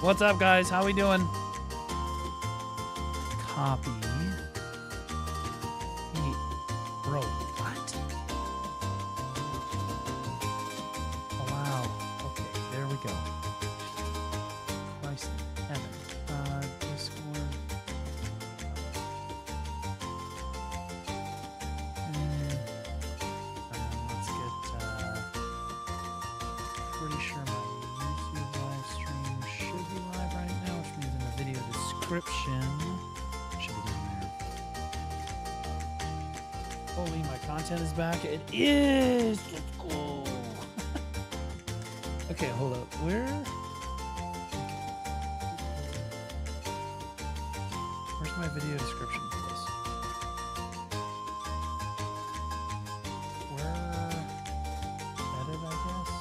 What's up, guys? How we doing? Copy. Hey, bro, what? Oh, wow. Okay, there we go. Christ in heaven. Discord. Let's get, pretty sure my YouTube live stream should be live right now, which means in the video description should be down there. Holy, my content is back. It is! Let's go! Okay, hold up. Where's my video description for this? Edit, I guess?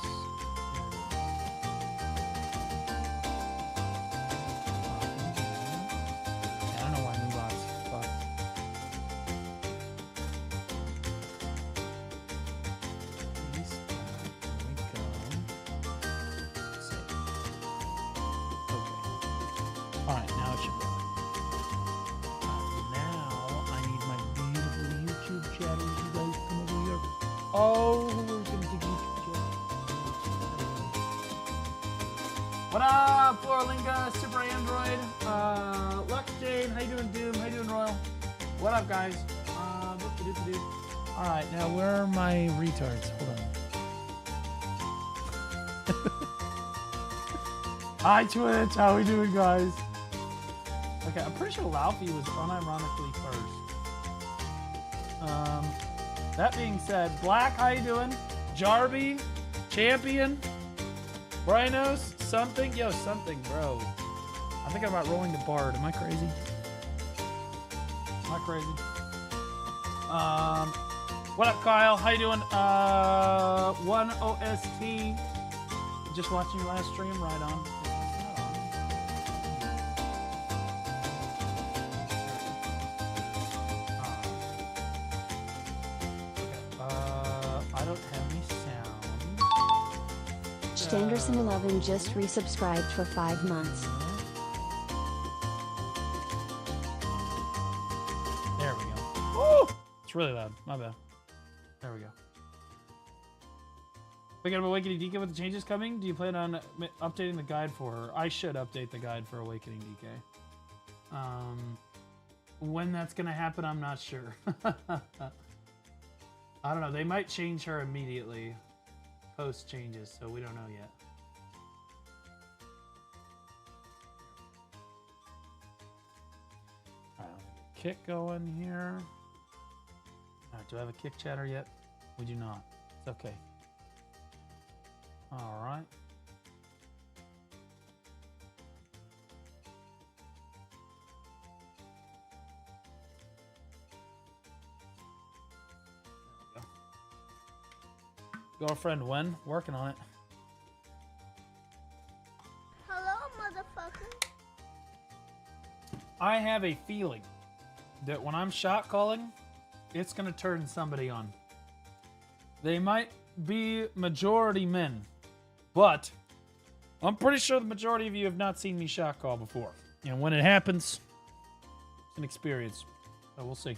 I don't know why Moobot's fucked. There we go. Save. Okay. Alright, now it should work. Now I need my beautiful YouTube chatters. You guys come over here. Oh, we're gonna take YouTube chat. What up, Floralinga, Super Android, Lux Jade, how you doing, Doom? How you doing, Royal? What up, guys? All right, now where are my retards? Hold on. Hi, Twitch. How we doing, guys? Okay, I'm pretty sure Laufey was unironically first. That being said, Black, how you doing? Jarby, Champion, Brinos, something, yo, something, bro. I'm thinking about rolling the Bard. Am I crazy? Am I crazy? What up, Kyle? How you doing? 1OST. Just watching your last stream, right on. I don't have any sound. Standerson11 just resubscribed for 5 months. There we go. Woo! It's really loud. My bad. There we go. We got Awakening DK with the changes coming. Do you plan on updating the guide for her? I should update the guide for Awakening DK. When that's gonna happen, I'm not sure. I don't know. They might change her immediately post changes, so we don't know yet. All right, kick going here. All right, do I have a kick chatter yet? We do not. It's okay. All right. Girlfriend, when? Working on it. Hello, motherfucker. I have a feeling that when I'm shot calling, it's going to turn somebody on. They might be majority men, but I'm pretty sure the majority of you have not seen me shot call before. And when it happens, it's an experience. So we'll see.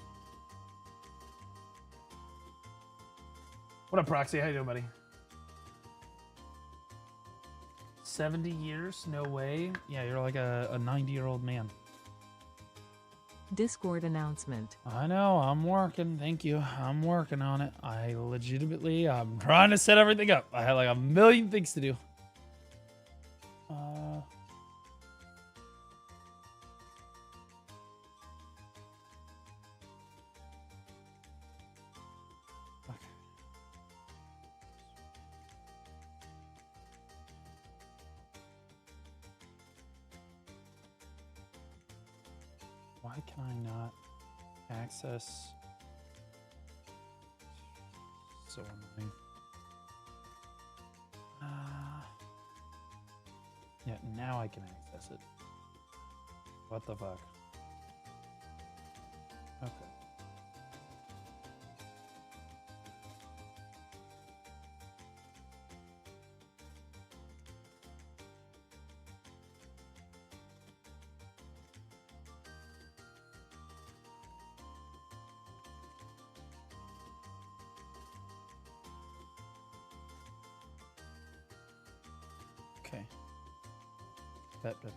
What up, Proxy? How you doing, buddy? 70 years? No way. Yeah, you're like a 90-year-old man. Discord announcement. I know. I'm working. Thank you. I'm working on it. I'm trying to set everything up. I have like a million things to do. Why can I not access? So annoying. Yeah, now I can access it. What the fuck? Okay.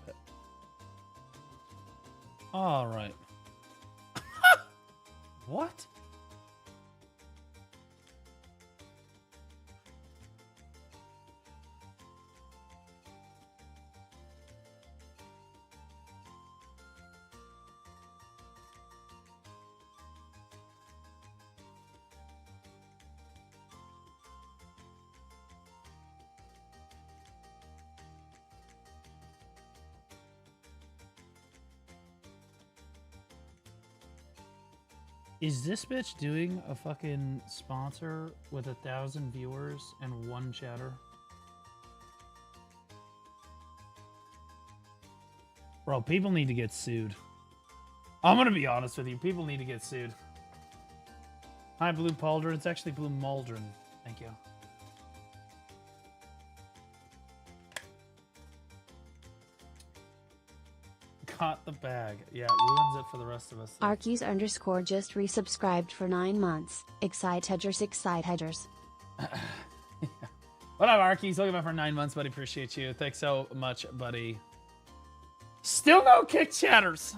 pet. All right. What? Is this bitch doing a fucking sponsor with 1,000 viewers and 1 chatter? Bro, people need to get sued. I'm gonna be honest with you. People need to get sued. Hi, Blue Pauldron. It's actually Blue Maldron. Thank you. Got the bag. Yeah, it ruins it for the rest of us. Arceus _ just resubscribed for 9 months. Excitedgers. Yeah. What up, Arceus? Looking back for 9 months, buddy. Appreciate you. Thanks so much, buddy. Still no kick chatters.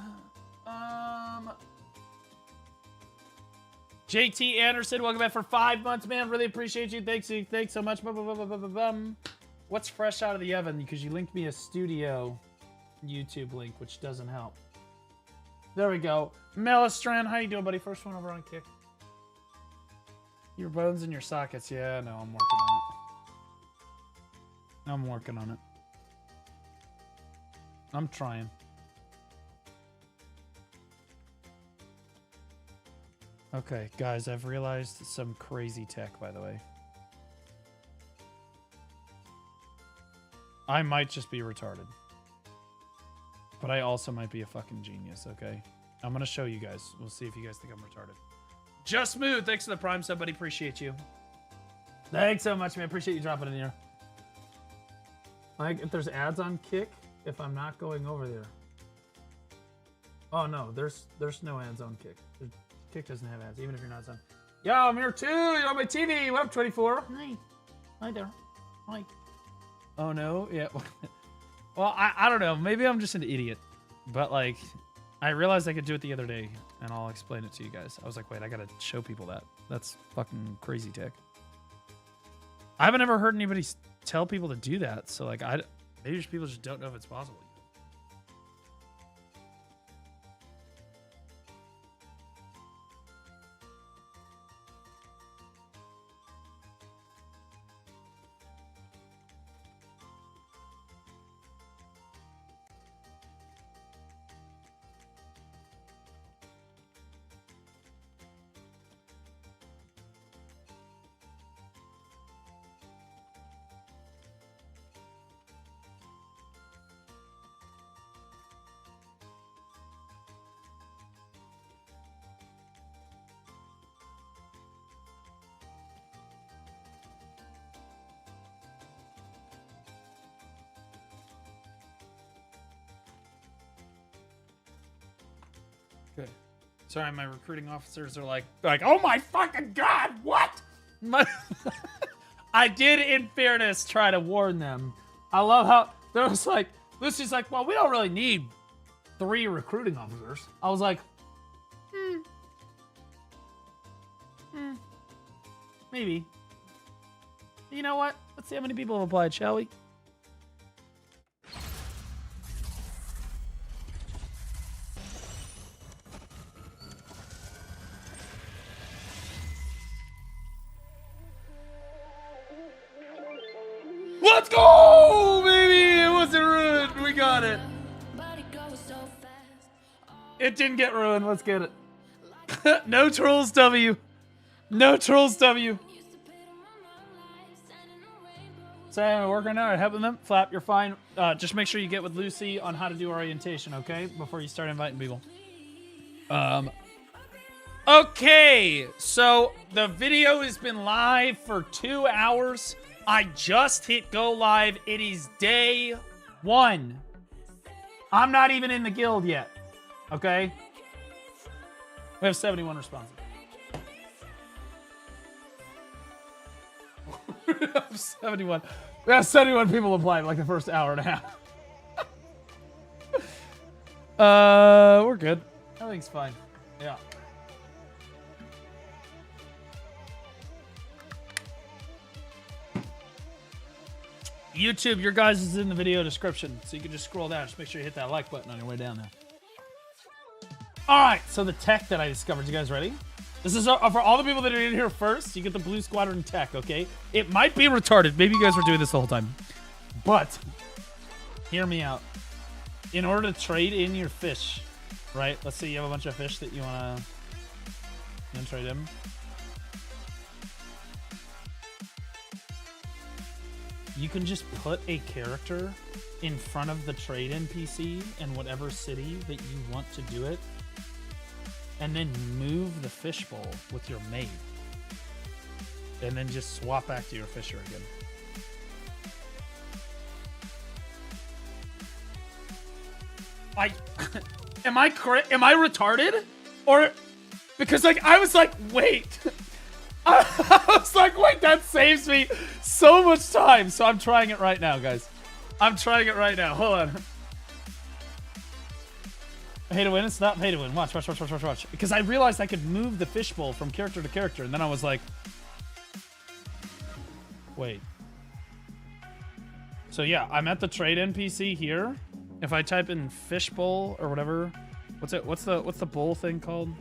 JT Anderson, welcome back for 5 months, man. Really appreciate you. Thanks so much. What's fresh out of the oven? Because you linked me a studio YouTube link, which doesn't help. There we go. Melistran, how you doing, buddy? First one over on Kick. Your bones in your sockets. Yeah, no, I'm working on it. I'm trying. Okay, guys, I've realized some crazy tech, by the way. I might just be retarded. But I also might be a fucking genius, okay? I'm gonna show you guys. We'll see if you guys think I'm retarded. Just Smooth, thanks for the Prime sub, buddy. Appreciate you. Thanks so much, man. Appreciate you dropping in here. Like, if there's ads on Kick, if I'm not going over there. Oh, no, there's no ads on Kick. Kick doesn't have ads, even if you're not on. Yo, I'm here too. You're on my TV. Web 24. Hi. Hi there. Hi. Oh, no. Yeah. Well, I don't know. Maybe I'm just an idiot. But, like, I realized I could do it the other day, and I'll explain it to you guys. I was like, wait, I gotta show people that. That's fucking crazy tech. I haven't ever heard anybody tell people to do that, so, like, maybe just people just don't know if it's possible. Good. Sorry, my recruiting officers are like, oh my fucking god, what? I did, in fairness, try to warn them. I love how there was like, Lucy's like, well, we don't really need 3 recruiting officers. I was like, maybe. You know what? Let's see how many people have applied, shall we? Let's go, baby! It wasn't ruined. We got it. It didn't get ruined. Let's get it. No trolls W. No trolls W. So I'm working out, helping them. Flap, you're fine. Just make sure you get with Lucy on how to do orientation, okay? Before you start inviting people. Okay, so the video has been live for 2 hours. I just hit go live. It is day 1. I'm not even in the guild yet. Okay? We have 71 responses. We have 71 people applied like the first hour and a half. We're good. Everything's fine. Yeah. YouTube, your guys is in the video description, so you can just scroll down. Just make sure you hit that like button on your way down there. All right, so the tech that I discovered. You guys ready? This is for all the people that are in here first. You get the Blue Squadron tech, okay? It might be retarded. Maybe you guys were doing this the whole time. But, hear me out. In order to trade in your fish, right? Let's say you have a bunch of fish that you want to trade in. You can just put a character in front of the trade NPC in whatever city that you want to do it, and then move the fishbowl with your maid, and then just swap back to your fisher again. Am I retarded? Or because like I was like, wait. I was like, wait, that saves me so much time. So I'm trying it right now, guys. I'm trying it right now. Hold on. Pay to win? It's not pay to win. Watch. Because I realized I could move the fishbowl from character to character, and then I was like, wait. So yeah, I'm at the trade NPC here. If I type in fishbowl or whatever, what's the bowl thing called?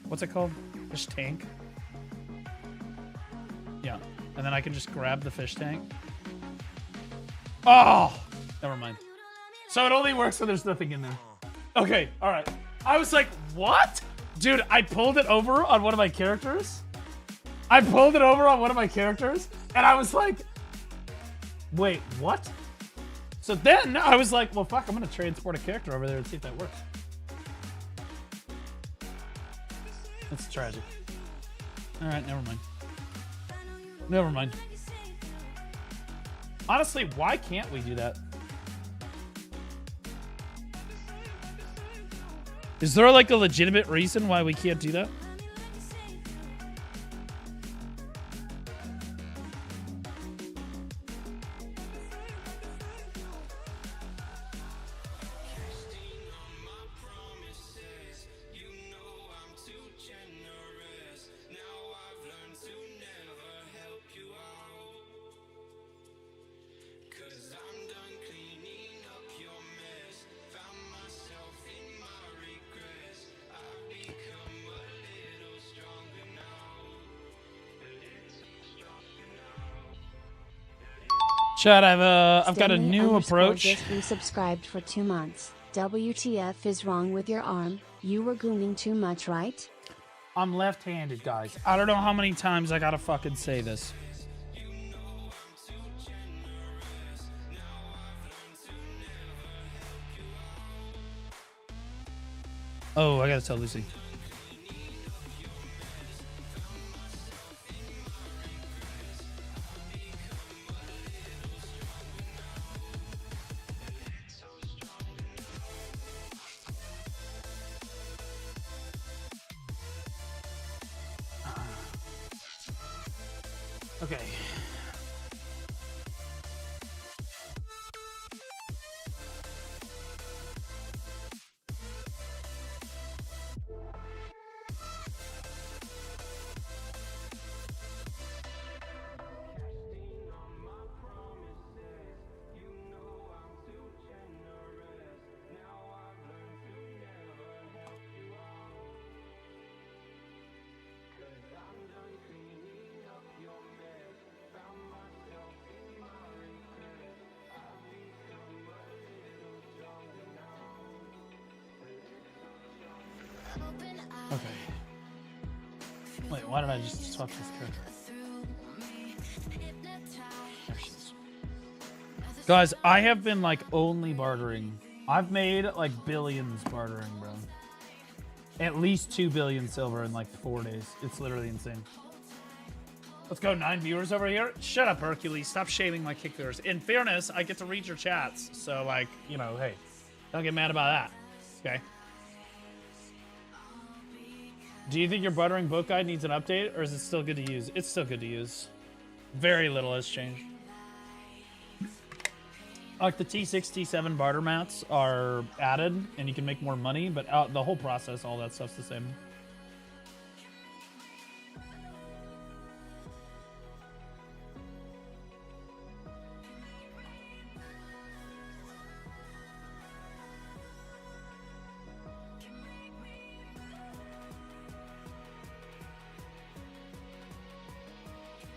What's it called? Fish tank. Yeah, and then I can just grab the fish tank. Oh, never mind. So it only works when there's nothing in there. Okay, all right. I was like, what? Dude, I pulled it over on one of my characters. And I was like, wait, what? So then I was like, well, fuck, I'm going to transport a character over there and see if that works. That's tragic. All right, never mind. Honestly, why can't we do that? Is there like a legitimate reason why we can't do that? Chad, I've got a new approach. Just resubscribed for 2 months. WTF is wrong with your arm? You were gooning too much, right? I'm left-handed, guys. I don't know how many times I gotta fucking say this. Oh, I gotta tell Lucy. Okay. Okay. Wait, why did I just swap this character? There she is. Guys, I have been like only bartering. I've made like billions bartering, bro. At least 2 billion silver in like 4 days. It's literally insane. Let's go, 9 viewers over here. Shut up, Hercules. Stop shaming my kick viewers. In fairness, I get to read your chats. So like, you know, hey, don't get mad about that. Okay. Do you think your bartering book guide needs an update, or is it still good to use? It's still good to use. Very little has changed. Like the T6, T7 barter mats are added, and you can make more money, but the whole process, all that stuff's the same.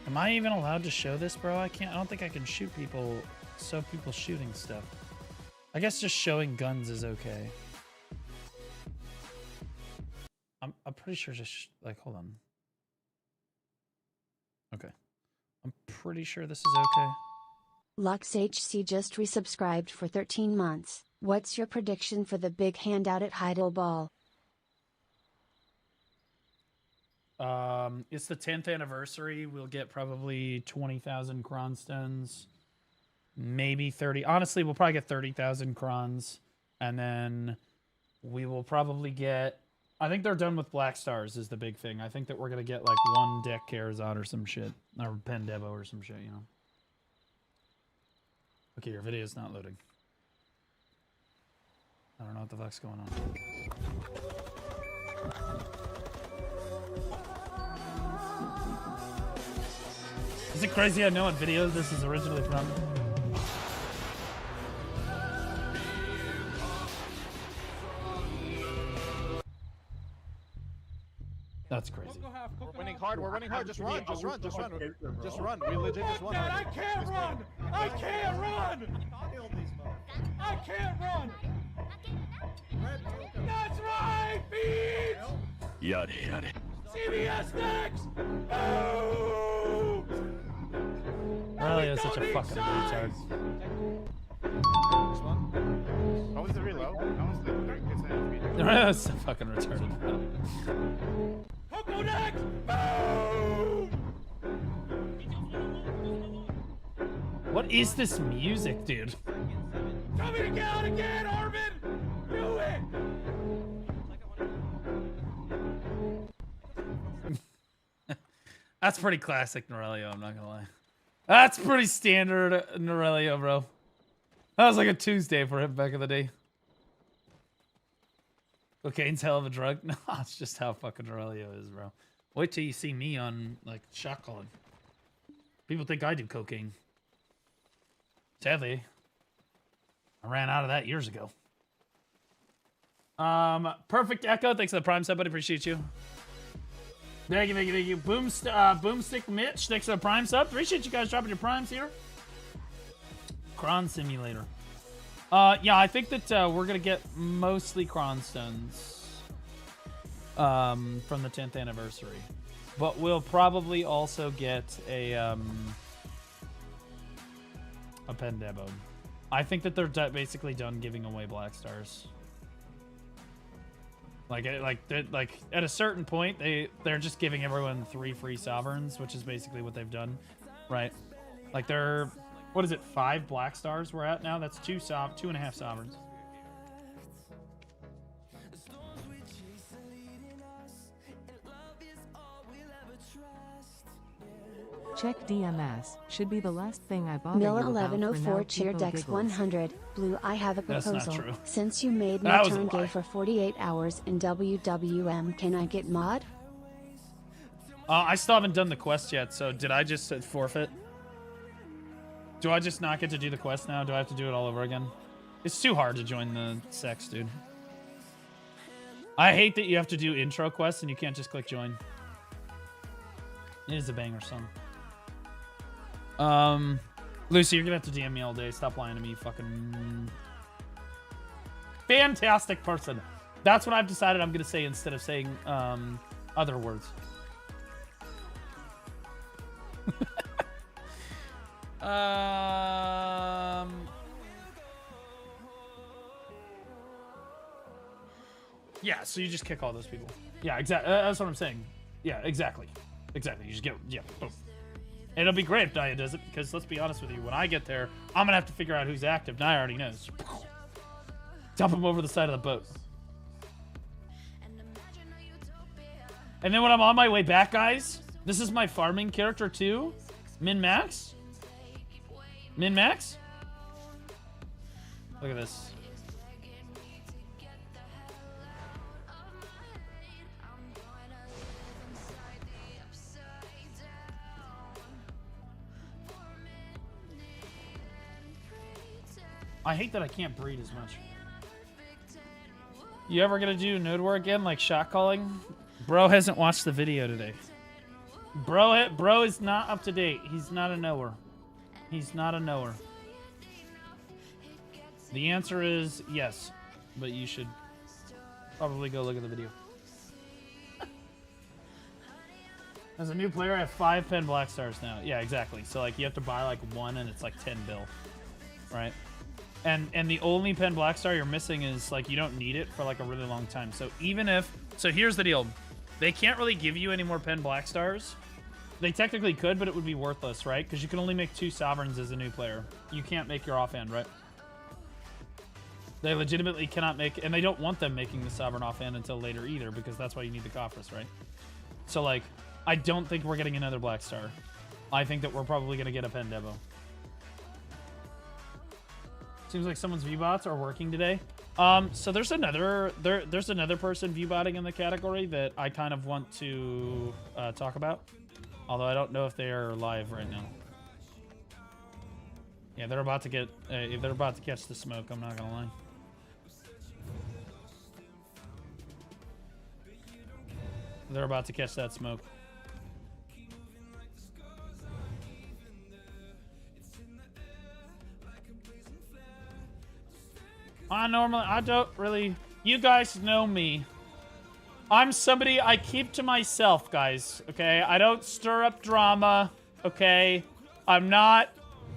Am I even allowed to show this, bro? I can't. I don't think I can shoot people. So people shooting stuff. I guess just showing guns is okay. I'm pretty sure just like hold on. Okay. I'm pretty sure this is okay. LuxHC just resubscribed for 13 months. What's your prediction for the big handout at Heidelball? It's the 10th anniversary. We'll get probably 20,000 Kronstons. Maybe 30. Honestly, we'll probably get 30,000 crons. And then we will probably get... I think they're done with Black Stars is the big thing. I think that we're going to get like one deck Karazhan or some shit. Or Pendebo or some shit, you know. Okay, your video is not loading. I don't know what the fuck's going on. Is it crazy I know what video this is originally from? That's crazy. We're winning hard. We're winning hard. Just run. Just run. Just run. Just run. We legit just won. I can't run. I can't run. I can't run. That's right, Pete. Yare yare. CBS next. Boom. Aurelio's such a fucking retard. This one. How was the reload? How was the Aurelio's so fucking retarded. Hoko next. Boom. What is this music, dude? Coming down again, Armin. Do it. That's pretty classic Norelio, I'm not gonna lie. That's pretty standard Norelio, bro. That was like a Tuesday for him back in the day. Cocaine's hell of a drug. No, it's just how fucking Norelio is, bro. Wait till you see me on, like, shot calling. People think I do cocaine. Sadly, I ran out of that years ago. Perfect Echo, thanks for the Prime sub, buddy. Appreciate you. Thank you, thank you, thank you. Boomstick Mitch, thanks for the Prime sub. Appreciate you guys dropping your Primes here. Cron Simulator. Yeah, I think that we're gonna get mostly Kronstones from the 10th anniversary, but we'll probably also get a Pendebo. I think that they're basically done giving away Black Stars. Like at a certain point, they're just giving everyone 3 free sovereigns, which is basically what they've done, right? Like they're, what is it, 5 Black Stars we're at now? That's 2.5 sovereigns. Check DMS. Should be the last thing I bother Mill you about for 1104 now, cheer people Dex giggles. 100. Blue, I have a That's not proposal. true. Since you made me That was a turn lie. gay for 48 hours in WWM, can I get mod? I still haven't done the quest yet, so did I just forfeit? Do I just not get to do the quest now? Do I have to do it all over again? It's too hard to join the sex, dude. I hate that you have to do intro quests and you can't just click join. It is a banger song. Lucy, you're gonna have to DM me all day. Stop lying to me, you fucking fantastic person. That's what I've decided I'm gonna say instead of saying other words. Yeah, so you just kick all those people. Yeah, exactly. That's what I'm saying. Yeah, exactly. Exactly. You just get, yeah, boom. And it'll be great if Naya does it, because let's be honest with you, when I get there, I'm gonna have to figure out who's active. Naya already knows. Dump him over the side of the boat. And then when I'm on my way back, guys, this is my farming character too. Min-max? Min-max? Look at this. I hate that I can't breed as much. You ever gonna do node war again, like shot calling? Bro hasn't watched the video today. Bro is not up to date. He's not a knower. He's not a knower. The answer is yes, but you should probably go look at the video. As a new player, I have 5 pen black stars now. Yeah, exactly. So like you have to buy like 1 and it's like 10 bill, right? And the only pen black star you're missing is like you don't need it for like a really long time. So even if, so here's the deal. They can't really give you any more pen black stars. They technically could, but it would be worthless, right? Because you can only make 2 sovereigns as a new player. You can't make your offhand, right? They legitimately cannot make, and they don't want them making the sovereign offhand until later either, because that's why you need the coffers, right? So like, I don't think we're getting another black star. I think that we're probably going to get a pen debo. Seems like someone's viewbots are working today. So there's another person viewbotting in the category that I kind of want to talk about. Although I don't know if they are live right now. Yeah, they're about to get they're about to catch the smoke, I'm not gonna lie. They're about to catch that smoke. I don't really, you guys know me. I'm somebody, I keep to myself, guys, okay? I don't stir up drama, okay? I'm not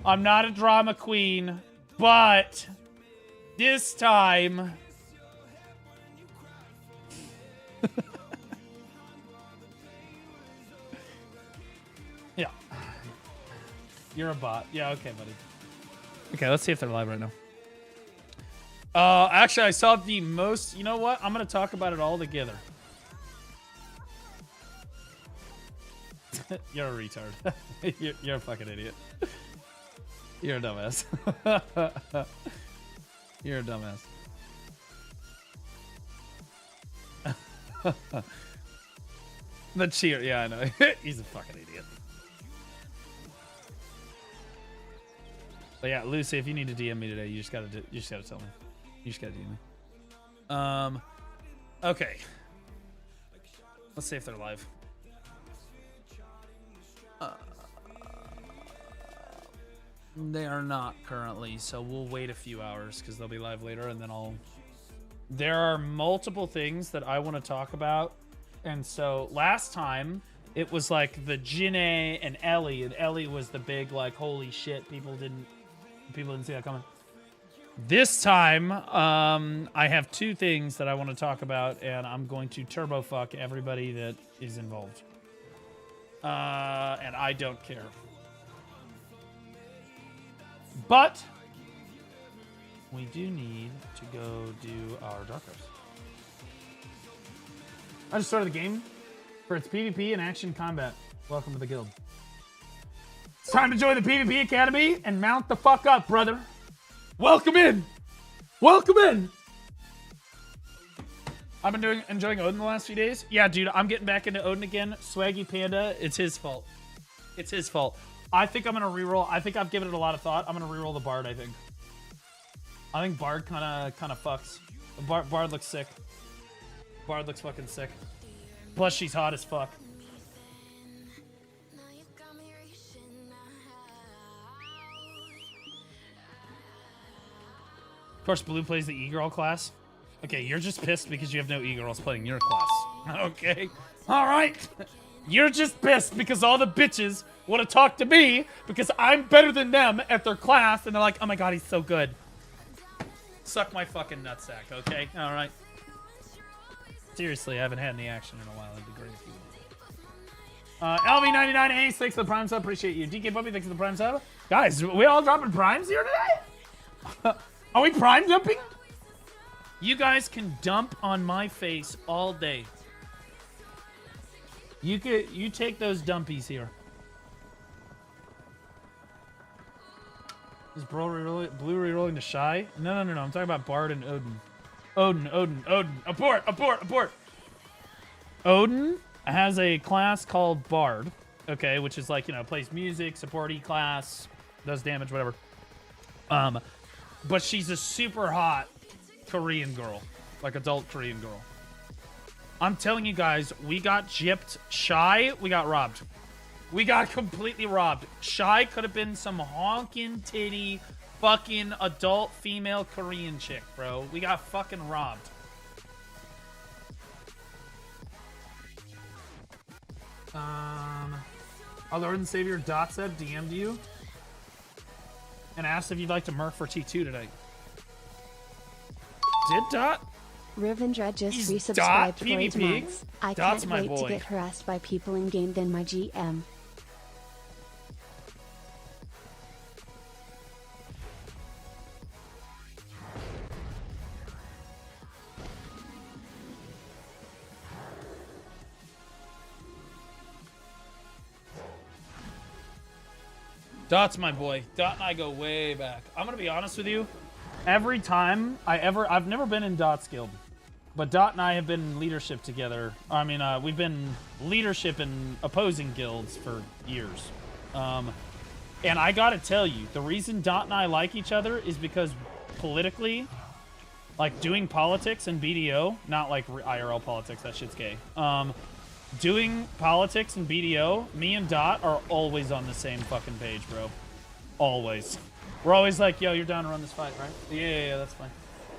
a drama queen, but this time... Yeah. You're a bot. Yeah, okay, buddy. Okay, let's see if they're live right now. Actually, I saw the most... You know what? I'm going to talk about it all together. You're a retard. You're a fucking idiot. You're a dumbass. You're a dumbass. The cheer. Yeah, I know. He's a fucking idiot. But yeah, Lucy, if you need to DM me today, you just gotta tell me. You just gotta DM me. Okay. Let's see if they're live. They are not currently, so we'll wait a few hours because they'll be live later, and then there are multiple things that I want to talk about, and so last time it was like the Jinae and Ellie was the big like holy shit, people didn't see that coming. This time, I have 2 things that I want to talk about, and I'm going to turbo fuck everybody that is involved. And I don't care. But we do need to go do our Dark Arts. I just started the game for its PvP and action combat. Welcome to the guild. It's time to join the PvP Academy and mount the fuck up, brother. Welcome in. Welcome in. I've been enjoying Odin the last few days. Yeah, dude, I'm getting back into Odin again. Swaggy Panda, it's his fault. It's his fault. I think I'm gonna reroll. I think I've given it a lot of thought. I'm gonna reroll the Bard. I think Bard kind of fucks. Bard looks sick. Bard looks fucking sick. Plus, she's hot as fuck. Of course, Blue plays the E-Girl class. Okay, you're just pissed because you have no E-Girls playing your class. Okay. All right. You're just pissed because all the bitches want to talk to me because I'm better than them at their class, and they're like, oh my god, he's so good. Suck my fucking nutsack, okay? All right. Seriously, I haven't had any action in a while. It'd be great if you would. LV9986, the Prime sub. Appreciate you. DK Puppy, thanks for the Prime sub. Guys, we all dropping Primes here today? Are we Prime dumping? You guys can dump on my face all day. You take those dumpies here. Is Blue rerolling to Shy? No. I'm talking about Bard and Odin. Odin. Abort. Odin has a class called Bard, okay, which is like, you know, plays music, support class, does damage, whatever. But she's a super hot Korean girl, like adult Korean girl. I'm telling you guys, we got gypped. Shy, we got robbed. We got completely robbed. Shy could have been some honking titty fucking adult female Korean chick, bro. We got fucking robbed. Our Lord and Savior Dotsev DM'd you and asked if you'd like to murk for T2 today. Did Dot? Rivendra just He's resubscribed Dot for 8 PvP? months. I Dot's can't my wait boy. to get harassed by people in game than my GM. Dot's my boy. Dot and I go way back. I'm gonna be honest with you. Every time I've never been in Dot's guild, but Dot and I have been in leadership together. I mean, we've been leadership in opposing guilds for years. And I gotta tell you, the reason Dot and I like each other is because politically, like doing politics in BDO, not like IRL politics, that shit's gay. Doing politics in BDO, me and Dot are always on the same fucking page, bro. Always. We're always like, yo, you're down to run this fight, right? Yeah, that's fine.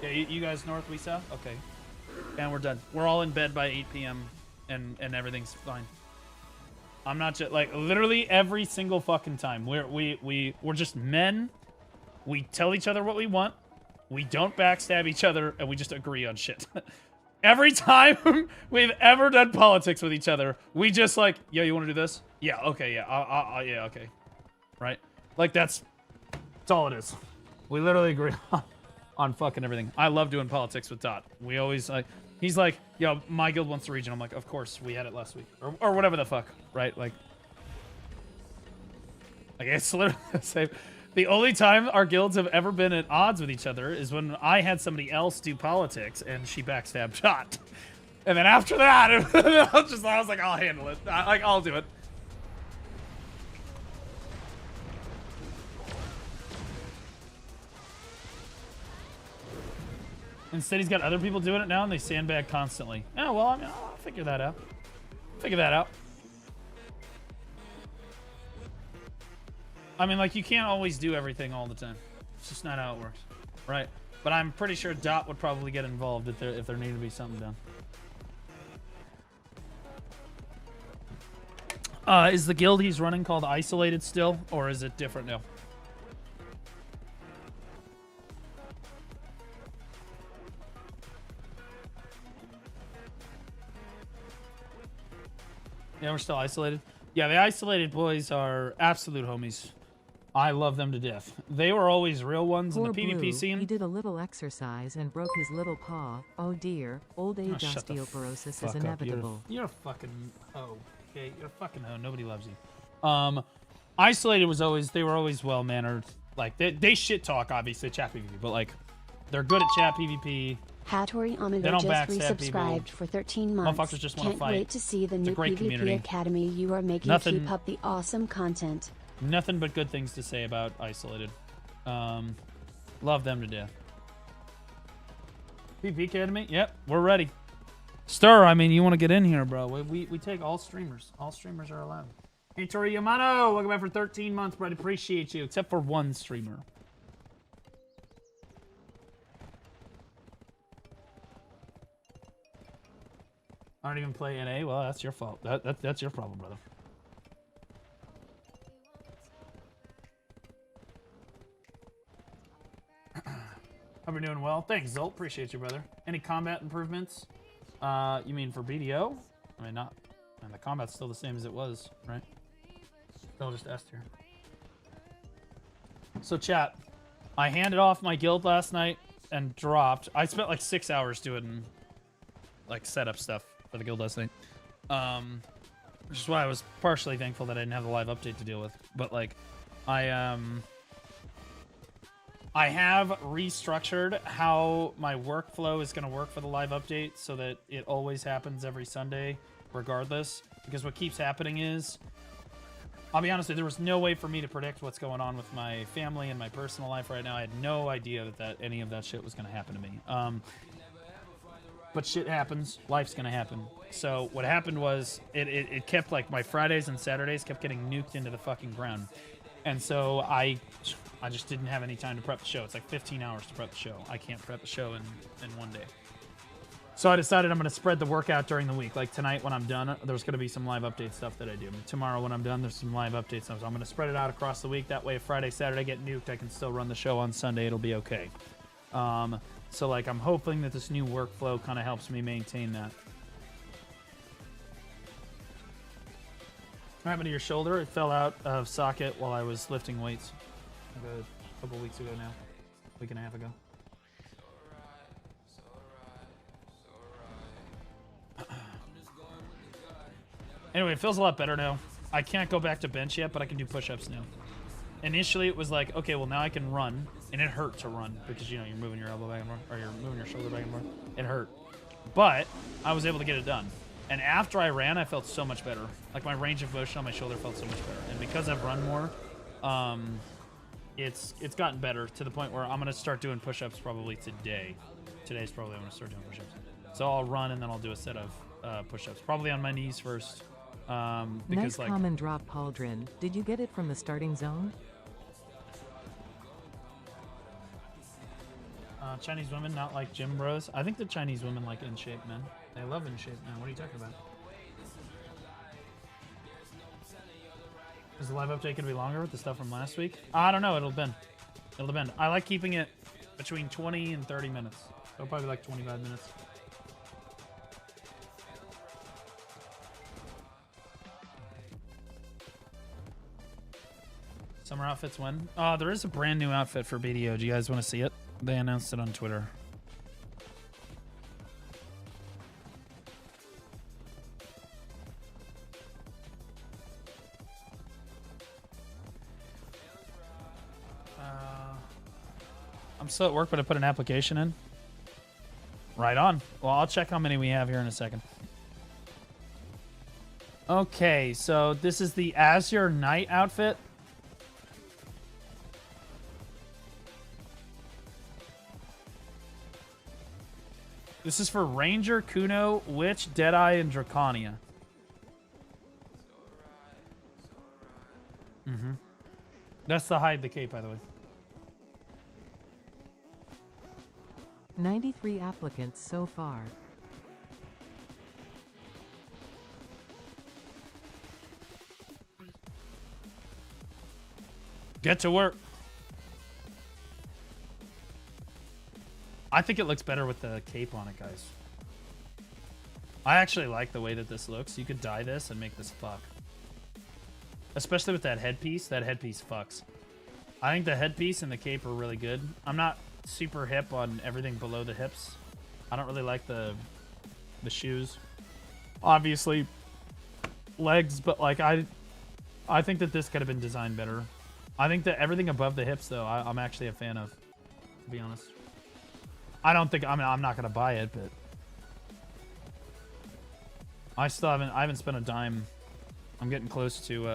Yeah, you guys north, we south? Okay. And we're done. We're all in bed by 8 p.m. and everything's fine. I'm not just, like, literally every single fucking time. We're just men. We tell each other what we want. We don't backstab each other, and we just agree on shit. Every time we've ever done politics with each other, we just like, yo, you want to do this? Yeah, okay, yeah, yeah, okay. Right? Like, that's all it is. We literally agree on fucking everything. I love doing politics with Dot. We always, like, he's like, yo, my guild wants the region. I'm like, of course, we had it last week. Or whatever the fuck, right? Like it's literally the same. The only time our guilds have ever been at odds with each other is when I had somebody else do politics and she backstabbed Dot. And then after that, I was like, I'll handle it. I'll do it. Instead, he's got other people doing it now, and they sandbag constantly. Oh, well, I mean, I'll figure that out. I mean, like, you can't always do everything all the time. It's just not how it works, right? But I'm pretty sure Dot would probably get involved if there needed to be something done. Is the guild he's running called Isolated still, or is it different now? Yeah, we're still Isolated. Yeah, the Isolated boys are absolute homies. I love them to death. They were always real ones in the PvP Blue. scene. He did a little exercise and broke his little paw. Oh dear, old age Shut the osteoporosis is fuck up. inevitable. You're a fucking hoe. Okay, you're a fucking hoe. Nobody loves you. Isolated was always, they were always well mannered. Like they shit talk obviously chat PvP, but like they're good at chat PvP. Hattori Amigo They don't just backstab resubscribed people. for 13 months. Motherfuckers just wanna Can't fight. wait to see the It's a new great PvP community. Academy you are making. Nothing- Keep up the awesome content. Nothing but good things to say about Isolated. Love them to death. PvP Academy? Yep, we're ready. Stir, I mean, you want to get in here, bro. We take all streamers. All streamers are allowed. Hey, Tori Yamato, welcome back for 13 months, bro. I appreciate you, except for one streamer. I don't even play NA? Well, that's your fault. That's your problem, brother. Hope you're doing well. Thanks, Zolt. Appreciate you, brother. Any combat improvements? You mean for BDO? I mean, not. And the combat's still the same as it was, right? Still just S tier. So, chat. I handed off my guild last night and dropped. I spent like 6 hours doing like setup stuff for the guild last night. Which is why I was partially thankful that I didn't have the live update to deal with. But like, I I have restructured how my workflow is going to work for the live update so that it always happens every Sunday, regardless. Because what keeps happening is, I'll be honest with you, there was no way for me to predict what's going on with my family and my personal life right now. I had no idea that any of that shit was going to happen to me. But shit happens. Life's going to happen. So what happened was, it kept, like, my Fridays and Saturdays kept getting nuked into the fucking ground. And so I just didn't have any time to prep the show. It's like 15 hours to prep the show. I can't prep a show in one day. So I decided I'm going to spread the workout during the week. Like tonight when I'm done, there's going to be some live update stuff that I do. Tomorrow when I'm done, there's some live update stuff. So I'm going to spread it out across the week. That way if Friday, Saturday get nuked, I can still run the show on Sunday. It'll be okay. So like I'm hoping that this new workflow kind of helps me maintain that. What happened to your shoulder? It fell out of socket while I was lifting weights. A couple weeks ago now. A week and a half ago. Anyway, it feels a lot better now. I can't go back to bench yet, but I can do push-ups now. Initially, it was like, okay, well, now I can run. And it hurt to run because, you know, you're moving your elbow back and forth, or you're moving your shoulder back and forth. It hurt. But I was able to get it done. And after I ran, I felt so much better. Like, my range of motion on my shoulder felt so much better. And because I've run more, it's gotten better to the point where I'm going to start doing push-ups probably today. Today's probably when I'm going to start doing push-ups. So I'll run and then I'll do a set of push-ups. Probably on my knees first. Because, nice like, common drop, Pauldron. Did you get it from the starting zone? Chinese women not like gym bros. I think the Chinese women like in shape men. They love in shape men. What are you talking about? Is the live update gonna be longer with the stuff from last week? I don't know. It'll depend. It'll depend. I like keeping it between 20 and 30 minutes. So probably like 25 minutes. Summer outfits when? There is a brand new outfit for BDO. Do you guys want to see it? They announced it on Twitter. I'm still at work, but I put an application in. Right on. Well, I'll check how many we have here in a second. Okay, so this is the Azure Knight outfit. This is for Ranger, Kuno, Witch, Deadeye, and Draconia. That's the hide the cape, by the way. 93 applicants so far. Get to work. I think it looks better with the cape on it, guys. I actually like the way that this looks. You could dye this and make this fuck. Especially with that headpiece. That headpiece fucks. I think the headpiece and the cape are really good. I'm not super hip on everything below the hips. I don't really like the shoes. Obviously, legs, but like I think that this could have been designed better. I think that everything above the hips, though, I'm actually a fan of, to be honest. I don't think, I mean, I'm not going to buy it, but I haven't spent a dime. I'm getting close to,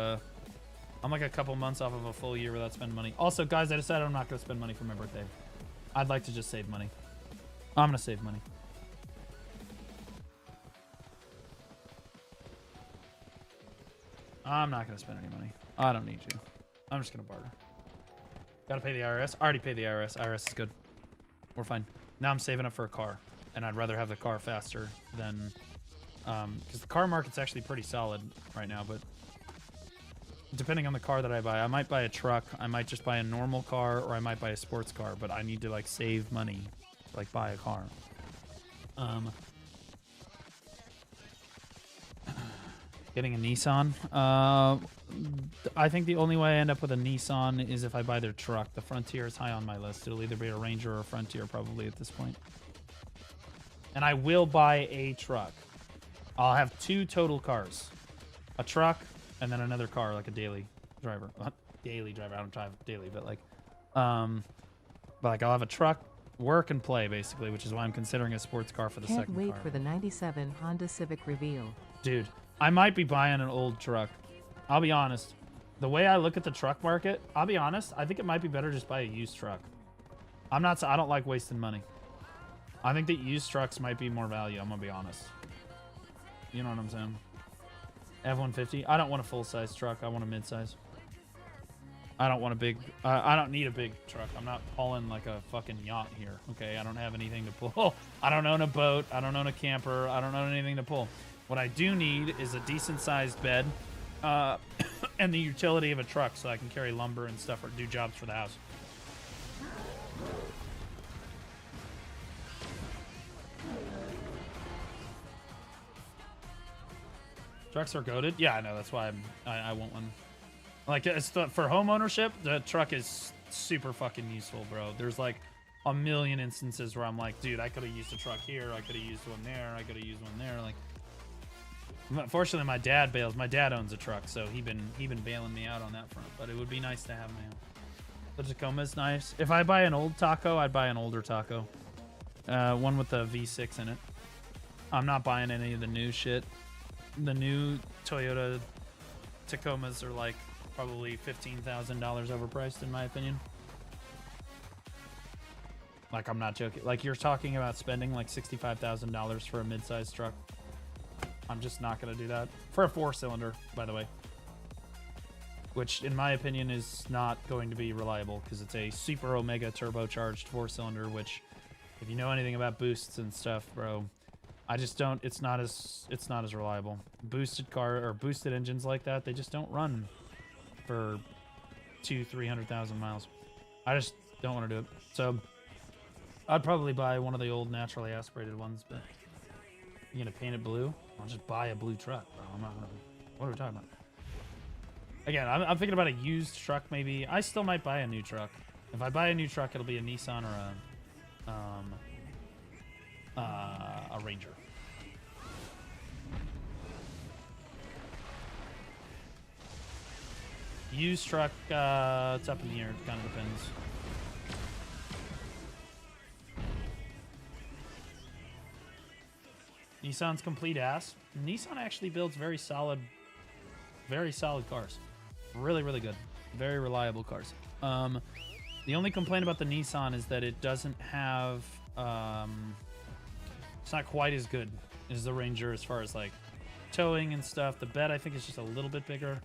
I'm like a couple months off of a full year without spending money. Also, guys, I decided I'm not going to spend money for my birthday. I'd like to just save money. I'm going to save money. I'm not going to spend any money. I don't need you. I'm just going to barter. Got to pay the IRS. I already paid the IRS. IRS is good. We're fine. Now I'm saving up for a car, and I'd rather have the car faster than, because the car market's actually pretty solid right now, but depending on the car that I buy, I might buy a truck, I might just buy a normal car, or I might buy a sports car, but I need to, like, save money to, like, buy a car. Getting a Nissan. I think the only way I end up with a Nissan is if I buy their truck. The Frontier is high on my list. It'll either be a Ranger or a Frontier probably at this point. And I will buy a truck. I'll have 2 total cars. A truck and then another car, like a daily driver. Daily driver. I don't drive daily, but like But like I'll have a truck, work and play basically, which is why I'm considering a sports car for the Can't second wait car. for the 97 Honda Civic reveal. Dude, I might be buying an old truck. I'll be honest. The way I look at the truck market, I'll be honest, I think it might be better just buy a used truck. I don't like wasting money. I think that used trucks might be more value, I'm gonna be honest. You know what I'm saying? F-150. I don't want a full-size truck. I want a mid-size. I don't want a big... I don't need a big truck. I'm not hauling like a fucking yacht here. Okay, I don't have anything to pull. I don't own a boat. I don't own a camper. I don't own anything to pull. What I do need is a decent-sized bed and the utility of a truck so I can carry lumber and stuff or do jobs for the house. Trucks are goated. Yeah, I know. That's why I want one. Like, for home ownership, the truck is super fucking useful, bro. There's like a million instances where I'm like, dude, I could have used a truck here. I could have used one there. I could have used one there. Like, fortunately, my dad bails. My dad owns a truck, so he been bailing me out on that front. But it would be nice to have my own. The Tacoma's nice. If I buy an old Taco, I'd buy an older Taco. One with the V6 in it. I'm not buying any of the new shit. The new Toyota Tacomas are like probably $15,000 overpriced in my opinion. Like, I'm not joking. Like, you're talking about spending like $65,000 for a mid-sized truck. I'm just not going to do that. For a 4-cylinder, by the way. Which, in my opinion, is not going to be reliable because it's a super omega turbocharged 4-cylinder, which, if you know anything about boosts and stuff, bro, I just don't. It's not as reliable. Boosted engines like that, they just don't run for 200,000-300,000 miles. I just don't want to do it. So I'd probably buy one of the old naturally aspirated ones. But you gonna paint it blue? I'll just buy a blue truck. Bro. I'm not gonna. What are we talking about? Again, I'm thinking about a used truck. Maybe I still might buy a new truck. If I buy a new truck, it'll be a Nissan or a Ranger. Used truck, it's up in the air. It kind of depends. Nissan's complete ass. Nissan actually builds very solid cars. Really, really good. Very reliable cars. The only complaint about the Nissan is that it doesn't have... it's not quite as good as the Ranger as far as like towing and stuff. The bed I think is just a little bit bigger,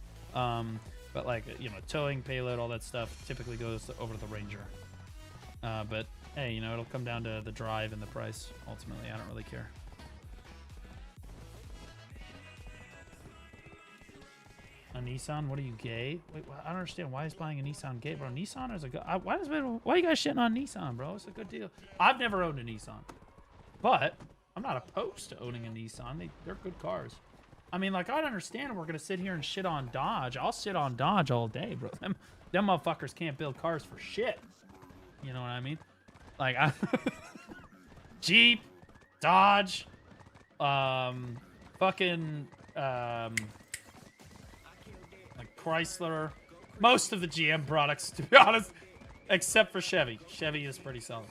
but like, you know, towing, payload, all that stuff typically goes over to the Ranger. But hey, you know, it'll come down to the drive and the price. Ultimately, I don't really care. A Nissan? What are you, gay? Wait, I don't understand. Why is buying a Nissan gay, bro? Nissan is a good... Why are you guys shitting on Nissan, bro? It's a good deal. I've never owned a Nissan, but I'm not opposed to owning a Nissan. They're good cars. I mean, like, I'd understand we're gonna sit here and shit on Dodge. I'll shit on Dodge all day, bro. Them motherfuckers can't build cars for shit. You know what I mean? Like, Jeep, Dodge, fucking, like Chrysler, most of the GM products, to be honest, except for Chevy. Chevy is pretty solid.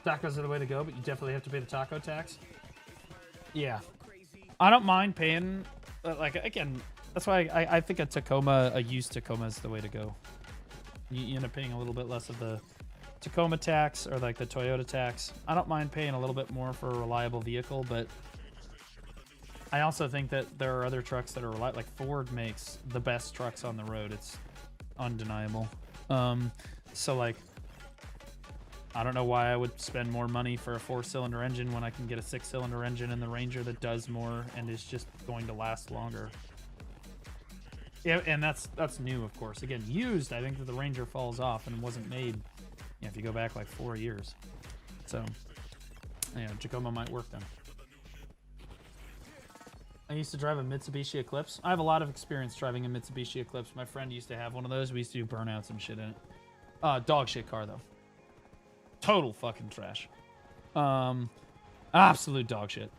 Tacos are the way to go, but you definitely have to pay the taco tax. Yeah. I don't mind paying, like, again, that's why I think a used Tacoma is the way to go. You end up paying a little bit less of the Tacoma tax or like the Toyota tax. I don't mind paying a little bit more for a reliable vehicle, but I also think that there are other trucks that are reliable. Like Ford makes the best trucks on the road. It's undeniable. So like, I don't know why I would spend more money for a 4-cylinder engine when I can get a 6-cylinder engine in the Ranger that does more and is just going to last longer. Yeah, and that's new, of course. Again, used, I think that the Ranger falls off and wasn't made, if you go back like 4 years. So, yeah, Tacoma might work then. I used to drive a Mitsubishi Eclipse. I have a lot of experience driving a Mitsubishi Eclipse. My friend used to have one of those. We used to do burnouts and shit in it. Dog shit car, though. Total fucking trash. Absolute dog shit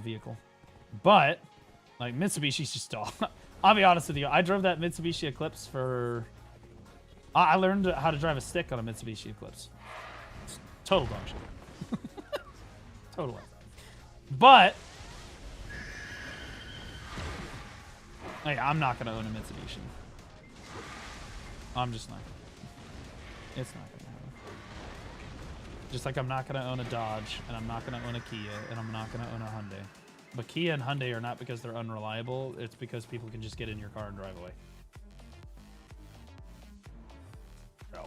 vehicle. But, like, Mitsubishi's just all... I'll be honest with you. I drove that Mitsubishi Eclipse for... I learned how to drive a stick on a Mitsubishi Eclipse. Total dog shit. Totally. But hey, I'm not gonna own a Mitsubishi. I'm just not. It's not gonna happen. Just like I'm not gonna own a Dodge, and I'm not gonna own a Kia, and I'm not gonna own a Hyundai. But Kia and Hyundai are not because they're unreliable. It's because people can just get in your car and drive away. So,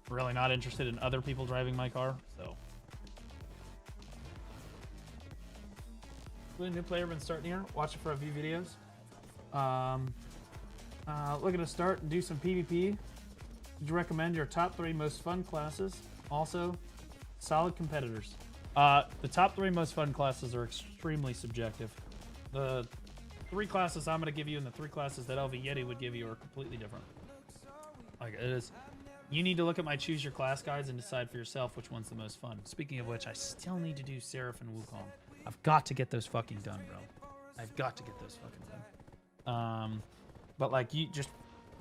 really not interested in other people driving my car. So, really new player been starting here. Watching for a few videos. Looking to start and do some PvP. Would you recommend your top 3 most fun classes? Also, solid competitors. The top 3 most fun classes are extremely subjective. The 3 classes I'm going to give you and the 3 classes that LV Yeti would give you are completely different. Like, it is. You need to look at my choose your class guides and decide for yourself which one's the most fun. Speaking of which, I still need to do Seraph and Wukong. I've got to get those fucking done, bro. I've got to get those fucking done. But like, you just,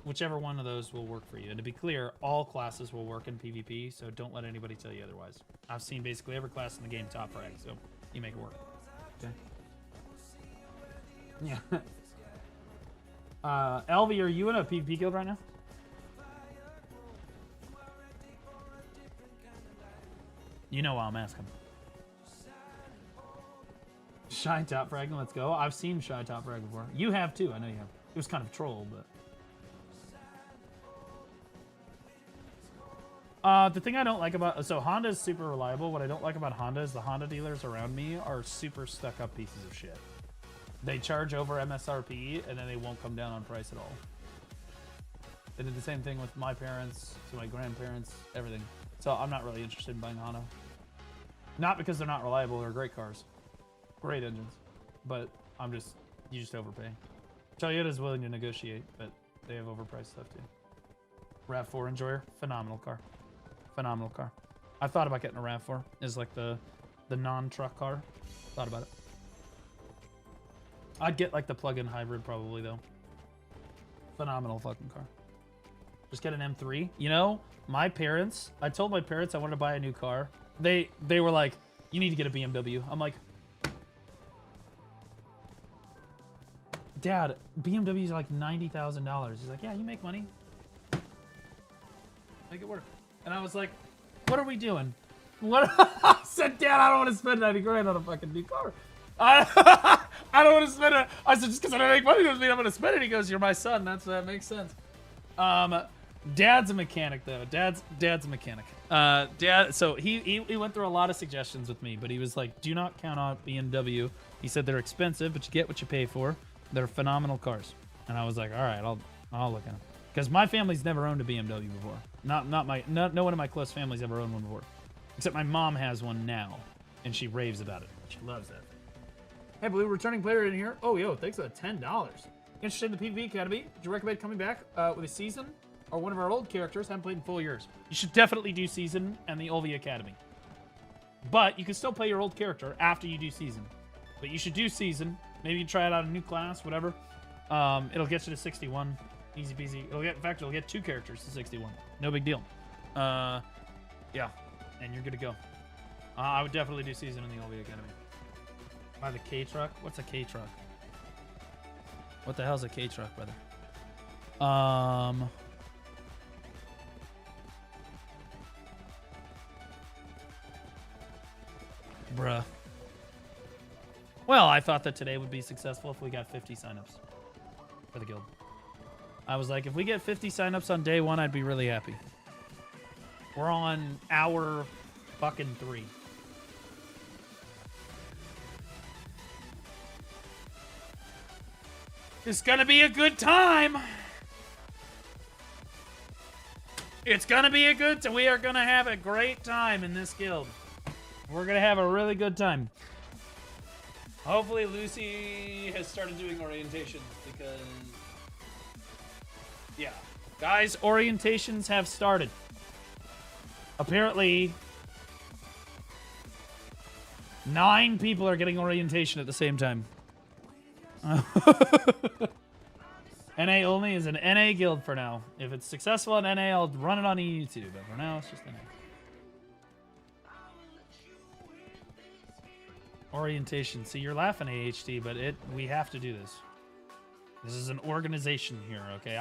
whichever one of those will work for you. And to be clear, all classes will work in PvP, so don't let anybody tell you otherwise. I've seen basically every class in the game top rank, so you make it work. Okay. Yeah. LV, are you in a PvP guild right now? You know why I'm asking. Shy Top Frag, let's go. I've seen Shy Top Frag before. You have too, I know you have. It was kind of a troll, but... the thing I don't like about... So, Honda is super reliable. What I don't like about Honda is the Honda dealers around me are super stuck-up pieces of shit. They charge over MSRP, and then they won't come down on price at all. They did the same thing with my parents, to my grandparents, everything. So, I'm not really interested in buying Honda. Not because they're not reliable. They're great cars. Great engines. But I'm just... You just overpay. Toyota's willing to negotiate, but they have overpriced stuff, too. RAV4 Enjoyer. Phenomenal car. Phenomenal car. I thought about getting a RAV4 as like the non-truck car. Thought about it. I'd get like the plug-in hybrid probably though. Phenomenal fucking car. Just get an M3. You know, my parents, I told my parents I wanted to buy a new car. They were like, you need to get a BMW. I'm like, Dad, BMW's like $90,000. He's like, yeah, you make money. Make it work. And I was like, what are we doing? What? I said, Dad, I don't want to spend 90 grand on a fucking new car. I don't want to spend it. I said, just because I don't make money doesn't mean I'm going to spend it. He goes, you're my son. That makes sense. Dad's a mechanic, though. Dad's a mechanic. Dad, so he went through a lot of suggestions with me, but he was like, do not count on BMW. He said they're expensive, but you get what you pay for. They're phenomenal cars. And I was like, all right, I'll look at them. Because my family's never owned a BMW before. No one in my close family's ever owned one before. Except my mom has one now, and she raves about it. She loves that thing. Hey, Blue, returning player in here. Oh, yo, thanks for the $10. Interested in the PvP Academy? Would you recommend coming back with a season? Or one of our old characters? Haven't played in full years. You should definitely do season and the Olvi Academy. But you can still play your old character after you do season. But you should do season. Maybe you try it out a new class, whatever. It'll get you to 61. Easy peasy. In fact, it'll get 2 characters to 61. No big deal. Yeah. And you're good to go. I would definitely do season in the LV Academy. Buy the K truck? What's a K truck? What the hell's a K truck, brother? Bruh. Well, I thought that today would be successful if we got 50 signups for the guild. I was like, if we get 50 signups on day 1, I'd be really happy. We're on hour fucking 3. It's gonna be a good time. It's gonna be a good time. We are gonna have a great time in this guild. We're gonna have a really good time. Hopefully Lucy has started doing orientations because... Yeah. Guys, orientations have started. Apparently, 9 people are getting orientation at the same time. NA only is an NA guild for now. If it's successful in NA, I'll run it on EU2, but for now, it's just NA. Orientation. See, you're laughing, AHD, but we have to do this. This is an organization here, okay?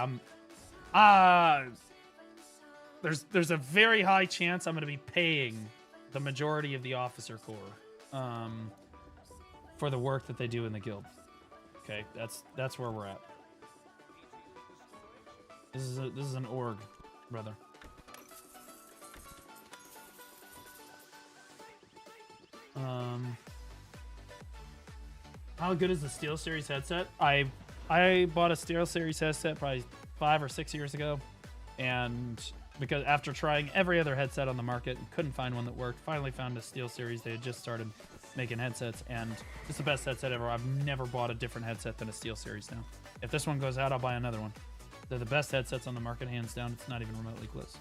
There's a very high chance I'm going to be paying the majority of the officer corps for the work that they do in the guild. Okay, that's where we're at. This is an org, brother. How good is the SteelSeries headset? I bought a SteelSeries headset probably 5 or 6 years ago, and because after trying every other headset on the market and couldn't find one that worked, finally found a SteelSeries. They had just started making headsets, and it's the best headset ever. I've never bought a different headset than a SteelSeries now. If this one goes out, I'll buy another one. They're the best headsets on the market, hands down. It's not even remotely close.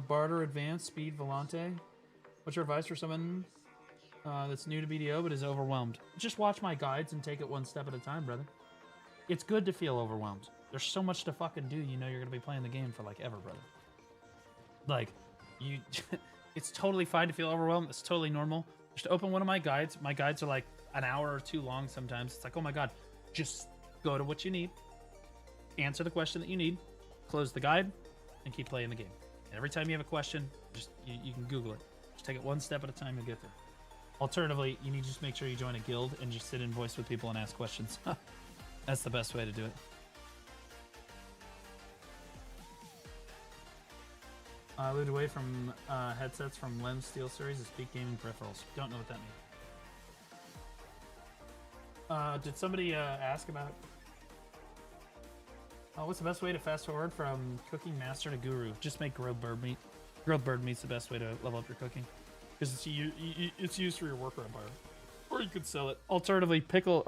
Barter, Advanced, Speed, Volante. What's your advice for someone that's new to BDO but is overwhelmed? Just watch my guides and take it one step at a time, brother. It's good to feel overwhelmed. There's so much to fucking do. You know you're going to be playing the game for like ever, brother. Like, it's totally fine to feel overwhelmed. It's totally normal. Just open one of my guides. My guides are like an hour or two long sometimes. It's like, oh my God, just go to what you need, answer the question that you need, close the guide, and keep playing the game. And every time you have a question, just you can Google it. Just take it one step at a time and get there. Alternatively, you need to just make sure you join a guild and just sit in voice with people and ask questions. That's the best way to do it. I moved away from headsets from Lens SteelSeries to speak gaming peripherals. Don't know what that means. Did somebody ask about what's the best way to fast forward from cooking master to guru? Just make grilled bird meat. Grilled bird meat's the best way to level up your cooking because it's used for your worker empire, or you could sell it. Alternatively, pickle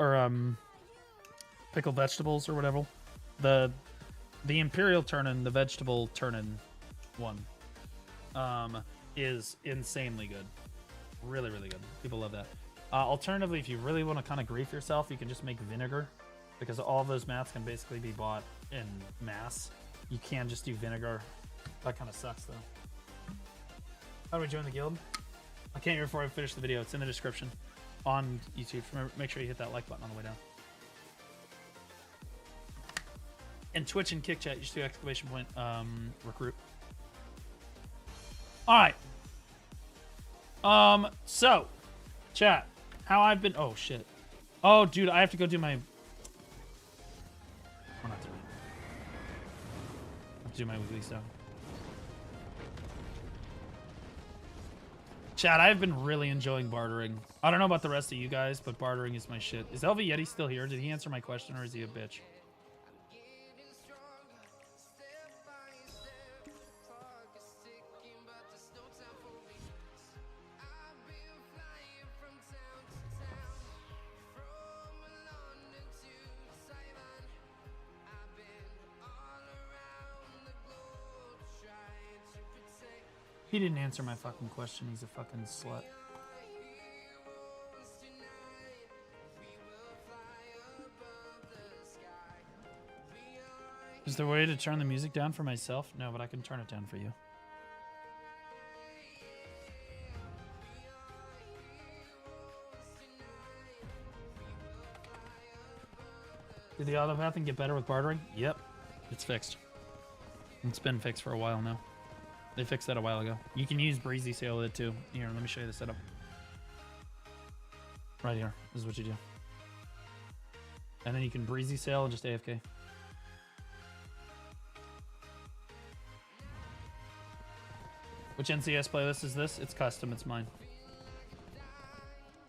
vegetables or whatever. The imperial turnin, the vegetable turnin one, is insanely good. Really, really good. People love that. Alternatively, if you really want to kind of grief yourself, you can just make vinegar, because all of those mats can basically be bought in mass. You can just do vinegar. That kind of sucks, though. How do we join the guild? I can't hear before I finish the video. It's in the description on YouTube. Remember, make sure you hit that like button on the way down. And Twitch and Kick Chat, you just do exclamation point recruit. All right. So, chat, how I've been. Oh shit. Oh, dude, I have to go do my. I'm not doing it. I have to do my weekly stuff. Chat, I've been really enjoying bartering. I don't know about the rest of you guys, but bartering is my shit. Is LV Yeti still here? Did he answer my question, or is he a bitch? He didn't answer my fucking question. He's a fucking slut. Is there a way to turn the music down for myself? No, but I can turn it down for you. Did the autopathing get better with bartering? Yep. It's fixed. It's been fixed for a while now. They fixed that a while ago. You can use Breezy Sale with it too. Here, let me show you the setup. Right here. This is what you do. And then you can Breezy Sale and just AFK. Which NCS playlist is this? It's custom. It's mine.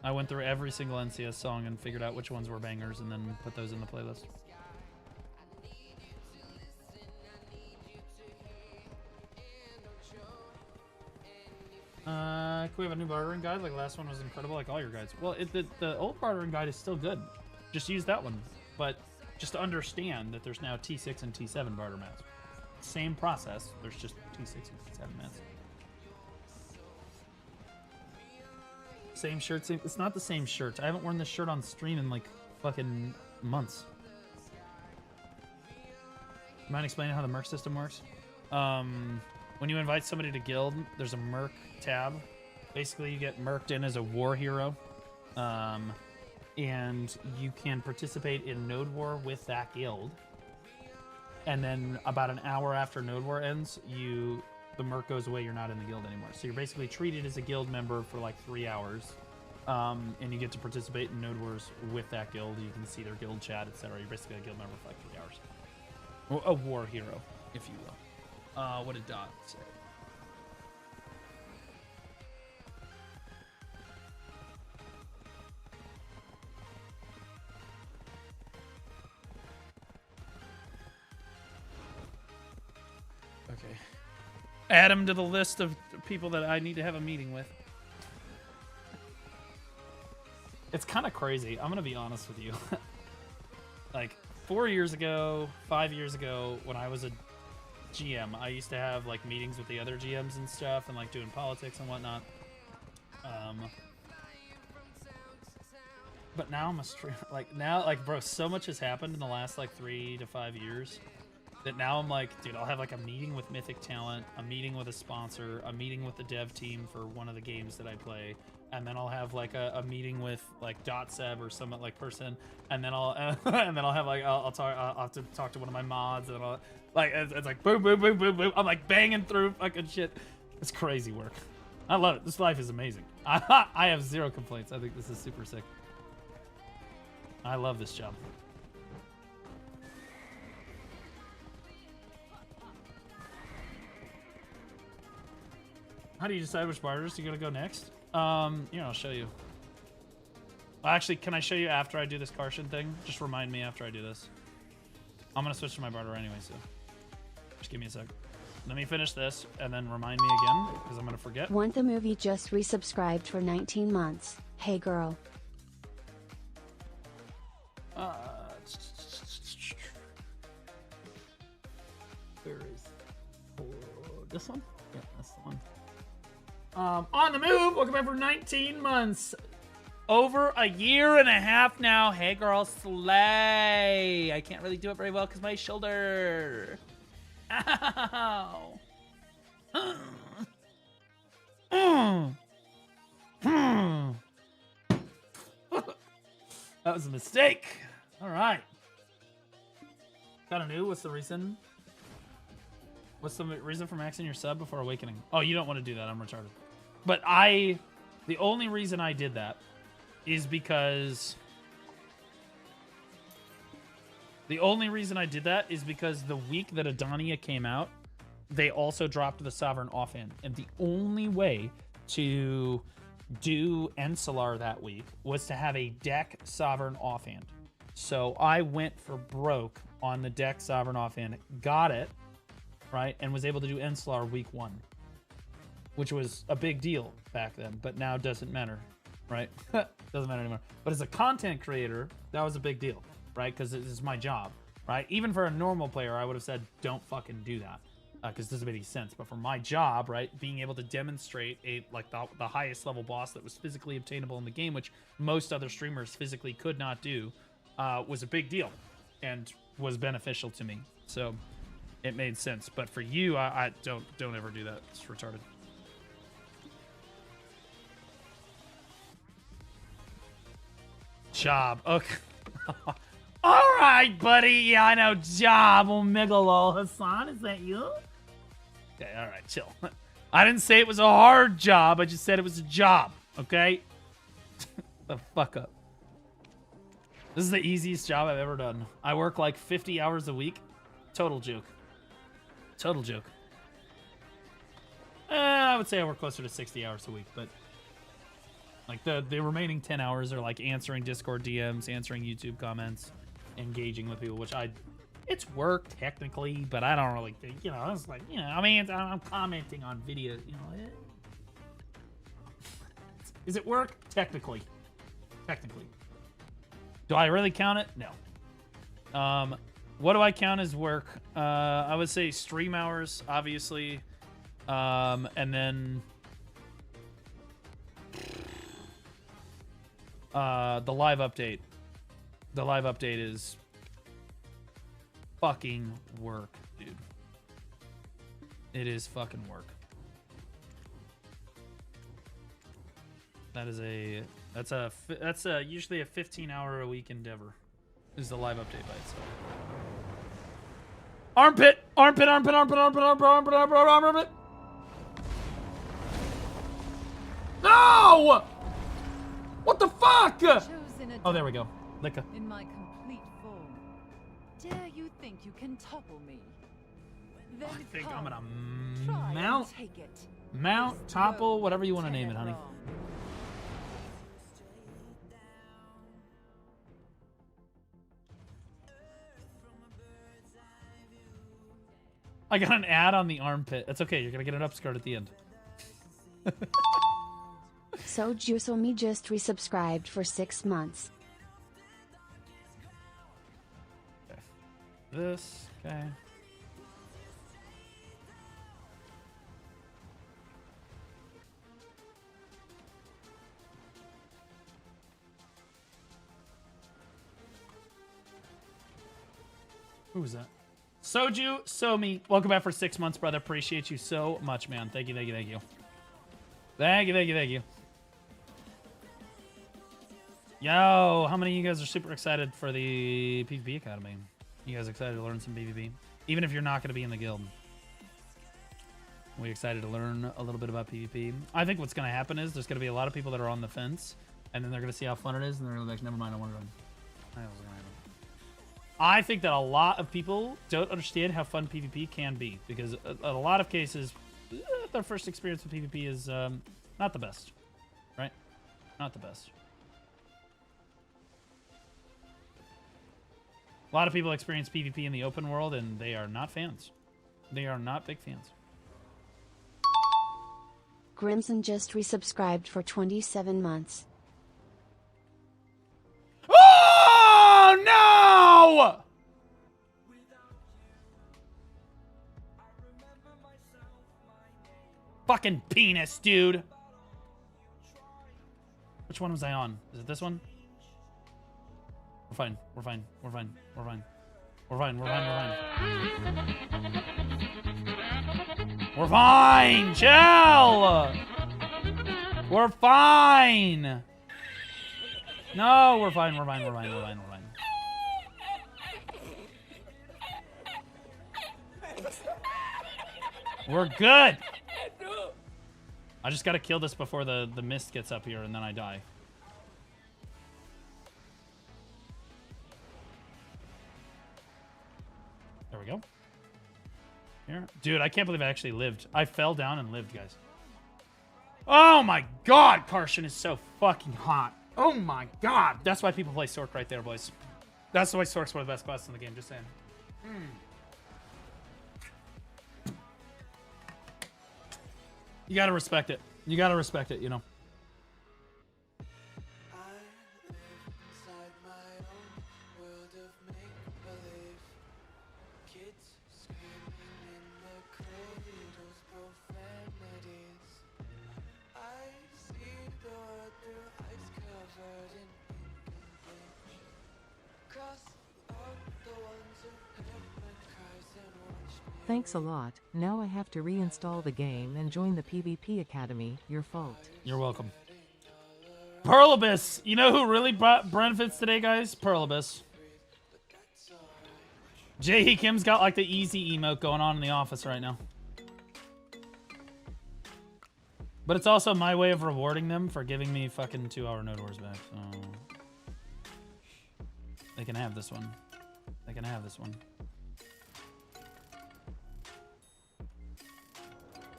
I went through every single NCS song and figured out which ones were bangers and then put those in the playlist. Can we have a new bartering guide? Like the last one was incredible, like all your guides. Well, the old bartering guide is still good. Just use that one. But just to understand that there's now T6 and T7 barter mats. Same process. There's just T6 and T7 mats. Same shirt, same. It's not the same shirt. I haven't worn this shirt on stream in like fucking months. Mind explaining how the merc system works? When you invite somebody to guild, there's a merc tab. Basically, you get merced in as a war hero. And you can participate in Node War with that guild. And then about an hour after Node War ends, the merc goes away, you're not in the guild anymore. So you're basically treated as a guild member for like 3 hours. And you get to participate in Node Wars with that guild. You can see their guild chat, etc. You're basically a guild member for like 3 hours. Or a war hero, if you will. What did Dot say? Okay. Add him to the list of people that I need to have a meeting with. It's kind of crazy. I'm going to be honest with you. Like 4 years ago, 5 years ago, when I was a GM, I used to have like meetings with the other GMs and stuff and like doing politics and whatnot. But now I'm a like bro, so much has happened in the last like 3 to 5 years that now I'm like, dude, I'll have like a meeting with Mythic Talent, a meeting with a sponsor, a meeting with the dev team for one of the games that I play, and then I'll have like a meeting with like .seb or some like person, and then I'll have like I'll have to talk to one of my mods, and I'll like it's like boom boom boom boom boom. I'm like banging through fucking shit. It's crazy work. I love it. This life is amazing. I have zero complaints. I think this is super sick. I love this job. How do you decide which barters you're gonna go next? I'll show you. Actually, can I show you after I do this Karshan thing? Just remind me after I do this. I'm gonna switch to my barter anyway, so just give me a sec. Let me finish this and then remind me again, because I'm gonna forget. Want the movie just resubscribed for 19 months. Hey girl. Where is this one? Yeah, that's the one. On the move. Welcome back for 19 months. Over a year and a half now. Hey, girl, slay. I can't really do it very well because my shoulder. Ow. That was a mistake. All right. Kind of new. What's the reason? What's the reason for maxing your sub before awakening? Oh, you don't want to do that. I'm retarded. But the only reason I did that is because the week that Adania came out, they also dropped the Sovereign offhand. And the only way to do Ensolar that week was to have a deck Sovereign offhand. So I went for broke on the deck Sovereign offhand, got it, right, and was able to do Ensolar week 1. Which was a big deal back then, but now doesn't matter, right? Doesn't matter anymore. But as a content creator, that was a big deal, right? Because this is my job, right? Even for a normal player, I would have said, don't fucking do that, because it doesn't make any sense. But for my job, right, being able to demonstrate the highest level boss that was physically obtainable in the game, which most other streamers physically could not do, was a big deal and was beneficial to me. So it made sense. But for you, I don't ever do that. It's retarded. Job. Okay. All right, buddy. Yeah, I know. Job. Omegalol. Hassan, is that you? Okay, all right. Chill. I didn't say it was a hard job. I just said it was a job. Okay? The fuck up. This is the easiest job I've ever done. I work like 50 hours a week. Total joke. Total joke. I would say I work closer to 60 hours a week, but like the remaining 10 hours are like answering Discord DMs, answering YouTube comments, engaging with people, which it's work technically, but I don't really think, it's like, I mean, I'm commenting on videos, Is it work? Technically. Technically. Do I really count it? No. What do I count as work? I would say stream hours, obviously. And then The live update. The live update is fucking work, dude. It is fucking work. That's usually a 15-hour a week endeavor. Is the live update by itself. Armpit! Armpit, armpit, armpit, armpit, armpit, armpit, armpit, armpit! No! What the fuck? Oh, there we go. Licka. In my complete form. Dare you think you can topple me? Then I think come, I'm gonna try and mount, take it. mount, topple, whatever you want to name it, honey. I got an ad on the armpit. That's okay. You're gonna get an upskirt at the end. So Jusomi just resubscribed for 6 months. Okay. This. Okay. Who was that? Soju Somi, welcome back for 6 months, brother. Appreciate you so much, man. Thank you, thank you, thank you. Thank you, thank you, thank you. Yo, how many of you guys are super excited for the PvP Academy? You guys excited to learn some PvP? Even if you're not going to be in the guild. We excited to learn a little bit about PvP. I think what's going to happen is there's going to be a lot of people that are on the fence, and then they're going to see how fun it is, and they're going to be like, never mind, I want to run. I think that a lot of people don't understand how fun PvP can be, because in a lot of cases, their first experience with PvP is not the best, right? Not the best. A lot of people experience PvP in the open world, and they are not fans. They are not big fans. Grimson just resubscribed for 27 months. Oh, no! Fucking penis, dude. Which one was I on? Is it this one? We're fine. We're fine. We're fine. We're fine. We're fine. We're fine. We're fine. We're fine. Chill. We're fine. No, we're fine. We're fine. We're fine. We're fine. We're fine. We're good. I just gotta kill this before the mist gets up here, and then I die. There we go. Here. Dude, I can't believe I actually lived. I fell down and lived, guys. Oh my god, Karshan is so fucking hot. Oh my god. That's why people play Sork right there, boys. That's why Sork's one of the best classes in the game, just saying. You gotta respect it. You gotta respect it, you know. Thanks a lot. Now I have to reinstall the game and join the PvP Academy. Your fault. You're welcome. Pearlibus! You know who really benefits today, guys? Pearlibus. Jae Kim's got like the easy emote going on in the office right now. But it's also my way of rewarding them for giving me fucking 2-hour node wars back. So they can have this one. They can have this one.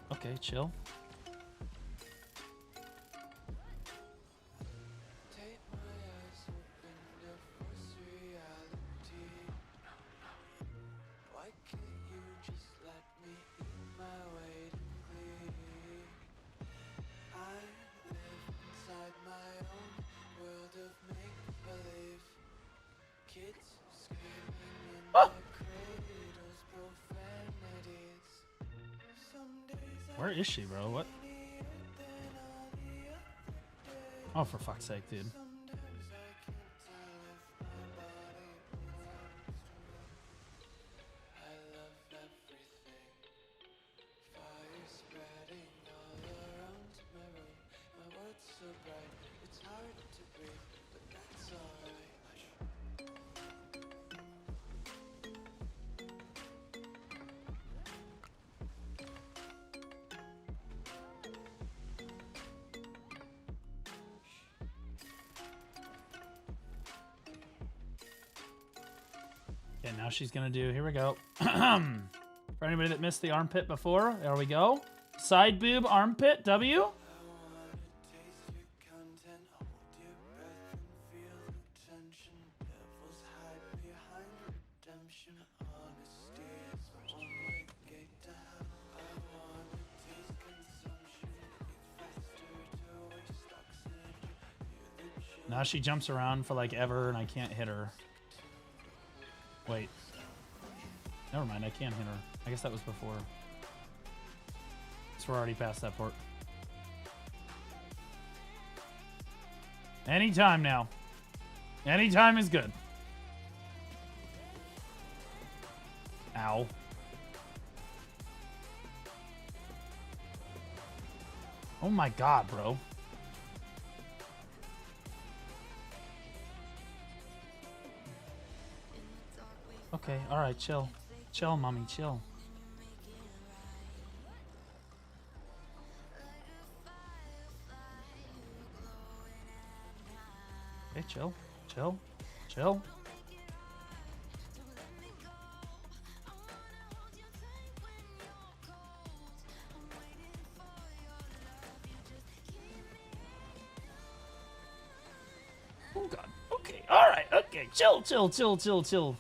Okay, chill. Where is she, bro? What? Oh, for fuck's sake, dude. Okay, now she's gonna do, here we go. For anybody that missed the armpit before, there we go. Side boob armpit, W. Now she jumps around for like ever and I can't hit her. Wait. Never mind, I can't hit her. I guess that was before. So we're already past that port. Anytime now. Anytime is good. Ow. Oh my god, bro. Okay, alright, chill. Chill, mommy, chill. Okay, chill. Chill. Chill. Oh god. Okay, alright, okay. Chill, chill, chill, chill, chill.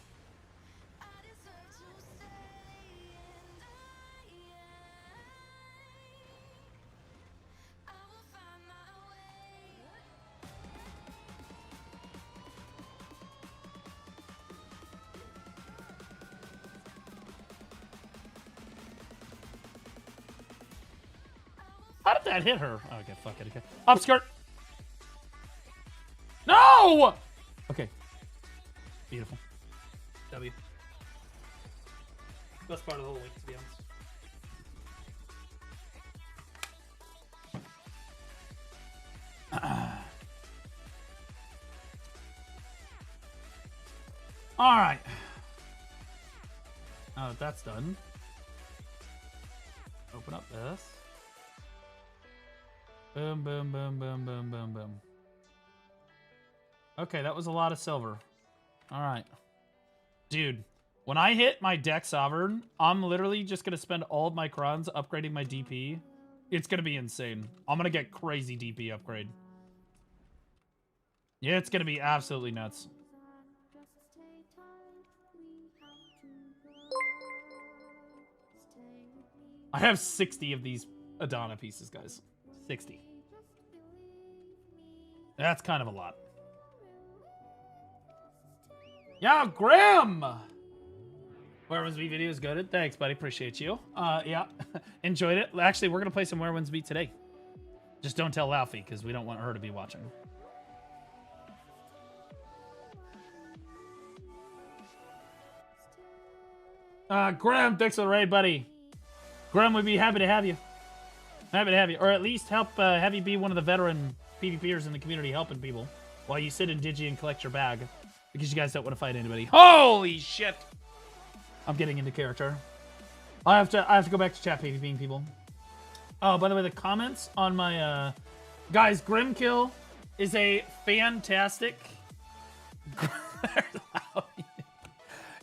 How did that hit her? Oh, okay, fuck it. Okay. Upskirt. No! Okay. Beautiful. W. Best part of the whole week, to be honest. All right. Now that that's done, open up this. Boom, boom, boom, boom, boom, boom, boom. Okay, that was a lot of silver. All right. Dude, when I hit my deck sovereign, I'm literally just going to spend all of my crons upgrading my DP. It's going to be insane. I'm going to get crazy DP upgrade. Yeah, it's going to be absolutely nuts. I have 60 of these Adana pieces, guys. 60. That's kind of a lot. Yeah, Graham! Where Was Beat video is good. Thanks, buddy. Appreciate you. Yeah. Enjoyed it. Actually, we're going to play some Where Was Beat today. Just don't tell Laufey, because we don't want her to be watching. Graham, thanks for the raid, buddy. Graham, we'd be happy to have you. Happy to have you. Or at least help have you be one of the veteran PvPers in the community helping people while you sit in Digi and collect your bag. Because you guys don't want to fight anybody. Holy shit! I'm getting into character. I have to go back to chat PvPing people. Oh, by the way, the comments on my guys, Grimkill is a fantastic.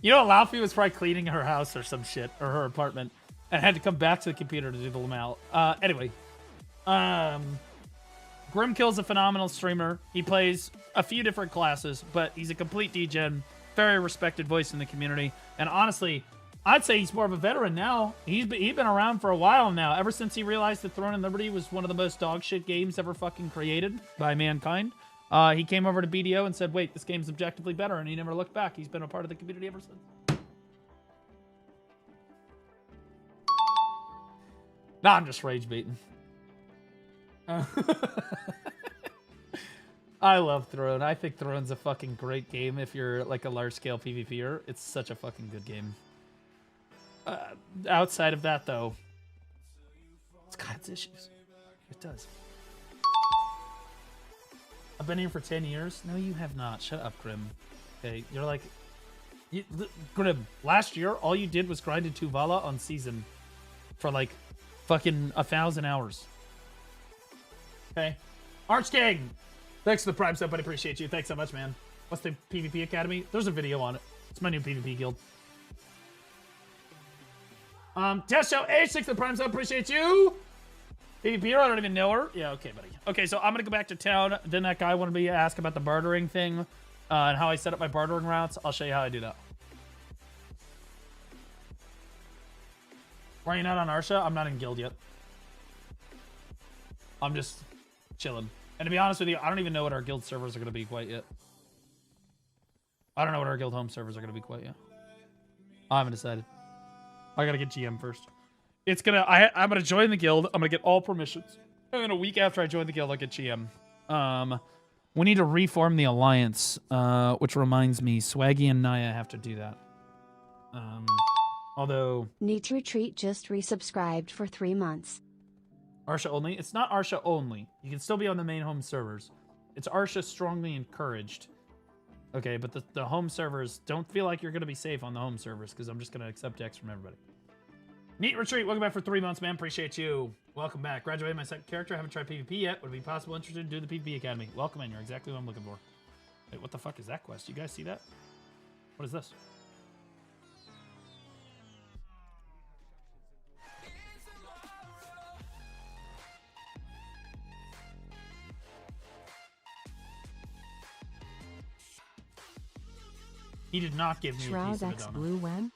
You know, Laufey was probably cleaning her house or some shit, or her apartment, and had to come back to the computer to do the Lamal. Anyway, Grimkill's a phenomenal streamer. He plays a few different classes, but he's a complete degen, very respected voice in the community. And honestly, I'd say he's more of a veteran now. He's been around for a while now, ever since he realized that Throne and Liberty was one of the most dog shit games ever fucking created by mankind. He came over to BDO and said, wait, this game's objectively better, and he never looked back. He's been a part of the community ever since. Nah, I'm just rage baiting. I love Throne. I think Throne's a fucking great game if you're like a large-scale PvPer. It's such a fucking good game. Outside of that, though, it's got its issues. It does. I've been here for 10 years. No, you have not. Shut up, Grim. Okay, you're like... Grim, last year, all you did was grind into Vala on season for like fucking 1,000 hours. Okay. Arch King! Thanks for the Prime sub, buddy. Appreciate you. Thanks so much, man. What's the PvP Academy? There's a video on it. It's my new PvP guild. Test Show A6 the Prime sub. Appreciate you. PvP, I don't even know her. Yeah, okay, buddy. Okay, so I'm gonna go back to town. Then that guy wanted me to ask about the bartering thing and how I set up my bartering routes. I'll show you how I do that. Why are you not on Arsha? I'm not in guild yet. I'm just chilling. And to be honest with you, I don't even know what our guild servers are going to be quite yet. I don't know what our guild home servers are going to be quite yet. I haven't decided. I got to get GM first. It's going to... I'm going to join the guild. I'm going to get all permissions. And then a week after I join the guild, I'll get GM. We need to reform the alliance, which reminds me, Swaggy and Naya have to do that. Although... Neat Retreat just resubscribed for 3 months. Arsha only? It's not Arsha only. You can still be on the main home servers. It's Arsha strongly encouraged. Okay, but the home servers, don't feel like you're going to be safe on the home servers because I'm just going to accept X from everybody. Neat Retreat, welcome back for 3 months, man. Appreciate you. Welcome back. Graduated my second character. Haven't tried PvP yet. Would it be possible interested in doing the PvP Academy? Welcome in. You're exactly what I'm looking for. Wait, what the fuck is that quest? You guys see that? What is this? He did not give me a piece of a donut. Blue when?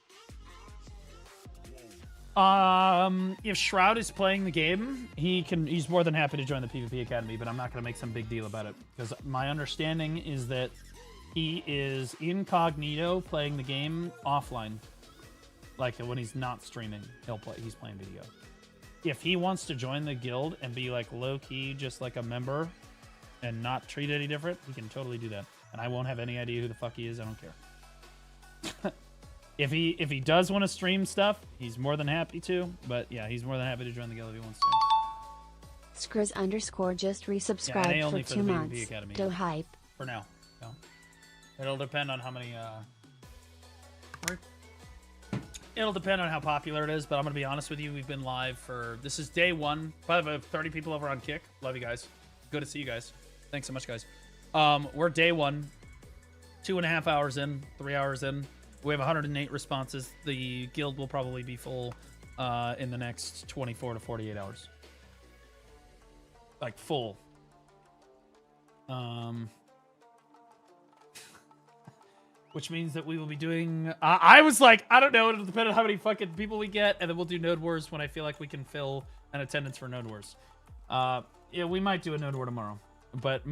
If Shroud is playing the game, he's more than happy to join the PvP Academy, but I'm not going to make some big deal about it. Because my understanding is that he is incognito playing the game offline. Like, when he's not streaming, he's playing video. If he wants to join the guild and be, like, low-key, just like a member, and not treat any different, he can totally do that. And I won't have any idea who the fuck he is, I don't care. If he does want to stream stuff, he's more than happy to. But yeah, he's more than happy to join the guild if he wants to. Skriz_ just resubscribed for 2 months. Do hype. For now. No. It'll depend on how many it'll depend on how popular it is, but I'm gonna be honest with you, we've been live for this is day 1. By the way, 30 people over on Kick. Love you guys. Good to see you guys. Thanks so much, guys. We're day 1. 2.5 hours in, 3 hours in. We have 108 responses. The guild will probably be full in the next 24 to 48 hours. Like, full. Which means that we will be doing... I was like, I don't know. It'll depend on how many fucking people we get, and then we'll do Node Wars when I feel like we can fill an attendance for Node Wars. Yeah, we might do a Node War tomorrow. But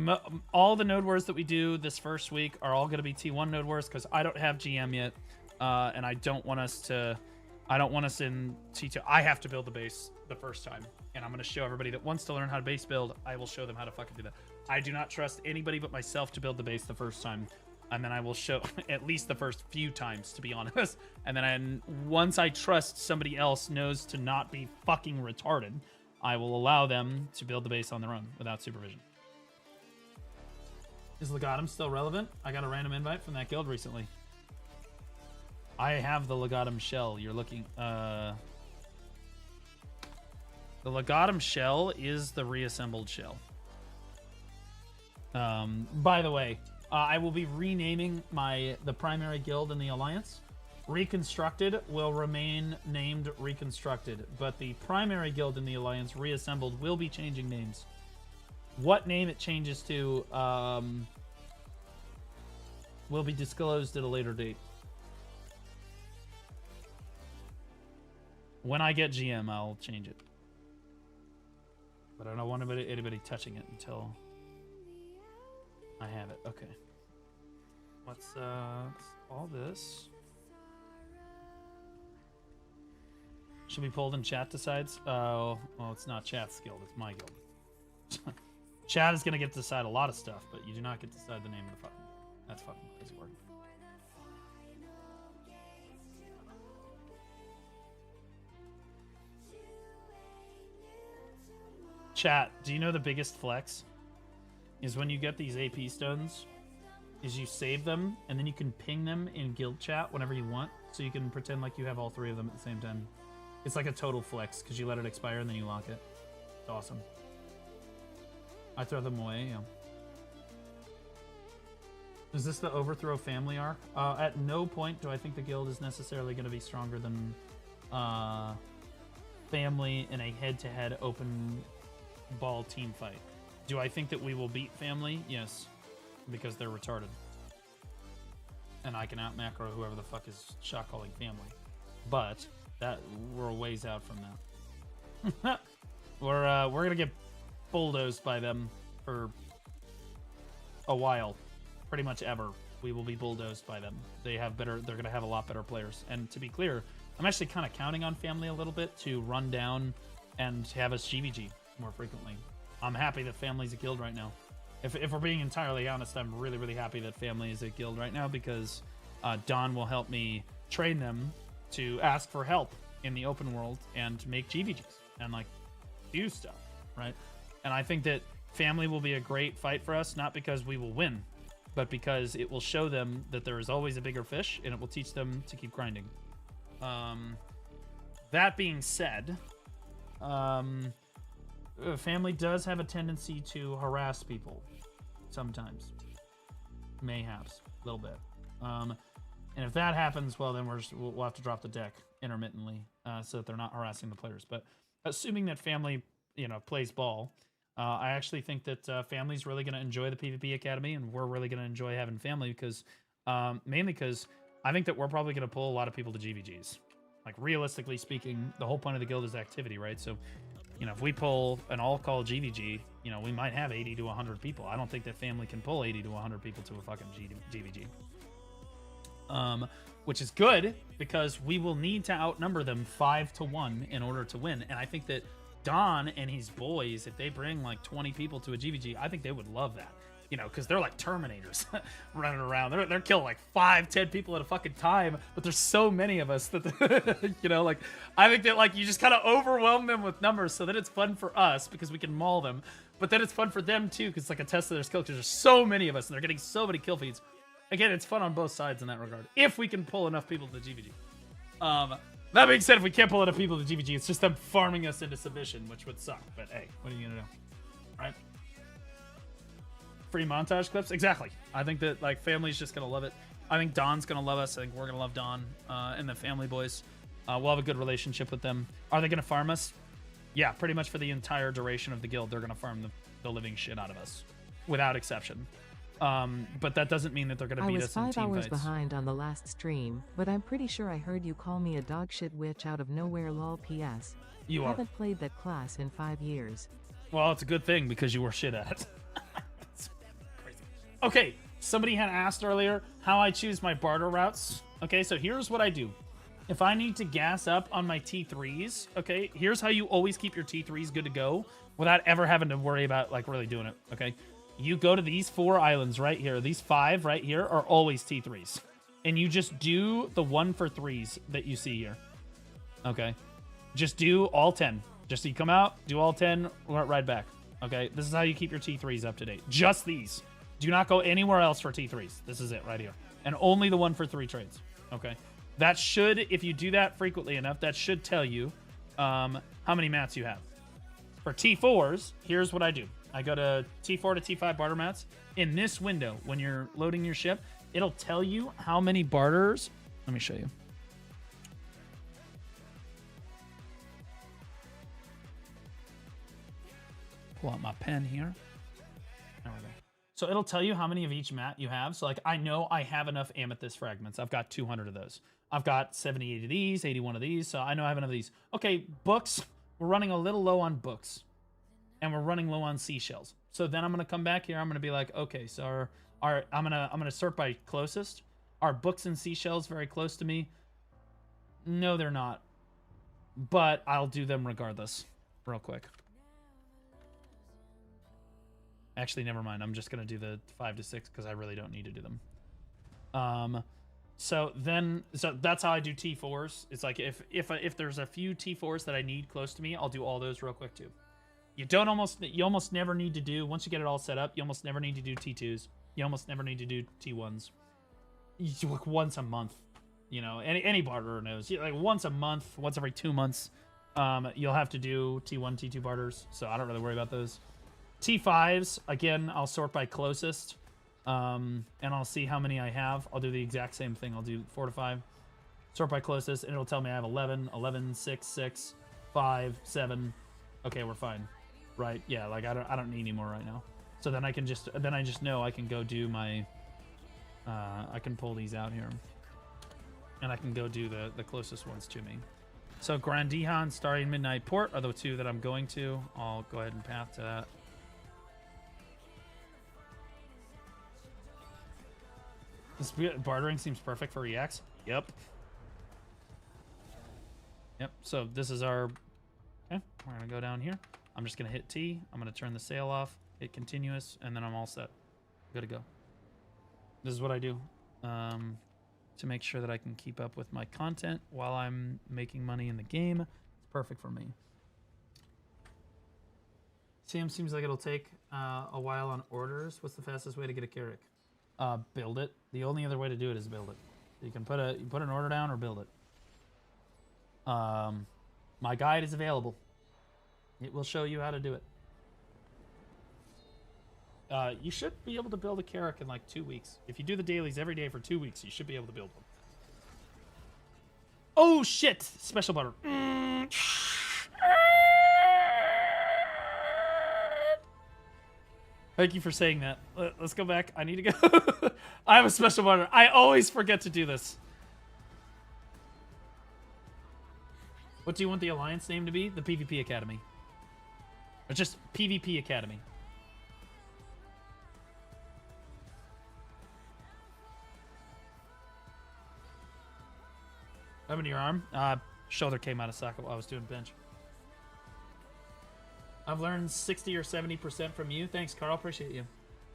all the Node Wars that we do this first week are all going to be T1 Node Wars because I don't have GM yet, and I don't want us in T2. I have to build the base the first time, and I'm going to show everybody that wants to learn how to base build. I will show them how to fucking do that. I do not trust anybody but myself to build the base the first time, and then I will show at least the first few times, to be honest. And then once I trust somebody else knows to not be fucking retarded, I will allow them to build the base on their own without supervision. Is Legatum still relevant? I got a random invite from that guild recently. I have the Legatum shell. You're looking... The Legatum shell is the reassembled shell. By the way, I will be renaming the primary guild in the Alliance. Reconstructed will remain named Reconstructed, but the primary guild in the Alliance, Reassembled, will be changing names. What name it changes to will be disclosed at a later date. When I get GM, I'll change it. But I don't want anybody touching it until I have it. Okay. What's all this? Should be pulled in chat decides? Oh, well, it's not chat's guild, it's my guild. Chat is gonna get to decide a lot of stuff, but you do not get to decide the name of the fucking. That's fucking crazy work. Chat, do you know the biggest flex? is when you get these AP stones, is you save them, and then you can ping them in guild chat whenever you want, so you can pretend like you have all 3 of them at the same time. It's like a total flex, because you let it expire and then you lock it. It's awesome. I throw them away, yeah. Is this the overthrow family arc? At no point do I think the guild is necessarily going to be stronger than family in a head-to-head open ball team fight. Do I think that we will beat family? Yes, because they're retarded. And I can out-macro whoever the fuck is shot-calling family. But that we're a ways out from that. we're going to get bulldozed by them for a while. Pretty much ever. We will be bulldozed by them. They're going to have a lot better players. And to be clear, I'm actually kind of counting on family a little bit to run down and have us GVG more frequently. I'm happy that family's a guild right now. If we're being entirely honest, I'm really, really happy that family is a guild right now because Don will help me train them to ask for help in the open world and make GVGs and like do stuff, right? And I think that family will be a great fight for us, not because we will win, but because it will show them that there is always a bigger fish and it will teach them to keep grinding. That being said, family does have a tendency to harass people sometimes. Mayhaps, a little bit. And if that happens, well, then we'll have to drop the deck intermittently so that they're not harassing the players. But assuming that family, plays ball, I actually think that family's really going to enjoy the PvP Academy, and we're really going to enjoy having family because, mainly because I think that we're probably going to pull a lot of people to GVGs. Like, realistically speaking, the whole point of the guild is activity, right? So, if we pull an all-call GVG, we might have 80 to 100 people. I don't think that family can pull 80 to 100 people to a fucking GVG. Which is good, because we will need to outnumber them 5-1 in order to win. And I think that Don and his boys, if they bring like 20 people to a GVG, I think they would love that. Because they're like Terminators running around. They're killing like 5-10 people at a fucking time, but there's so many of us that, I think that like you just kind of overwhelm them with numbers so that it's fun for us because we can maul them, but then it's fun for them too because it's like a test of their skill because there's so many of us and they're getting so many kill feeds. Again, it's fun on both sides in that regard if we can pull enough people to the GVG. That being said, if we can't pull enough people to GVG, it's just them farming us into submission, which would suck. But hey, what are you gonna do, right? Free montage clips, exactly. I think that like family's just gonna love it. I think Don's gonna love us. I think we're gonna love Don and the family boys. We'll have a good relationship with them. Are they gonna farm us? Yeah, pretty much for the entire duration of the guild, they're gonna farm the living shit out of us, without exception. But that doesn't mean that they're gonna beat us in team fights. I was 5 hours behind on the last stream, but I'm pretty sure I heard you call me a dogshit witch out of nowhere. Lol. PS. You haven't played that class in 5 years. Well, it's a good thing because you were shit at it. Okay, somebody had asked earlier how I choose my barter routes. Okay, so here's what I do. If I need to gas up on my T3s, okay, here's how you always keep your T3s good to go without ever having to worry about, like, really doing it, okay? You go to these 4 islands right here. These 5 right here are always T3s. And you just do the 1 for 3s that you see here, okay? Just do all 10. Just so you come out, do all 10, ride back, okay? This is how you keep your T3s up to date. Just these. Do not go anywhere else for T3s. This is it right here. And only the 1 for 3 trades. Okay. That should, if you do that frequently enough, that should tell you how many mats you have. For T4s, here's what I do. I go to T4 to T5 barter mats. In this window, when you're loading your ship, it'll tell you how many barters. Let me show you. Pull out my pen here. There we go. So it'll tell you how many of each mat you have. So like I know I have enough amethyst fragments. I've got 200 of those. I've got 78 of these, 81 of these. So I know I have enough of these. Okay, books. We're running a little low on books. And we're running low on seashells. So then I'm gonna come back here. I'm gonna be like, okay, so I'm gonna sort by closest. Are books and seashells very close to me? No, they're not. But I'll do them regardless. Real quick. Actually, never mind. I'm just going to do the 5 to 6 because I really don't need to do them. So that's how I do T4s. It's like if there's a few T4s that I need close to me, I'll do all those real quick too. You almost never need to do, once you get it all set up, you almost never need to do T2s. You almost never need to do T1s. You like once a month. You know, any barterer knows. Like once a month, once every 2 months, you'll have to do T1, T2 barters. So I don't really worry about those. T5s, again, I'll sort by closest. And I'll see how many I have. I'll do the exact same thing. I'll do 4 to 5. Sort by closest, and it'll tell me I have 11, 11, 6, 6, 5, 7. Okay, we're fine. Right, yeah, like I don't need any more right now. So then I just know I can go do my, I can pull these out here. And I can go do the closest ones to me. So Grandiha and Starry Midnight Port are the two that I'm going to. I'll go ahead and path to that. This bartering seems perfect for EX. Yep. Yep, so this is our... Okay, we're going to go down here. I'm just going to hit T. I'm going to turn the sail off, hit continuous, and then I'm all set. Good to go. This is what I do to make sure that I can keep up with my content while I'm making money in the game. It's perfect for me. Sam seems like it'll take a while on orders. What's the fastest way to get a Carrick? Build it. The only other way to do it is build it. You can put an order down or build it. My guide is available. It will show you how to do it. You should be able to build a Carrick in like 2 weeks. If you do the dailies every day for 2 weeks, you should be able to build one. Oh shit! Special butter. Thank you for saying that. Let's go back. I need to go. I have a special butter. I always forget to do this. What do you want the Alliance name to be? The PvP Academy. Or just PvP Academy. What happened to your arm? Shoulder came out of socket while I was doing bench. I've learned 60 or 70% from you. Thanks, Carl. Appreciate you.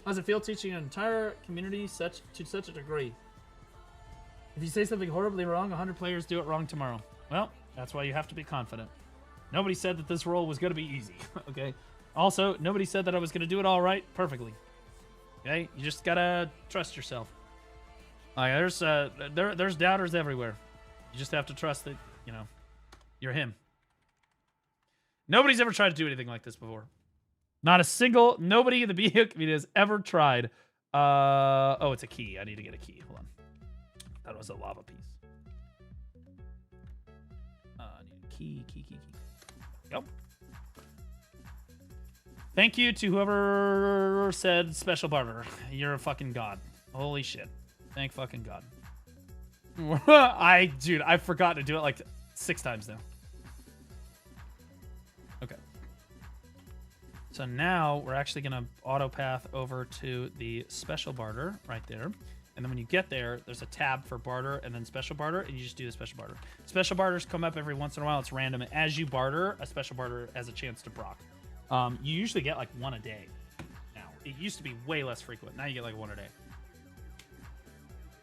How does it feel teaching an entire community to such a degree? If you say something horribly wrong, 100 players do it wrong tomorrow. Well, that's why you have to be confident. Nobody said that this role was going to be easy, okay? Also, nobody said that I was going to do it all right perfectly. Okay? You just got to trust yourself. There's doubters everywhere. You just have to trust that, you know, you're him. Nobody's ever tried to do anything like this before. Nobody in the BDO community has ever tried. Oh, it's a key. I need to get a key. Hold on. That was a lava piece. I need a key. Yep. Thank you to whoever said special barter. You're a fucking god. Holy shit. Thank fucking god. Dude, I forgot to do it like 6 times now. Okay. So now we're actually going to auto path over to the special barter right there. And then when you get there, there's a tab for barter and then special barter, and you just do the special barter. Special barters come up every once in a while. It's random. As you barter, a special barter has a chance to proc. You usually get like 1 a day now. It used to be way less frequent. Now you get like 1 a day.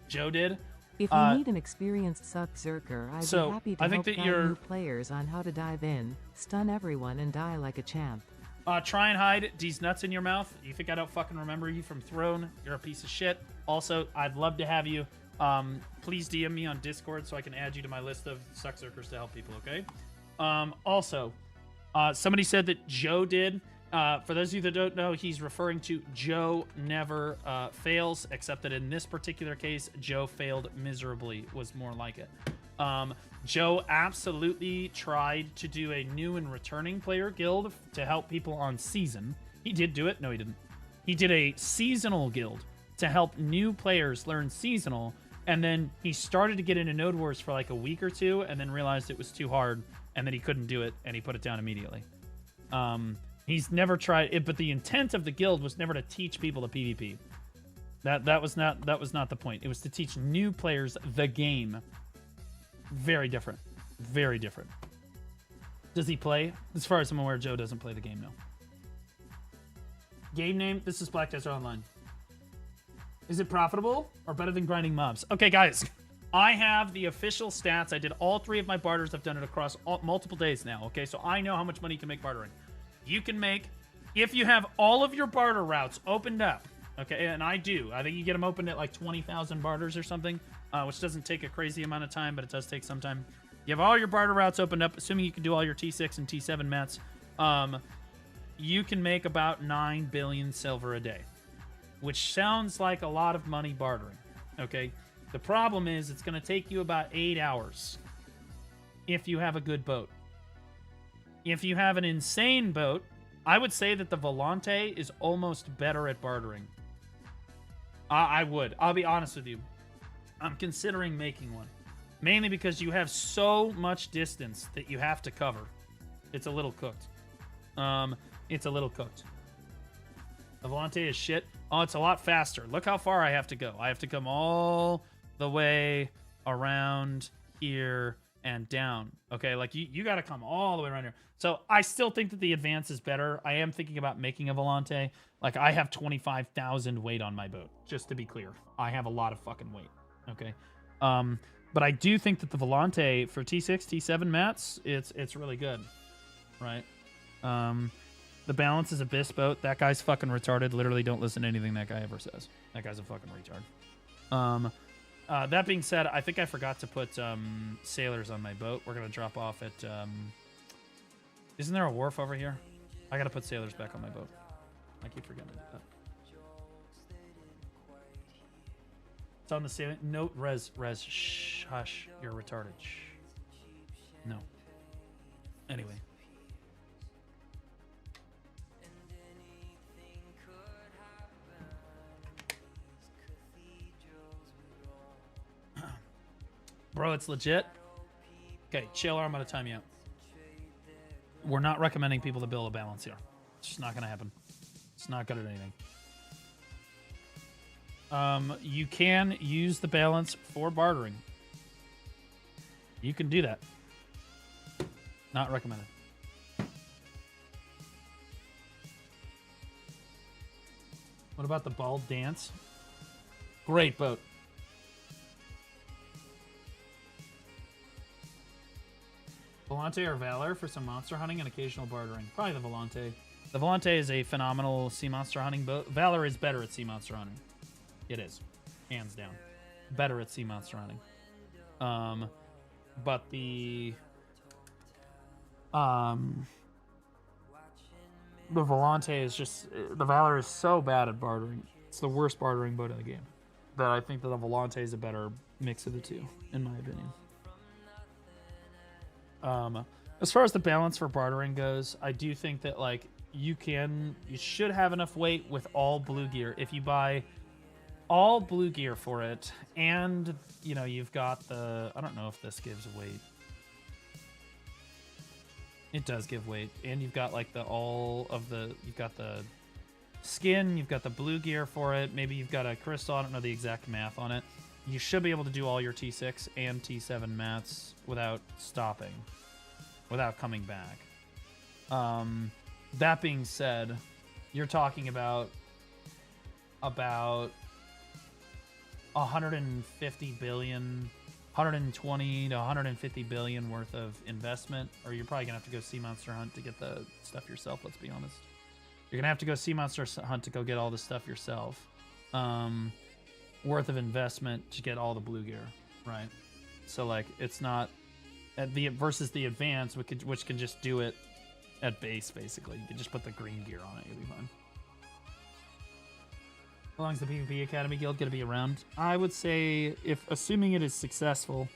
Joe did. If you need an experienced Suck-Zerker, I'd be happy to help guide new players on how to dive in, stun everyone, and die like a champ. Try and hide these nuts in your mouth. You think I don't fucking remember you from Throne? You're a piece of shit. Also, I'd love to have you. Please DM me on Discord so I can add you to my list of Suck-Zerkers to help people, okay? Also, somebody said that Joe did. For those of you that don't know, he's referring to Joe never fails, except that in this particular case, Joe failed miserably was more like it. Joe absolutely tried to do a new and returning player guild to help people on season. He did do it. No, he didn't. He did a seasonal guild to help new players learn seasonal, and then he started to get into Node Wars for like a week or 2, and then realized it was too hard, and then he couldn't do it, and he put it down immediately. He's never tried it, but the intent of the guild was never to teach people to PvP. That was not the point. It was to teach new players the game. Very different. Very different. Does he play? As far as I'm aware, Joe doesn't play the game, no. Game name? This is Black Desert Online. Is it profitable or better than grinding mobs? Okay, guys. I have the official stats. I did all 3 of my barters. I've done it across multiple days now, okay? So I know how much money you can make bartering. You can make, if you have all of your barter routes opened up, okay, and I do. I think you get them opened at like 20,000 barters or something, which doesn't take a crazy amount of time, but it does take some time. You have all your barter routes opened up, assuming you can do all your T6 and T7 mats. You can make about 9 billion silver a day, which sounds like a lot of money bartering, okay? The problem is it's going to take you about 8 hours if you have a good boat. If you have an insane boat, I would say that the Volante is almost better at bartering. I would. I'll be honest with you. I'm considering making one. Mainly because you have so much distance that you have to cover. It's a little cooked. It's a little cooked. The Volante is shit. Oh, it's a lot faster. Look how far I have to go. I have to come all the way around here and down. Okay, like you got to come all the way around here. So I still think that the Advance is better. I am thinking about making a Volante. Like, I have 25,000 weight on my boat, just to be clear. I have a lot of fucking weight. Okay. But I do think that the Volante for T6, T7 mats, it's really good. Right? The Balance is Abyss boat. That guy's fucking retarded. Literally don't listen to anything that guy ever says. That guy's a fucking retard. That being said, I think I forgot to put sailors on my boat. We're going to drop off at... Isn't there a wharf over here? I got to put sailors back on my boat. I keep forgetting to do that. It's on the sailing... Note, Rez, shh, hush. You're retarded. Shh. No. Anyway. Bro, it's legit. Okay, chill, or I'm going to time you out. We're not recommending people to build a balance here. It's just not going to happen. It's not good at anything. You can use the balance for bartering. You can do that. Not recommended. What about the Bald Dance? Great boat. Volante or Valor for some monster hunting and occasional bartering. Probably the Volante. The Volante is a phenomenal sea monster hunting boat. Valor is better at sea monster hunting. It is. Hands down. Better at sea monster hunting. But the Volante is just... The Valor is so bad at bartering. It's the worst bartering boat in the game. That I think that the Volante is a better mix of the two, in my opinion. As far as the balance for bartering goes, I do think that, like, you should have enough weight with all blue gear. If you buy all blue gear for it, and, you know, you've got the... I don't know if this gives weight. It does give weight. And you've got, like, you've got the skin, you've got the blue gear for it, maybe you've got a crystal, I don't know the exact math on it. You should be able to do all your T6 and T7 mats without stopping, without coming back. That being said, you're talking about 150 billion, 120 to 150 billion worth of investment, or you're probably gonna have to go sea monster hunt to get the stuff yourself. Let's be honest. You're gonna have to go sea monster hunt to go get all the stuff yourself. Worth of investment to get all the blue gear, right? So, like, it's not versus the Advance, which can just do it at base, basically. You can just put the green gear on it, you'll be fine. How long is the PvP Academy Guild going to be around? I would say, assuming it is successful,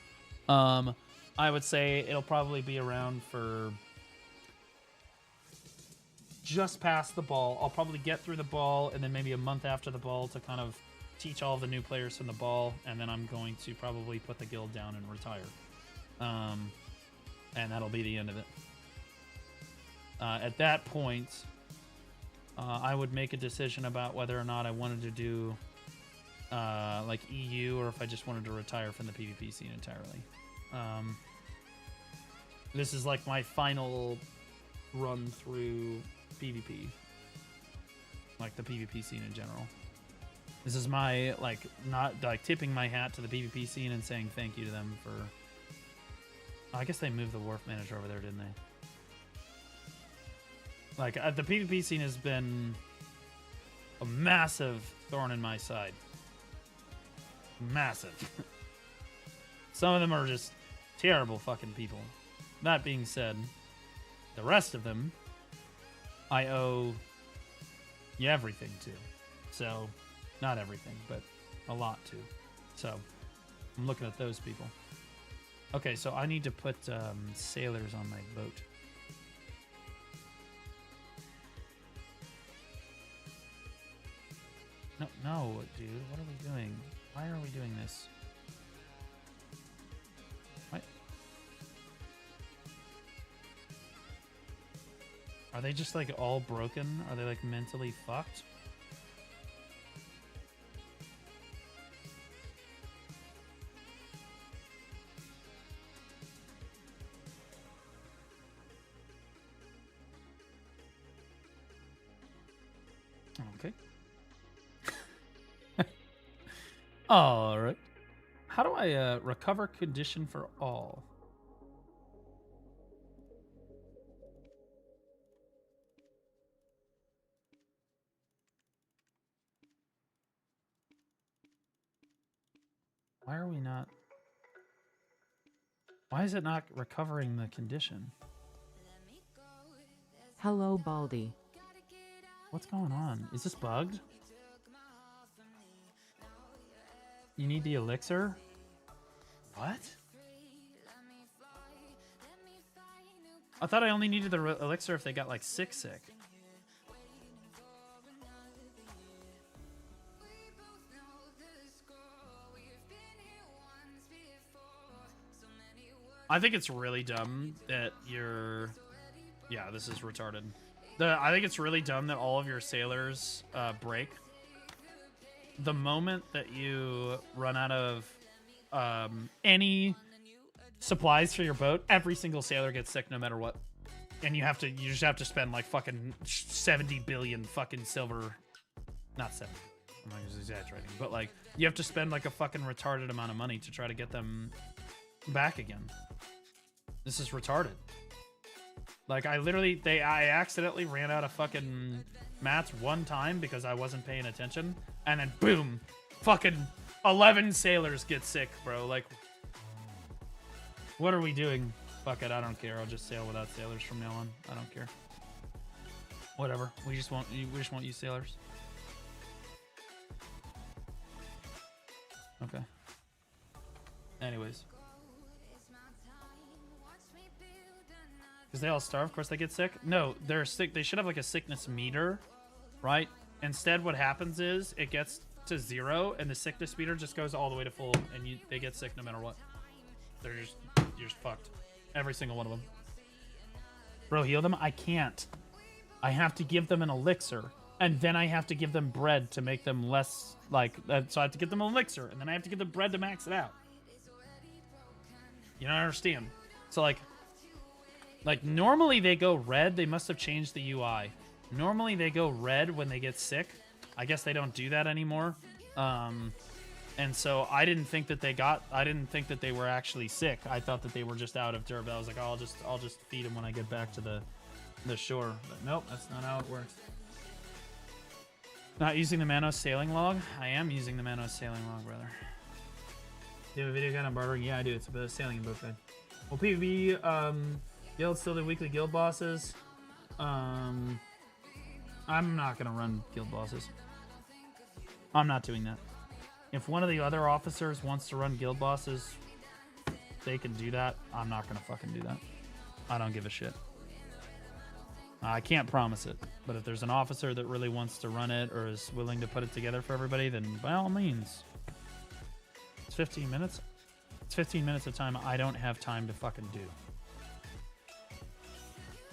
I would say it'll probably be around for just past the ball. I'll probably get through the ball, and then maybe a month after the ball to kind of teach all the new players from the ball, and then I'm going to probably put the guild down and retire. And that'll be the end of it. At that point, I would make a decision about whether or not I wanted to do like EU, or if I just wanted to retire from the PvP scene entirely. This is like my final run through PvP, like the PvP scene in general. This is my, like, not, like, tipping my hat to the PvP scene and saying thank you to them for... Oh, I guess they moved the wharf manager over there, didn't they? Like, the PvP scene has been a massive thorn in my side. Massive. Some of them are just terrible fucking people. That being said, the rest of them, I owe you everything to. So, not everything, but a lot to. So, I'm looking at those people. Okay, so I need to put sailors on my boat. No, dude. What are we doing? Why are we doing this? What? Are they just like all broken? Are they like mentally fucked? Okay. All right. How do I recover condition for all? Why are we not? Why is it not recovering the condition? Hello, Baldy. What's going on? Is this bugged? You need the elixir? What? I thought I only needed the elixir if they got like sick. I think it's really dumb that you're... Yeah, this is retarded. I think it's really dumb that all of your sailors break. The moment that you run out of any supplies for your boat, every single sailor gets sick no matter what. And you just have to spend like fucking 70 billion fucking silver. Not 70. I'm not exaggerating. But like, you have to spend like a fucking retarded amount of money to try to get them back again. This is retarded. Like, I accidentally ran out of fucking mats one time because I wasn't paying attention. And then, boom, fucking 11 sailors get sick, bro. Like, what are we doing? Fuck it, I don't care. I'll just sail without sailors from now on. I don't care. Whatever. We just want you sailors. Okay. Anyways. Because they all starve, of course they get sick. No, they're sick. They should have like a sickness meter, right? Instead, what happens is it gets to 0, and the sickness meter just goes all the way to full, and they get sick no matter what. You're just fucked. Every single one of them. Bro, heal them? I can't. I have to give them an elixir, and then I have to give them bread to make them less like. So I have to give them an elixir, and then I have to give them bread to max it out. You don't understand? So like normally they go red. They must have changed the UI. Normally they go red when they get sick. I guess they don't do that anymore. And so I didn't think that they were actually sick. I thought that they were just out of durability. I was like, oh, I'll just feed them when I get back to the shore. But nope, that's not how it works. Not using the Manos sailing log? I am using the Manos sailing log, brother. Do you have a video guide on bartering? Yeah, I do. It's a sailing and boat guide. Well, PvP, guild still do weekly guild bosses. I'm not gonna run guild bosses. I'm not doing that. If one of the other officers wants to run guild bosses, they can do that. I'm not gonna fucking do that. I don't give a shit. I can't promise it, but if there's an officer that really wants to run it or is willing to put it together for everybody, then by all means. It's 15 minutes. It's 15 minutes of time I don't have time to fucking do.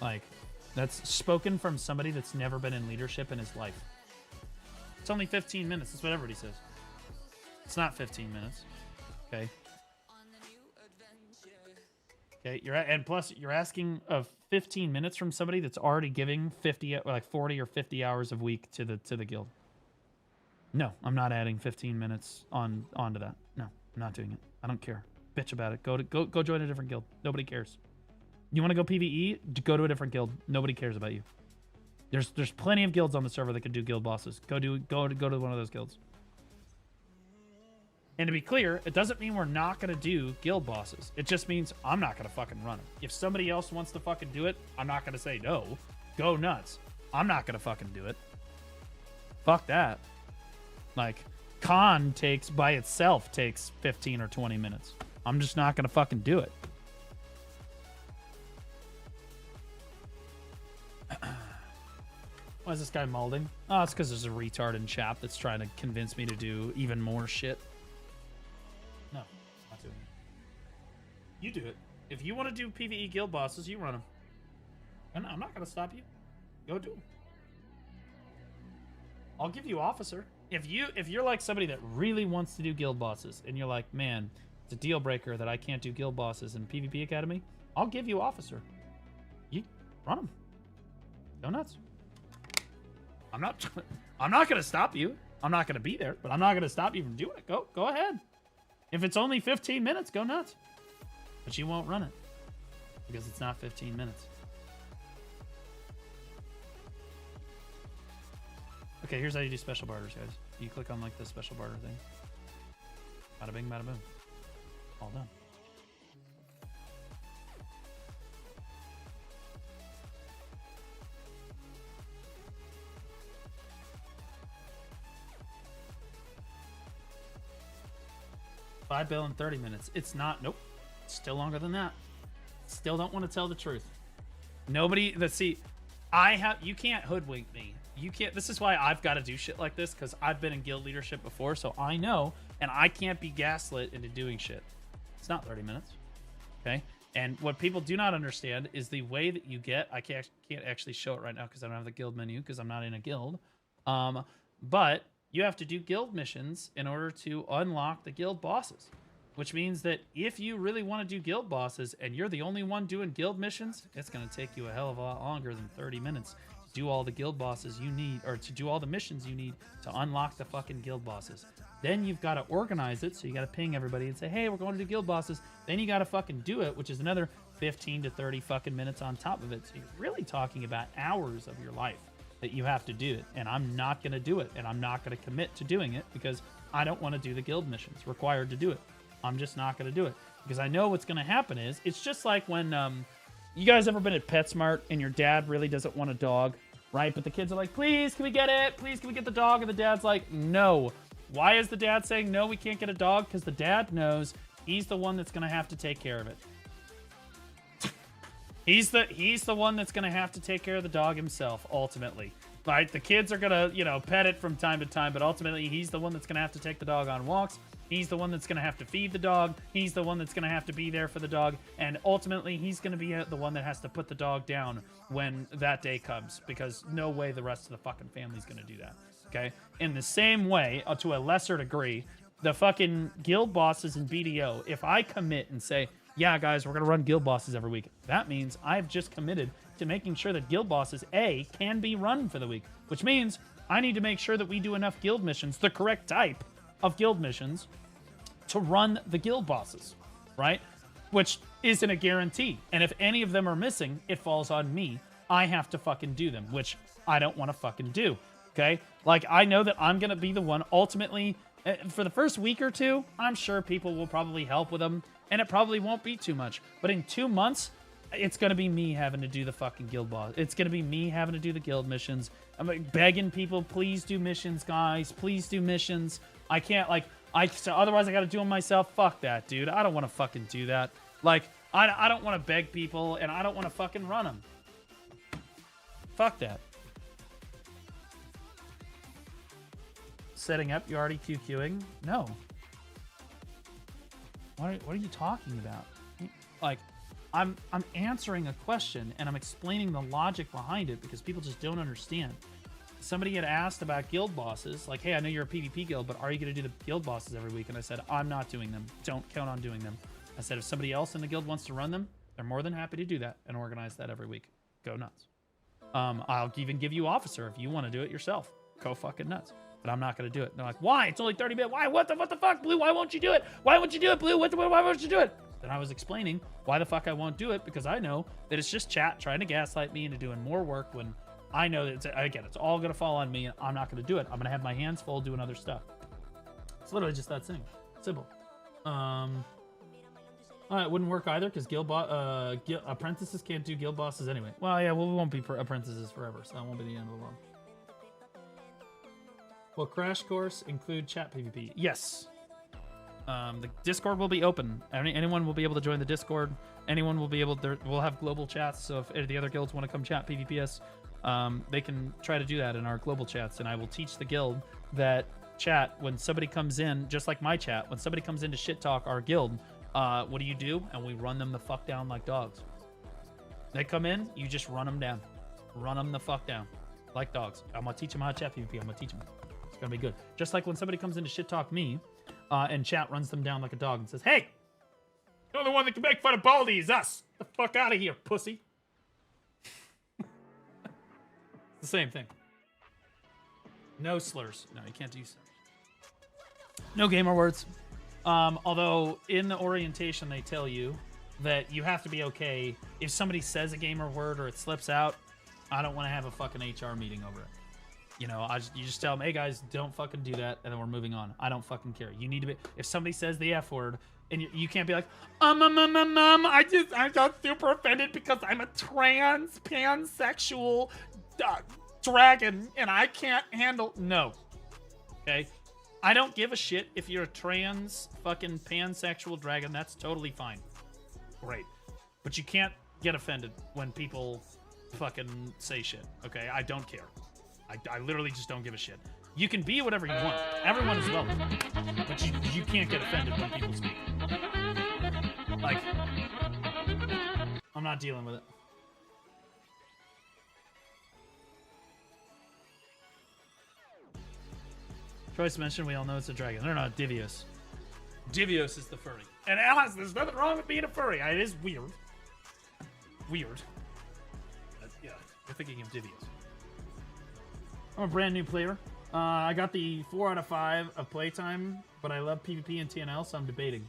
Like, that's spoken from somebody that's never been in leadership in his life. It's only 15 minutes. That's what everybody says. It's not 15 minutes. Okay. Okay. And plus you're asking of 15 minutes from somebody that's already giving 40 or 50 hours a week to the guild. No, I'm not adding 15 minutes onto that. No, I'm not doing it. I don't care. Bitch about it. Go join a different guild. Nobody cares. You want to go PvE? Go to a different guild. Nobody cares about you. There's plenty of guilds on the server that can do guild bosses. Go to one of those guilds. And to be clear, it doesn't mean we're not going to do guild bosses. It just means I'm not going to fucking run them. If somebody else wants to fucking do it, I'm not going to say no. Go nuts. I'm not going to fucking do it. Fuck that. Like, con by itself takes 15 or 20 minutes. I'm just not going to fucking do it. Why is this guy molding? Oh, it's because there's a retard in chat that's trying to convince me to do even more shit. No, not doing it. You do it. If you want to do PvE guild bosses, you run them. And I'm not going to stop you. Go do them. I'll give you officer. If you're like somebody that really wants to do guild bosses, and you're like, man, it's a deal breaker that I can't do guild bosses in PvP Academy, I'll give you officer. You run them. Go nuts. I'm not going to stop you. I'm not going to be there, but I'm not going to stop you from doing it. Go ahead. If it's only 15 minutes, go nuts. But you won't run it because it's not 15 minutes. Okay, here's how you do special barters, guys. You click on like the special barter thing. Bada bing, bada boom. All done. $5 bill in 30 minutes. It's not. Nope. Still longer than that. Still don't want to tell the truth. Nobody. Let's see. You can't hoodwink me. You can't. This is why I've got to do shit like this, because I've been in guild leadership before, so I know, and I can't be gaslit into doing shit. It's not 30 minutes. Okay. And what people do not understand is the way that you get. I can't actually show it right now because I don't have the guild menu because I'm not in a guild. But you have to do guild missions in order to unlock the guild bosses, which means that if you really want to do guild bosses and you're the only one doing guild missions, it's going to take you a hell of a lot longer than 30 minutes to do all the guild bosses you need, or to do all the missions you need to unlock the fucking guild bosses. Then you've got to organize it, so you got to ping everybody and say, hey, we're going to do guild bosses. Then you got to fucking do it, which is another 15 to 30 fucking minutes on top of it. So you're really talking about hours of your life that you have to do it, and I'm not going to do it, and I'm not going to commit to doing it because I don't want to do the guild missions required to do it. I'm just not going to do it because I know what's going to happen is, it's just like when you guys ever been at PetSmart and your dad really doesn't want a dog, right? But the kids are like, please, can we get it? Please, can we get the dog? And the dad's like, no. Why is the dad saying, no, we can't get a dog? Because the dad knows he's the one that's going to have to take care of it. He's the one that's going to have to take care of the dog himself, ultimately. Right? The kids are going to, pet it from time to time, but ultimately he's the one that's going to have to take the dog on walks. He's the one that's going to have to feed the dog. He's the one that's going to have to be there for the dog. And ultimately, he's going to be the one that has to put the dog down when that day comes, because no way the rest of the fucking family's going to do that. Okay? In the same way, to a lesser degree, the fucking guild bosses in BDO, if I commit and say, yeah, guys, we're going to run guild bosses every week, that means I've just committed to making sure that guild bosses, A, can be run for the week, which means I need to make sure that we do enough guild missions, the correct type of guild missions, to run the guild bosses, right? Which isn't a guarantee. And if any of them are missing, it falls on me. I have to fucking do them, which I don't want to fucking do, okay? Like, I know that I'm going to be the one ultimately, for the first week or two, I'm sure people will probably help with them, and it probably won't be too much. But in 2 months, it's going to be me having to do the fucking guild boss. It's going to be me having to do the guild missions. I'm like begging people, please do missions, guys. Please do missions. I can't, like, so otherwise I got to do them myself. Fuck that, dude. I don't want to fucking do that. Like, I don't want to beg people, and I don't want to fucking run them. Fuck that. Setting up, you already QQing? No. What are you talking about? Like, I'm answering a question, and I'm explaining the logic behind it because people just don't understand. Somebody had asked about guild bosses, like, hey, I know you're a PvP guild, but are you going to do the guild bosses every week? And I said, I'm not doing them. Don't count on doing them. I said, if somebody else in the guild wants to run them, they're more than happy to do that and organize that every week. Go nuts. I'll even give you officer if you want to do it yourself. Go fucking nuts. But I'm not going to do it. And they're like, why? It's only 30 minutes. Why? What the fuck, Blue? Why won't you do it? Why won't you do it, Blue? Why won't you do it? Then I was explaining why the fuck I won't do it, because I know that it's just chat trying to gaslight me into doing more work when I know that, it's all going to fall on me. I'm not going to do it. I'm going to have my hands full doing other stuff. It's literally just that simple. It wouldn't work either because apprentices can't do guild bosses anyway. Well, yeah, we won't be apprentices forever, so that won't be the end of the world. Will Crash Course include chat PvP? Yes. The Discord will be open. Anyone will be able to join the Discord. Anyone will be able to. We'll have global chats, so if the other guilds want to come chat PvPs, they can try to do that in our global chats, and I will teach the guild that chat, when somebody comes in, just like my chat, when somebody comes in to shit talk our guild, what do you do? And we run them the fuck down like dogs. They come in, you just run them down. Run them the fuck down like dogs. I'm going to teach them how to chat PvP. I'm going to teach them. It's going to be good. Just like when somebody comes in to shit talk me, and chat runs them down like a dog and says, hey, the only one that can make fun of Baldy is us. Get the fuck out of here, pussy. It's the same thing. No slurs. No, you can't do slurs. No gamer words. Although in the orientation they tell you that you have to be okay if somebody says a gamer word or it slips out. I don't want to have a fucking HR meeting over it. You know, you just tell them, hey guys, don't fucking do that, and then we're moving on. I don't fucking care. You need to be. If somebody says the F word, and you can't be like, I'm just super offended because I'm a pansexual dragon and I can't handle. No. Okay. I don't give a shit if you're a trans fucking pansexual dragon. That's totally fine. Great. But you can't get offended when people fucking say shit. Okay? I don't care. I literally just don't give a shit. You can be whatever you want. Everyone is welcome. But you can't get offended when people speak. Like, I'm not dealing with it. Troy's mentioned we all know it's a dragon. No, Divios. Divios is the furry. And Alice, there's nothing wrong with being a furry. It is weird. Weird. Yeah, you're thinking of Divios. I'm a brand new player. I got the 4 out of 5 of playtime, but I love PvP and TNL, so I'm debating.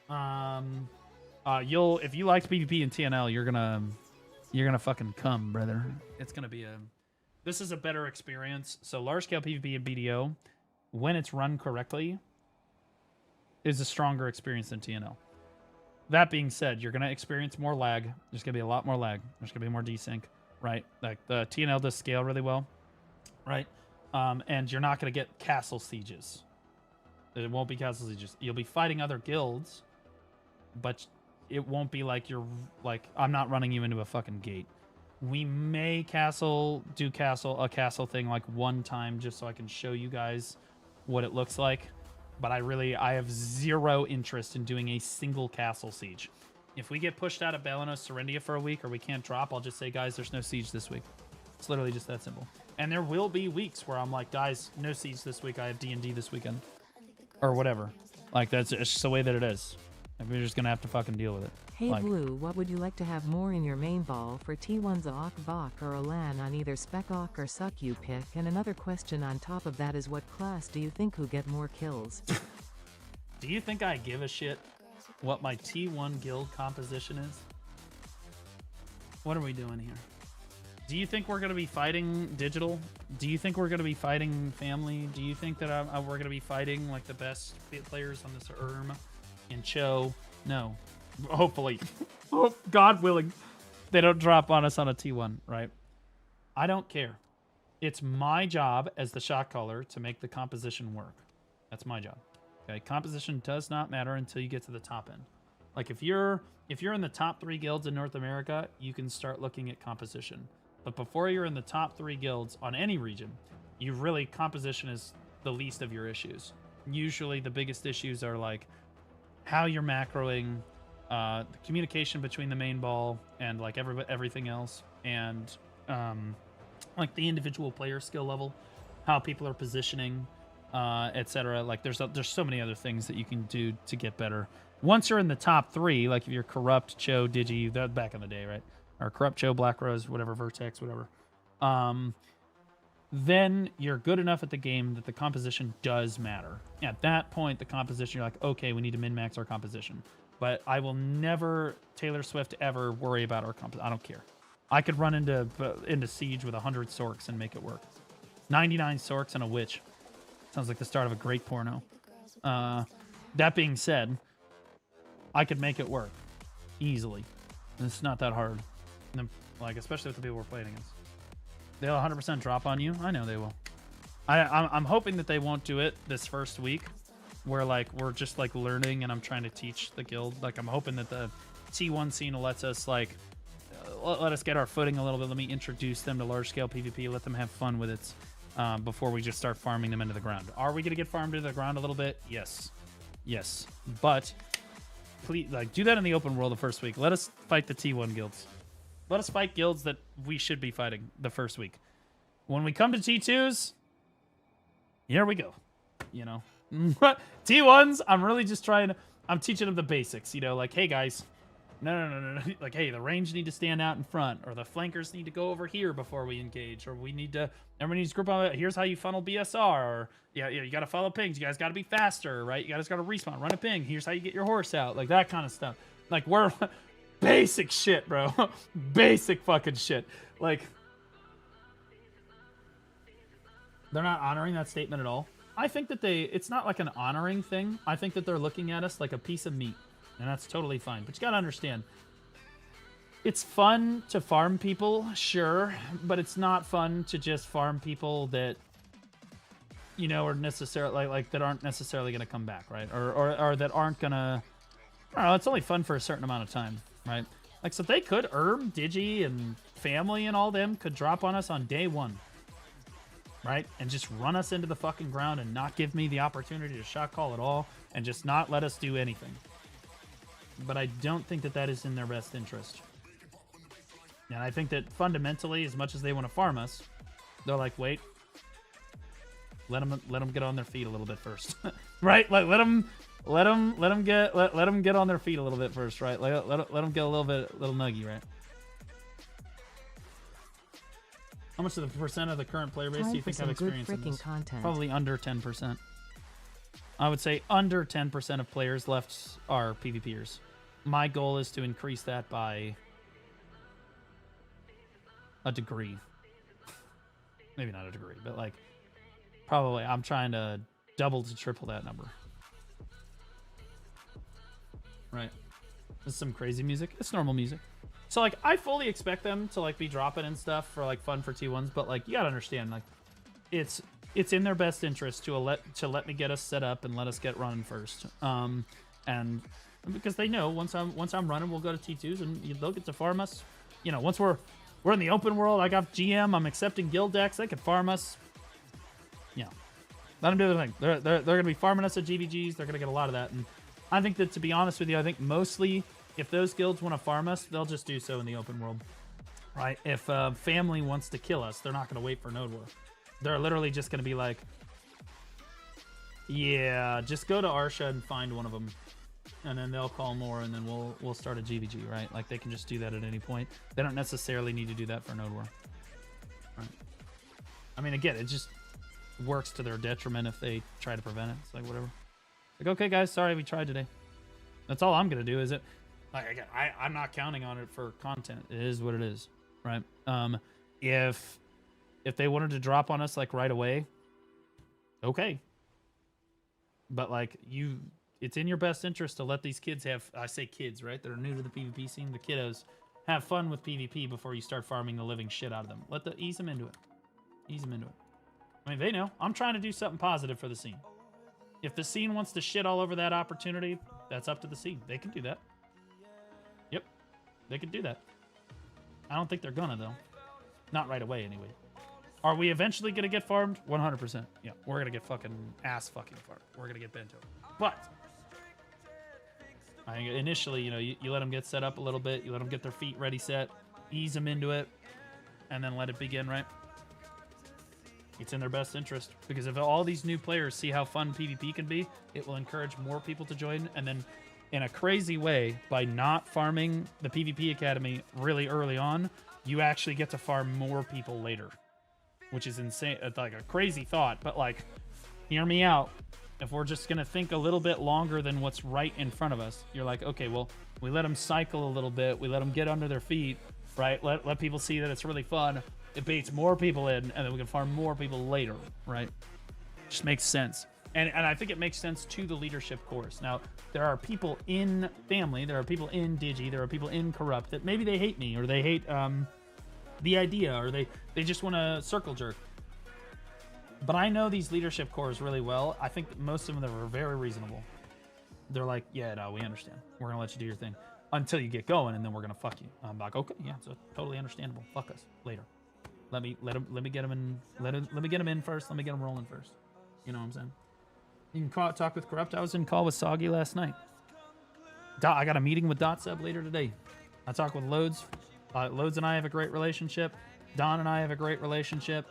If you liked PvP and TNL, you're gonna fucking come, brother. It's gonna be this is a better experience. So large scale PvP and BDO, when it's run correctly, is a stronger experience than TNL. That being said, you're gonna experience more lag. There's gonna be a lot more lag. There's gonna be more desync, right? Like the TNL does scale really well, right? And you're not gonna get castle sieges. It won't be castle sieges. You'll be fighting other guilds, but it won't be like I'm not running you into a fucking gate. We may do a castle thing like one time just so I can show you guys what it looks like. But I have zero interest in doing a single castle siege. If we get pushed out of Balanos Serendia for a week or we can't drop, I'll just say, guys, there's no siege this week. It's literally just that simple. And there will be weeks where I'm like, guys, no siege this week. I have D&D this weekend. Or whatever. Like, it's just the way that it is. And we're just going to have to fucking deal with it. Hey Blue, what would you like to have more in your main ball for T1's Awk Bok or a LAN on either Spec Awk or Suck you pick? And another question on top of that is what class do you think who get more kills? Do you think I give a shit what my T1 guild composition is? What are we doing here? Do you think we're going to be fighting digital? Do you think we're going to be fighting family? Do you think that we're going to be fighting like the best players on this in Cho? No. Hopefully. Oh, God willing. They don't drop on us on a T1, right? I don't care. It's my job as the shot caller to make the composition work. That's my job. Okay, composition does not matter until you get to the top end. Like if you're in the top 3 guilds in North America, you can start looking at composition. But before you're in the top 3 guilds on any region, composition is the least of your issues. Usually the biggest issues are like how you're macroing, the communication between the main ball and like everything else, and like the individual player skill level, how people are positioning, etc. Like there's so many other things that you can do to get better. Once you're in the top 3, like if you're Corrupt, Cho, Digi, that back in the day, right? Or Corrupt, Cho, Black Rose, whatever, Vertex, whatever. Then you're good enough at the game that the composition does matter. At that point, the composition, you're like, okay, we need to min-max our composition. But I will never, Taylor Swift, ever worry about our composition. I don't care. I could run into Siege with 100 Sorks and make it work. 99 Sorks and a Witch. Sounds like the start of a great porno. That being said, I could make it work easily. It's not that hard. And then, like, especially with the people we're playing against. They'll 100% drop on you. I know they will. I'm hoping that they won't do it this first week, where like we're just like learning and I'm trying to teach the guild. Like I'm hoping that the T1 scene lets us like let us get our footing a little bit. Let me introduce them to large scale PvP. Let them have fun with it before we just start farming them into the ground. Are we gonna get farmed into the ground a little bit? Yes, yes. But please, like, do that in the open world the first week. Let us fight the T1 guilds. Let us fight guilds that we should be fighting the first week. When we come to T2s, here we go. You know, T1s, I'm really just trying to, I'm teaching them the basics, you know, like, hey guys, no. Like, hey, the range need to stand out in front, or the flankers need to go over here before we engage, or we need to, everyone needs to group on, here's how you funnel BSR, or yeah, you got to follow pings. You guys got to be faster, right? You guys got to respawn, run a ping. Here's how you get your horse out, like that kind of stuff. Like, we're basic shit, bro. Basic fucking shit. Like, they're not honoring that statement at all. I think that it's not like an honoring thing. I think that they're looking at us like a piece of meat, and that's totally fine. But you gotta understand, it's fun to farm people, sure, but it's not fun to just farm people that, you know, are necessarily like that aren't necessarily gonna come back, right? Or that aren't gonna, I don't know, it's only fun for a certain amount of time, right? Like, so they could, Digi, and family and all them could drop on us on day one, right? And just run us into the fucking ground and not give me the opportunity to shot call at all and just not let us do anything. But I don't think that that is in their best interest. And I think that fundamentally, as much as they want to farm us, they're like, wait, let them get on their feet a little bit first. Right? Like, let them get on their feet a little bit first, right? Let them get a little nuggy, right? How much of the percent of the current player base do you think have experience in this? Content. Probably under 10%. I would say under 10% of players left are PvPers. My goal is to increase that by a degree. Maybe not a degree, but like probably I'm trying to double to triple that number. Right. This is some crazy music. It's normal music. So, like, I fully expect them to, like, be dropping and stuff for, like, fun for T1s, but, like, you gotta understand, like, it's in their best interest to let me get us set up and let us get running first. And because they know once I'm running, we'll go to T2s and they'll get to farm us. You know, once we're in the open world, I got GM, I'm accepting guild decks, they can farm us. Yeah. Let them do their thing. They're gonna be farming us at GVGs, they're gonna get a lot of that. And I think that, to be honest with you, I think mostly if those guilds want to farm us, they'll just do so in the open world, right? If family wants to kill us, they're not going to wait for Node War. They're literally just going to be like, yeah, just go to Arsha and find one of them, and then they'll call more, and then we'll start a GVG, right? Like, they can just do that at any point. They don't necessarily need to do that for Node War, right? I mean, again, it just works to their detriment if they try to prevent it. It's like, whatever. Like, okay, guys, sorry we tried today. That's all I'm going to do, is it? Like, again, I'm not counting on it for content. It is what it is, right? If they wanted to drop on us, like, right away, okay. But, like, it's in your best interest to let these kids have, I say kids, right, that are new to the PvP scene, the kiddos, have fun with PvP before you start farming the living shit out of them. Ease them into it. Ease them into it. I mean, they know. I'm trying to do something positive for the scene. If the scene wants to shit all over that opportunity, that's up to the scene. They can do that. Yep, they could do that. I don't think they're gonna, though. Not right away, anyway. Are we eventually gonna get farmed? 100%. Yeah, we're gonna get fucking ass-fucking farmed. We're gonna get bent over. But I think initially, you know, you let them get set up a little bit. You let them get their feet ready set. Ease them into it. And then let it begin, right? It's in their best interest. Because if all these new players see how fun PvP can be, it will encourage more people to join. And then, in a crazy way, by not farming the PvP Academy really early on, you actually get to farm more people later. Which is insane. It's like a crazy thought. But, like, hear me out. If we're just going to think a little bit longer than what's right in front of us, you're like, okay, well, we let them cycle a little bit. We let them get under their feet. right? Let people see that it's really fun. It baits more people in, and then we can farm more people later, right? Just makes sense. And I think it makes sense to the leadership course. Now, there are people in Family, there are people in Digi, there are people in Corrupt that maybe they hate me, or they hate the idea, or they just want to circle jerk. But I know these leadership cores really well. I think that most of them are very reasonable. They're like, yeah, no, we understand. We're going to let you do your thing until you get going, and then we're going to fuck you. I'm like, okay, yeah, so totally understandable. Fuck us later. Let me get him in. Let me get him in first. Let me get him rolling first. You know what I'm saying? You can talk with Corrupt. I was in call with Soggy last night. I got a meeting with Dotseb later today. I talk with Loads. Loads and I have a great relationship. Don and I have a great relationship.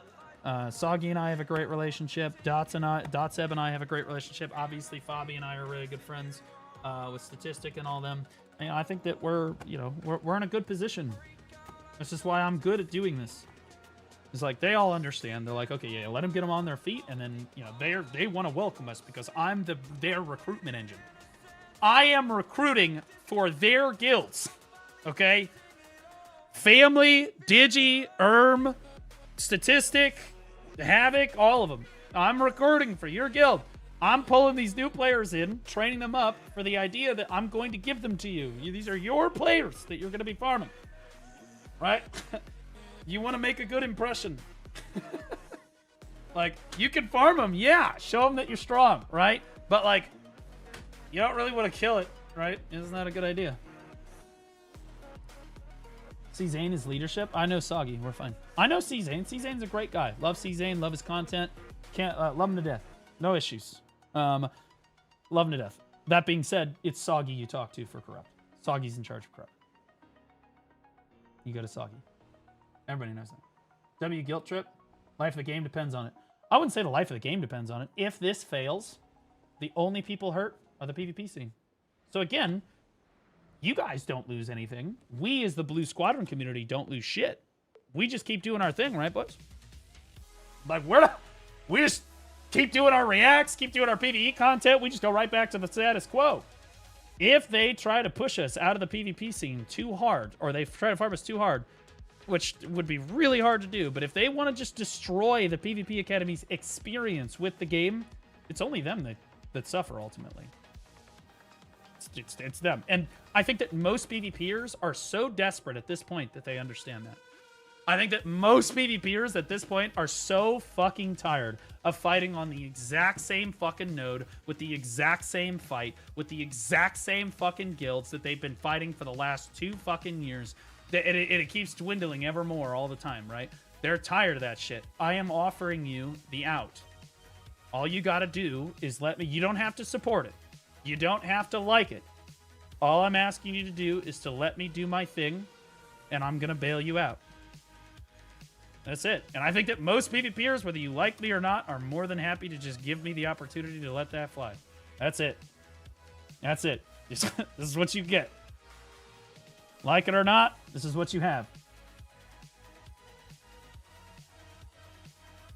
Soggy and I have a great relationship. Dotseb and I have a great relationship. Obviously, Fabi and I are really good friends with Statistic and all them. And I think that we're in a good position. This is why I'm good at doing this. It's like they all understand. They're like, okay, yeah, let them get them on their feet, and then they want to welcome us because I'm their recruitment engine. I am recruiting for their guilds. Okay, Family, Digi, Statistic, Havoc, all of them. I'm recruiting for your guild. I'm pulling these new players in, training them up for the idea that I'm going to give them to you. These are your players that you're going to be farming. Right? You want to make a good impression. Like, you can farm them, yeah. Show them that you're strong, right? But, like, you don't really want to kill it, right? Isn't that a good idea? C-Zane is leadership. I know Soggy. We're fine. I know C-Zane. C-Zane's a great guy. Love C-Zane. Love his content. Can't love him to death. No issues. Love him to death. That being said, it's Soggy you talk to for Corrupt. Soggy's in charge of Corrupt. You go to Soggy. Everybody knows that. W Guilt Trip. Life of the game depends on it. I wouldn't say the life of the game depends on it. If this fails, the only people hurt are the PvP scene. So again, you guys don't lose anything. We as the Blue Squadron community don't lose shit. We just keep doing our thing, right, boys? Like, we just keep doing our reacts, keep doing our PvE content. We just go right back to the status quo. If they try to push us out of the PvP scene too hard, or they try to farm us too hard, which would be really hard to do, but if they want to just destroy the PvP Academy's experience with the game, it's only them that suffer ultimately. It's them. And I think that most PvPers are so desperate at this point that they understand that. I think that most PvPers at this point are so fucking tired of fighting on the exact same fucking node with the exact same fight with the exact same fucking guilds that they've been fighting for the last 2 fucking years. It keeps dwindling ever more all the time, right? They're tired of that shit. I am offering you the out. All you gotta do is let me... You don't have to support it. You don't have to like it. All I'm asking you to do is to let me do my thing, and I'm gonna bail you out. That's it. And I think that most PvPers, whether you like me or not, are more than happy to just give me the opportunity to let that fly. That's it. That's it. This is what you get. Like it or not, this is what you have.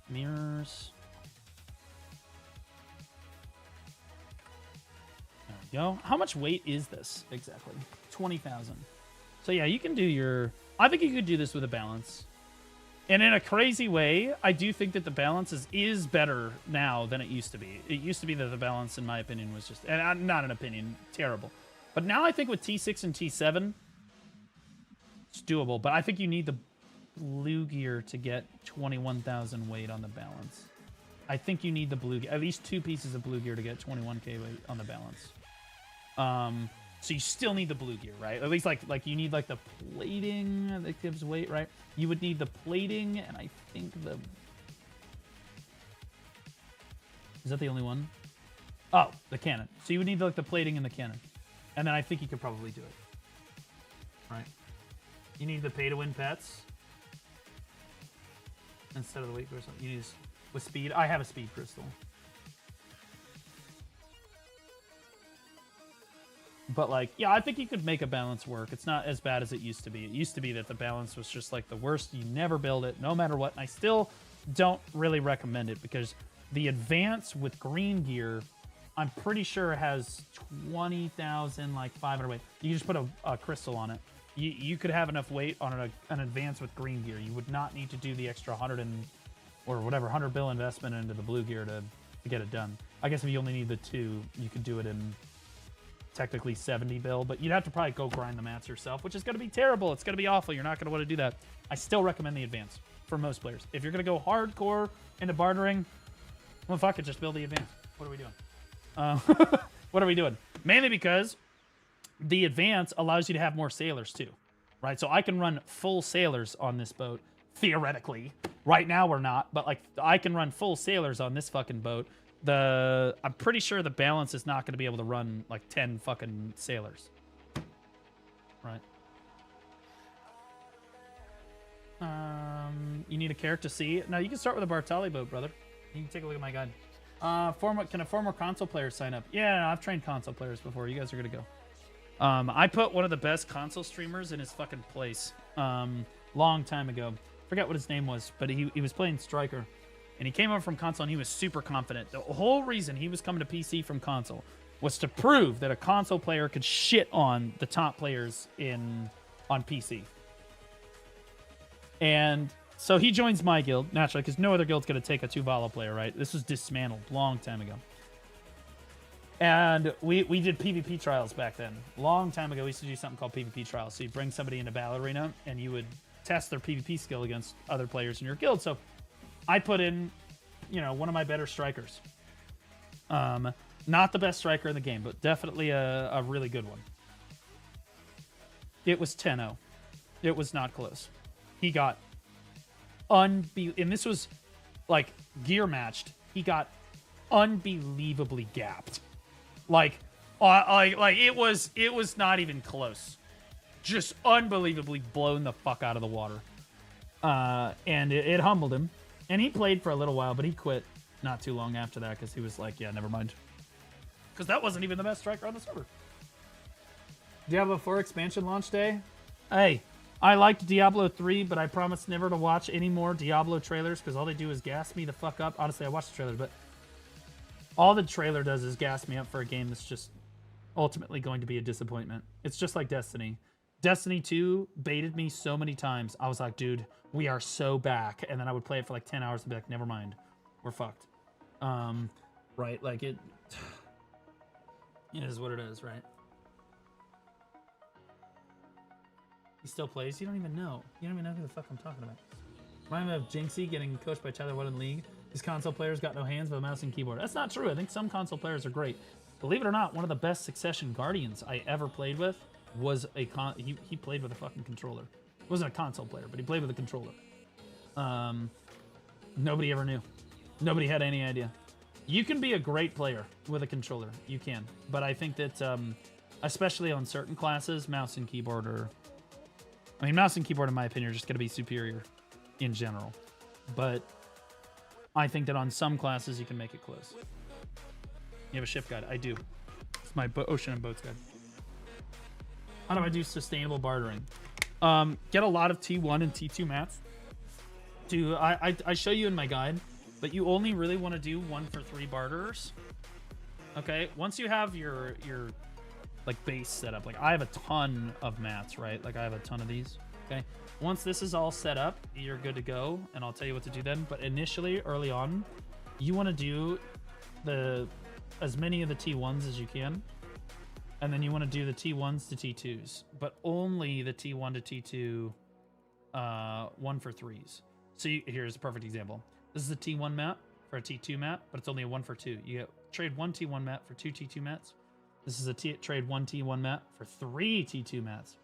Mirrors. There we go. How much weight is this exactly? 20,000. So yeah, you can do your... I think you could do this with a balance. And in a crazy way, I do think that the balance is better now than it used to be. It used to be that the balance, in my opinion, was just... And not an opinion, terrible. But now I think with T6 and T7... It's doable, but I think you need the blue gear to get 21,000 weight on the balance. I think you need the blue gear, at least 2 pieces of blue gear to get 21k weight on the balance. So you still need the blue gear, right? At least like you need like the plating that gives weight, right? You would need the plating, and I think the... Is that the only one? Oh, the cannon. So you would need like the plating and the cannon. And then I think you could probably do it. Right? You need the pay-to-win pets instead of the weight crystal. You need with speed. I have a speed crystal, but like, yeah, I think you could make a balance work. It's not as bad as it used to be. It used to be that the balance was just like the worst. You never build it, no matter what. And I still don't really recommend it because the advance with green gear, I'm pretty sure has 20,000 like 500 weight. You just put a crystal on it. you could have enough weight on an advance with green gear. You would not need to do the extra 100 bill investment into the blue gear to get it done. I guess if you only need the 2, you could do it in technically 70 bill, but you'd have to probably go grind the mats yourself, which is going to be terrible. It's going to be awful. You're not going to want to do that. I still recommend the advance for most players. If you're going to go hardcore into bartering, well, fuck it, just build the advance. What are we doing? What are we doing? Mainly because the advance allows you to have more sailors too, right? So I can run full sailors on this boat, theoretically. Right now we're not, but like I can run full sailors on this fucking boat. I'm pretty sure the balance is not going to be able to run like 10 fucking sailors. Right. You need a character C. No, you can start with a Bartali boat, brother. You can take a look at my guide. Can a former console player sign up? Yeah, no, I've trained console players before. You guys are gonna go. I put one of the best console streamers in his fucking place long time ago. Forget what his name was, but he was playing Striker. And he came over from console and he was super confident. The whole reason he was coming to PC from console was to prove that a console player could shit on the top players on PC. And so he joins my guild, naturally, because no other guild's going to take a Tuvala player, right? This was dismantled long time ago. And we did PvP trials back then. Long time ago, we used to do something called PvP trials. So you bring somebody into Battle Arena, and you would test their PvP skill against other players in your guild. So I put in, one of my better strikers. Not the best striker in the game, but definitely a really good one. It was 10-0. It was not close. He got and this was like gear matched. He got unbelievably gapped. Like it was not even close. Just unbelievably blown the fuck out of the water. And it humbled him. And he played for a little while, but he quit not too long after that because he was like, yeah, never mind. Because that wasn't even the best striker on the server. Diablo 4 expansion launch day? Hey, I liked Diablo 3, but I promise never to watch any more Diablo trailers because all they do is gas me the fuck up. Honestly, I watched the trailer, but all the trailer does is gas me up for a game that's just ultimately going to be a disappointment. It's just like Destiny. Destiny 2 baited me so many times. I was like, dude, we are so back. And then I would play it for like 10 hours and be like, never mind. We're fucked. Right? Like it is what it is, right? He still plays? You don't even know. You don't even know who the fuck I'm talking about. Remind me of Jinxie getting coached by Tyler Wood in League. These console players got no hands but a mouse and keyboard. That's not true. I think some console players are great. Believe it or not, one of the best Succession Guardians I ever played with was he played with a fucking controller. He wasn't a console player, but he played with a controller. Nobody ever knew. Nobody had any idea. You can be a great player with a controller. You can. But I think that, especially on certain classes, mouse and keyboard are... I mean, mouse and keyboard, in my opinion, are just going to be superior in general. But I think that on some classes, you can make it close. You have a ship guide? I do. It's my ocean and boats guide. How do I do sustainable bartering? Get a lot of T1 and T2 mats. I show you in my guide, but you only really want to do 1-for-3 barterers. Okay, once you have your like base set up, like I have a ton of mats, right? Like I have a ton of these. Okay, once this is all set up, you're good to go, and I'll tell you what to do then. But initially, early on, you want to do as many of the T1s as you can. And then you want to do the T1s to T2s, but only the T1 to T2 1-for-3s. So here's a perfect example. This is a T1 mat for a T2 mat, but it's only a 1-for-2. You trade 1 T1 mat for 2 T2 mats. This is a trade 1 T1 mat for 3 T2 mats.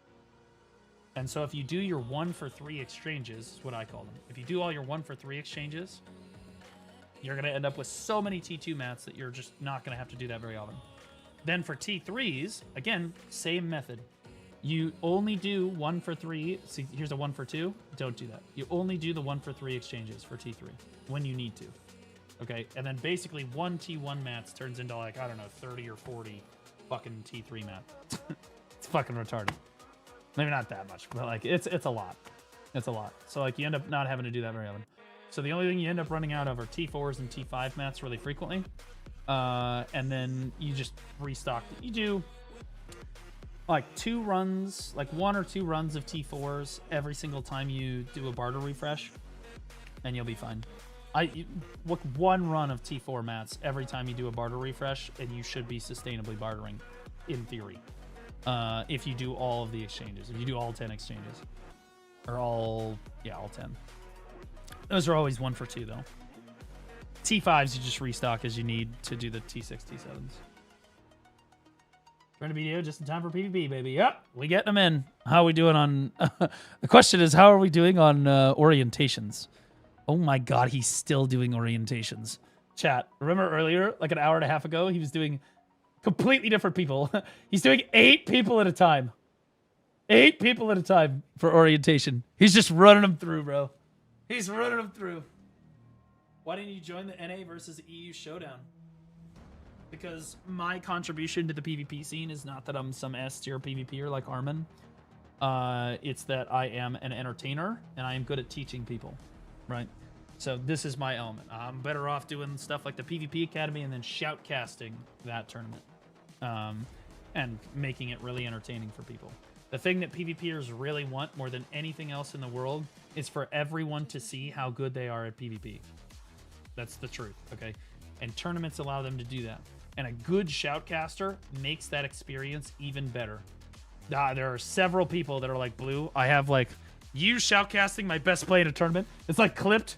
And so if you do your 1-for-3 exchanges, is what I call them. If you do all your 1-for-3 exchanges, you're going to end up with so many T2 mats that you're just not going to have to do that very often. Then for T3s, again, same method. You only do 1-for-3. See, here's a 1-for-2. Don't do that. You only do the 1-for-3 exchanges for T3 when you need to. Okay, and then basically 1 T1 mats turns into like, I don't know, 30 or 40 fucking T3 mats. It's fucking retarded. Maybe not that much, but like it's a lot. It's a lot. So like you end up not having to do that very often. So the only thing you end up running out of are T4s and T5 mats really frequently. And then you just restock. You do like 2 runs, like 1 or 2 runs of T4s every single time you do a barter refresh, and you'll be fine. Look, 1 run of T4 mats every time you do a barter refresh, and you should be sustainably bartering, in theory. If you do all of the exchanges, if you do all 10 exchanges, or all 10. Those are always 1 for 2 though. T5s you just restock as you need to do the T6, T7s. Trying to BDO just in time for PvP, baby. Yep, we getting them in. How are we doing on... the question is, how are we doing on orientations? Oh my god, he's still doing orientations. Chat, remember earlier, like an hour and a half ago, he was doing completely different people. He's doing 8 people at a time. 8 people at a time for orientation. He's just running them through, bro. He's running them through. Why didn't you join the NA versus EU showdown? Because my contribution to the PvP scene is not that I'm some S-tier PvPer like Armin. It's that I am an entertainer, and I am good at teaching people, right? So this is my element. I'm better off doing stuff like the PvP Academy and then shoutcasting that tournament. And making it really entertaining for people. The thing that PvPers really want more than anything else in the world is for everyone to see how good they are at PvP. That's the truth, okay? And tournaments allow them to do that. And a good shoutcaster makes that experience even better. There are several people that are like, Blue, I have like, you shoutcasting my best play in a tournament. It's like clipped.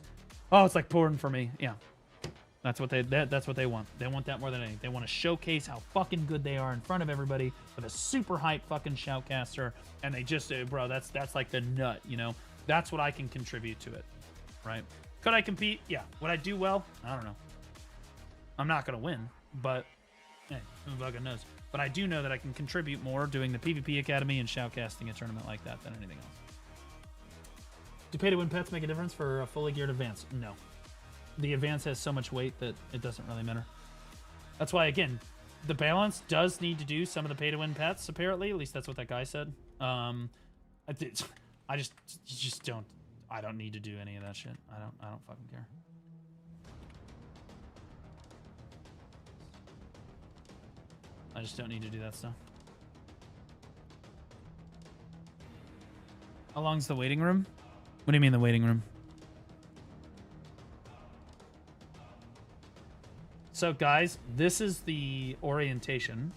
Oh, it's like pouring for me. Yeah. That's what they want. They want that more than anything. They want to showcase how fucking good they are in front of everybody with a super hype fucking shoutcaster. And they just, bro, that's like the nut, you know? That's what I can contribute to it, right? Could I compete? Yeah. Would I do well? I don't know. I'm not going to win, but hey, who fucking knows? But I do know that I can contribute more doing the PvP Academy and shoutcasting a tournament like that than anything else. Do pay-to-win pets make a difference for a fully geared advance? No. The advance has so much weight that it doesn't really matter. That's why, again, the balance does need to do some of the pay-to-win pets, apparently. At least that's what that guy said. I don't need to do any of that shit. I don't fucking care. I just don't need to do that stuff. How long's the waiting room? What do you mean the waiting room? So guys, this is the orientation.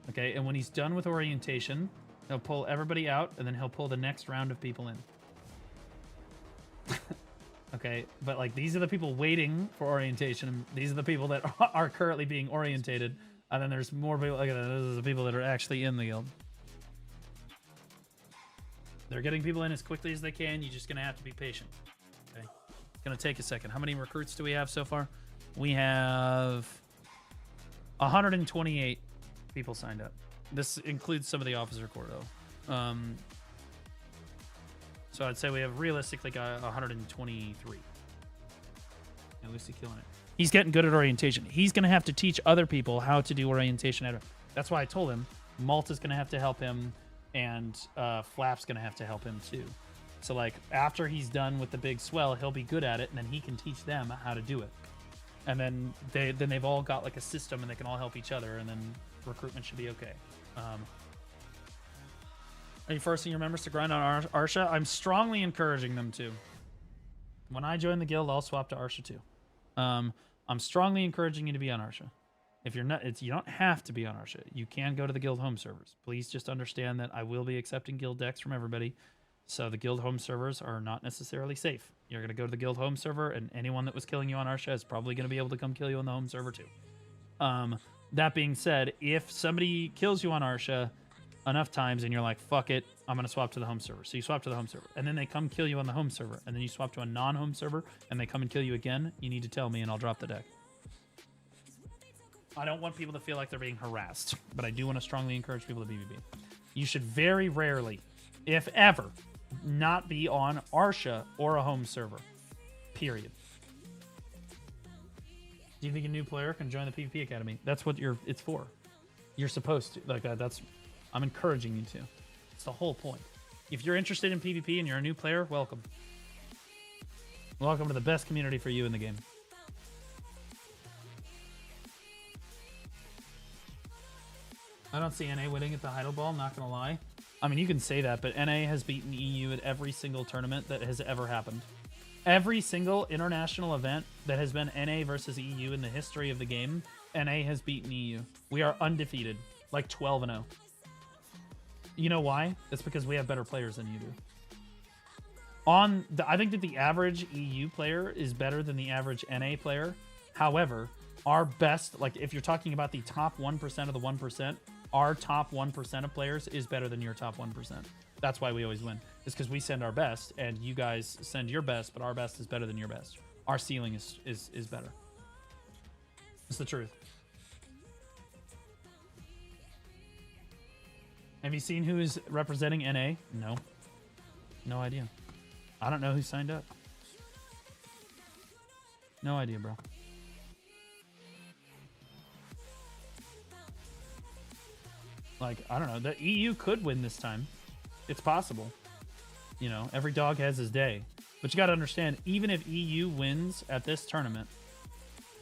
Okay, and when he's done with orientation, he'll pull everybody out, and then he'll pull the next round of people in. Okay, but like these are the people waiting for orientation. These are the people that are currently being orientated. And then there's more people, like those are the people that are actually in the guild. They're getting people in as quickly as they can. You're just going to have to be patient. Okay, it's going to take a second. How many recruits do we have so far? We have 128 people signed up. This includes some of the officer corps, though. So I'd say we have realistically got 123. At least he's killing it. He's getting good at orientation. He's going to have to teach other people how to do orientation. That's why I told him Malta's going to have to help him, and Flap's going to have to help him too. So like after he's done with the big swell, he'll be good at it, and then he can teach them how to do it. And then they've all got like a system, and they can all help each other, and then recruitment should be okay. Are you forcing your members to grind on Arsha? I'm strongly encouraging them to. When I join the guild, I'll swap to Arsha too. I'm strongly encouraging you to be on Arsha. If you're not, you don't have to be on Arsha. You can go to the guild home servers. Please just understand that I will be accepting guild decks from everybody. So the guild home servers are not necessarily safe. You're going to go to the guild home server, and anyone that was killing you on Arsha is probably going to be able to come kill you on the home server too. That being said, if somebody kills you on Arsha enough times and you're like, fuck it, I'm going to swap to the home server. So you swap to the home server, and then they come kill you on the home server, and then you swap to a non-home server, and they come and kill you again, you need to tell me, and I'll drop the deck. I don't want people to feel like they're being harassed, but I do want to strongly encourage people to BBB. You should very rarely, if ever, not be on Arsha or a home server. Period. Do you think a new player can join the PvP Academy? That's what it's for. You're supposed to. Like that's... I'm encouraging you to. It's the whole point. If you're interested in PvP and you're a new player, welcome. Welcome to the best community for you in the game. I don't see NA winning at the Heidel Ball, not gonna lie. I mean, you can say that, but NA has beaten EU at every single tournament that has ever happened. Every single international event that has been NA versus EU in the history of the game, NA has beaten EU. We are undefeated, like 12-0. You know why? It's because we have better players than you do. I think that the average EU player is better than the average NA player. However, our best, like if you're talking about the top 1% of the 1%, our top 1% of players is better than your top 1%. That's why we always win. It's because we send our best, and you guys send your best, but our best is better than your best. Our ceiling is better. It's the truth. Have you seen who is representing NA? No. No idea. I don't know who signed up. No idea, bro. Like, I don't know. The EU could win this time. It's possible. You know, every dog has his day. But you got to understand, even if EU wins at this tournament,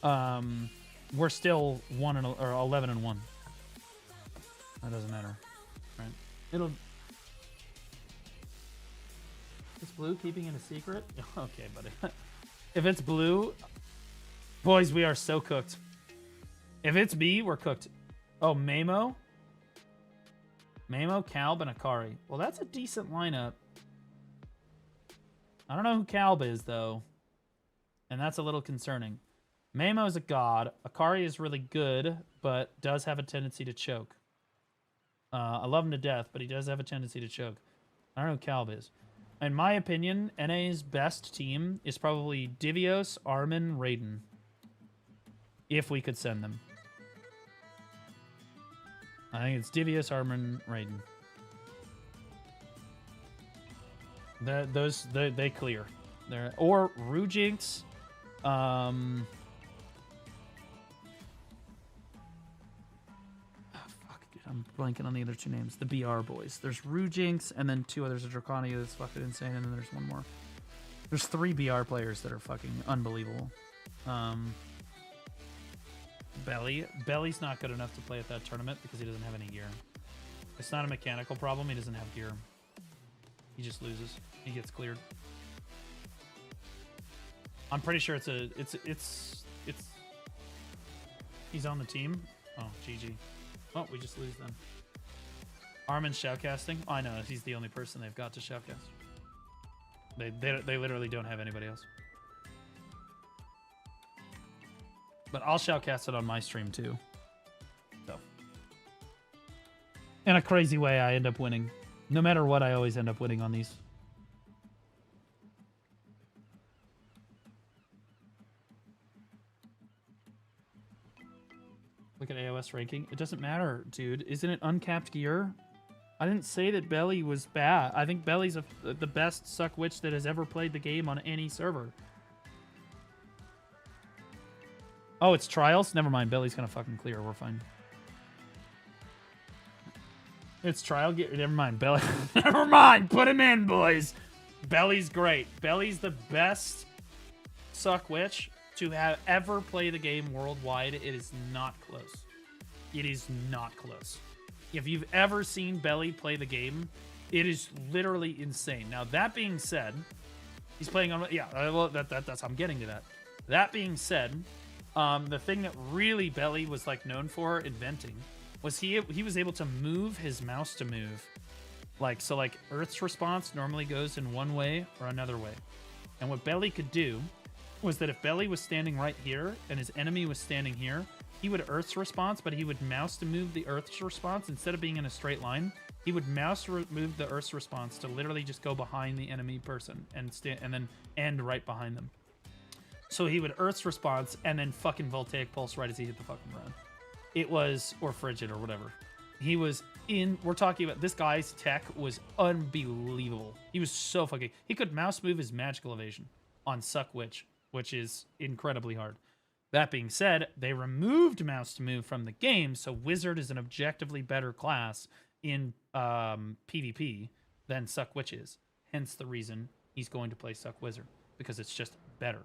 we're still 11-1. That doesn't matter, right? It'll. Is blue keeping it a secret? Okay, buddy. If it's blue, boys, we are so cooked. If it's B, we're cooked. Oh, Mamo. Mamo, Calb, and Akari. Well, that's a decent lineup. I don't know who Calb is, though. And that's a little concerning. Mamo is a god. Akari is really good, but does have a tendency to choke. I love him to death, but he does have a tendency to choke. I don't know who Calb is. In my opinion, NA's best team is probably Divios, Armin, Raiden. If we could send them. I think it's Divios, Armin, Raiden. They clear. Or Rujinx. Fuck, dude, I'm blanking on the other two names. The BR boys. There's Rujinx, and then two others. Dracania that's fucking insane, and then there's one more. There's 3 BR players that are fucking unbelievable. Belly's not good enough to play at that tournament because he doesn't have any gear. It's not a mechanical problem. He doesn't have gear. He just loses. He gets cleared. I'm pretty sure it's he's on the team. Oh, GG. Oh, we just lose then. Armin's shoutcasting. Oh, I know. He's the only person they've got to shoutcast. They literally don't have anybody else. But I'll shoutcast it on my stream too. So, in a crazy way, I end up winning. No matter what, I always end up winning on these. Look at AOS ranking. It doesn't matter, dude. Isn't it uncapped gear? I didn't say that Belly was bad. I think Belly's the best suck witch that has ever played the game on any server. Oh, it's trials? Never mind. Belly's gonna fucking clear. We're fine. It's trial gear. Never mind. Belly. Never mind. Put him in, boys. Belly's great. Belly's the best suck witch to have ever played the game worldwide. It is not close. It is not close. If you've ever seen Belly play the game, it is literally insane. Now, that being said, he's playing on... Yeah, well, that's... I'm getting to that. That being said, the thing that really Belly was, like, known for inventing was he was able to move his mouse to move. Like, so, like, Earth's response normally goes in one way or another way. And what Belly could do was that if Belly was standing right here and his enemy was standing here, he would Earth's response, but he would mouse to move the Earth's response. Instead of being in a straight line, he would mouse move the Earth's response to literally just go behind the enemy person and then end right behind them. So he would Earth's response and then fucking Voltaic Pulse right as he hit the fucking ground. It was, or Frigid or whatever. He was in, we're talking about, this guy's tech was unbelievable. He was so fucking, he could mouse move his magical evasion on Suck Witch, which is incredibly hard. That being said, they removed mouse to move from the game, so Wizard is an objectively better class in PvP than Suck Witch is. Hence the reason he's going to play Suck Wizard, because it's just better.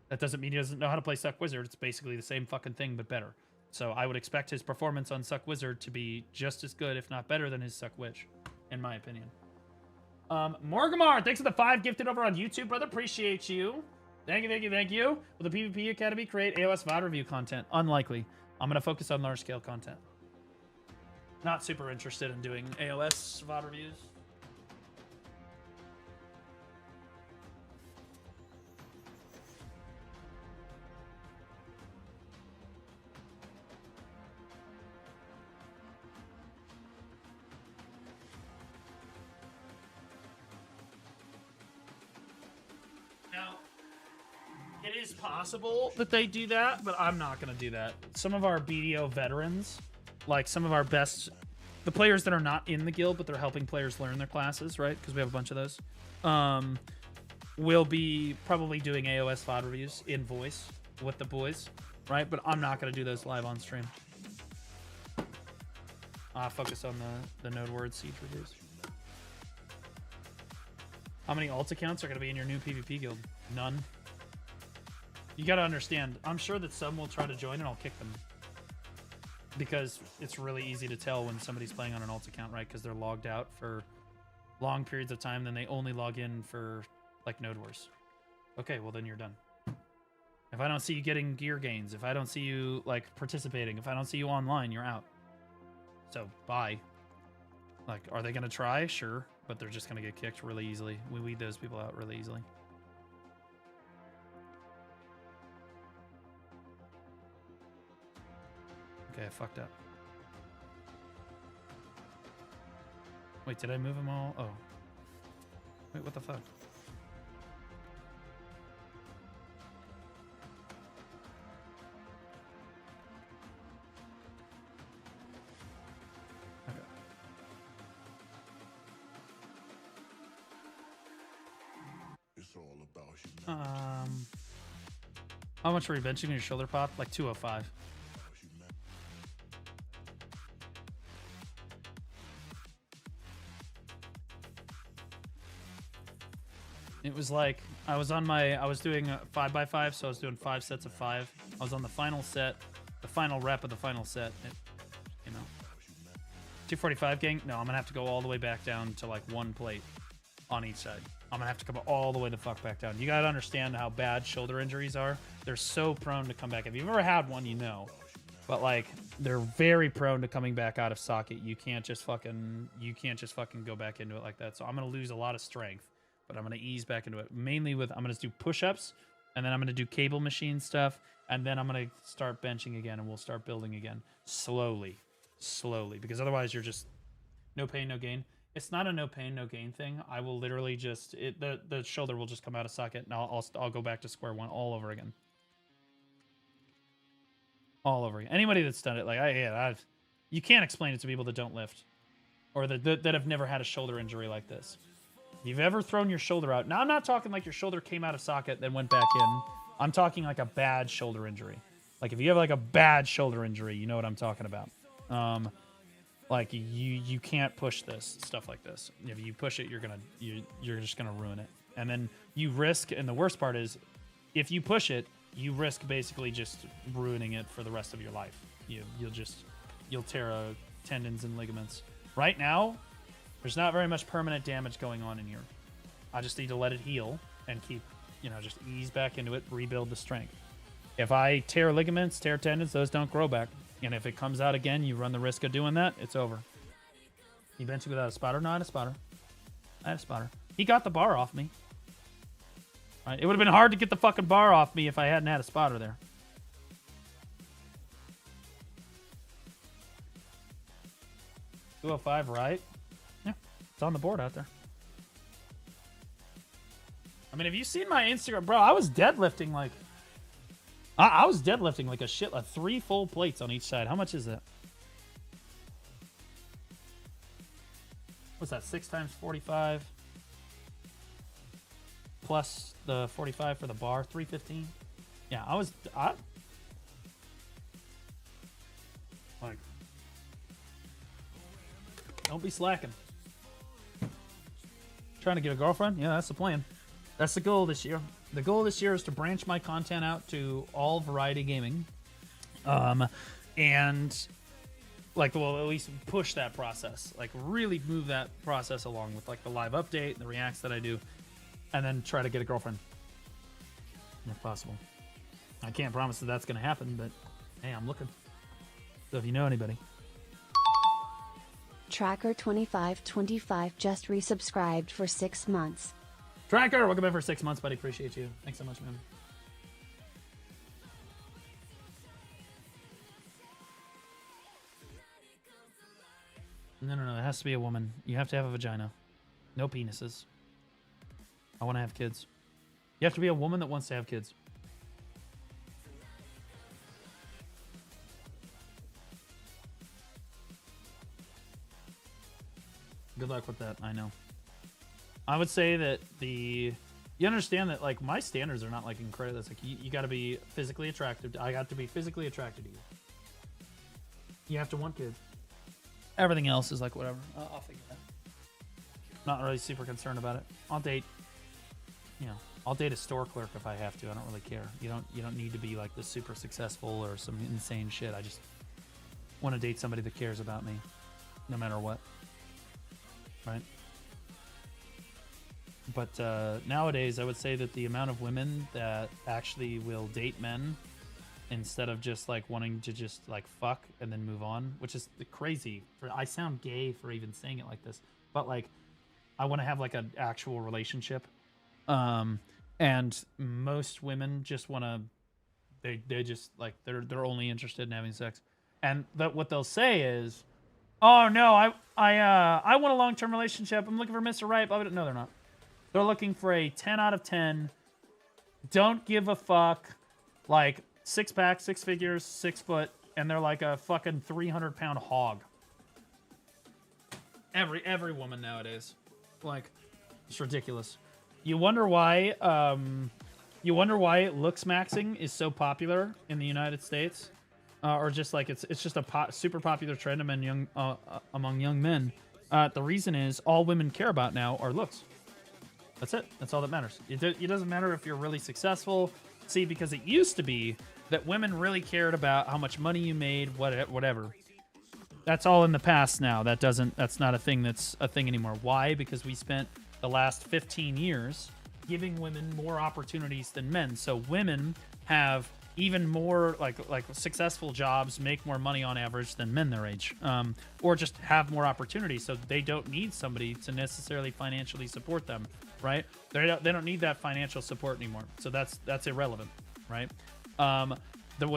That doesn't mean he doesn't know how to play Suck Wizard. It's basically the same fucking thing, but better. So I would expect his performance on Suck Wizard to be just as good, if not better, than his Suck Witch, in my opinion. Morgamar, thanks for the 5 gifted over on YouTube, brother. Appreciate you. Thank you, thank you, thank you. Will the PvP Academy create AOS VOD review content? Unlikely. I'm going to focus on large-scale content. Not super interested in doing AOS VOD reviews. Now, it is possible that they do that, but I'm not going to do that. Some of our BDO veterans, like some of our best, the players that are not in the guild, but they're helping players learn their classes, right? Because we have a bunch of those. Will be probably doing AOS VOD reviews in voice with the boys, right? But I'm not going to do those live on stream. Focus on the Node Word Siege reviews. How many alt accounts are going to be in your new PvP guild? None. You got to understand, I'm sure that some will try to join and I'll kick them. Because it's really easy to tell when somebody's playing on an alt account, right? Because they're logged out for long periods of time, then they only log in for, like, Node Wars. Okay, well then you're done. If I don't see you getting gear gains, if I don't see you, like, participating, if I don't see you online, you're out. So, bye. Like, are they going to try? Sure. But they're just going to get kicked really easily. We weed those people out really easily. Okay, I fucked up. Wait, did I move them all? Oh. Wait, what the fuck? Okay. It's all about humanity. How much were you benching your shoulder pop? Like 205. It was like, I was doing a 5x5, so I was doing 5 sets of 5. I was on the final set, the final rep of the final set. You know, 245 gang? No, I'm gonna have to go all the way back down to like 1 plate on each side. I'm gonna have to come all the way the fuck back down. You gotta understand how bad shoulder injuries are. They're so prone to come back. If you've ever had one, you know. But like, they're very prone to coming back out of socket. You can't just fucking go back into it like that. So I'm gonna lose a lot of strength. But I'm going to ease back into it. Mainly with, I'm going to do push-ups, and then I'm going to do cable machine stuff, and then I'm going to start benching again, and we'll start building again. Slowly. Slowly. Because otherwise you're just no pain, no gain. It's not a no pain, no gain thing. I will literally just, the shoulder will just come out of socket, and I'll go back to square one all over again. All over again. Anybody that's done it, like, you can't explain it to people that don't lift. Or that have never had a shoulder injury like this. If you've ever thrown your shoulder out, now I'm not talking like your shoulder came out of socket then went back in. I'm talking like a bad shoulder injury. Like if you have like a bad shoulder injury, you know what I'm talking about. Like you can't push this stuff like this. If you push it, you're just gonna ruin it. And then you risk, and the worst part is, if you push it, you risk basically just ruining it for the rest of your life. You'll tear tendons and ligaments. Right now, there's not very much permanent damage going on in here. I just need to let it heal and keep, just ease back into it, rebuild the strength. If I tear ligaments, tear tendons, those don't grow back. And if it comes out again, you run the risk of doing that, it's over. You benching without a spotter? No, I had a spotter. I had a spotter. He got the bar off me. Right? It would have been hard to get the fucking bar off me if I hadn't had a spotter there. $205, right? Yeah, it's on the board out there. I mean, have you seen my Instagram? Bro, I was deadlifting like... I was deadlifting like a shit, like 3 full plates on each side. How much is that? What's that, 6 times 45? Plus the 45 for the bar, 315. Yeah, like, don't be slacking. Trying to get a girlfriend? Yeah, that's the plan. That's the goal this year. The goal this year is to branch my content out to all variety gaming. and like, well, at least push that process, like really move that process along with like the live update, the reacts that I do, and then try to get a girlfriend if possible. I can't promise that that's going to happen, but hey, I'm looking. So if you know anybody. Tracker2525 just resubscribed for 6 months. Tracker, welcome in for 6 months, buddy. Appreciate you. Thanks so much, man. No. It has to be a woman. You have to have a vagina. No penises. I want to have kids. You have to be a woman that wants to have kids. Good luck with that, I know. I would say that you understand that, like, my standards are not, like, incredible. It's like, you got to be physically attractive. I got to be physically attracted to you. You have to want kids. Everything else is, like, whatever. I'll figure it out. Not really super concerned about it. I'll date a store clerk if I have to. I don't really care. You don't need to be, like, this super successful or some insane shit. I just want to date somebody that cares about me, no matter what. Right? But nowadays, I would say that the amount of women that actually will date men instead of just like wanting to just like fuck and then move on, which is crazy. I sound gay for even saying it like this, but like I want to have like an actual relationship. And most women just want to, they just like they're only interested in having sex, and that what they'll say is, oh no, I want a long-term relationship. I'm looking for Mr. Right. Blah, blah. No, they're not. They're looking for a 10 out of 10. Don't give a fuck. Like 6-pack, 6 figures, 6 foot, and they're like a fucking 300-pound hog. Every woman nowadays, like, it's ridiculous. You wonder why looks maxing is so popular in the United States. Or just like it's just a super popular trend among young men. The reason is all women care about now are looks. That's it. That's all that matters. It doesn't matter if you're really successful. See, because it used to be that women really cared about how much money you made, whatever. That's all in the past now. That's not a thing that's a thing anymore. Why? Because we spent the last 15 years giving women more opportunities than men. So women have even more like successful jobs, make more money on average than men their age, or just have more opportunities, so they don't need somebody to necessarily financially support them, right? They don't need that financial support anymore, so that's irrelevant, right?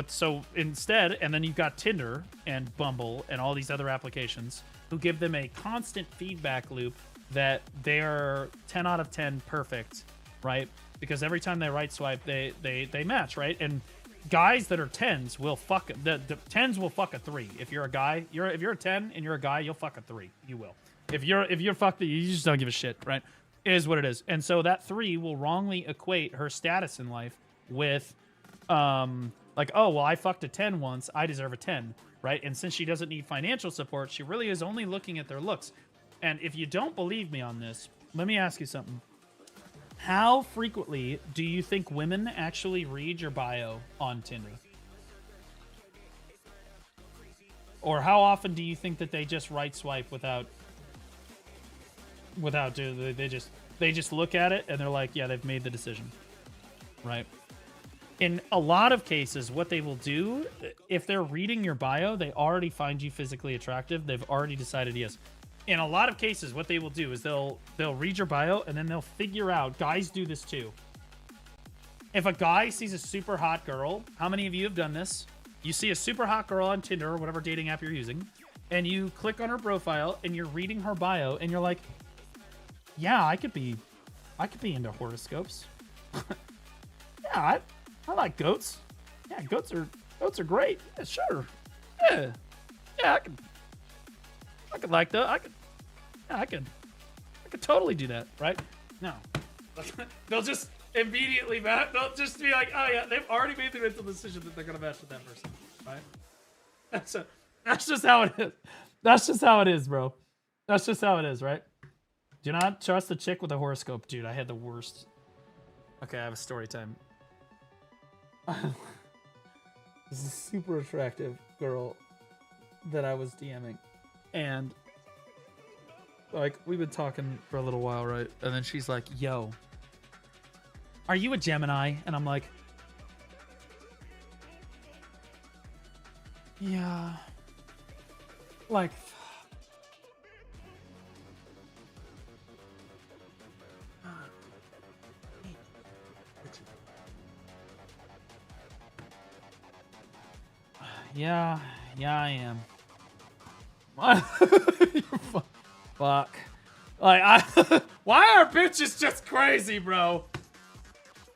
So instead, and then you've got Tinder and Bumble and all these other applications who give them a constant feedback loop that they're 10 out of 10 perfect, right? Because every time they right swipe, they match, right? And guys that are 10s will fuck the 10s will fuck a 3. If you're a guy, if you're a 10 and you're a guy, you'll fuck a 3. You will. If you're fucked, you just don't give a shit, right? It is what it is. And so that 3 will wrongly equate her status in life with like, oh well, I fucked a 10 once, I deserve a 10, right? And since she doesn't need financial support, she really is only looking at their looks. And if you don't believe me on this, let me ask you something. How frequently do you think women actually read your bio on Tinder? Or how often do you think that they just right swipe without they just look at it and they're like, yeah, they've made the decision, right? In a lot of cases, what they will do, if they're reading your bio, they already find you physically attractive. They've already decided yes. In a lot of cases, what they will do is they'll read your bio and then they'll figure out, guys do this too. If a guy sees a super hot girl, how many of you have done this? You see a super hot girl on Tinder or whatever dating app you're using, and you click on her profile and you're reading her bio and you're like, yeah, I could be into horoscopes. Yeah, I like goats. Yeah, goats are great. Yeah, sure. Yeah, I could like that. I could totally do that, right? No. They'll just immediately match. They'll just be like, oh yeah, they've already made the mental decision that they're gonna match with that person, right? That's just how it is. That's just how it is, bro. That's just how it is, right? Do not trust a chick with a horoscope, dude. I had the worst. Okay, I have a story time. this is a super attractive girl that I was DMing. And like we've been talking for a little while, right? And then she's like, yo, are you a Gemini? And I'm like, yeah. Like, yeah, I am. Fuck. Like, why are bitches just crazy, bro?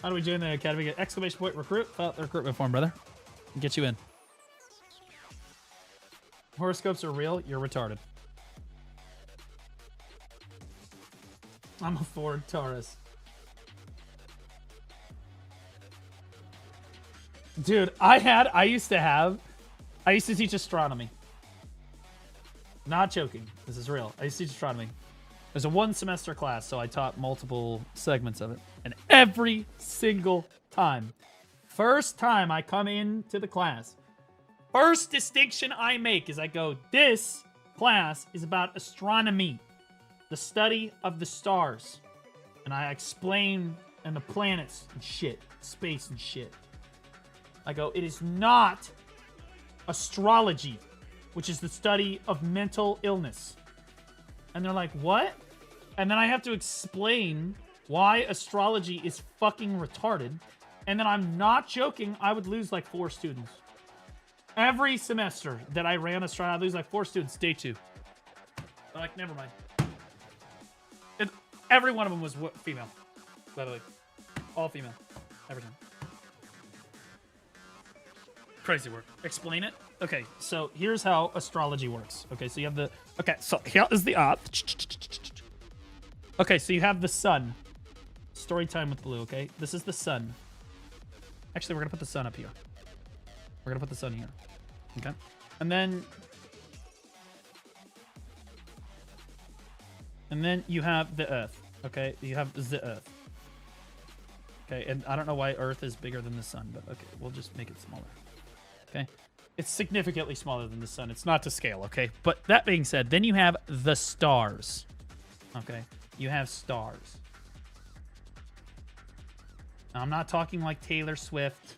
How do we join the academy? Get exclamation point recruit. Fill out the recruitment form, brother. And get you in. Horoscopes are real. You're retarded. I'm a Ford Taurus. Dude, I used to teach astronomy. Not joking. This is real. I used to teach astronomy. There's a 1 semester class, so I taught multiple segments of it. And every single time, first time I come into the class, first distinction I make is I go, this class is about astronomy, the study of the stars. And I explain and the planets and shit, space and shit. I go, it is not astrology, which is the study of mental illness. And they're like, what? And then I have to explain why astrology is fucking retarded. And then I'm not joking, I would lose like 4 students. Every semester that I ran astronomy, I'd lose like 4 students, day 2. They're like, never mind. Every one of them was female, by the way. All female. Every time. Crazy work. Explain it. Okay, so here's how astrology works. Okay, so you have the... Okay, so here is the art. Okay, so you have the sun. Story time with Blue, okay? This is the sun. Actually, we're going to put the sun up here. We're going to put the sun here. Okay? And then you have the Earth, okay? You have the Earth. Okay, and I don't know why Earth is bigger than the sun, but okay, we'll just make it smaller. Okay? It's significantly smaller than the sun. It's not to scale, okay? But that being said, then you have the stars. Okay? You have stars. Now, I'm not talking like Taylor Swift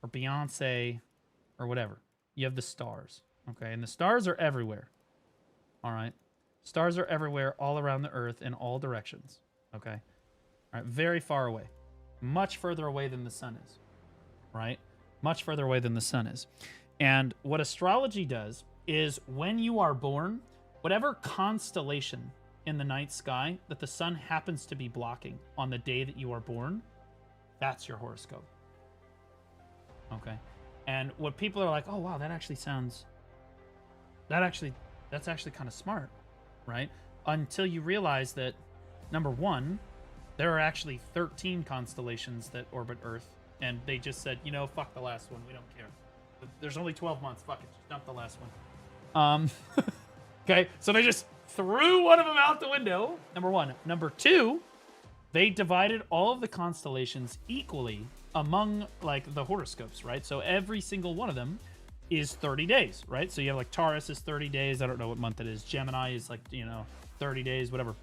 or Beyonce or whatever. You have the stars, okay? And the stars are everywhere, all right? Stars are everywhere, all around the Earth, in all directions, okay? All right, very far away. Much further away than the sun is, right? Much further away than the sun is. And what astrology does is when you are born, whatever constellation in the night sky that the sun happens to be blocking on the day that you are born, that's your horoscope. Okay? And what people are like, oh, wow, that actually sounds... that's actually kind of smart, right? Until you realize that, number one, there are actually 13 constellations that orbit Earth, and they just said, you know, fuck the last one. We don't care. There's only 12 months. Fuck it. Just dump the last one. Okay, so they just threw one of them out the window, number one. Number two, they divided all of the constellations equally among, like, the horoscopes, right? So every single one of them is 30 days, right? So you have, like, Taurus is 30 days. I don't know what month it is. Gemini is, like, 30 days, whatever.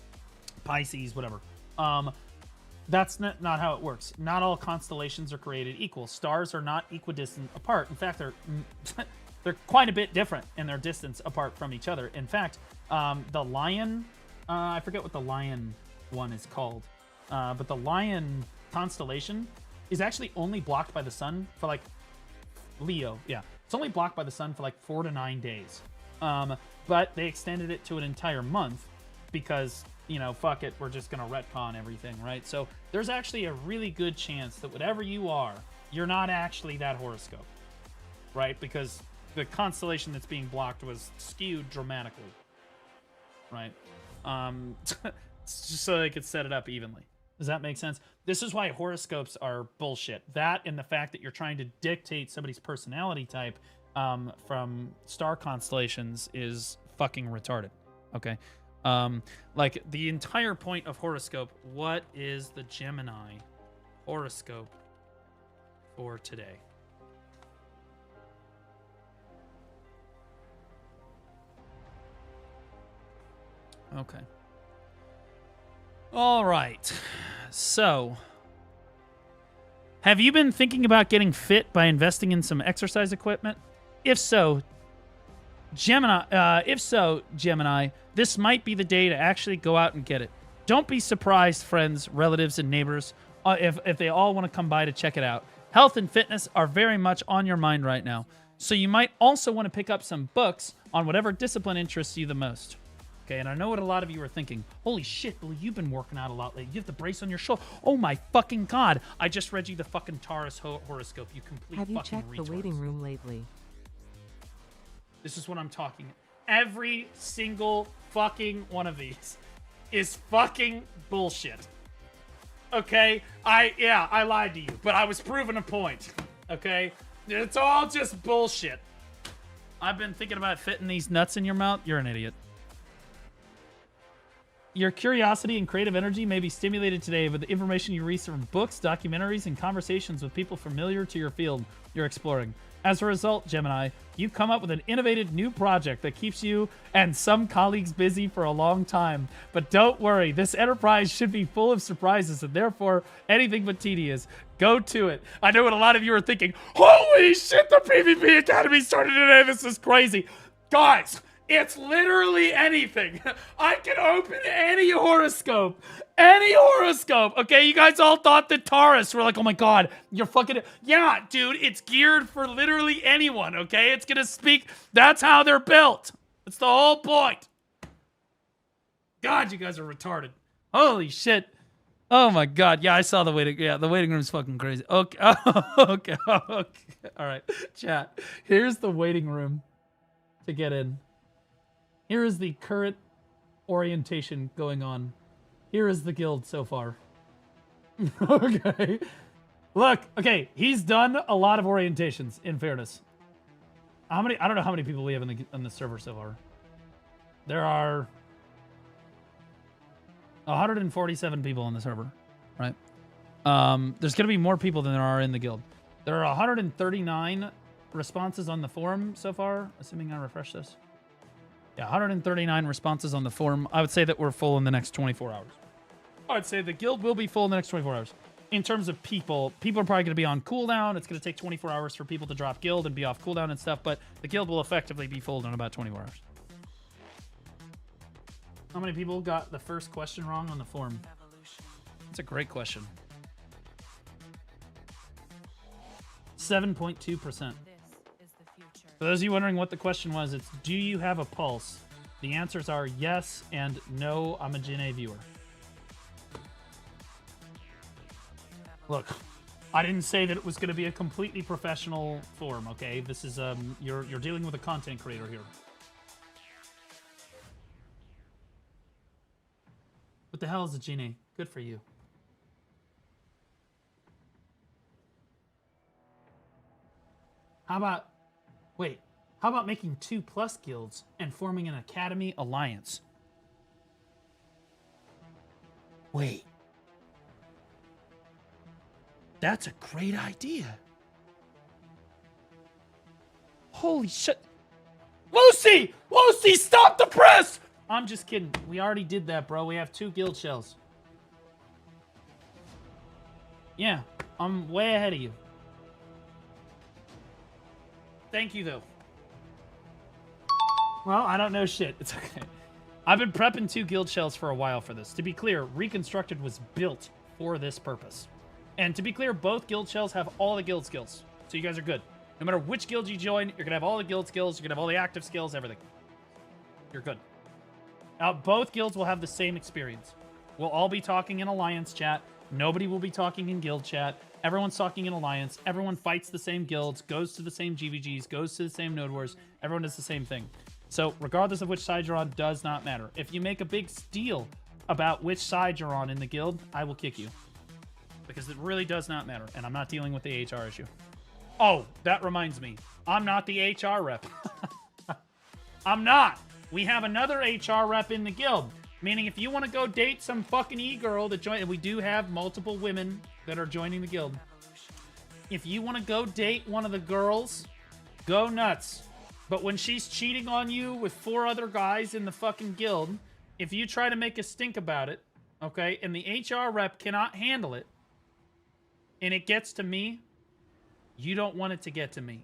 Pisces, whatever. That's not how it works. Not all constellations are created equal. Stars are not equidistant apart. In fact, they're quite a bit different in their distance apart from each other. In fact, the Lion, I forget what the Lion one is called, but the Lion constellation is actually only blocked by the sun for, like, Leo. Yeah, it's only blocked by the sun for like 4 to 9 days. But they extended it to an entire month because, fuck it, we're just gonna retcon everything, right? So there's actually a really good chance that whatever you are, you're not actually that horoscope, right? Because the constellation that's being blocked was skewed dramatically, right? Just so they could set it up evenly. Does that make sense? This is why horoscopes are bullshit. That and the fact that you're trying to dictate somebody's personality type from star constellations is fucking retarded, okay? Like, the entire point of horoscope, what is the Gemini horoscope for today? Okay. All right. So, have you been thinking about getting fit by investing in some exercise equipment? If so, Gemini, this might be the day to actually go out and get it. Don't be surprised, friends, relatives, and neighbors, if they all want to come by to check it out. Health and fitness are very much on your mind right now, so you might also want to pick up some books on whatever discipline interests you the most. Okay, and I know what a lot of you are thinking. Holy shit, Billy, you've been working out a lot lately. You have the brace on your shoulder. Oh my fucking god. I just read you the fucking Taurus horoscope, you complete Have you fucking checked retards. the waiting room lately? This is what I'm talking. Every single fucking one of these is fucking bullshit. Okay? I lied to you, but I was proving a point. Okay? It's all just bullshit. I've been thinking about fitting these nuts in your mouth. You're an idiot. Your curiosity and creative energy may be stimulated today with the information you read from books, documentaries, and conversations with people familiar to your field you're exploring. As a result, Gemini, you've come up with an innovative new project that keeps you and some colleagues busy for a long time. But don't worry, this enterprise should be full of surprises and therefore anything but tedious. Go to it. I know what a lot of you are thinking. Holy shit, the PvP Academy started today. This is crazy. Guys, it's literally anything. I can open any horoscope. Any horoscope. Okay, you guys all thought that Taurus were like, oh my god, you're fucking... Yeah, dude, it's geared for literally anyone, okay? It's gonna speak... That's how they're built. That's the whole point. God, you guys are retarded. Holy shit. Oh my god. Yeah, I saw the waiting... Yeah, the waiting room is fucking crazy. Okay. Okay. Okay. All right. Chat. Here's the waiting room to get in. Here is the current orientation going on. Here is the guild so far. Okay. Look, okay, he's done a lot of orientations, in fairness. How many? I don't know how many people we have in the server so far. There are 147 people on the server, right? There's going to be more people than there are in the guild. There are 139 responses on the forum so far, assuming I refresh this. Yeah, 139 responses on the forum. I would say that we're full in the next 24 hours. I would say the guild will be full in the next 24 hours. In terms of people are probably going to be on cooldown. It's going to take 24 hours for people to drop guild and be off cooldown and stuff, but the guild will effectively be full in about 24 hours. How many people got the first question wrong on the forum? That's a great question. 7.2%. For those of you wondering what the question was, it's do you have a pulse? The answers are yes and no. I'm a Jine viewer. Look, I didn't say that it was going to be a completely professional forum, okay? This is you're dealing with a content creator here. What the hell is a Jine? Good for you. How about making 2+ guilds and forming an academy alliance? Wait. That's a great idea. Holy shit. Lucy! Lucy, stop the press! I'm just kidding. We already did that, bro. We have 2 guild shells. Yeah, I'm way ahead of you. Thank you, though. Well, I don't know shit. It's okay. I've been prepping 2 guild shells for a while for this. To be clear, Reconstructed was built for this purpose. And to be clear, both guild shells have all the guild skills. So you guys are good. No matter which guild you join, you're going to have all the guild skills. You're going to have all the active skills, everything. You're good. Now, both guilds will have the same experience. We'll all be talking in Alliance chat. Nobody will be talking in guild chat. Everyone's talking in Alliance. Everyone fights the same guilds, goes to the same GVGs, goes to the same Node Wars. Everyone does the same thing. So regardless of which side you're on, does not matter. If you make a big deal about which side you're on in the guild, I will kick you. Because it really does not matter. And I'm not dealing with the HR issue. Oh, that reminds me. I'm not the HR rep. I'm not. We have another HR rep in the guild. Meaning if you want to go date some fucking e-girl to join, and we do have multiple women that are joining the guild. If you want to go date one of the girls, go nuts. But when she's cheating on you with 4 other guys in the fucking guild, if you try to make a stink about it, okay, and the HR rep cannot handle it, and it gets to me, you don't want it to get to me.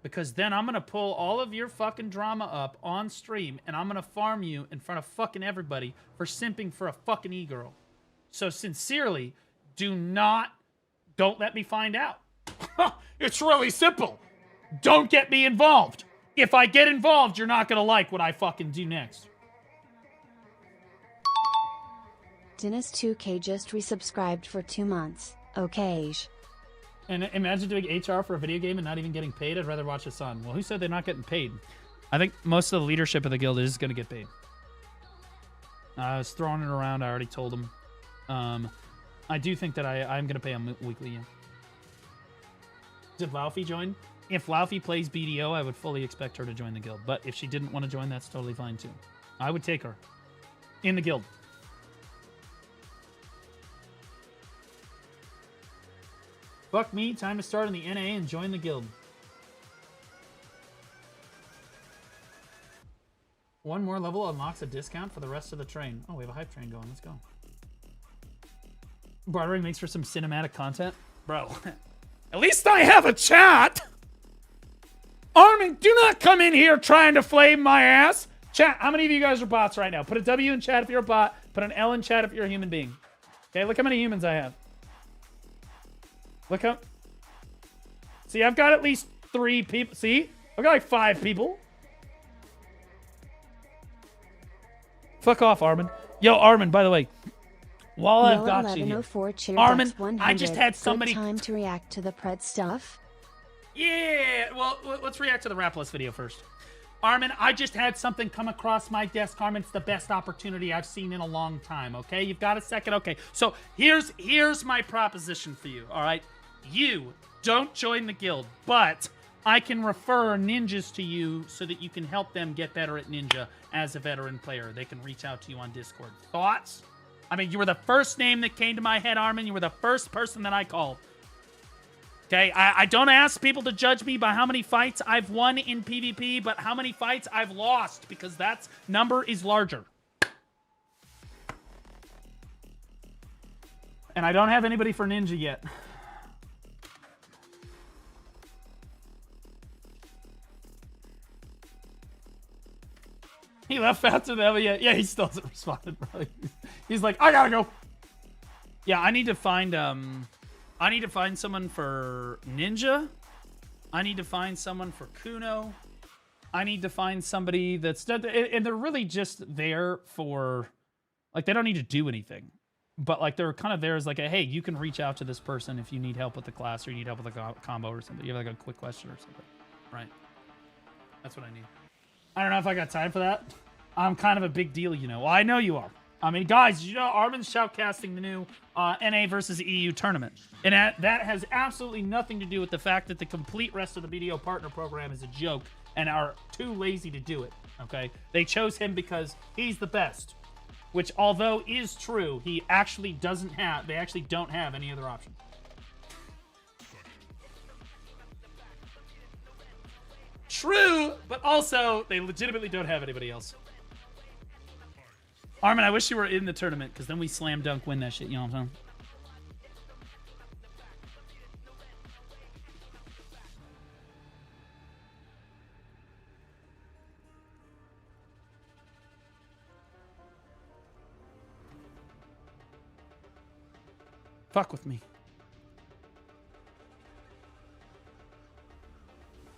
Because then I'm going to pull all of your fucking drama up on stream, and I'm going to farm you in front of fucking everybody for simping for a fucking e-girl. So sincerely, don't let me find out. It's really simple. Don't get me involved. If I get involved, you're not going to like what I fucking do next. Dennis 2K just resubscribed for 2 months. Okay. And imagine doing HR for a video game and not even getting paid. I'd rather watch his son. Well, who said they're not getting paid? I think most of the leadership of the guild is going to get paid. I was throwing it around. I already told him. I do think that I'm going to pay him weekly. Yeah. Did Laufey join? If Laufey plays BDO, I would fully expect her to join the guild. But if she didn't want to join, that's totally fine too. I would take her in the guild. Fuck me, time to start in the NA and join the guild. One more level unlocks a discount for the rest of the train. Oh, we have a hype train going. Let's go. Bartering makes for some cinematic content. Bro, at least I have a chat! Armin, do not come in here trying to flame my ass! Chat, how many of you guys are bots right now? Put a W in chat if you're a bot. Put an L in chat if you're a human being. Okay, look how many humans I have. Look up. See, I've got at least 3 people. See? I've got like 5 people. Fuck off, Armin. Yo, Armin, by the way. While I've got you here. Armin, I just had somebody... Good time to react to the Pred stuff? Yeah, well, let's react to the Rapless video first. Armin, I just had something come across my desk. Armin, it's the best opportunity I've seen in a long time, okay? You've got a second? Okay, so here's my proposition for you, all right? You don't join the guild, but I can refer ninjas to you so that you can help them get better at Ninja as a veteran player. They can reach out to you on Discord. Thoughts? I mean, you were the first name that came to my head, Armin. You were the first person that I called. Okay, I don't ask people to judge me by how many fights I've won in PvP, but how many fights I've lost, because that number is larger. And I don't have anybody for Ninja yet. He left faster than ever yet. Yeah, he still hasn't responded, bro. He's like, I gotta go. Yeah, I need to find someone for Ninja. I need to find someone for Kuno. I need to find somebody that's... And they're really just there for... Like, they don't need to do anything. But, like, they're kind of there as like, hey, you can reach out to this person if you need help with the class or you need help with a combo or something. You have, like, a quick question or something. Right. That's what I need. I don't know if I got time for that. I'm kind of a big deal, you know. Well, I know you are. I mean, guys, you know, Armin's shoutcasting the new NA versus EU tournament. And that has absolutely nothing to do with the fact that the complete rest of the BDO partner program is a joke and are too lazy to do it, okay? They chose him because he's the best, which, although is true, he actually doesn't have, they actually don't have any other option. True, but also they legitimately don't have anybody else. Armin, I wish you were in the tournament, because then we slam dunk win that shit, you know what I'm saying? Fuck with me.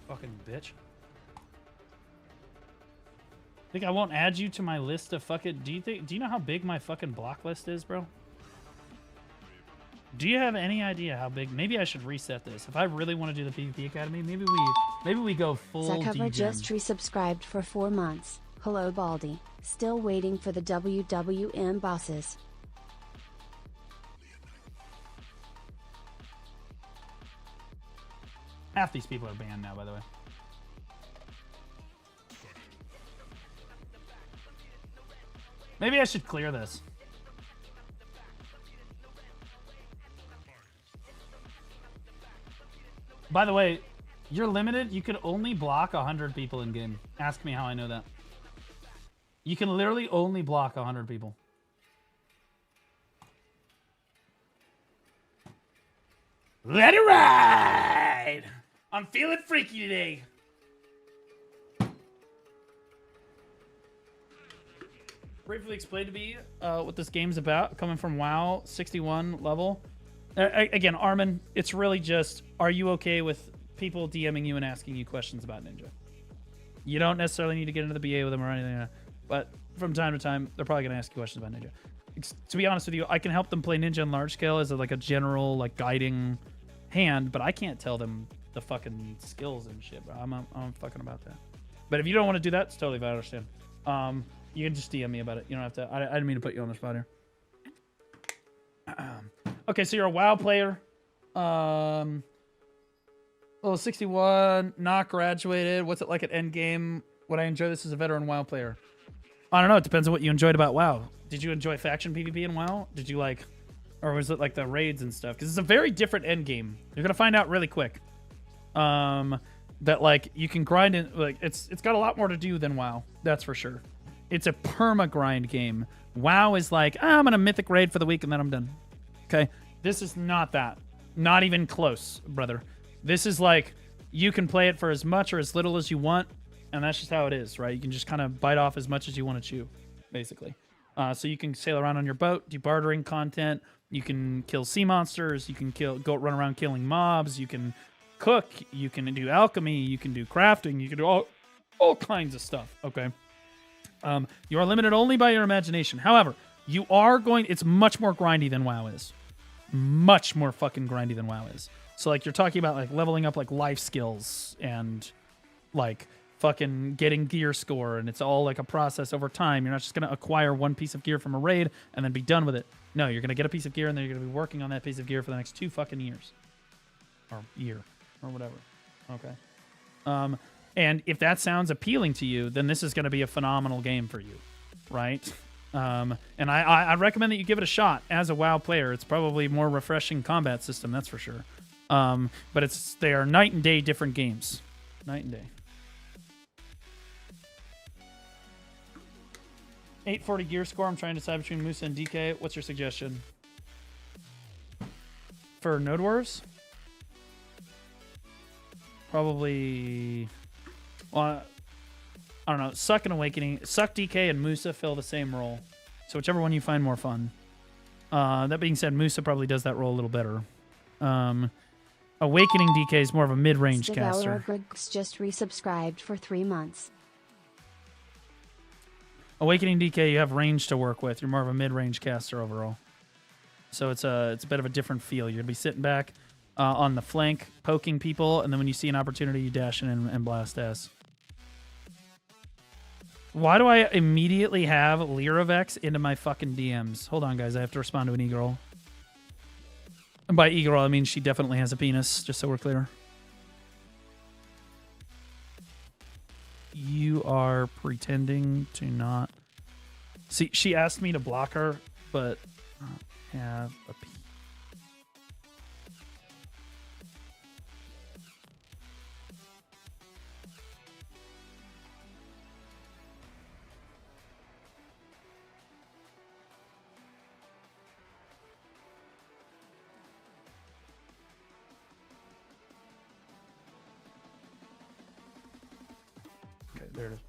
Fucking bitch. Think I won't add you to my list of fucking... Do you know how big my fucking block list is, bro? Do you have any idea how big? Maybe I should reset this. If I really want to do the PvP Academy, maybe we go full Zuccover DGen. just resubscribed for 4 months. Hello, Baldy. Still waiting for the WWM bosses. Half these people are banned now, by the way. Maybe I should clear this. By the way, you're limited. You could only block 100 people in game. Ask me how I know that. You can literally only block 100 people. Let it ride! I'm feeling freaky today. Briefly explain to me what this game's about, coming from WoW 61 level. Again, Armin, it's really just, are you okay with people DMing you and asking you questions about Ninja? You don't necessarily need to get into the BA with them or anything like that, but from time to time, they're probably going to ask you questions about Ninja. To be honest with you, I can help them play Ninja in large scale as like a general like guiding hand, but I can't tell them the fucking skills and shit, bro. I'm fucking about that. But if you don't want to do that, it's totally fine. I understand. You can just DM me about it. You don't have to. I didn't mean to put you on the spot here. Okay, so you're a WoW player. Level 61, not graduated. What's it like at endgame? Would I enjoy this as a veteran WoW player? I don't know. It depends on what you enjoyed about WoW. Did you enjoy faction PvP in WoW? Did you like, or was it like the raids and stuff? Because it's a very different endgame. You're gonna find out really quick. That like you can grind in, like it's got a lot more to do than WoW. That's for sure. It's a perma grind game. WoW is like, I'm gonna mythic raid for the week and then I'm done. Okay, this is not that. Not even close, brother. This is like you can play it for as much or as little as you want, and that's just how it is, right? You can just kind of bite off as much as you want to chew, basically. So you can sail around on your boat, do bartering content. You can kill sea monsters. You can go run around killing mobs. You can cook. You can do alchemy. You can do crafting. You can do all kinds of stuff. Okay. You are limited only by your imagination. However, you are going. It's much more grindy than WoW is. Much more fucking grindy than WoW is. So like you're talking about like leveling up like life skills and like fucking getting gear score, and it's all like a process over time. You're not just gonna acquire one piece of gear from a raid and then be done with it. No, you're gonna get a piece of gear and then you're gonna be working on that piece of gear for the next 2 fucking years. Or year. Or whatever. Okay. And if that sounds appealing to you, then this is gonna be a phenomenal game for you. Right? And I recommend that you give it a shot as a WoW player. It's probably more refreshing combat system, that's for sure. But they are night and day different games. Night and day. 840 gear score. I'm trying to decide between Musa and DK. What's your suggestion? For Node Wars? Probably... Well, I don't know. Suck and Awakening. Suck, DK, and Musa fill the same role. So whichever one you find more fun. That being said, Musa probably does that role a little better. Awakening DK is more of a mid-range caster. Griggs just resubscribed for 3 months. Awakening DK, you have range to work with. You're more of a mid-range caster overall. So it's a bit of a different feel. You're going to be sitting back on the flank, poking people, and then when you see an opportunity, you dash in and blast ass. Why do I immediately have Lyravex into my fucking DMs? Hold on, guys. I have to respond to an e-girl. And by e-girl, I mean she definitely has a penis, just so we're clear. You are pretending to not... See, she asked me to block her, but have a penis. There it is.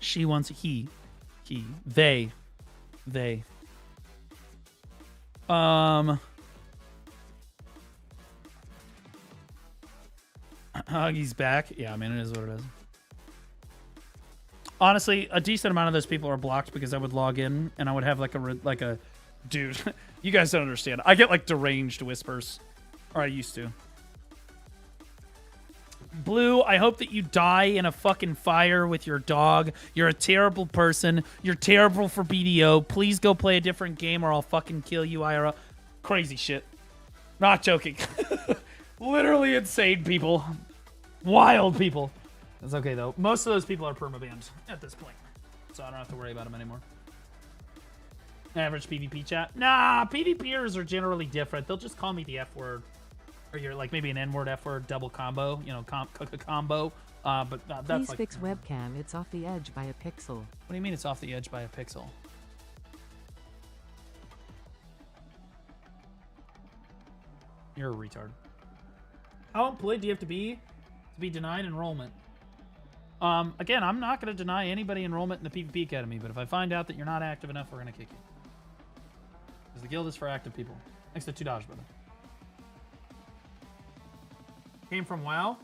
She wants he. They. Huggy's back. Yeah, I mean, it is what it is. Honestly, a decent amount of those people are blocked because I would log in and I would have like a dude. You guys don't understand. I get like deranged whispers, or I used to. Blue, I hope that you die in a fucking fire with your dog. You're a terrible person. You're terrible for BDO. Please go play a different game or I'll fucking kill you, IRA. Crazy shit. Not joking. Literally insane people. Wild people. That's okay, though. Most of those people are permabanned at this point. So I don't have to worry about them anymore. Average PvP chat? Nah, PvPers are generally different. They'll just call me the F word. or you're like maybe an N-word, F-word, double combo, you know, combo. But that's Please like. fix webcam, it's off the edge by a pixel. What do you mean it's off the edge by a pixel? You're a retard. How employed do you have to be denied enrollment? Again, I'm not going to deny anybody enrollment in the PvP Academy, but if I find out that you're not active enough, we're going to kick you. Because the guild is for active people. Thanks to $2, brother. Came from WoW.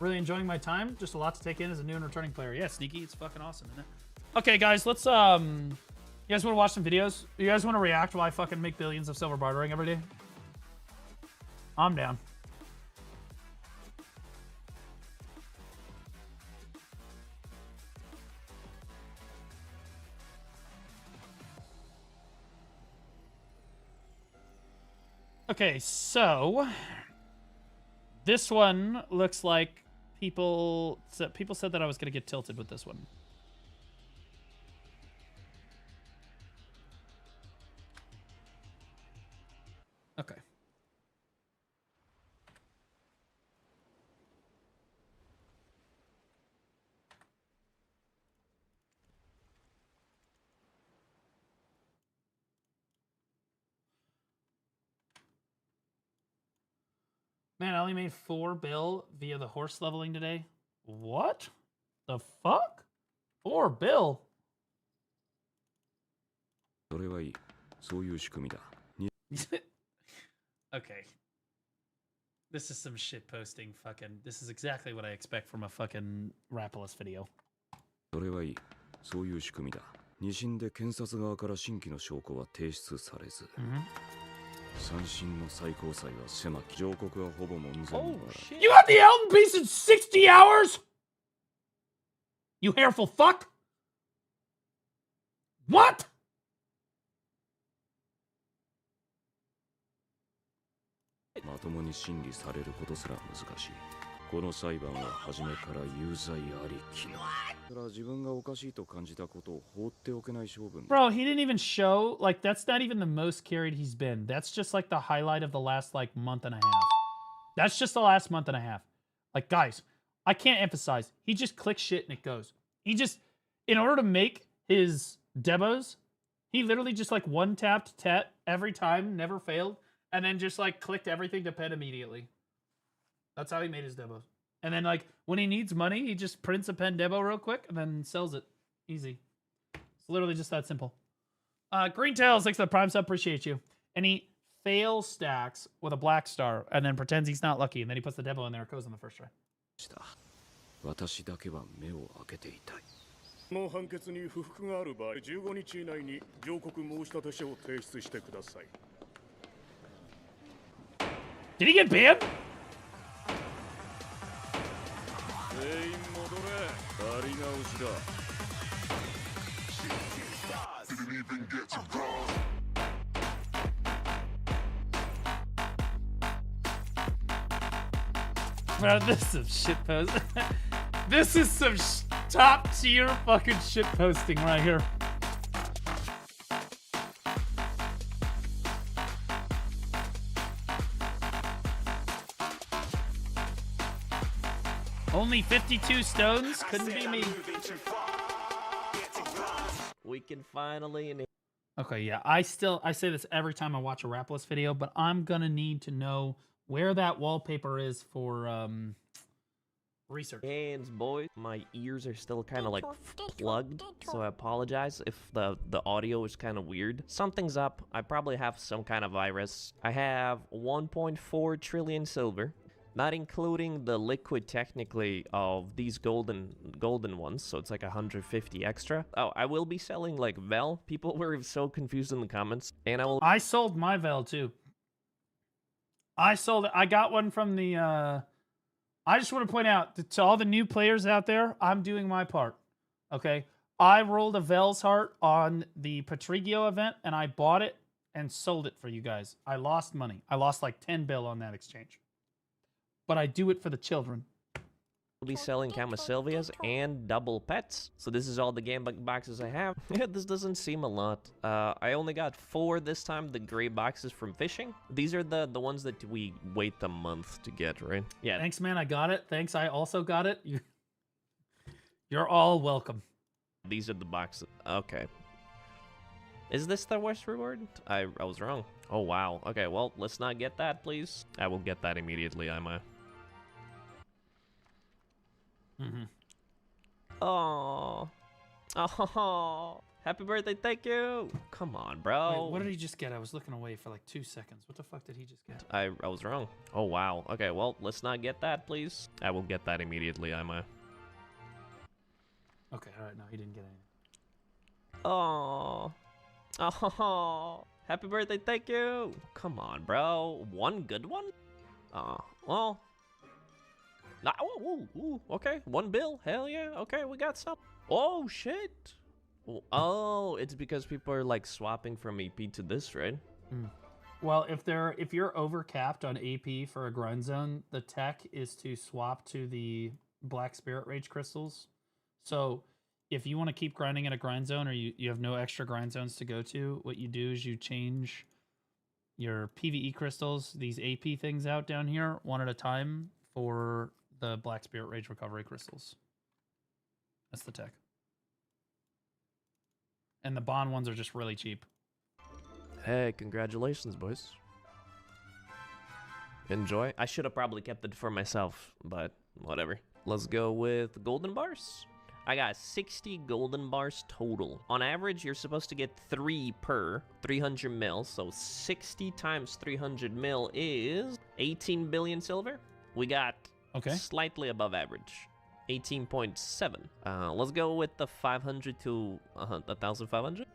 Really enjoying my time. Just a lot to take in as a new and returning player. Yeah, Sneaky, it's fucking awesome, isn't it? Okay, guys, let's, you guys want to watch some videos? You guys want to react while I fucking make billions of silver bartering every day? I'm down. Okay, so this one looks like people said that I was gonna get tilted with this one. Okay. Man, I only made 4 bill via the horse leveling today. What? The fuck? 4 bill? Okay. This is some shit posting fucking. This is exactly what I expect from a fucking Rapolis video. You got the Elden Beast in 60 hours? You hairful fuck? What? Bro, he didn't even show, like, that's not even the most carried he's been. That's just like the highlight of the last like month and a half. That's just the last month and a half. Like, guys, I can't emphasize, he just clicks shit and it goes. He just, in order to make his demos, he literally just like one-tapped tet every time, never failed, and then just like clicked everything to pen immediately. That's how he made his demos. And then like when he needs money, he just prints a pen demo real quick and then sells it. Easy. It's literally just that simple. Green Tails, thanks for the prime sub, appreciate you. And he fail stacks with a black star and then pretends he's not lucky, and then he puts the demo in there, it goes on the first try. この判決に不服がある場合、15日以内に上告申し立て書を提出してください。 Did he get banned? 全員戻れ。やり直しだ。 Didn't even get to run. Bro, this is some shitpost. This is some top tier fucking shitposting right here. Only 52 stones? Couldn't be me. We can finally... Okay, yeah, I say this every time I watch a Rapolis video, but I'm gonna need to know where that wallpaper is for research. Hands, boys. My ears are still kind of like plugged, so I apologize if the audio is kind of weird. Something's up. I probably have some kind of virus. I have 1.4 trillion silver, not including the liquid technically of these golden ones, so it's like 150 extra. Oh, I will be selling like Vel. People were so confused in the comments, and I sold my Vel too. I got one from the I just want to point out to all the new players out there, I'm doing my part. Okay? I rolled a Vel's Heart on the Patrigio event and I bought it and sold it for you guys. I lost money. I lost like 10 bill on that exchange. But I do it for the children. We'll be selling Camasylvias and double pets. So this is all the game boxes I have. Yeah, this doesn't seem a lot. I only got 4 this time, the gray boxes from fishing. These are the ones that we wait a month to get, right? Yeah. Thanks, man. I got it. Thanks. I also got it. You're all welcome. These are the boxes. Okay. Is this the worst reward? I was wrong. Oh, wow. Okay, well, let's not get that, please. I will get that immediately, am I? Mm-hmm. Oh. Oh. Happy birthday, thank you. Come on, bro. Wait, what did he just get? I was looking away for like 2 seconds. What the fuck did he just get? I was wrong. Oh, wow. Okay, well, let's not get that, please. I will get that immediately, am I? Okay, all right. No, he didn't get anything. Oh. Oh. Happy birthday, thank you. Come on, bro. One good one? Well. Nah, ooh, okay. 1 bill. Hell yeah. Okay, we got some. Oh, shit. Oh, it's because people are like swapping from AP to this, right? Well, if you're over capped on AP for a grind zone, the tech is to swap to the Black Spirit Rage crystals. So if you want to keep grinding at a grind zone or you have no extra grind zones to go to, what you do is you change your PvE crystals, these AP things out down here, one at a time for the Black Spirit Rage recovery crystals. That's the tech. And the bond ones are just really cheap. Hey, congratulations, boys. Enjoy. I should have probably kept it for myself, but whatever. Let's go with golden bars. I got 60 golden bars total. On average, you're supposed to get 3 per 300 mil. So 60 times 300 mil is 18 billion silver. We got slightly above average. 18.7. Let's go with the 500 to 1,500.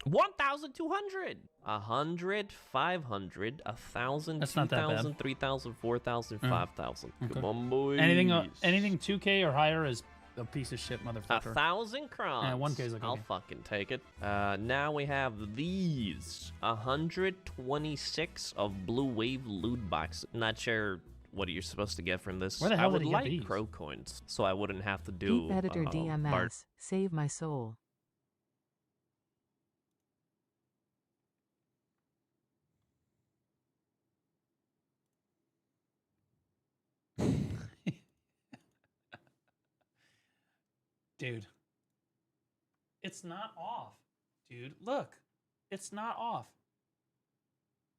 1,200. 100, 500, 1,000, 2,000, 3,000, 4,000, 5,000. Come on, boys. Anything 2K or higher is a piece of shit, motherfucker. 1,000 crowns. Yeah, 1K is okay. I'll fucking take it. Now we have these 126 of blue wave loot boxes. Not sure what you're supposed to get from this. Where the hell I would did he get like these? crow coins, so I wouldn't have to do. Deep editor DMS, save my soul. Dude. It's not off. Dude, look. It's not off.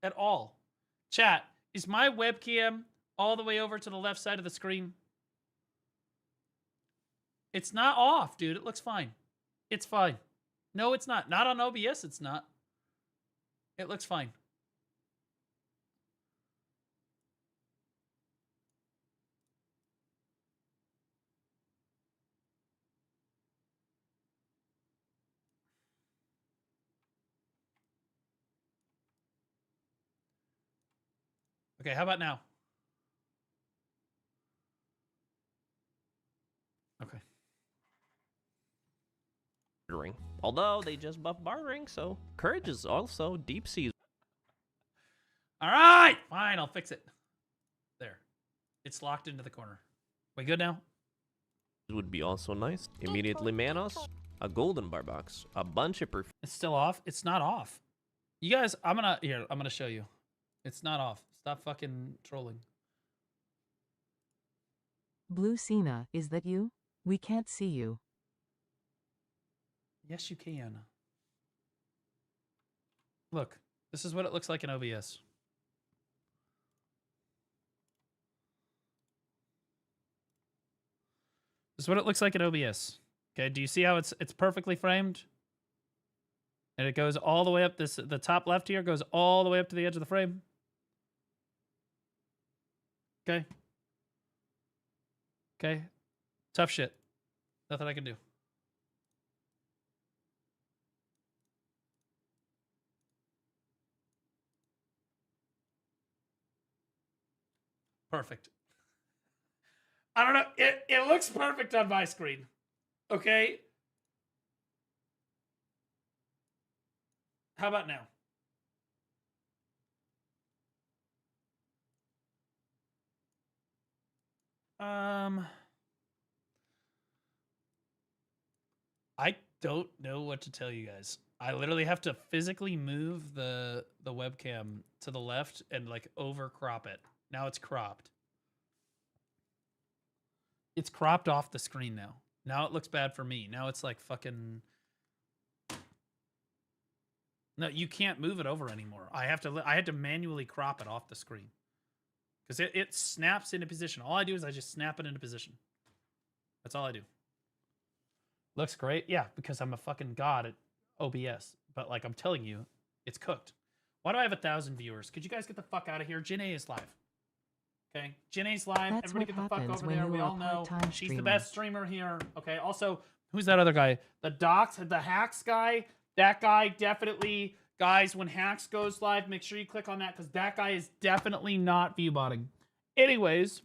At all. Chat, is my webcam all the way over to the left side of the screen? It's not off, dude. It looks fine. It's fine. No, it's not. Not on OBS, it's not. It looks fine. Okay, how about now? Okay. Although they just buffed bartering, so courage is also deep sea. All right, fine, I'll fix it. There. It's locked into the corner. We good now? Would be also nice. Immediately Manos, a golden bar box, a bunch of perfume. It's still off? It's not off. You guys, I'm gonna show you. It's not off. Stop fucking trolling. Blue Cena, is that you? We can't see you. Yes, you can. Look, this is what it looks like in OBS. This is what it looks like in OBS. Okay, do you see how it's perfectly framed? And it goes all the way up the top left here goes all the way up to the edge of the frame. Okay. Okay. Tough shit. Nothing I can do. Perfect. I don't know. It looks perfect on my screen. Okay. How about now? I don't know what to tell you guys. I literally have to physically move the webcam to the left and like over crop it. Now it's cropped. It's cropped off the screen now. Now it looks bad for me. Now it's like fucking. No, you can't move it over anymore. I had to manually crop it off the screen. Because it snaps into position. All I do is I just snap it into position. That's all I do. Looks great. Yeah, because I'm a fucking god at OBS. But like I'm telling you, it's cooked. Why do I have 1,000 viewers? Could you guys get the fuck out of here? Janae is live. Okay, Janae's live. That's Everybody get the fuck over there. We all know she's the streamer. best streamer here. Okay, also, who's that other guy? The Docs, the Hacks guy. That guy definitely, guys, when Hacks goes live, make sure you click on that because that guy is definitely not viewbotting. Anyways.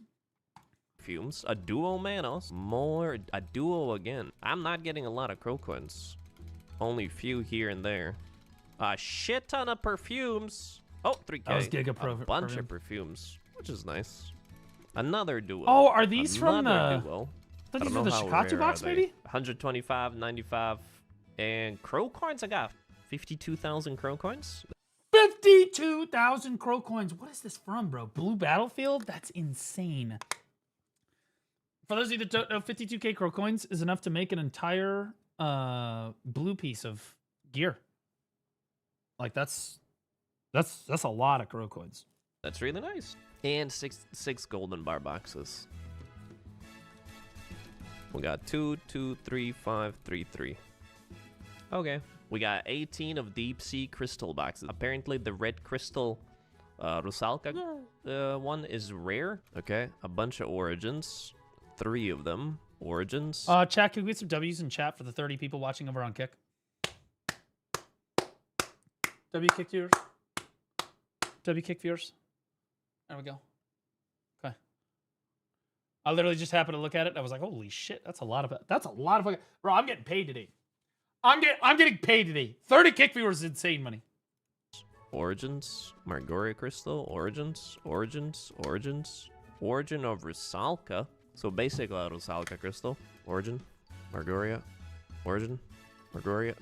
Fumes, a duo Manos, a duo again. I'm not getting a lot of crow coins. Only a few here and there. A shit ton of perfumes. Oh, 3K. That was Giga a bunch of perfumes, which is nice. Another duo. Oh, are these from the duo. I thought these were the Shikatsu box, maybe? 125, 95, and crow coins. I got 52,000 crow coins. 52,000 crow coins. What is this from, bro? Blue Battlefield? That's insane. For those of you that don't know, 52k crow coins is enough to make an entire blue piece of gear. Like that's a lot of crow coins. That's really nice. And six golden bar boxes. We got 2, 2, 3, 5, 3, 3. Okay. We got 18 of deep sea crystal boxes. Apparently the red crystal Rusalka one is rare. Okay. A bunch of origins. 3 of them. Origins. Chat, can we get some W's in chat for the 30 people watching over on Kick? W kick viewers. W kick viewers. There we go. Okay. I literally just happened to look at it. And I was like, "Holy shit, that's a lot of fucking." Bro, I'm getting paid today. I'm getting paid today. 30 kick viewers is insane money. Origins. Margoria crystal. Origins. Origin of Rusalka. So basically a Rusalka crystal. Origin. Margoria. Origin. Margoria.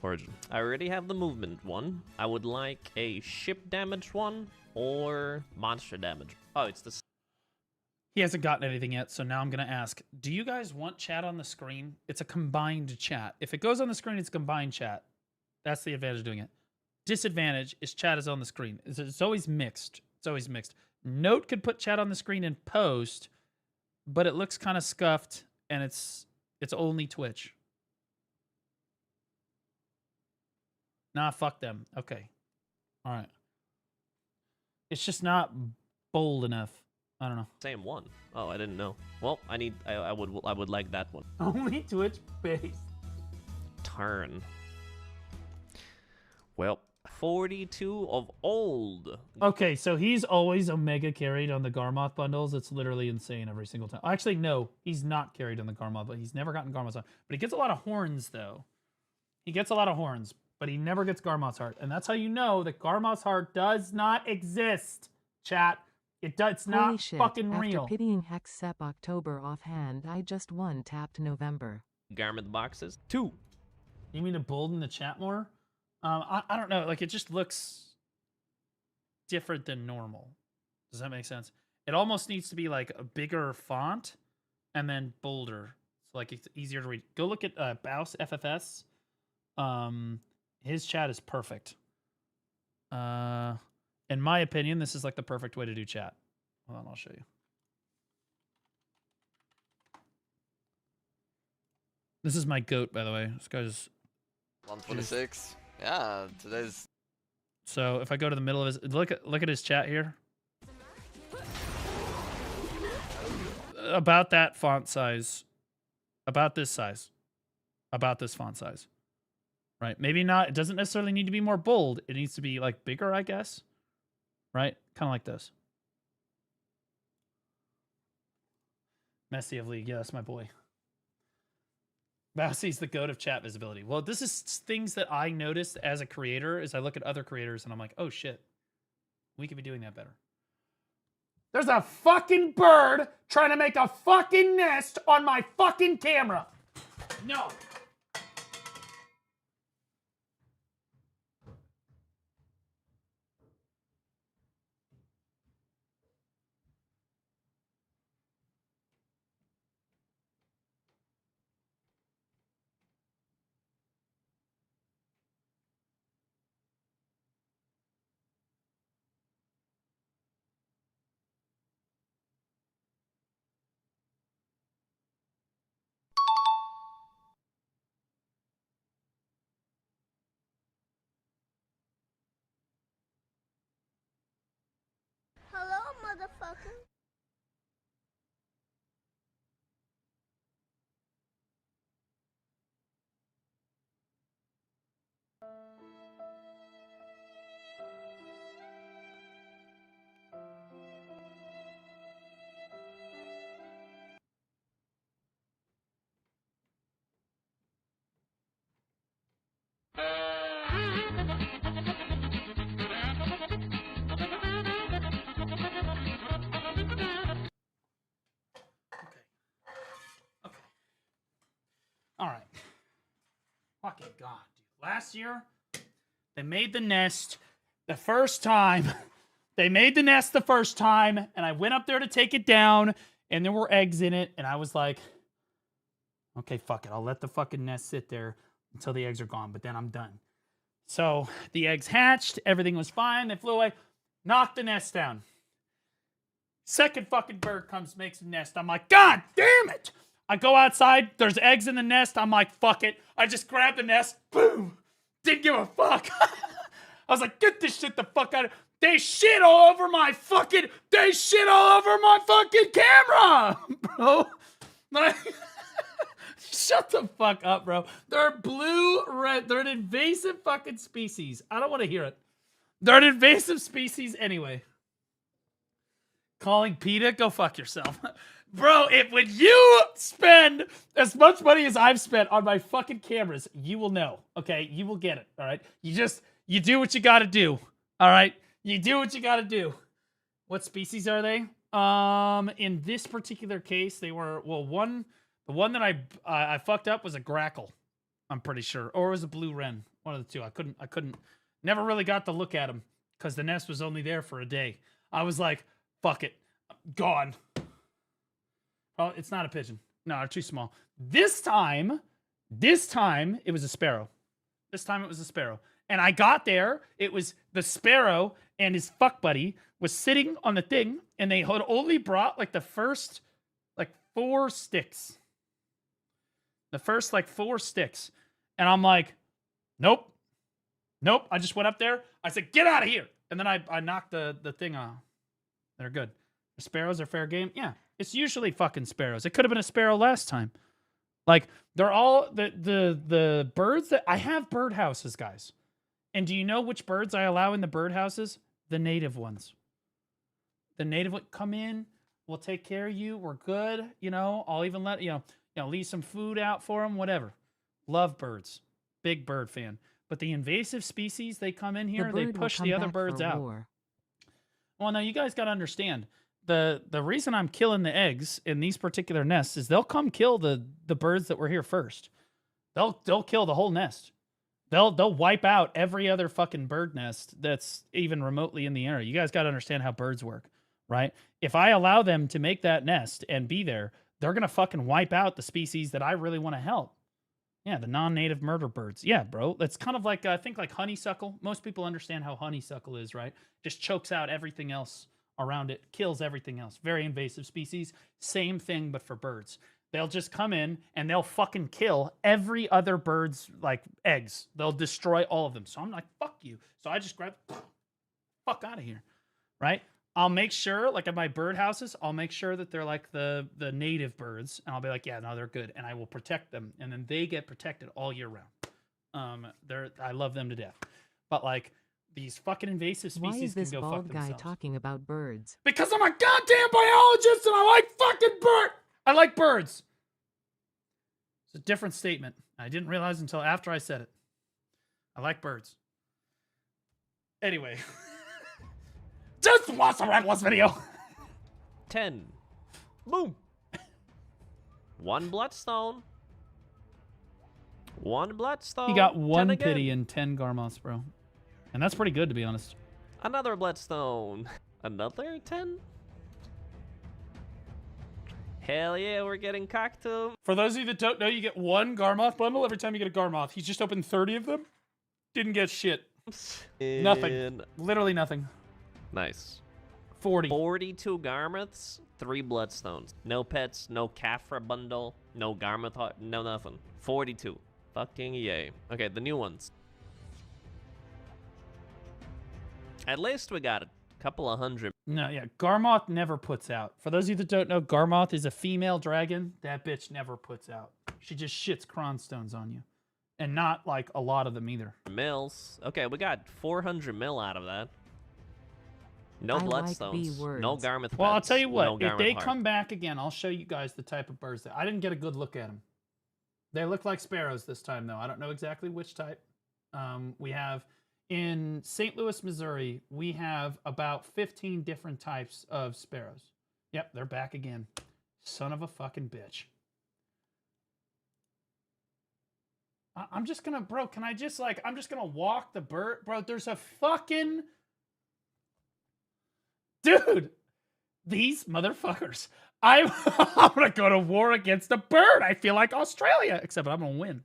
Origin. I already have the movement one. I would like a ship damage one or monster damage. Oh, it's the... He hasn't gotten anything yet, so now I'm going to ask, do you guys want chat on the screen? It's a combined chat. If it goes on the screen, it's a combined chat. That's the advantage of doing it. Disadvantage is chat is on the screen. It's always mixed. It's always mixed. Note could put chat on the screen in post, but it looks kind of scuffed, and it's only Twitch. Nah, fuck them. Okay. All right. It's just not bold enough. I don't know. Same one. Oh, I didn't know. Well, I would like that one. Only Twitch based. Turn. Well, 42 of old. Okay, so he's always Omega carried on the Garmoth bundles. It's literally insane every single time. Actually, no, he's not carried on the Garmoth, but he's never gotten Garmoth's heart. But he gets a lot of horns, though. He gets a lot of horns, but he never gets Garmoth's heart. And that's how you know that Garmoth's heart does not exist, chat. It's not fucking real. After pitying Hex Sep October offhand, I just won tapped November. Garment boxes. 2. You mean to bolden the chat more? I don't know. Like, it just looks different than normal. Does that make sense? It almost needs to be like a bigger font and then bolder. So like it's easier to read. Go look at Baus FFS. His chat is perfect. In my opinion, this is like the perfect way to do chat. Hold on, I'll show you. This is my goat, by the way. This guy's 126. Yeah, today's. So if I go to the middle of his, look at his chat here. About that font size, about this size, about this font size, right? Maybe not. It doesn't necessarily need to be more bold. It needs to be like bigger, I guess. Right? Kind of like this. Messi of League. Yeah, that's my boy. Bowsy's the goat of chat visibility. Well, this is things that I noticed as a creator as I look at other creators and I'm like, oh shit, we could be doing that better. There's a fucking bird trying to make a fucking nest on my fucking camera. No. Hello, motherfucker. All right. Fucking God, dude. Last year, they made the nest the first time. They made the nest the first time, and I went up there to take it down, and there were eggs in it, and I was like, okay, fuck it. I'll let the fucking nest sit there until the eggs are gone, but then I'm done. So the eggs hatched. Everything was fine. They flew away. Knocked the nest down. Second fucking bird comes, makes a nest. I'm like, God damn it! I go outside. There's eggs in the nest. I'm like, fuck it. I just grab the nest. Boom. Didn't give a fuck. I was like, get this shit the fuck out of... They shit all over my fucking... They shit all over my fucking camera! Bro. Like... Shut the fuck up, bro. They're blue-red. They're an invasive fucking species. I don't want to hear it. They're an invasive species anyway. Calling PETA? Go fuck yourself. Bro, when you spend as much money as I've spent on my fucking cameras, you will know, okay? You will get it, all right? You do what you gotta do, all right? You do what you gotta do. What species are they? In this particular case, they were, well, the one that I fucked up was a grackle, I'm pretty sure. Or it was a blue wren, one of the two. I couldn't, never really got to look at them because the nest was only there for a day. I was like, fuck it, gone. Oh, it's not a pigeon. No, they're too small. This time, it was a sparrow. This time it was a sparrow. And I got there, it was the sparrow and his fuck buddy was sitting on the thing, and they had only brought like the first, like 4 sticks. The first, like 4 sticks. And I'm like, nope. Nope. I just went up there. I said, get out of here. And then I knocked the thing off. They're good. The sparrows are fair game. Yeah. It's usually fucking sparrows. It could have been a sparrow last time. Like, they're all the birds that I have birdhouses, guys. And do you know which birds I allow in the birdhouses? The native ones. The native ones come in, we'll take care of you, we're good, you know, I'll even let leave some food out for them, whatever. Love birds. Big bird fan. But the invasive species, they come in here, they push the other birds out. Well, now you guys got to understand. The reason I'm killing the eggs in these particular nests is they'll come kill the birds that were here first. They'll kill the whole nest. They'll wipe out every other fucking bird nest that's even remotely in the area. You guys got to understand how birds work, right? If I allow them to make that nest and be there, they're going to fucking wipe out the species that I really want to help. Yeah, the non-native murder birds. Yeah, bro. That's kind of like, I think like honeysuckle. Most people understand how honeysuckle is, right? Just chokes out everything else around it, kills everything else. Very invasive species. Same thing, but for birds. They'll just come in and they'll fucking kill every other bird's like eggs. They'll destroy all of them. So I'm like, fuck you. So I just grab, fuck out of here, right? I'll make sure, like at my birdhouses, I'll make sure that they're like the native birds, and I'll be like, yeah, no, they're good, and I will protect them, and then they get protected all year round. I love them to death, but like these fucking invasive species Why is this can go bald fuck guy themselves. talking about birds? Because I'm a goddamn biologist, and I like fucking I like birds. It's a different statement. I didn't realize until after I said it. I like birds. Anyway. Just watch the Red West video. 10. Boom. 1 bloodstone. 1 bloodstone. He got 1 10 pity again. and 10 Garmoths, bro. And that's pretty good, to be honest. Another bloodstone. Another 10? Hell yeah, we're getting Cactum. For those of you that don't know, you get 1 Garmoth bundle every time you get a Garmoth. He's just opened 30 of them. Didn't get shit. Nothing. Literally nothing. Nice. 40. 42 Garmoths, 3 bloodstones. No pets, no Kafra bundle, no Garmoth heart, no nothing. 42. Fucking yay. Okay, the new ones. At least we got a couple of hundred. No, yeah. Garmoth never puts out. For those of you that don't know, Garmoth is a female dragon. That bitch never puts out. She just shits Kronstones on you. And not, like, a lot of them either. Mils. Okay, we got 400 mil out of that. No I like bloodstones. B-words. No Garmoth Well, I'll pets, tell you what. no If Garmoth they heart. come back again, I'll show you guys the type of birds that... I didn't get a good look at them. They look like sparrows this time, though. I don't know exactly which type. We have... In St. Louis, Missouri, we have about 15 different types of sparrows. Yep, they're back again. Son of a fucking bitch. I'm just gonna, bro, can I just, like, I'm just gonna walk the bird? Bro, there's a fucking... Dude! These motherfuckers. I'm gonna go to war against a bird. I feel like Australia. Except I'm gonna win.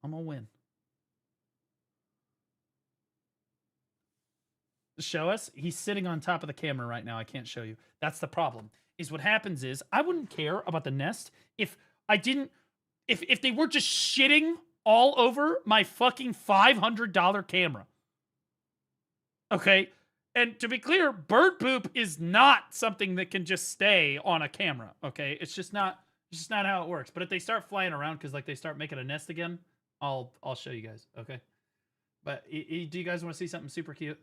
I'm gonna win. Show us. He's sitting on top of the camera right now. I can't show you. That's the problem. Is what happens is I wouldn't care about the nest if I didn't if they were just shitting all over my fucking $500 camera. Okay? And to be clear, bird poop is not something that can just stay on a camera, okay? It's just not how it works. But if they start flying around cuz like they start making a nest again, I'll show you guys, okay? But do you guys want to see something super cute?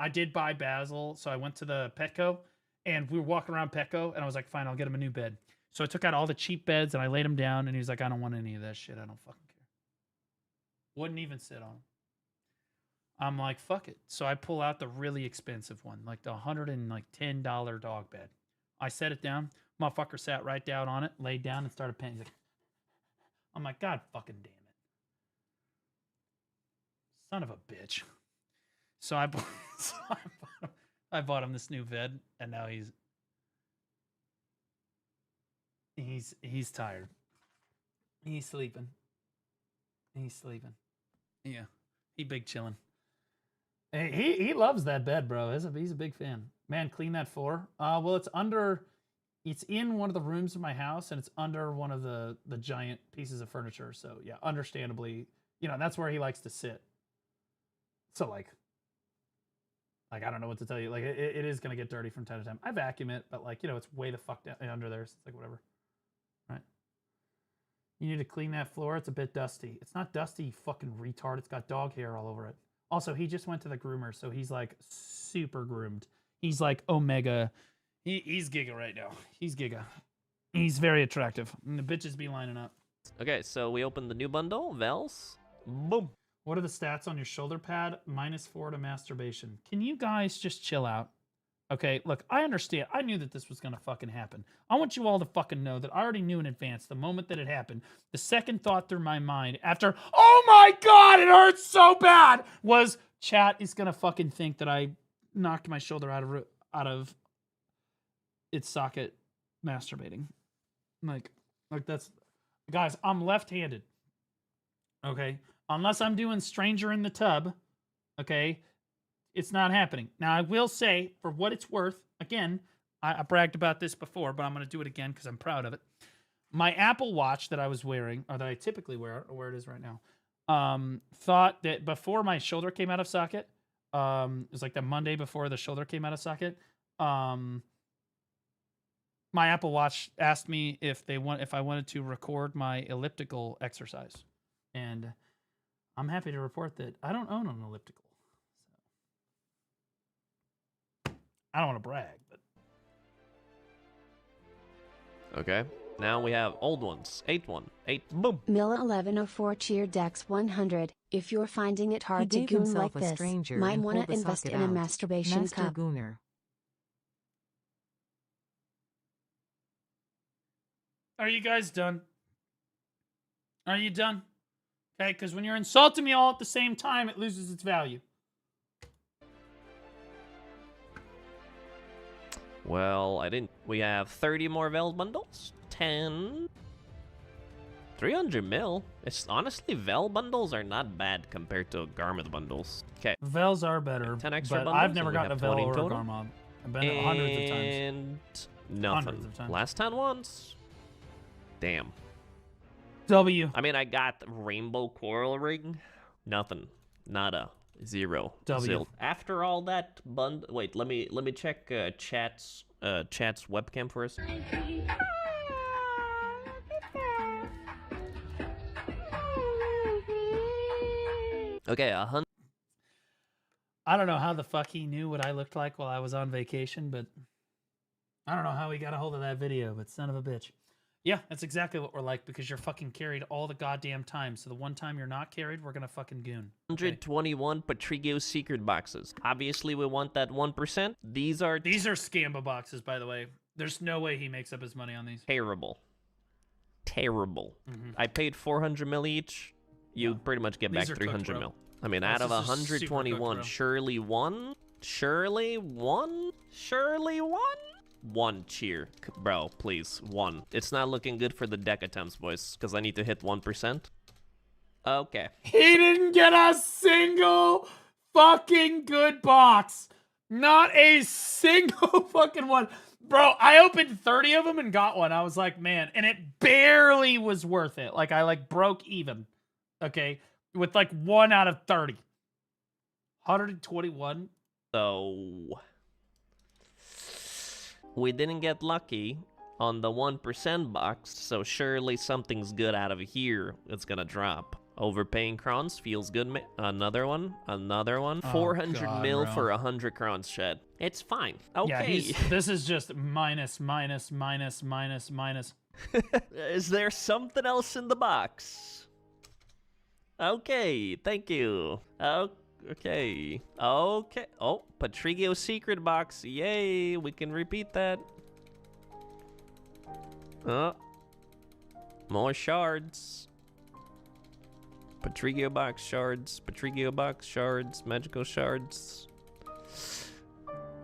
I did buy Basil, so I went to the Petco, and we were walking around Petco, and I was like, fine, I'll get him a new bed. So I took out all the cheap beds, and I laid him down, and he was like, I don't want any of that shit. I don't fucking care. Wouldn't even sit on him. I'm like, fuck it. So I pull out the really expensive one, like the $110 dog bed. I set it down. Motherfucker sat right down on it, laid down, and started panting. He's like, I'm like, God fucking damn it. Son of a bitch. So I bought him this new bed, and now he's tired. He's sleeping. He's sleeping. Yeah, he big chilling. He loves that bed, bro. He's a big fan. Man, clean that floor. Well, it's in one of the rooms of my house, and it's under one of the giant pieces of furniture. So yeah, understandably, that's where he likes to sit. So like I don't know what to tell you. Like, it is going to get dirty from time to time. I vacuum it, but, like, it's way the fuck down under there. So it's like, whatever. Right? You need to clean that floor. It's a bit dusty. It's not dusty, you fucking retard. It's got dog hair all over it. Also, he just went to the groomer, so he's, like, super groomed. He's, like, Omega. He's Giga right now. He's Giga. He's very attractive. And the bitches be lining up. Okay, so we opened the new bundle. Vels. Boom. What are the stats on your shoulder pad? -4 to masturbation. Can you guys just chill out? Okay, look, I understand. I knew that this was going to fucking happen. I want you all to fucking know that I already knew in advance the moment that it happened. The second thought through my mind after, oh my God, it hurts so bad, was chat is going to fucking think that I knocked my shoulder out of its socket masturbating. Like that's... Guys, I'm left-handed. Okay? Unless I'm doing Stranger in the Tub, okay, it's not happening. Now, I will say, for what it's worth, again, I bragged about this before, but I'm going to do it again because I'm proud of it. My Apple Watch that I was wearing, or that I typically wear, or where it is right now, thought that before my shoulder came out of socket, it was like the Monday before the shoulder came out of socket, my Apple Watch asked me if I wanted to record my elliptical exercise. And I'm happy to report that I don't own an elliptical. So. I don't want to brag, but... Okay. Now we have old ones. 8 boom. Milla 1104 cheer Dex 100. If you're finding it hard to gave goon himself like a this, stranger might and want pulled to the invest socket in a out. masturbation Master cup. Gooner. Are you guys done? Are you done? Okay, because when you're insulting me all at the same time, it loses its value. Well, I didn't. We have 30 more Vel bundles. 10. 300 mil. It's honestly, Vel bundles are not bad compared to Garmith bundles. Okay. Vels are better, 10 extra but bundles, I've never and we gotten a have Vel 20 in or a total. Garmod. I've been it hundreds of times. And nothing. Hundreds of times. Last 10 once. Damn. W. I mean, I got Rainbow Coral Ring. Nothing. Nada. Zero. W. Zilch. After all that wait, let me check chat's webcam for us. Okay, 100. I don't know how the fuck he knew what I looked like while I was on vacation, but I don't know how he got a hold of that video, but son of a bitch. Yeah, that's exactly what we're like, because you're fucking carried all the goddamn time. So the one time you're not carried, we're gonna fucking goon. 121 Patricio secret boxes. Obviously, we want that 1%. These are Scamba boxes, by the way. There's no way he makes up his money on these. terrible. Terrible. Mhm. I paid 400 mil each. You pretty much get back These are 300 cooked, bro. mil. I mean, This out of is just super cooked, 121, bro. surely one? Surely one? Surely one? One cheer. Bro, please. One. It's not looking good for the deck attempts, boys, because I need to hit 1%. Okay. He didn't get a single fucking good box. Not a single fucking one. Bro, I opened 30 of them and got one. I was like, man, and it barely was worth it. Like, I broke even. Okay? With like 1 out of 30. 121. So we didn't get lucky on the 1% box, so surely something's good out of here. It's gonna drop. Overpaying crowns feels good. Another one. Oh, 400 God, mil bro. for 100 crowns shed. It's fine. Okay. Yeah, this is just minus, minus, minus, minus, minus. Is there something else in the box? Okay, thank you. Okay. Okay. Oh, Patricio secret box. Yay, we can repeat that. More shards. Patricio box shards. Patricio box shards. Magical shards.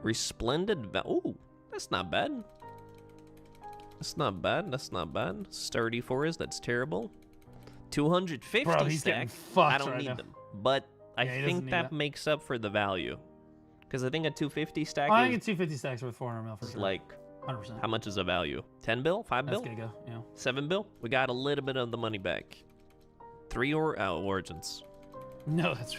Resplendent. Oh, that's not bad. That's not bad. That's not bad. Sturdy forest. That's terrible. 250 Bro, he's getting stack. fucked I don't right need now. them, but I Yeah, he doesn't think need that that. makes up for the value. Because I think a 250 stack I think is it's 250 stacks with 400 mil for sure. like, 100%. how much is a value? 10 bill? 5 That's bill? gonna go, yeah. 7 bill? We got a little bit of the money back. 3 origins. No, that's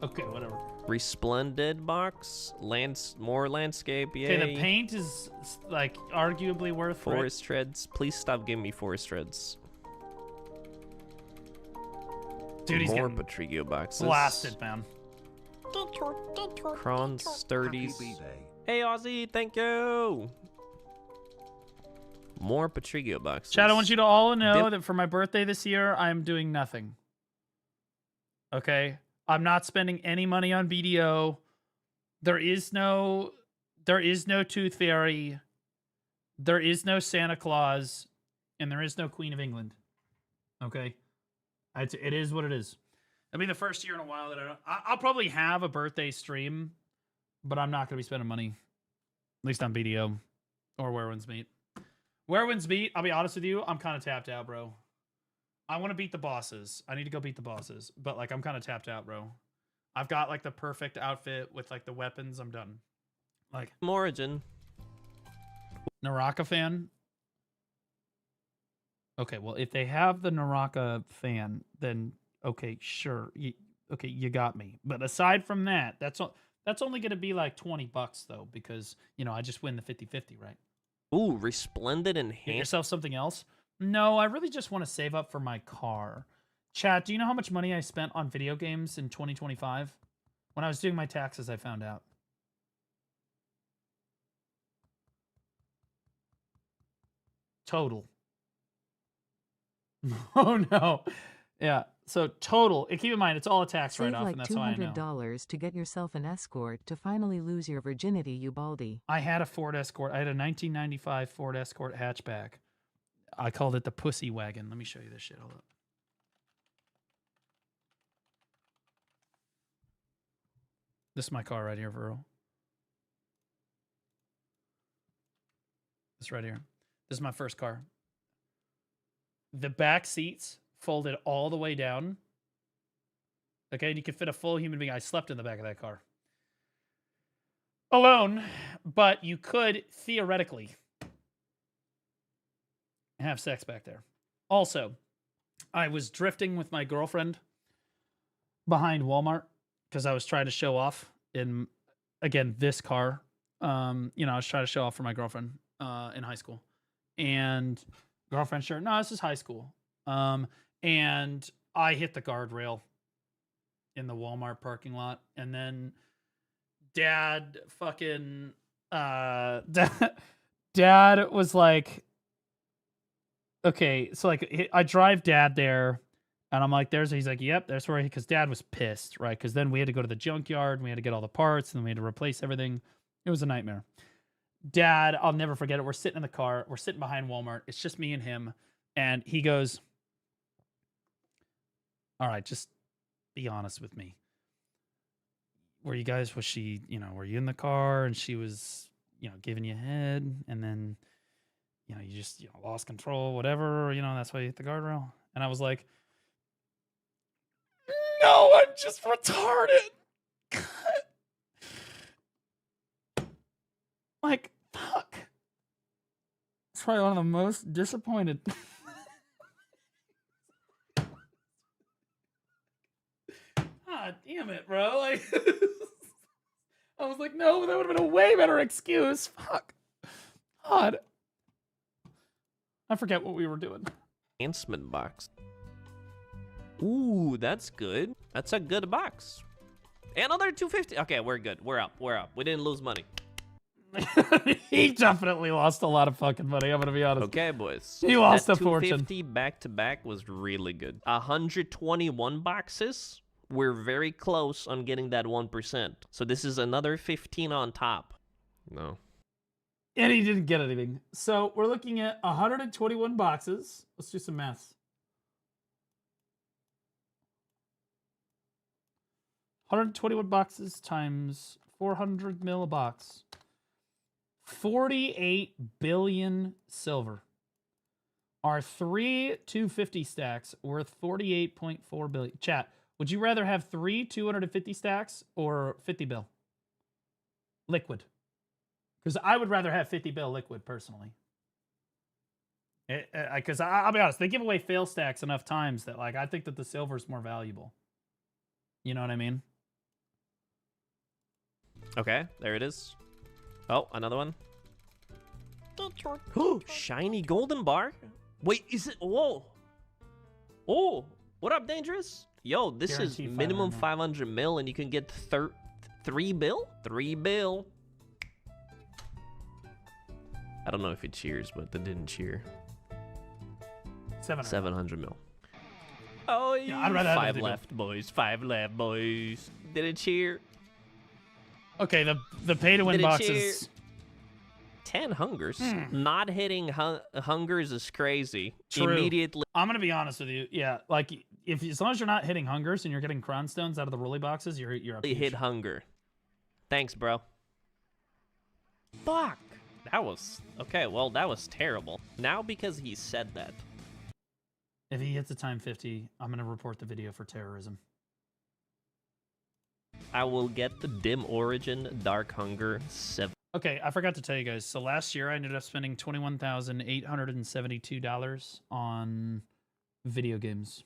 okay, whatever. Resplendent box. More landscape. Yay. Okay, the paint is like arguably worth Forest treads. Please stop giving me forest treads. Dude, he's More getting Patricio boxes. blasted, man. Crons, sturdies. Hey, Ozzy, thank you. More Patricio boxes. Chad, I want you to all know that for my birthday this year, I'm doing nothing. Okay? I'm not spending any money on BDO. There is no Tooth Fairy. There is no Santa Claus. And there is no Queen of England. Okay? It is what it is. It'll be the first year in a while that I'll probably have a birthday stream, but I'm not going to be spending money. At least on BDO or Where Winds Meet. Where Winds Meet, I'll be honest with you, I'm kind of tapped out, bro. I want to beat the bosses. I need to go beat the bosses. But, like, I'm kind of tapped out, bro. I've got, like, the perfect outfit with, like, the weapons. I'm done. Like, Origin. Naraka fan? Okay, well, if they have the Naraka fan, then, okay, sure. You got me. But aside from that, that's only going to be, like, $20, though, because, you know, I just win the 50-50, right? Ooh, Resplendent Get Enhanced. yourself something else? No, I really just want to save up for my car. Chat, do you know how much money I spent on video games in 2025? When I was doing my taxes, I found out. Total. Oh, no. Yeah, so total. And keep in mind, it's all a tax Save write-off, like and that's how I know. $200 to get yourself an escort to finally lose your virginity, you baldy. I had a Ford Escort. I had a 1995 Ford Escort hatchback. I called it the pussy wagon. Let me show you this shit. Hold up. This is my car right here, Vero. This right here. This is my first car. The back seats folded all the way down. Okay, and you could fit a full human being. I slept in the back of that car. Alone, but you could theoretically have sex back there. Also, I was drifting with my girlfriend behind Walmart because I was trying to show off in, again, this car. I was trying to show off for my girlfriend in high school. And girlfriend, sure, no, this is high school. And I hit the guardrail in the Walmart parking lot. And then Dad fucking, Dad was like, okay, so like I drive Dad there, and I'm like, he's like, yep, that's where because Dad was pissed, right? Because then we had to go to the junkyard, and we had to get all the parts, and then we had to replace everything. It was a nightmare. Dad, I'll never forget it. We're sitting in the car, we're sitting behind Walmart. It's just me and him, and he goes, all right, just be honest with me. Was she, were you in the car and she was, giving you a head, and then, you just, lost control, whatever, that's why you hit the guardrail? And I was like, no, I'm just retarded. Like, fuck. It's probably one of the most disappointed. God damn it, bro. Like, I was like, no, that would have been a way better excuse. Fuck. God. I forget what we were doing. Enhancement box. Ooh, that's good. That's a good box. Another 250. Okay, we're good. We're up. We didn't lose money. He definitely lost a lot of fucking money, I'm gonna be honest. Okay, boys. He lost a that fortune. 250 back to back was really good. 121 boxes. We're very close on getting that 1%. So this is another 15 on top. No. And he didn't get anything. So we're looking at 121 boxes. Let's do some math. 121 boxes times 400 mil a box. 48 billion silver. Our 3 250 stacks worth 48.4 billion. Chat, would you rather have 3 250 stacks or 50 bill? Liquid. Because I would rather have 50 bill liquid, personally. Because I'll be honest, they give away fail stacks enough times that, like, I think that the silver's more valuable. You know what I mean? Okay, there it is. Oh, another one. Shiny golden bar? Wait, is it? Whoa. Oh, what up, Dangerous? Yo, this Guaranteed is minimum 500 mil, and you can get 3 bill? 3 bill. I don't know if it cheers, but it didn't cheer. 700 mil. Oh, yeah, I'd rather 5 left, boys. 5 left, boys. Did it cheer? Okay, the pay-to-win boxes. 10 hungers. Not hitting hungers is crazy. True. Immediately. I'm gonna be honest with you. Yeah, like as long as you're not hitting hungers and you're getting crown stones out of the rolly boxes, you're up. Hit hunger. Thanks, bro. Fuck. That was okay. Well, that was terrible. Now because he said that. If he hits a time 50, I'm gonna report the video for terrorism. I will get the dim origin dark hunger 7. Okay, I forgot to tell you guys. So last year I ended up spending $21,872 on video games.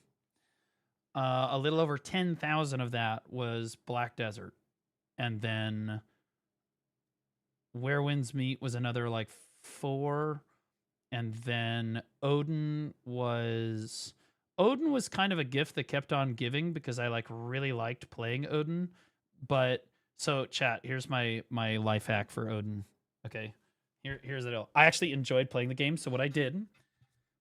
A little over 10,000 of that was Black Desert, and then Where Winds Meet was another like 4, and then Odin was kind of a gift that kept on giving because I like really liked playing Odin. But so chat, here's my life hack for Odin. Okay, here's the deal. I actually enjoyed playing the game, so what I did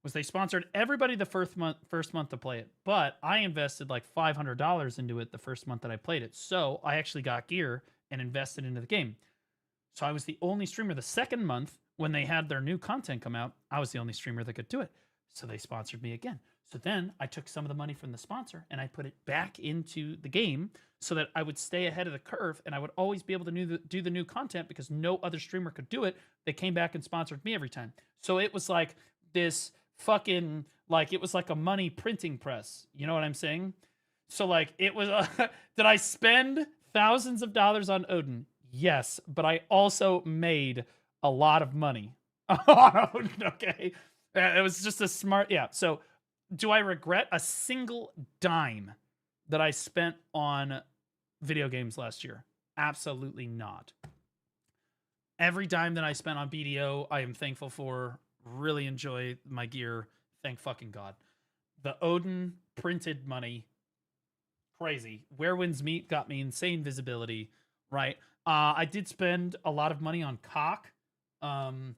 was they sponsored everybody the first month to play it, but I invested like $500 into it the first month that I played it. So I actually got gear and invested into the game. So I was the only streamer the second month when they had their new content come out, I was the only streamer that could do it. So they sponsored me again. So then I took some of the money from the sponsor and I put it back into the game so that I would stay ahead of the curve and I would always be able to do the new content because no other streamer could do it. They came back and sponsored me every time. So it was like this fucking, like, it was like a money printing press. You know what I'm saying? So like it was, did I spend thousands of dollars on Odin? Yes, but I also made a lot of money on Odin, okay? It was just a smart, yeah. So do I regret a single dime that I spent on video games last year? Absolutely not. Every dime that I spent on BDO, I am thankful for. Really enjoy my gear. Thank fucking God. The Odin printed money, crazy. Where Winds Meet got me insane visibility, right? I did spend a lot of money on cock, and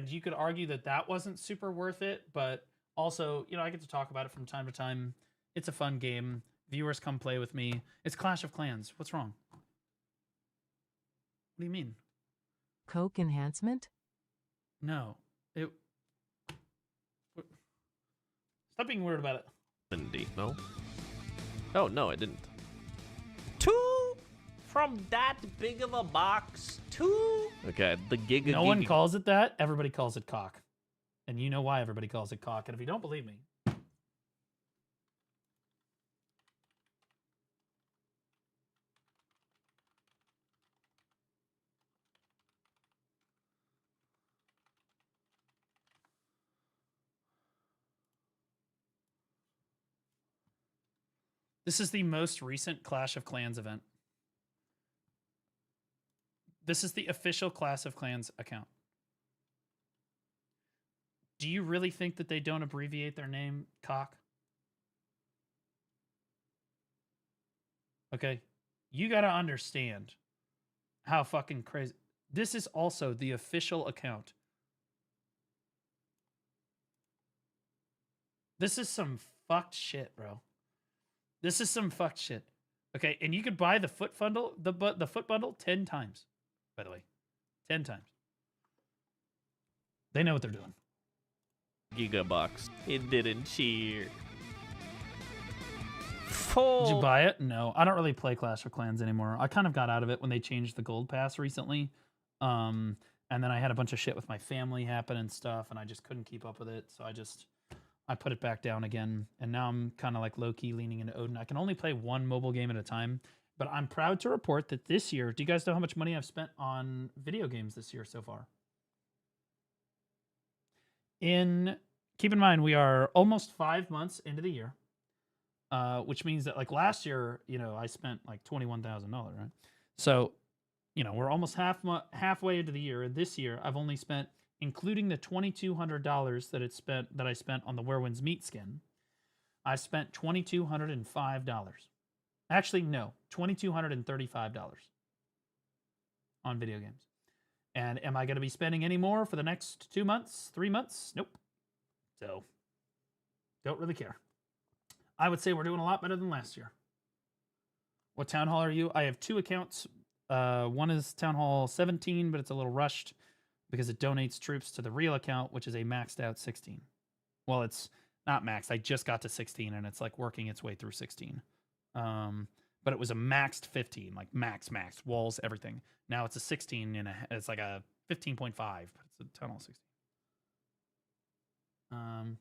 you could argue that that wasn't super worth it, but also, you know, I get to talk about it from time to time. It's a fun game. Viewers come play with me. It's Clash of Clans. What's wrong? What do you mean? Coke enhancement? No. Stop being weird about it. Indeed, no. Oh, no, I didn't. 2 from that big of a box. 2. Okay, the giga. No one calls it that. Everybody calls it cock. And you know why everybody calls it cock. And if you don't believe me, this is the most recent Clash of Clans event. This is the official Clash of Clans account. Do you really think that they don't abbreviate their name, cock? Okay. You got to understand how fucking crazy. This is also the official account. This is some fucked shit, bro. This is some fucked shit. Okay, and you could buy the foot bundle, the foot bundle 10 times, by the way. 10 times. They know what they're doing. Gigabox. It didn't cheer. Did you buy it? No, I don't really play Clash of Clans anymore. I kind of got out of it when they changed the gold pass recently. And then I had a bunch of shit with my family happen and stuff, and I just couldn't keep up with it. So I put it back down again. And now I'm kind of like low-key leaning into Odin. I can only play one mobile game at a time, but I'm proud to report that this year, do you guys know how much money I've spent on video games this year so far? Keep in mind, we are almost 5 months into the year, which means that like last year, you know, I spent like $21,000, right? So, you know, we're almost halfway into the year. And this year, I've only spent, including the $2,200 that I spent on the Where Winds Meet skin, I spent $2,205. Actually, no, $2,235 on video games. And am I going to be spending any more for the next 2 months, 3 months? Nope. So, don't really care. I would say we're doing a lot better than last year. What town hall are you? I have 2 accounts. One is Town Hall 17, but it's a little rushed because it donates troops to the real account, which is a maxed out 16. Well, it's not maxed. I just got to 16, and it's like working its way through 16. But it was a maxed 15, like max, walls, everything. Now it's a 16, and it's like a 15.5, but it's a Town Hall 16.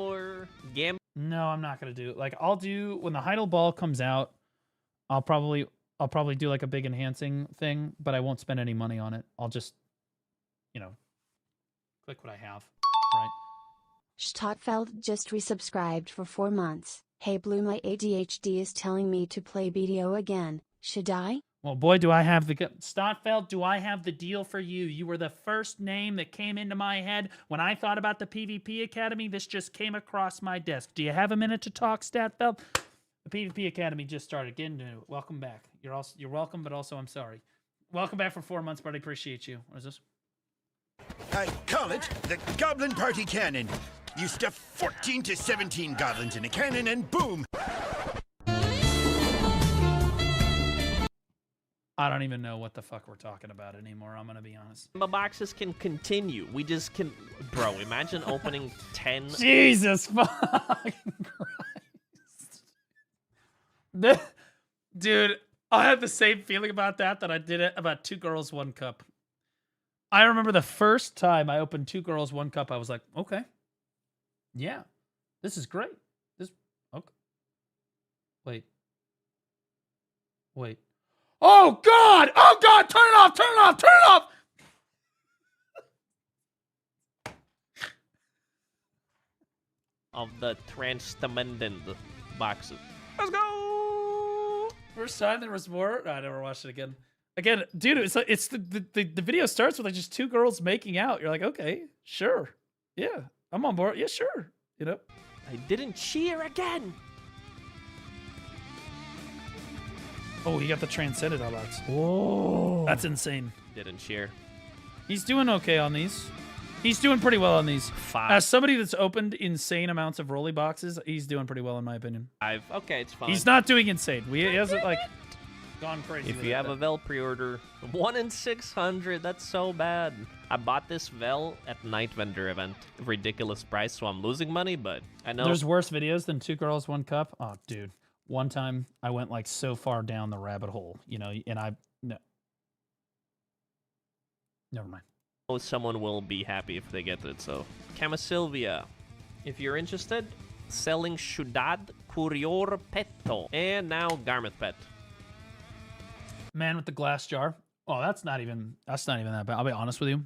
Or game. No, I'm not gonna do it. Like I'll do when the Heidel Ball comes out. I'll probably do like a big enhancing thing, but I won't spend any money on it. I'll just, you know, click what I have. Right. Stottfeld just resubscribed for 4 months. Hey Blue, my ADHD is telling me to play BDO again. Should I? Well, boy, do I have the... Stottfeld, do I have the deal for you. You were the first name that came into my head. When I thought about the PvP Academy, this just came across my desk. Do you have a minute to talk, Stottfeld? The PvP Academy just started. Get into it. Welcome back. You're welcome, but also I'm sorry. Welcome back for 4 months, but I appreciate you. What is this? I call it the Goblin Party Cannon. You stuff 14 to 17 goblins in a cannon and boom! I don't even know what the fuck we're talking about anymore. I'm gonna be honest. The boxes can continue. We just can, bro. Imagine opening 10. Jesus fucking Christ, dude. I had the same feeling about that I did it about 2 Girls, 1 Cup. I remember the first time I opened 2 Girls, 1 Cup. I was like, okay, yeah, this is great. This okay. Wait. Oh God! Oh God! Turn it off! Turn it off! Turn it off! Of the transcendent boxes. Let's go! First time there was more. I never watched it again. Again, dude, it's like the video starts with like just 2 girls making out. You're like, okay, sure, yeah, I'm on board. Yeah, sure, you know. I didn't cheer again. Oh, he got the transcendent box. Whoa, that's insane. Didn't cheer. He's doing okay on these. He's doing pretty well on these. 5. As somebody that's opened insane amounts of rolly boxes, he's doing pretty well in my opinion. 5. Okay, it's fine. He's not doing insane. He hasn't like gone crazy. If you have a Vel pre-order, 1 in 600. That's so bad. I bought this Vel at Night Vendor event. Ridiculous price, so I'm losing money, but I know there's worse videos than 2 Girls, 1 Cup. Oh, dude. One time I went like so far down the rabbit hole, you know, and no. Never mind. Someone will be happy if they get it, so. Camasilvia. If you're interested, selling Ciudad Curior Petto. And now Garmouth Pet. Man with the glass jar. Oh, that's not even that bad. I'll be honest with you.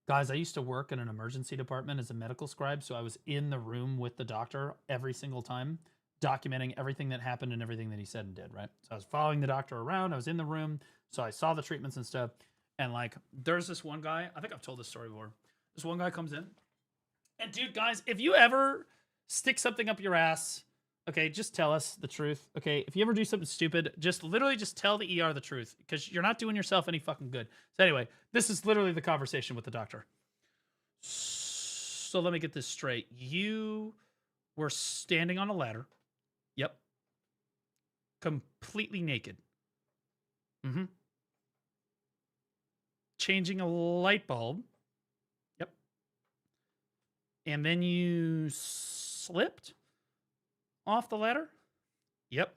Guys, I used to work in an emergency department as a medical scribe, so I was in the room with the doctor every single time, documenting everything that happened and everything that he said and did, right? So I was following the doctor around. I was in the room, so I saw the treatments and stuff. And like, there's this one guy, I think I've told this story before. This one guy comes in. And dude, guys, if you ever stick something up your ass, okay, just tell us the truth. Okay, if you ever do something stupid, just literally just tell the ER the truth, because you're not doing yourself any fucking good. So anyway, this is literally the conversation with the doctor. So let me get this straight. You were standing on a ladder. Yep. Completely naked. Mm-hmm. Changing a light bulb. Yep. And then you slipped off the ladder. Yep.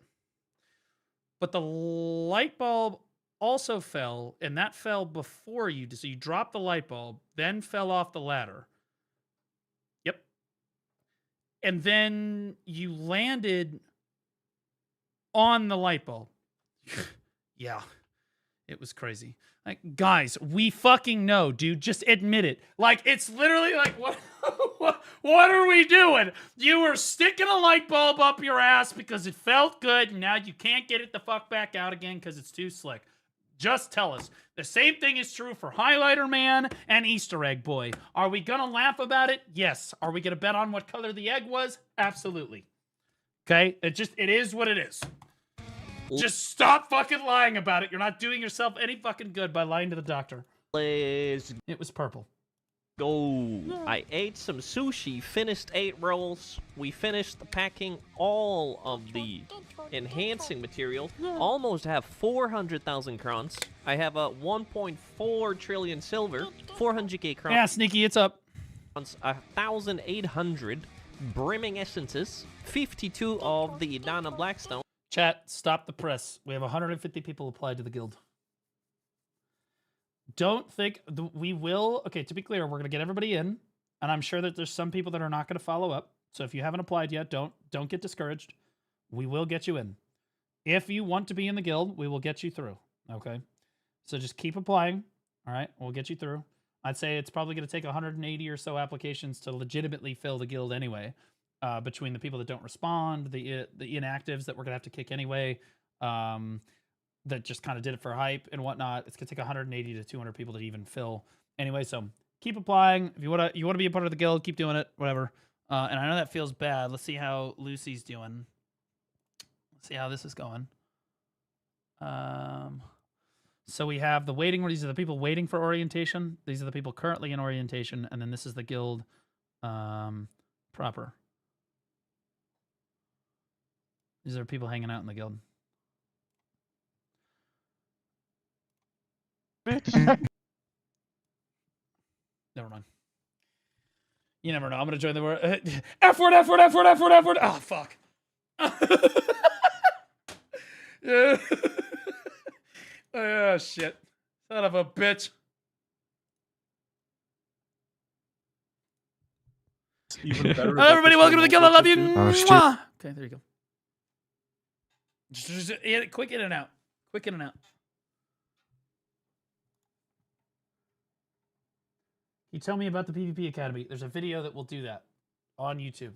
But the light bulb also fell, and that fell before you. So you dropped the light bulb, then fell off the ladder. Yep. And then you landed on the light bulb. Yeah. It was crazy. Like, guys, we fucking know, dude. Just admit it. Like, it's literally like, what are we doing? You were sticking a light bulb up your ass because it felt good, and now you can't get it the fuck back out again because it's too slick. Just tell us. The same thing is true for Highlighter Man and Easter Egg Boy. Are we gonna laugh about it? Yes. Are we gonna bet on what color the egg was? Absolutely. Okay? It is what it is. Just stop fucking lying about it. You're not doing yourself any fucking good by lying to the doctor. Let's It was purple. go. I ate some sushi, finished 8 rolls. We finished packing all of the enhancing material. Almost have 400,000 crowns. I have a 1.4 trillion silver, 400k crowns. Yeah, Sneaky, it's up. 1,800 brimming essences, 52 of the Dana Blackstone. Chat, stop the press. We have 150 people applied to the guild. Don't think we will. Okay, to be clear, we're going to get everybody in, and I'm sure that there's some people that are not going to follow up. So if you haven't applied yet, don't get discouraged. We will get you in. If you want to be in the guild, we will get you through. Okay? So just keep applying. All right? We'll get you through. I'd say it's probably going to take 180 or so applications to legitimately fill the guild anyway. Between the people that don't respond, the inactives that we're gonna have to kick anyway, that just kind of did it for hype and whatnot. It's gonna take 180 to 200 people to even fill anyway. So keep applying. If you wanna be a part of the guild, keep doing it. Whatever. And I know that feels bad. Let's see how Lucy's doing. Let's see how this is going. So we have the waiting. These are the people waiting for orientation. These are the people currently in orientation, and then this is the guild proper. These are people hanging out in the guild. bitch. Never mind. You never know. I'm gonna join the word. F word, F word, F word, F word, F word. Oh fuck. Yeah. Oh shit. Son of a bitch. Even better. Hello, everybody. Welcome to the Guild. I love you. Oh, shit. Mwah. Okay, there you go. Just quick in and out. Quick in and out. You tell me about the PvP Academy. There's a video that will do that on YouTube.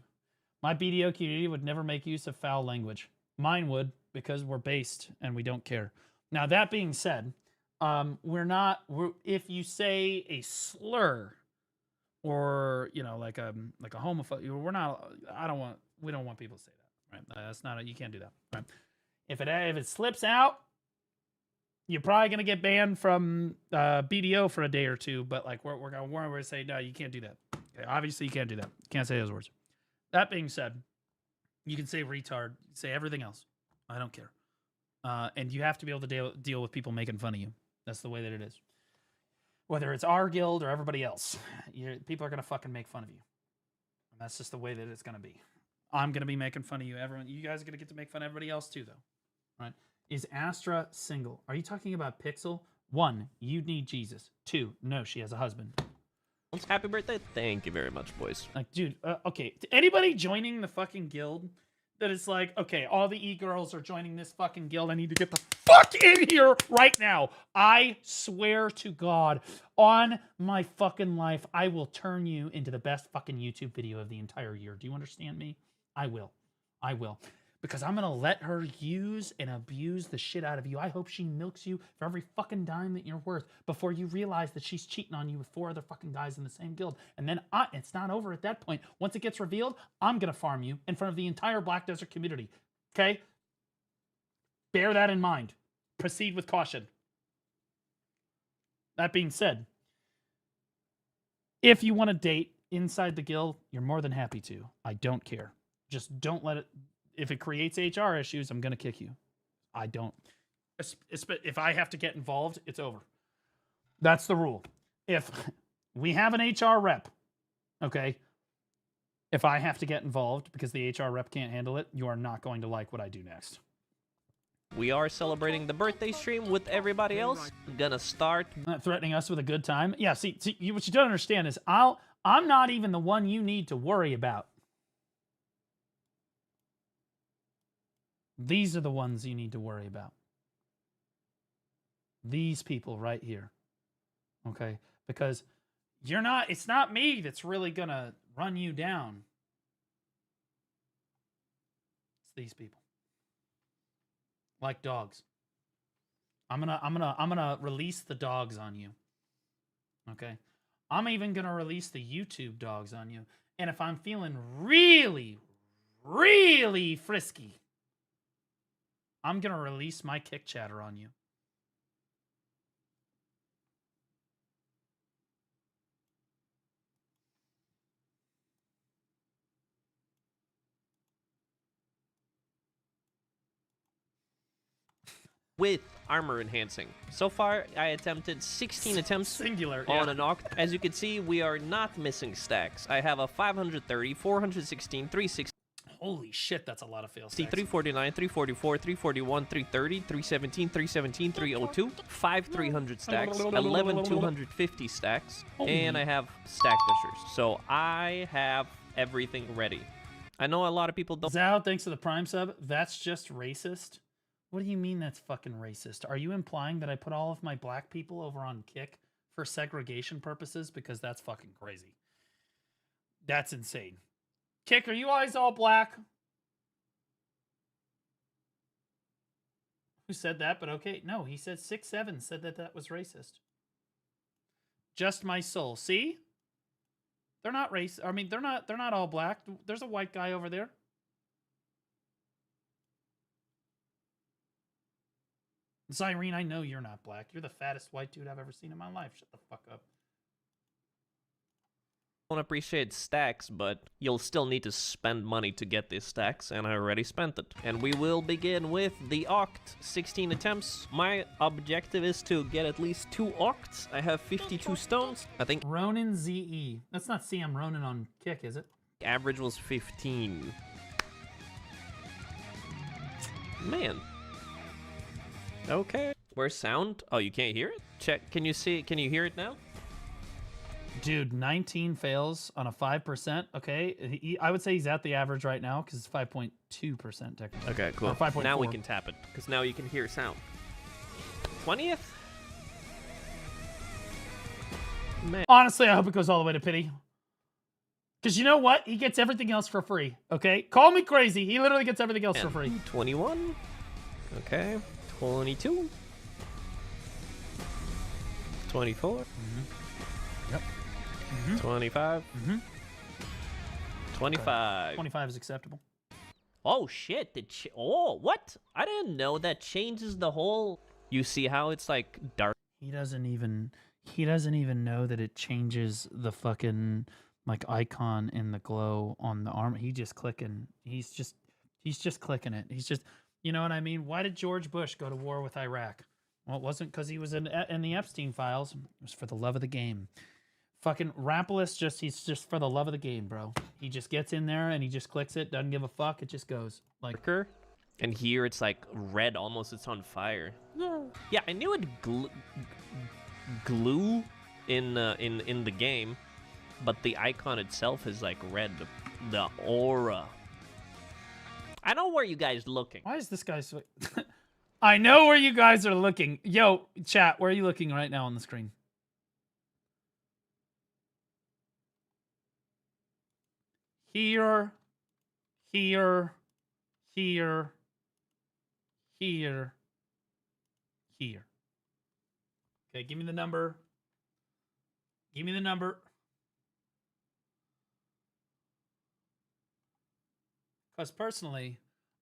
My BDO community would never make use of foul language. Mine would, because we're based and we don't care. Now, that being said, if you say a slur or, you know, like a homophobe, we don't want people to say that, right? That's not, you can't do that, right? If it slips out, you're probably gonna get banned from BDO for a day or two. But like we're gonna say no, you can't do that. Okay, obviously you can't do that. You can't say those words. That being said, you can say retard, say everything else. I don't care. And you have to be able to deal with people making fun of you. That's the way that it is. Whether it's our guild or everybody else, people are gonna fucking make fun of you. And that's just the way that it's gonna be. I'm gonna be making fun of you. You guys are gonna get to make fun of everybody else too, though. Right? Is Astra single? Are you talking about Pixel? 1, you need Jesus. 2, no, she has a husband. Happy birthday. Thank you very much, boys. Like, dude, okay. Anybody joining the fucking guild that is like, okay, all the e-girls are joining this fucking guild. I need to get the fuck in here right now. I swear to God, on my fucking life, I will turn you into the best fucking YouTube video of the entire year. Do you understand me? I will. I will. Because I'm going to let her use and abuse the shit out of you. I hope she milks you for every fucking dime that you're worth before you realize that she's cheating on you with 4 other fucking guys in the same guild. And then it's not over at that point. Once it gets revealed, I'm going to farm you in front of the entire Black Desert community. Okay? Bear that in mind. Proceed with caution. That being said, if you want to date inside the guild, you're more than happy to. I don't care. Just don't let it... If it creates HR issues, I'm going to kick you. I don't. If I have to get involved, it's over. That's the rule. If we have an HR rep, okay, if I have to get involved because the HR rep can't handle it, you are not going to like what I do next. We are celebrating the birthday stream with everybody else. I'm gonna start. Not threatening us with a good time. Yeah, see what you don't understand is I'm not even the one you need to worry about. These are the ones you need to worry about. These people right here. Okay? Because it's not me that's really gonna run you down. It's these people. Like dogs. I'm gonna release the dogs on you. Okay? I'm even gonna release the YouTube dogs on you. And if I'm feeling really, really frisky, I'm going to release my kick chatter on you. With armor enhancing. So far, I attempted 16 attempts singular on an Oct. As you can see, we are not missing stacks. I have a 530, 416, 360. Holy shit, that's a lot of fail stacks. 349, 344, 341, 330, 317, 317, 302, 5 300 stacks, 11 250 stacks, and I have stack pushers. So I have everything ready. I know a lot of people don't. Zao, thanks for the Prime sub. That's just racist. What do you mean that's fucking racist? Are you implying that I put all of my black people over on Kick for segregation purposes? Because that's fucking crazy. That's insane. Kick, are you guys all black? Who said that? But okay, no, he said 6'7" said that was racist. Just my soul. See? They're not racist. I mean, they're not all black. There's a white guy over there. Zyrene, I know you're not black. You're the fattest white dude I've ever seen in my life. Shut the fuck up. Don't appreciate stacks, but you'll still need to spend money to get these stacks, and I already spent it. And we will begin with the Oct, 16 attempts. My objective is to get at least 2 Octs. I have 52 stones. I think Ronin ZE. That's not CM Ronin on Kick, is it? average was 15. Man. Okay. Where's sound? Oh, you can't hear it? Check. Can you see it? Can you hear it now? Dude, 19 fails on a 5%. Okay, I would say he's at the average right now because it's 5.2% technically. Okay, cool. Or 5.4. Now we can tap it because now you can hear sound. 20th? Man. Honestly, I hope it goes all the way to pity. Because you know what? He gets everything else for free. Okay, call me crazy. He literally gets everything else for free. 21. Okay. 22. 24. Yep. 25. 25. 25 is acceptable. Oh shit! Oh, what? I didn't know that changes the whole. You see how it's like dark. He doesn't even know that it changes the fucking like icon in the glow on the arm. He's just clicking. He's just clicking it. He's just, you know what I mean? Why did George Bush go to war with Iraq? Well, it wasn't because he was in the Epstein files. It was for the love of the game. Fucking Rapalus, he's just for the love of the game, bro. He just gets in there and he just clicks it, doesn't give a fuck, it just goes. Like, and here it's like red, almost it's on fire. Yeah, I knew it glue in the game, but the icon itself is like red. The aura. I know where you guys looking. Why is this guy so... I know where you guys are looking. Yo, chat, where are you looking right now on the screen? Here, here, here, here, here. Okay, give me the number. Give me the number. Because personally,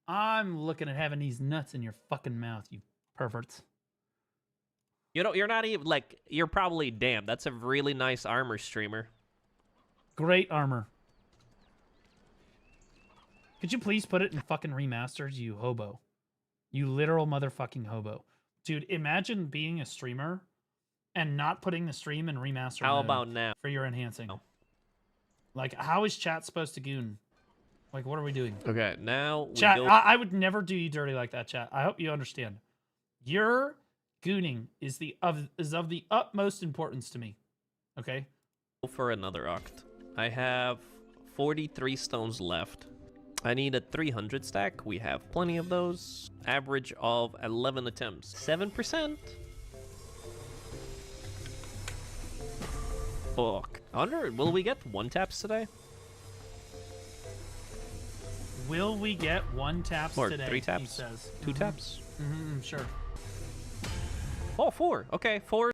I'm looking at having these nuts in your fucking mouth, you perverts. You know, you're not even, like, you're probably damn. That's a really nice armor streamer. Great armor. Could you please put it in fucking remastered, you hobo? You literal motherfucking hobo. Dude, imagine being a streamer and not putting the stream in remastered How mode about now? for your enhancing. Like, how is chat supposed to goon? Like, what are we doing? Okay, now we Chat, go... I would never do you dirty like that, chat. I hope you understand. Your gooning is of the utmost importance to me. Okay? For another Oct. I have 43 stones left. I need a 300 stack. We have plenty of those. Average of 11 attempts. 7%. Fuck. I wonder, will we get 1-taps today? Will we get 1 taps or today? 3 taps? He says. 2 taps? Sure. Oh, 4. Okay, 4.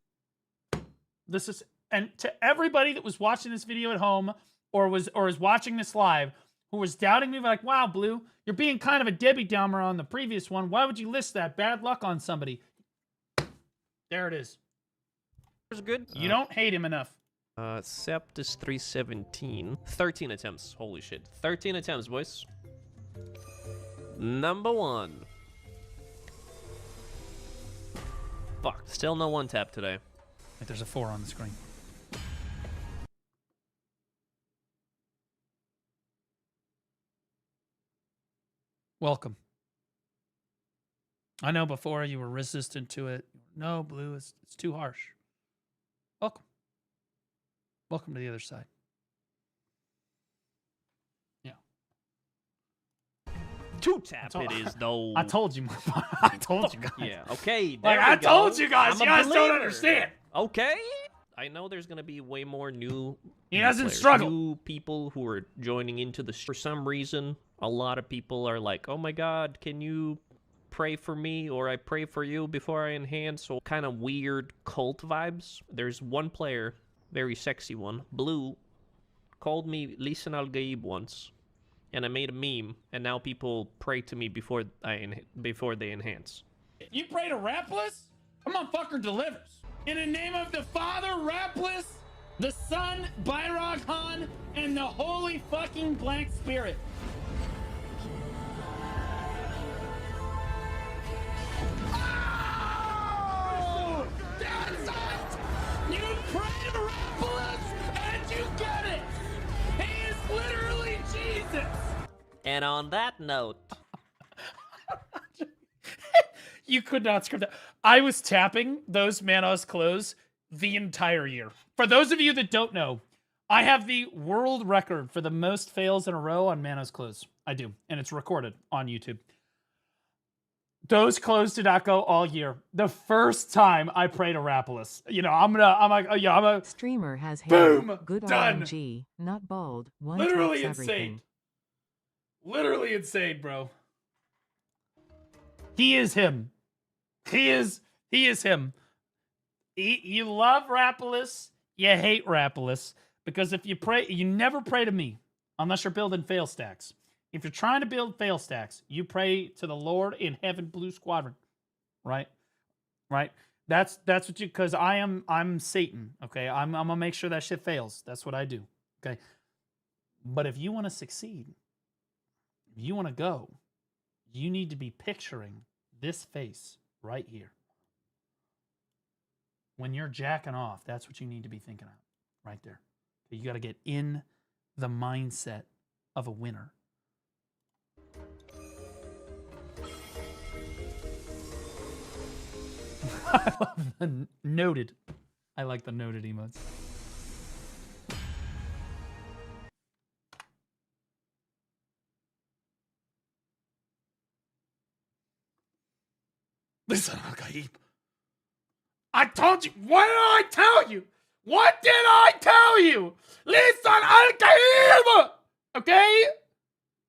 This is, and to everybody that was watching this video at home or is watching this live, who was doubting me, like, wow, Blue, you're being kind of a Debbie Downer on the previous one. Why would you list that bad luck on somebody? There it is. It's good. You don't hate him enough. Sept is 317. 13 attempts. Holy shit. 13 attempts, boys. Number 1. Fuck. Still no 1-tap today. Wait, there's a 4 on the screen. Welcome. I know before you were resistant to it. No, Blue, it's too harsh. Welcome. Welcome to the other side. Yeah. 2-tap it is, though. I told you. I told you guys. Yeah, okay. Like, I told you guys. You guys don't understand. Okay. I know there's going to be way more new struggle. New people who are joining into the... For some reason, a lot of people are like, oh my god, can you pray for me or I pray for you before I enhance? So kind of weird cult vibes. There's one player, very sexy one, Blue, called me Lisan Al-Gaib once. And I made a meme, and now people pray to me before they enhance. You pray to Rapalus? Come on, fucker delivers. In the name of the Father, Rapalus, the Sun, Bairog Han, and the holy fucking blank spirit. Oh! That's it! You pray to Rapalus and you get it! He is literally Jesus! And on that note... You could not script that. I was tapping those Manos close the entire year. For those of you that don't know, I have the world record for the most fails in a row on Manos close. I do, and it's recorded on YouTube. Those close did not go all year. The first time I prayed to Rapalus, I'm a streamer has hair. Boom, Good done. RNG, not bald. One Literally takes insane. everything. Literally insane, bro. He is him. He is him. You love Rapalus, you hate Rapalus, because if you pray, you never pray to me unless you're building fail stacks. If you're trying to build fail stacks, you pray to the Lord in Heaven Blue Squadron, right? Right? That's what you, because I'm Satan. Okay, I'm gonna make sure that shit fails. That's what I do. Okay, but if you want to succeed, if you want to go, you need to be picturing this face right here. When you're jacking off, that's what you need to be thinking of, right there. You got to get in the mindset of a winner. I love the noted. I like the noted emotes. Listen, Al-Qaib. I told you. What did I tell you? What did I tell you? Listen, Al-Qaib. Okay?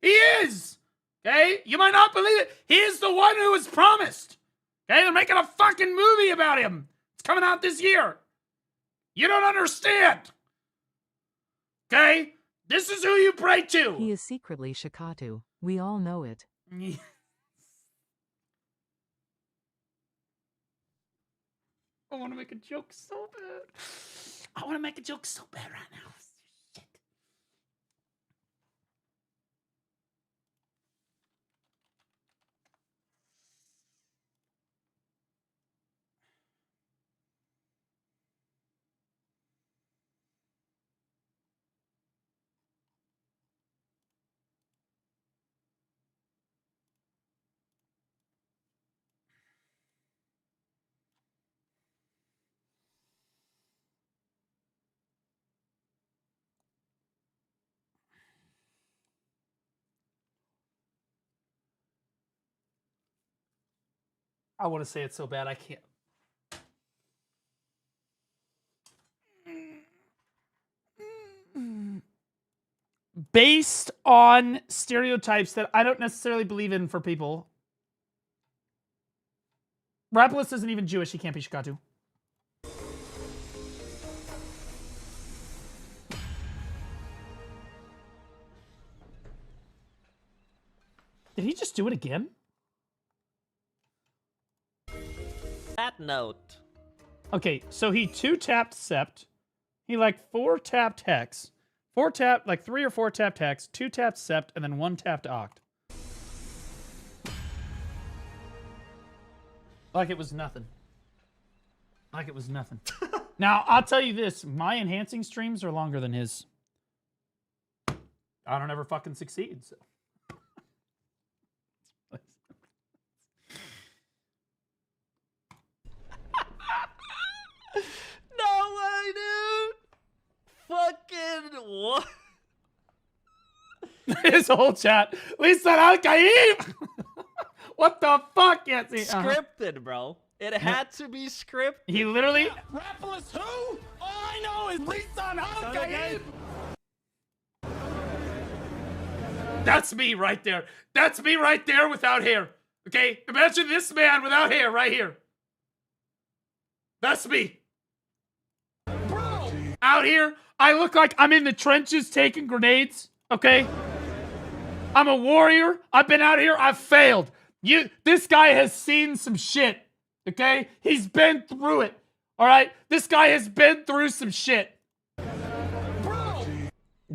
He is. Okay? You might not believe it. He is the one who was promised. Okay? They're making a fucking movie about him. It's coming out this year. You don't understand. Okay? This is who you pray to. He is secretly Shikatu. We all know it. I want to make a joke so bad. I want to make a joke so bad right now. Shit. I want to say it so bad I can't. Based on stereotypes that I don't necessarily believe in for people. Rapalus isn't even Jewish. He can't be Shikatu. Did he just do it again? That note. Okay, so he 2-tapped Sept. He 4-tapped Hex. 4-tapped, 3 or 4 tapped Hex, 2-tapped Sept, and then 1-tapped Oct. Like it was nothing. Like it was nothing. Now, I'll tell you this. My enhancing streams are longer than his. I don't ever fucking succeed, so. No way, dude! Fucking what? His whole chat. Listen, Al-Qaib! What the fuck? Yes, Scripted, bro. It had to be scripted. He literally... Rapalus who? All I know is Lisan Al-Qaib! That's me right there. That's me right there without hair. Okay? Imagine this man without hair right here. That's me. Bro! Out here, I look like I'm in the trenches taking grenades. Okay? I'm a warrior. I've been out here. I've failed. This guy has seen some shit. Okay? He's been through it. All right? This guy has been through some shit.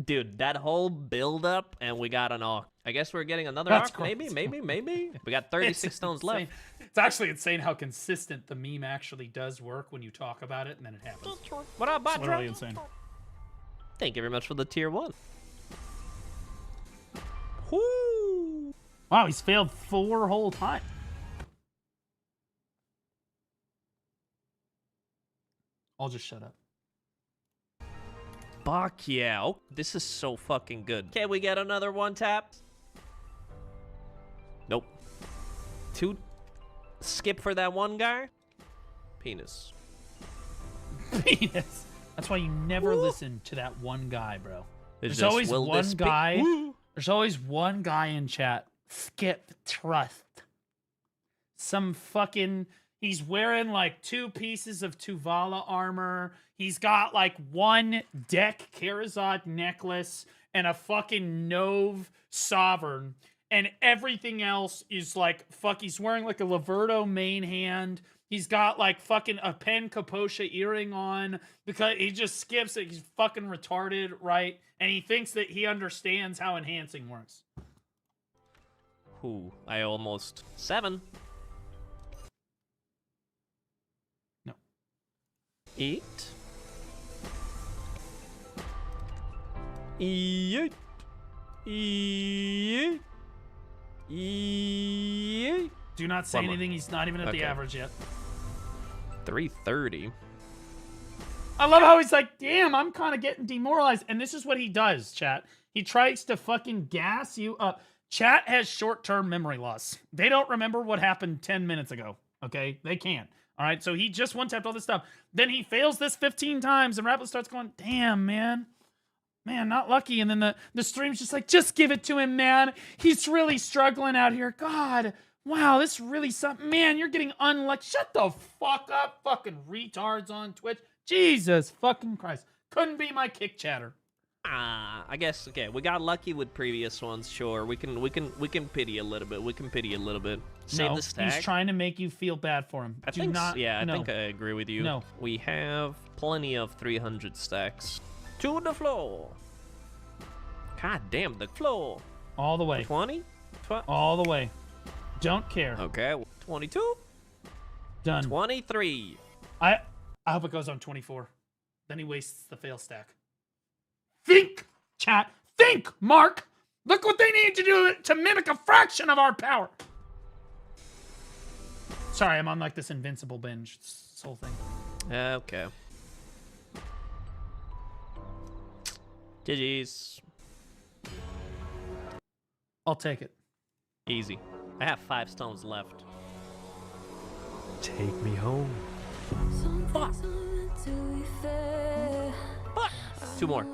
Dude, that whole build-up, and we got an Ark. I guess we're getting another That's Ark? Maybe? We got 36 stones left. It's actually insane how consistent the meme actually does work when you talk about it, and then it happens. What up, It's Batra? literally insane. Thank you very much for the tier 1. Whoo! Wow, he's failed 4 whole time. I'll just shut up. Fuck yeah. Oh, this is so fucking good. Can we get another one tap? Nope. 2. Skip for that one guy? Penis. Penis. That's why you never listen to that one guy, bro. It's There's just, always will this one be- guy. Woo. There's always one guy in chat. Skip trust. Some fucking. He's wearing like 2 pieces of Tuvala armor. He's got like 1 Deck Karazad necklace and a fucking Nove Sovereign. And everything else is like, fuck, he's wearing like a Laverto main hand. He's got like fucking a Pen Capocia earring on because he just skips it. He's fucking retarded, right? And he thinks that he understands how enhancing works. Ooh, I almost. 7. No. 8. 8. 8. 8. Do not say One more. anything. He's not even at the Okay. average yet. 330. I love how he's like, damn, I'm kind of getting demoralized. And this is what he does, chat. He tries to fucking gas you up. Chat has short-term memory loss. They don't remember what happened 10 minutes ago, okay? They can't. All right, so he just one-tapped all this stuff. Then he fails this 15 times, and Rapid starts going, damn, man. Man, not lucky. And then the stream's just like, just give it to him, man. He's really struggling out here. God, wow, this is really something. Man, you're getting unlucky. Shut the fuck up, fucking retards on Twitch. Jesus fucking Christ. Couldn't be my kick chatter. I guess, okay, we got lucky with previous ones, sure. We can pity a little bit. We can pity a little bit. Save No, the stack. he's trying to make you feel bad for him. I Do think, not, yeah, I no. think I agree with you. No. We have plenty of 300 stacks. To the floor. God damn, the floor. All the way. 20? All the way. Don't care. Okay, 22? Done. 23. I hope it goes on 24. Then he wastes the fail stack. Think, chat. Think, Mark. Look what they need to do to mimic a fraction of our power. Sorry, I'm on like this invincible binge. This whole thing. Okay. GG's. I'll take it. Easy. I have 5 stones left. Take me home. Fuck. Fuck. 2 more.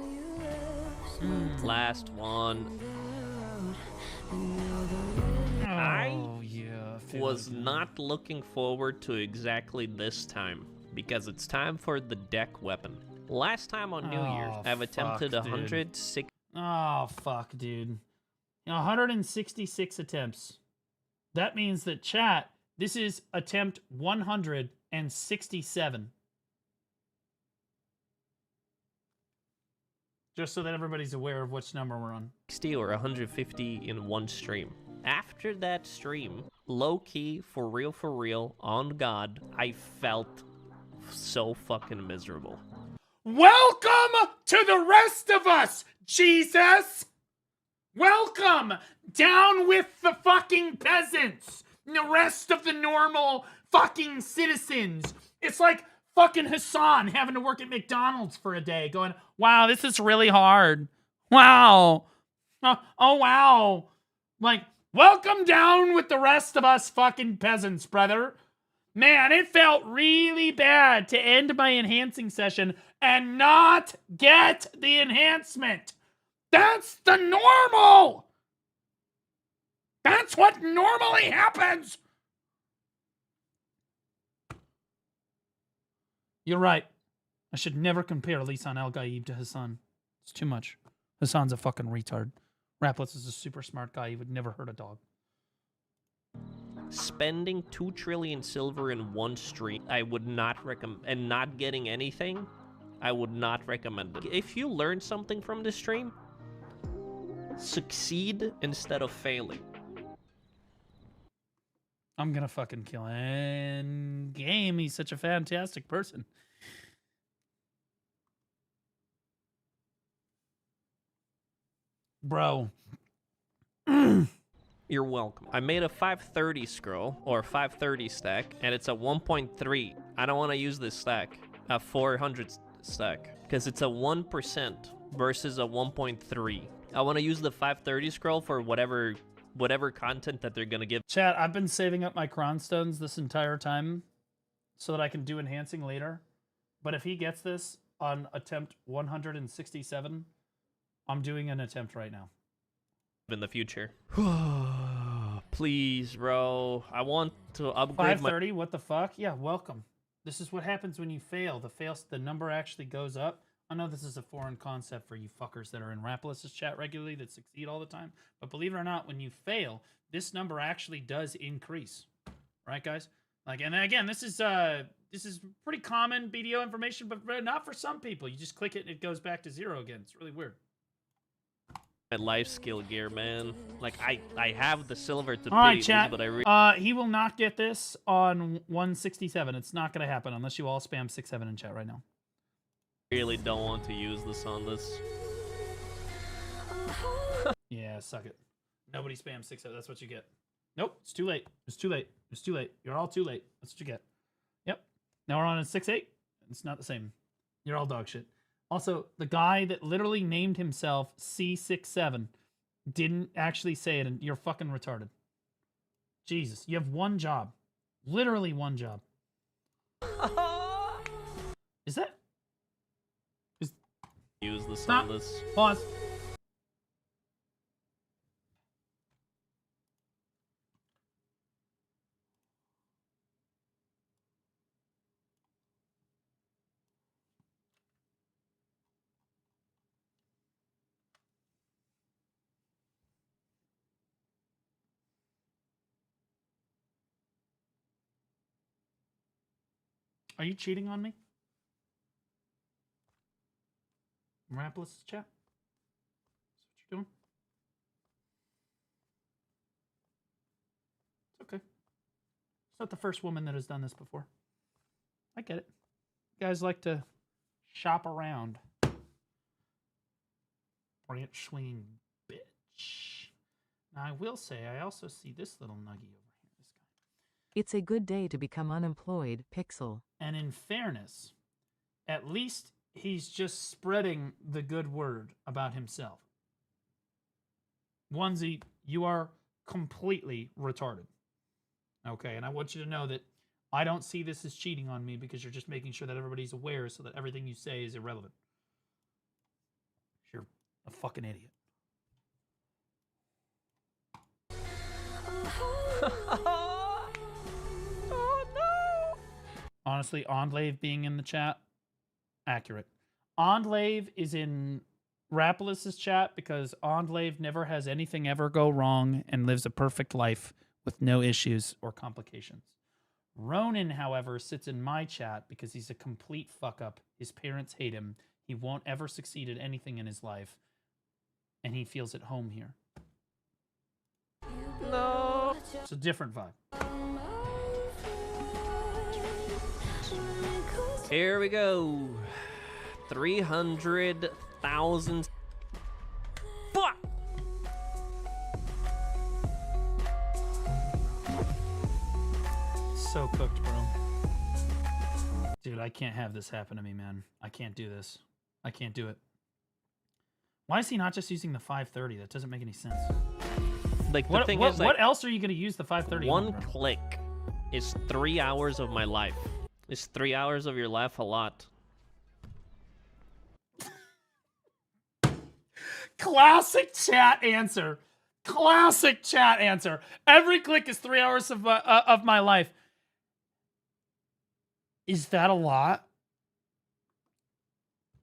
Last one. I was not looking forward to exactly this time because it's time for the deck weapon. Last time on New Year's, I've attempted 106. Oh, fuck, dude. 166 attempts. That means that, chat, this is attempt 167. Just so that everybody's aware of which number we're on. 60 or 150 in one stream. After that stream, low-key, for real, on God, I felt so fucking miserable. Welcome to the rest of us, Jesus! Welcome! Down with the fucking peasants! And the rest of the normal fucking citizens! It's like fucking Hassan having to work at McDonald's for a day, going, wow, this is really hard. Wow. Oh, wow. Like, welcome down with the rest of us fucking peasants, brother. Man, it felt really bad to end my enhancing session and not get the enhancement. That's the normal. That's what normally happens. You're right. I should never compare Lisan Al Gaib to Hassan. It's too much. Hassan's a fucking retard. Raplitz is a super smart guy. He would never hurt a dog. Spending 2 trillion silver in one stream, I would not recommend, and not getting anything, I would not recommend it. If you learn something from this stream, succeed instead of failing. I'm gonna fucking kill him. Game. He's such a fantastic person. Bro. You're welcome. I made a 530 scroll, or 530 stack, and it's a 1.3. I don't want to use this stack, a 400 stack, because it's a 1% versus a 1.3. I want to use the 530 scroll for whatever content that they're going to give. Chat, I've been saving up my Cron Stones this entire time so that I can do enhancing later. But if he gets this on attempt 167, I'm doing an attempt right now. In the future. Please, bro. I want to upgrade 530, what the fuck? Yeah, welcome. This is what happens when you fail. The number actually goes up. I know this is a foreign concept for you fuckers that are in Rapolis' chat regularly that succeed all the time. But believe it or not, when you fail, this number actually does increase. Right, guys? Like, and again, this is pretty common BDO information, but not for some people. You just click it and it goes back to 0 again. It's really weird. my life skill gear, man. Like, I have the silver to all right, pay chat. this, but he will not get this on 167. It's not going to happen unless you all spam 67 in chat right now. really don't want to use this on this. Yeah, suck it. Nobody spam 67. That's what you get. Nope, it's too late. It's too late. It's too late. You're all too late. That's what you get. Yep. Now we're on a 6-8. It's not the same. You're all dog shit. Also, the guy that literally named himself C67 didn't actually say it, and you're fucking retarded. Jesus, you have one job. Literally one job. Is that? Use this Stop. on this. Pause. Are you cheating on me? Rapolis chat? That's what you're doing? It's okay. It's not the first woman that has done this before. I get it. You guys like to shop around. Branch swinging bitch. Now, I will say, I also see this little nuggie over here. This guy. It's a good day to become unemployed, Pixel. And in fairness, at least he's just spreading the good word about himself. Onesie, you are completely retarded. Okay, and I want you to know that I don't see this as cheating on me because you're just making sure that everybody's aware so that everything you say is irrelevant. You're a fucking idiot. Honestly, Ondlave being in the chat, accurate. Ondlave is in Rapolis' chat because Ondlave never has anything ever go wrong and lives a perfect life with no issues or complications. Ronan, however, sits in my chat because he's a complete fuck-up. His parents hate him. He won't ever succeed at anything in his life. And he feels at home here. No. It's a different vibe. Here we go. 300,000. Fuck! So cooked, bro. Dude, I can't have this happen to me, man. I can't do this. I can't do it. Why is he not just using the 530? That doesn't make any sense. Like, the thing is, like, what else are you going to use the 530 one on, bro? click is 3 hours of my life. Is 3 hours of your life a lot? Classic chat answer. Classic chat answer. Every click is 3 hours of my life. Is that a lot?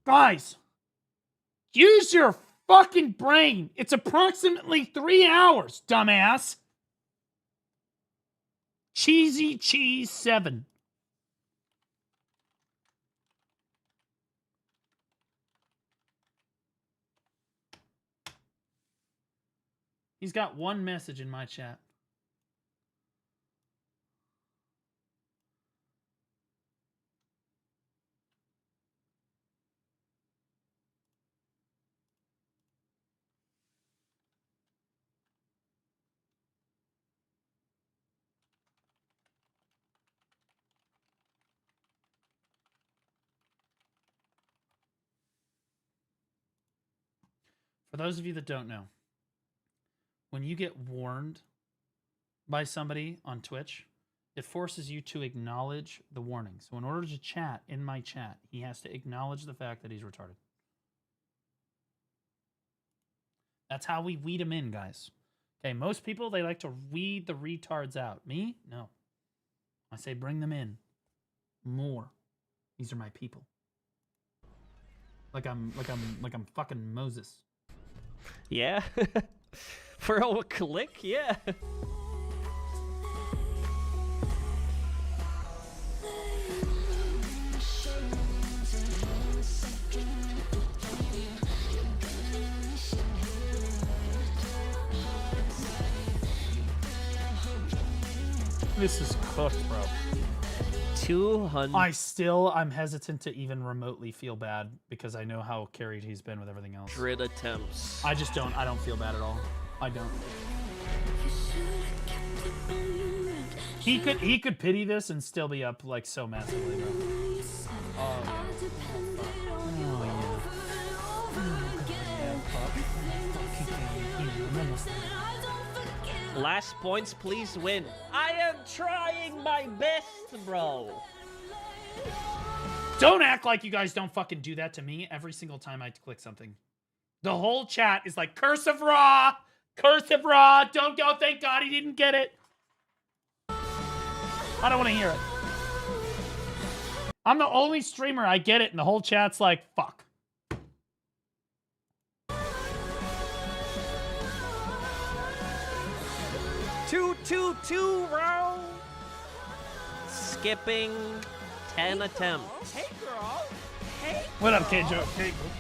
Guys, use your fucking brain. It's approximately 3 hours, dumbass. Cheesy Cheese 7. He's got one message in my chat. For those of you that don't know, when you get warned by somebody on Twitch, it forces you to acknowledge the warning. So in order to chat in my chat, he has to acknowledge the fact that he's retarded. That's how we weed him in, guys. Okay, most people, they like to weed the retards out. Me? No. I say bring them in. More. These are my people. Like I'm fucking Moses. Yeah. For a click, yeah. This is cooked, bro. 200. I'm hesitant to even remotely feel bad because I know how carried he's been with everything else. 100 attempts. I don't feel bad at all. I don't. He could pity this and still be up like so massively, bro. Oh yeah. Last points, please win. I am trying my best, bro. Don't act like you guys don't fucking do that to me every single time I click something. The whole chat is like, cursive raw, don't go, thank God he didn't get it. I don't want to hear it. I'm the only streamer, I get it, and the whole chat's like, fuck. Two round. Skipping 10 attempts. Hey, girl. Hey. What up, Keijo?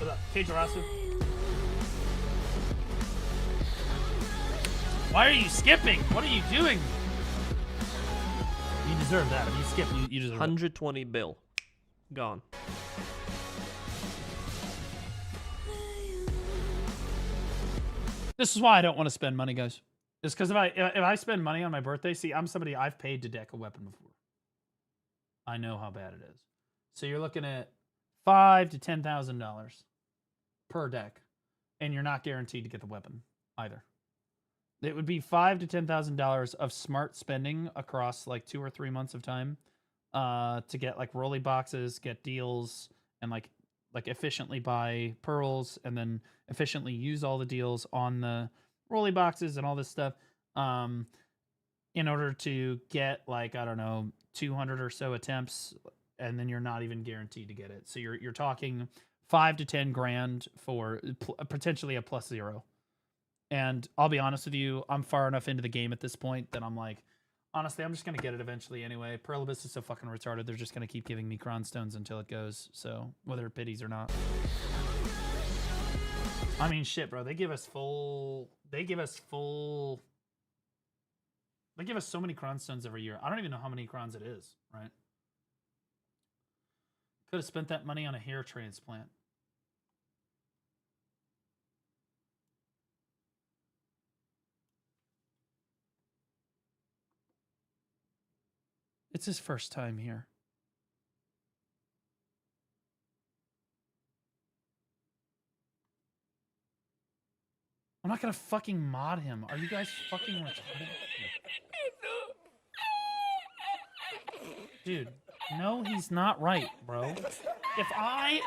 What up, Keijirasu? Why are you skipping? What are you doing? You deserve that. If you skip, you deserve 120 bill. Gone. This is why I don't want to spend money, guys. It's because if I spend money on my birthday, see, I'm somebody I've paid to deck a weapon before. I know how bad it is. So you're looking at $5,000 to $10,000 per deck, and you're not guaranteed to get the weapon either. It would be $5,000 to $10,000 of smart spending across like 2 or 3 months of time to get like rolly boxes, get deals, and like efficiently buy pearls, and then efficiently use all the deals on the rolly boxes and all this stuff in order to get like, I don't know, 200 or so attempts, and then you're not even guaranteed to get it. So you're talking 5 to 10 grand for potentially a +0. And I'll be honest with you, I'm far enough into the game at this point that I'm like, honestly, I'm just going to get it eventually anyway. Pearl Abyss is so fucking retarded, they're just going to keep giving me Cron Stones until it goes. So whether it pities or not. I mean, shit, bro. They give us so many Cron Stones every year. I don't even know how many Crons it is, right? Could have spent that money on a hair transplant. It's his first time here. I'm not gonna fucking mod him. Are you guys fucking retarded? Dude, no, he's not right, bro. I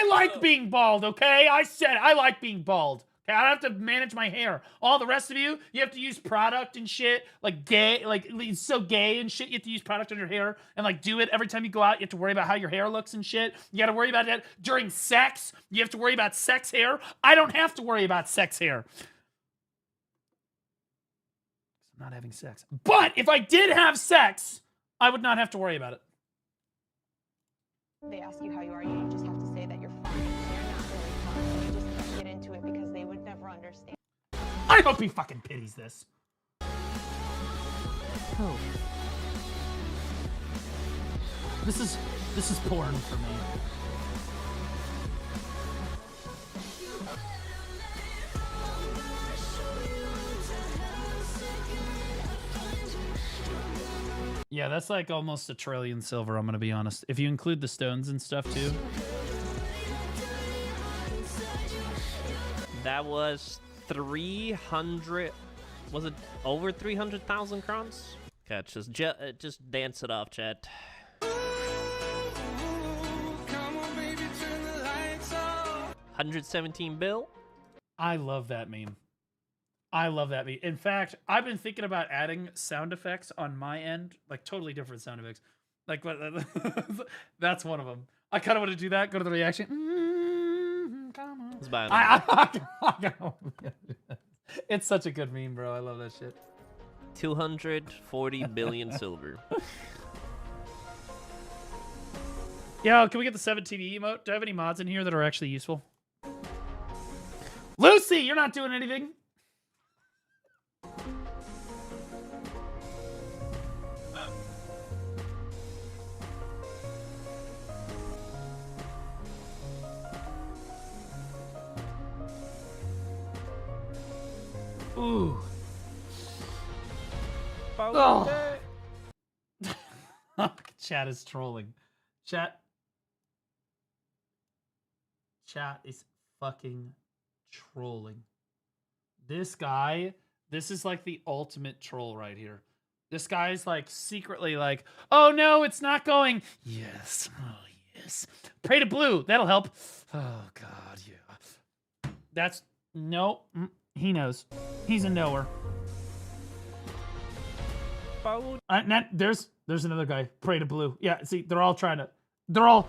like being bald, okay? I said I like being bald. Okay, I don't have to manage my hair. All the rest of you have to use product and shit. Like gay, like it's so gay and shit. You have to use product on your hair and like do it every time you go out. You have to worry about how your hair looks and shit. You got to worry about that during sex. You have to worry about sex hair. I don't have to worry about sex hair. I'm not having sex. But if I did have sex, I would not have to worry about it. They ask you how you are, you just have to say that you're fine. You're not really fine. You just can't get into it because they would never understand. I hope he fucking pities this. Hope. This is porn for me. Yeah, that's like almost $1 trillion silver, I'm gonna be honest. If you include the stones and stuff too. That was 300. Was it over 300,000 crowns? Okay, just dance it off, chat. 117 bill. I love that meme. I love that meme. In fact, I've been thinking about adding sound effects on my end, like totally different sound effects. Like, that's one of them. I kind of want to do that. Go to the reaction. It's such a good meme, bro. I love that shit. 240 billion silver. Yo, can we get the 17E emote? Do I have any mods in here that are actually useful? Lucy, you're not doing anything. Ooh. Oh. Chat is trolling. Chat is fucking trolling. This guy, this is like the ultimate troll right here. This guy's like secretly like, oh no, it's not going. Yes. Oh yes. Pray to blue. That'll help. Oh God, yeah. That's no. He knows. He's a knower. There's another guy. Pray to blue. Yeah, see, they're all trying to. They're all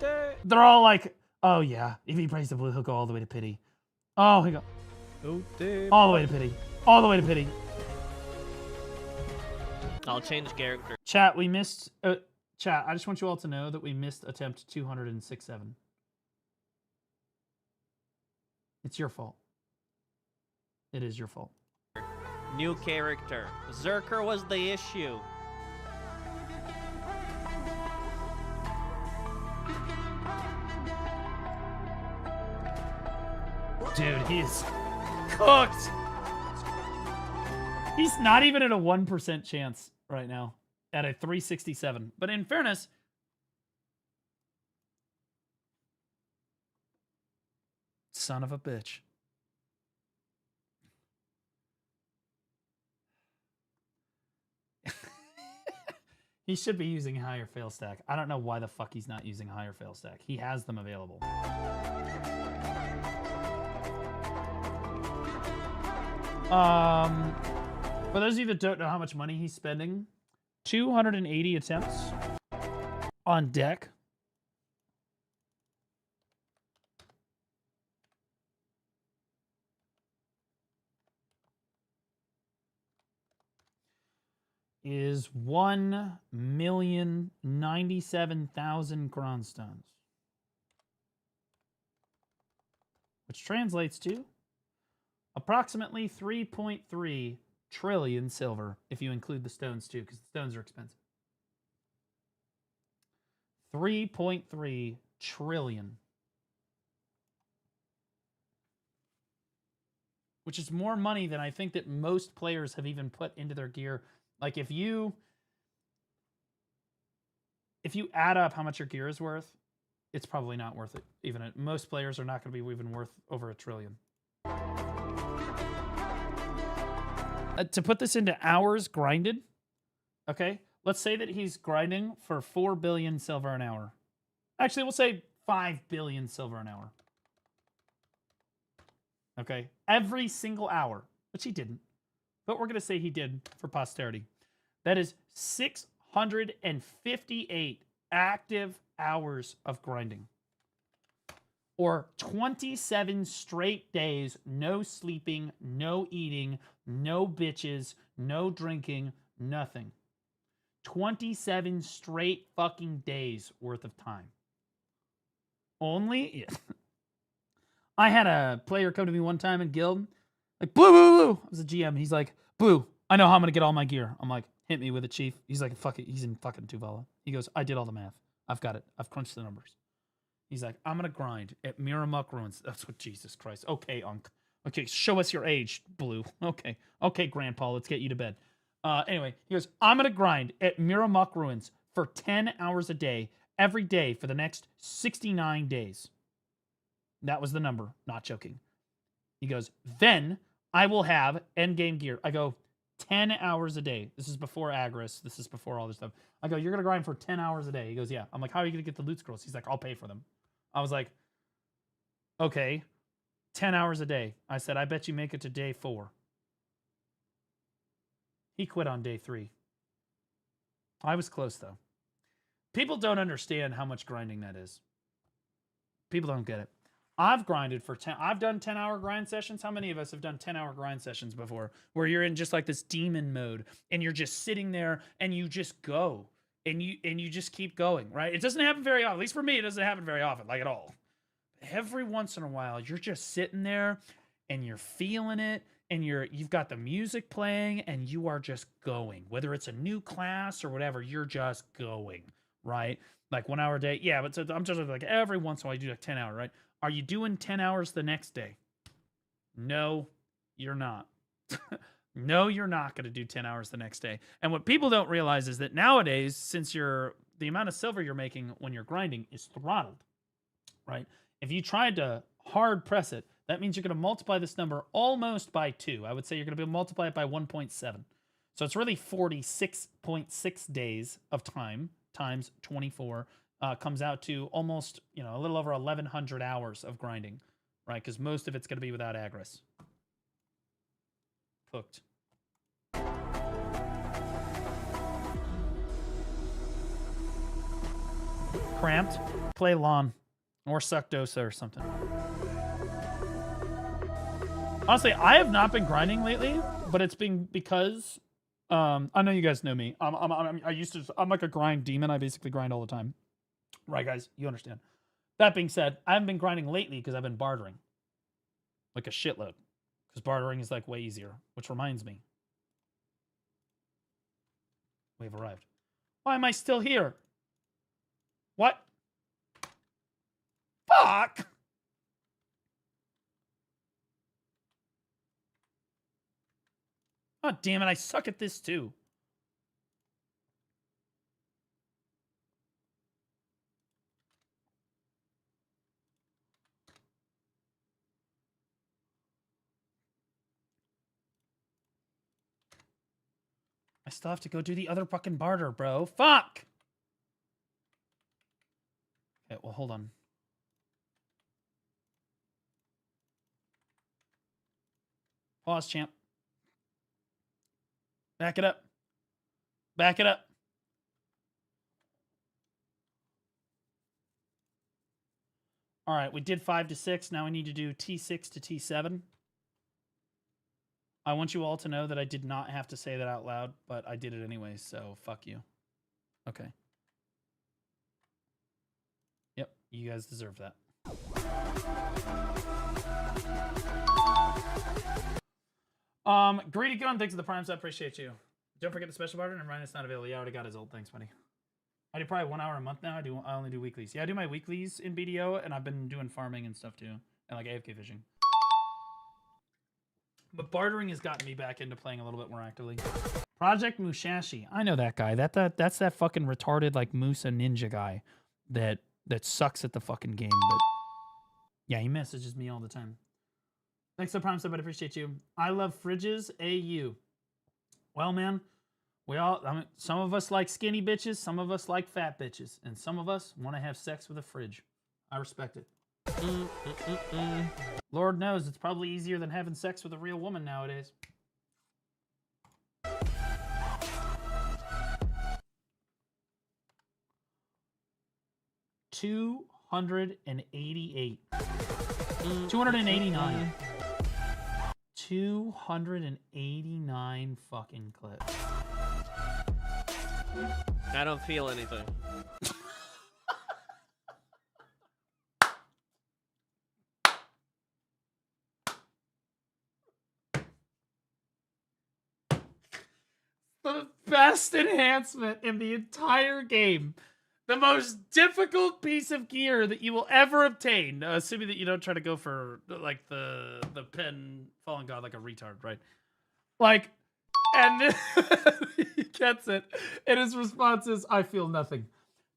like, oh yeah, if he prays to blue, he'll go all the way to pity. Oh, he go. All the way to pity. All the way to pity. I'll change character. Chat, we missed. Chat, I just want you all to know that we missed attempt 267. It's your fault. It is your fault. New character. Zerker was the issue. Dude, he is cooked. He's not even at a 1% chance right now at a 367. But in fairness, son of a bitch. He should be using higher fail stack. I don't know why the fuck he's not using higher fail stack. He has them available. For those of you that don't know how much money he's spending, 280 attempts on deck. Is 1,097,000 kronstones, which translates to approximately 3.3 trillion silver if you include the stones too, because the stones are expensive. 3.3 trillion. Which is more money than I think that most players have even put into their gear. Like if you add up how much your gear is worth, it's probably not worth it. Even most players are not going to be even worth over $1 trillion. To put this into hours grinded, okay, let's say that he's grinding for 4 billion silver an hour. Actually, we'll say 5 billion silver an hour. Okay, every single hour, which he didn't, but we're going to say he did for posterity. That is 658 active hours of grinding. Or 27 straight days, no sleeping, no eating, no bitches, no drinking, nothing. 27 straight fucking days worth of time. Only... I had a player come to me one time in guild. Like, Blue. I was a GM. He's like, Blue, I know how I'm going to get all my gear. I'm like, hit me with it, Chief. He's like, fuck it. He's in fucking Tuvala. He goes, I did all the math. I've got it. I've crunched the numbers. He's like, I'm going to grind at Miramuck Ruins. That's what, Jesus Christ. Okay, Unc. Okay, show us your age, Blue. Okay, Grandpa, let's get you to bed. Anyway, he goes, I'm going to grind at Miramuck Ruins for 10 hours a day, every day for the next 69 days. That was the number, not joking. He goes, then I will have endgame gear. I go, 10 hours a day. This is before Agris. This is before all this stuff. I go, you're going to grind for 10 hours a day. He goes, yeah. I'm like, how are you going to get the loot scrolls? He's like, I'll pay for them. I was like, okay, 10 hours a day. I said, I bet you make it to day 4. He quit on day 3. I was close, though. People don't understand how much grinding that is. People don't get it. I've grinded for 10. I've done 10-hour grind sessions. How many of us have done 10-hour grind sessions before where you're in just like this demon mode and you're just sitting there and you just go and you just keep going, right? It doesn't happen very often. At least for me, it doesn't happen very often, like at all. Every once in a while, you're just sitting there and you're feeling it and you've got the music playing and you are just going. Whether it's a new class or whatever, you're just going, right? Like 1 hour a day. Yeah, but so I'm just like every once in a while you do like 10 hour, right? Are you doing 10 hours the next day? No, you're not. No, you're not going to do 10 hours the next day. And what people don't realize is that nowadays, since the amount of silver you're making when you're grinding is throttled, right? If you tried to hard press it, that means you're going to multiply this number almost by 2. I would say you're going to multiply it by 1.7. So it's really 46.6 days of time times 24. Comes out to almost, a little over 1,100 hours of grinding, right? Because most of it's going to be without Agris. Cooked. Cramped? Play lawn. Or suck Dosa or something. Honestly, I have not been grinding lately, but it's been because I know you guys know me. I'm like a grind demon. I basically grind all the time. Right, guys? You understand. That being said, I haven't been grinding lately because I've been bartering. Like a shitload. Because bartering is like way easier. Which reminds me. We've arrived. Why am I still here? What? Fuck! Oh, damn it. I suck at this too. I still have to go do the other fucking barter, bro. Fuck! Okay, well, hold on. Pause, champ. Back it up. Back it up. All right, we did 5 to 6. Now we need to do T6 to T7. I want you all to know that I did not have to say that out loud, but I did it anyway, so fuck you. Okay. Yep, you guys deserve that. Greedy Gun, thanks for the primes. I appreciate you. Don't forget the special barter. Never mind, it's not available. Yeah, I already got his old. Thanks, buddy. I do probably 1 hour a month now. I only do weeklies. Yeah, I do my weeklies in BDO, and I've been doing farming and stuff too, and like AFK fishing. But bartering has gotten me back into playing a little bit more actively. Project Mushashi. I know that guy. That's that fucking retarded like Musa ninja guy that sucks at the fucking game. But yeah, he messages me all the time. Thanks for the prime sub, I appreciate you. I love fridges. AU. Well, man, some of us like skinny bitches, some of us like fat bitches, and some of us want to have sex with a fridge. I respect it. Lord knows it's probably easier than having sex with a real woman nowadays. $288. 289. 289 fucking clips. I don't feel anything. the best enhancement in the entire game. The most difficult piece of gear that you will ever obtain, assuming that you don't try to go for like the pen fallen god like a retard, right? Like, and he gets it, and his response is, "I feel nothing."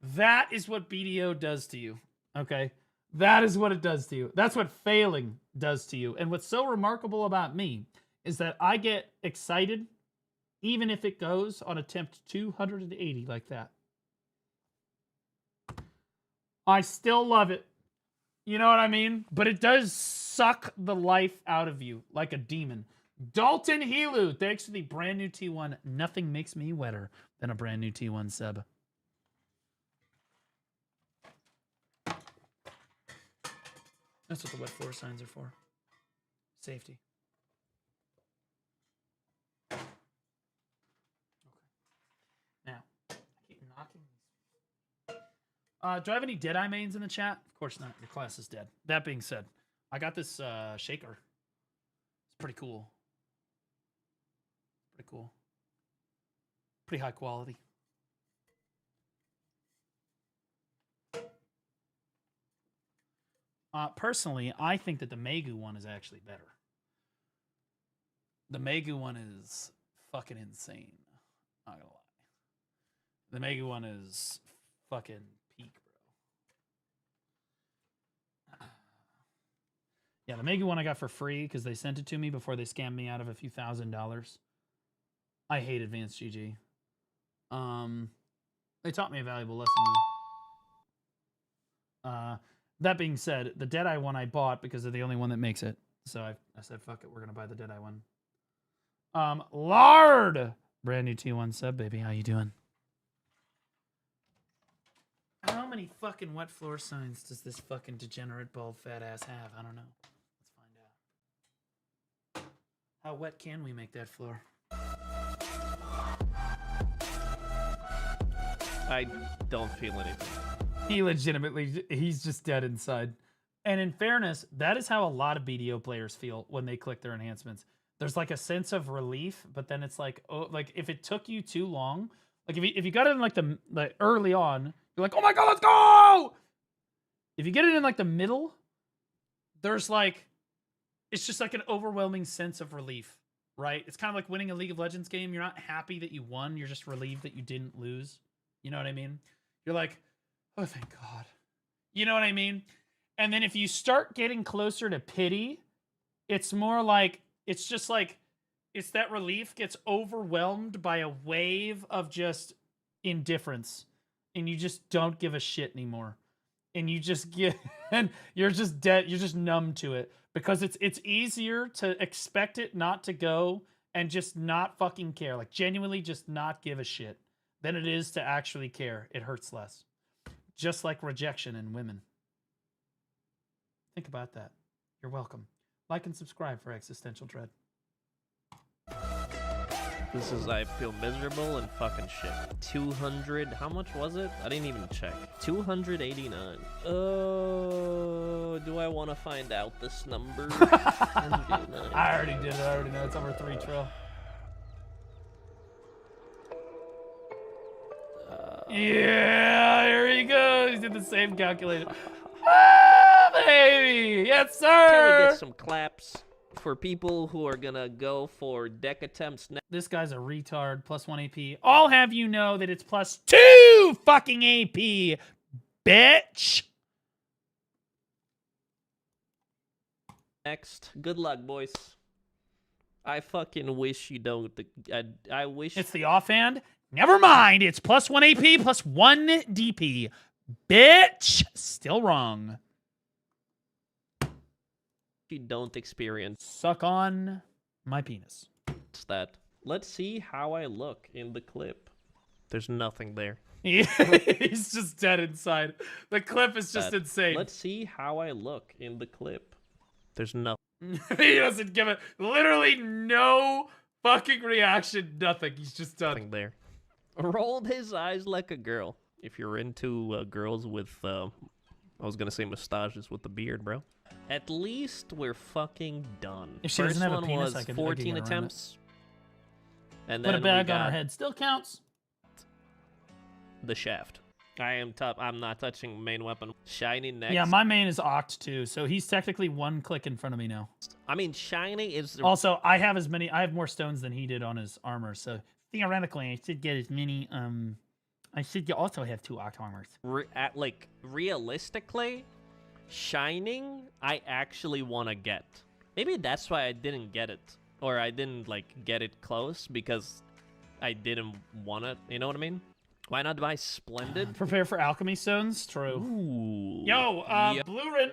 That is what BDO does to you. Okay, that is what it does to you. That's what failing does to you. And what's so remarkable about me is that I get excited, even if it goes on attempt 280 like that. I still love it. You know what I mean? But it does suck the life out of you like a demon. Dalton Helu, thanks for the brand new T1. Nothing makes me wetter than a brand new T1 sub. That's what the wet floor signs are for. Safety. Okay. Now, I keep knocking. Do I have any Deadeye mains in the chat? Of course not. Your class is dead. That being said, I got this shaker. It's pretty cool. Pretty cool. Pretty high quality. Personally, I think that the Megu one is actually better. The Megu one is fucking insane. Not gonna lie. The Megu one is fucking peak, bro. Yeah, the Megu one I got for free because they sent it to me before they scammed me out of a few $1,000s. I hate Advanced GG. They taught me a valuable lesson though. That being said, the Deadeye one I bought because they're the only one that makes it. So I said, fuck it, we're gonna buy the Deadeye one. Lard! Brand new T1 sub, baby. How you doing? How many fucking wet floor signs does this fucking degenerate bald fat ass have? I don't know. Let's find out. How wet can we make that floor? I don't feel anything. He legitimately, he's just dead inside. And in fairness, that is how a lot of BDO players feel when they click their enhancements. There's like a sense of relief, but then it's like, oh, like if it took you too long, like if you got it in like the early on, you're like, oh my god, let's go! If you get it in like the middle, there's like, it's just like an overwhelming sense of relief, right? It's kind of like winning a League of Legends game. You're not happy that you won. You're just relieved that you didn't lose. You know what I mean? You're like, oh, thank God. You know what I mean? And then if you start getting closer to pity, it's more like, it's just like, it's that relief gets overwhelmed by a wave of just indifference. And you just don't give a shit anymore. And you just get, and you're just dead. You're just numb to it because it's easier to expect it not to go and just not fucking care. Like genuinely just not give a shit than it is to actually care. It hurts less. Just like rejection in women. Think about that. You're welcome. Like and subscribe for Existential Dread. This is, I feel miserable and fucking shit. 200, how much was it? I didn't even check. 289. Oh, do I want to find out this number? I already did it. I already know it's over 3 trill. Yeah, here he goes. He did the same calculator. Ah, baby! Yes, sir! Can we get some claps for people who are gonna go for deck attempts next? This guy's a retard. +1 AP. I'll have you know that it's +2 fucking AP, bitch! Next. Good luck, boys. I fucking wish you don't. I wish... It's the offhand. Never mind. It's +1 AP, +1 DP. Bitch! Still wrong. You don't experience. Suck on my penis. It's that. Let's see how I look in the clip. There's nothing there. He's just dead inside. The clip is just insane. Let's see how I look in the clip. There's nothing. He doesn't give it. Literally no fucking reaction. Nothing. He's just done. Nothing there. Rolled his eyes like a girl. If you're into girls with, I was gonna say mustaches with the beard, bro. At least we're fucking done. If she First doesn't have one a penis, was I could 14 attempts. And Put then a bag we on got her head. Still counts. the shaft. I am tough. I'm not touching main weapon. Shiny next. Yeah, my main is Oct too, so he's technically one click in front of me now. I mean, shiny is the... Also, I have more stones than he did on his armor, so theoretically, I should get as many. I should also have 2 Oct armors. like realistically, shining, I actually want to get. Maybe that's why I didn't get it, or I didn't like get it close because I didn't want it. You know what I mean? Why not buy Splendid? Prepare for alchemy stones. True. Ooh. Yo, Blue Rin.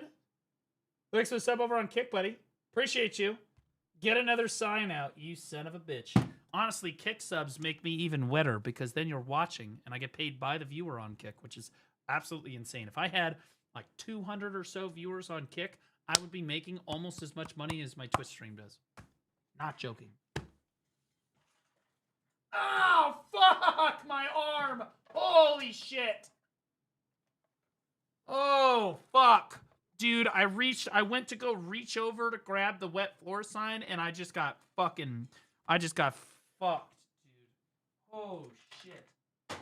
Thanks for the sub over on Kick, buddy. Appreciate you. Get another sign out, you son of a bitch. Honestly, Kick subs make me even wetter because then you're watching and I get paid by the viewer on Kick, which is absolutely insane. If I had like 200 or so viewers on Kick, I would be making almost as much money as my Twitch stream does. Not joking. Oh, fuck my arm. Holy shit. Oh, fuck. Dude, I went to go reach over to grab the wet floor sign and I just got fucked, dude. Oh, shit. I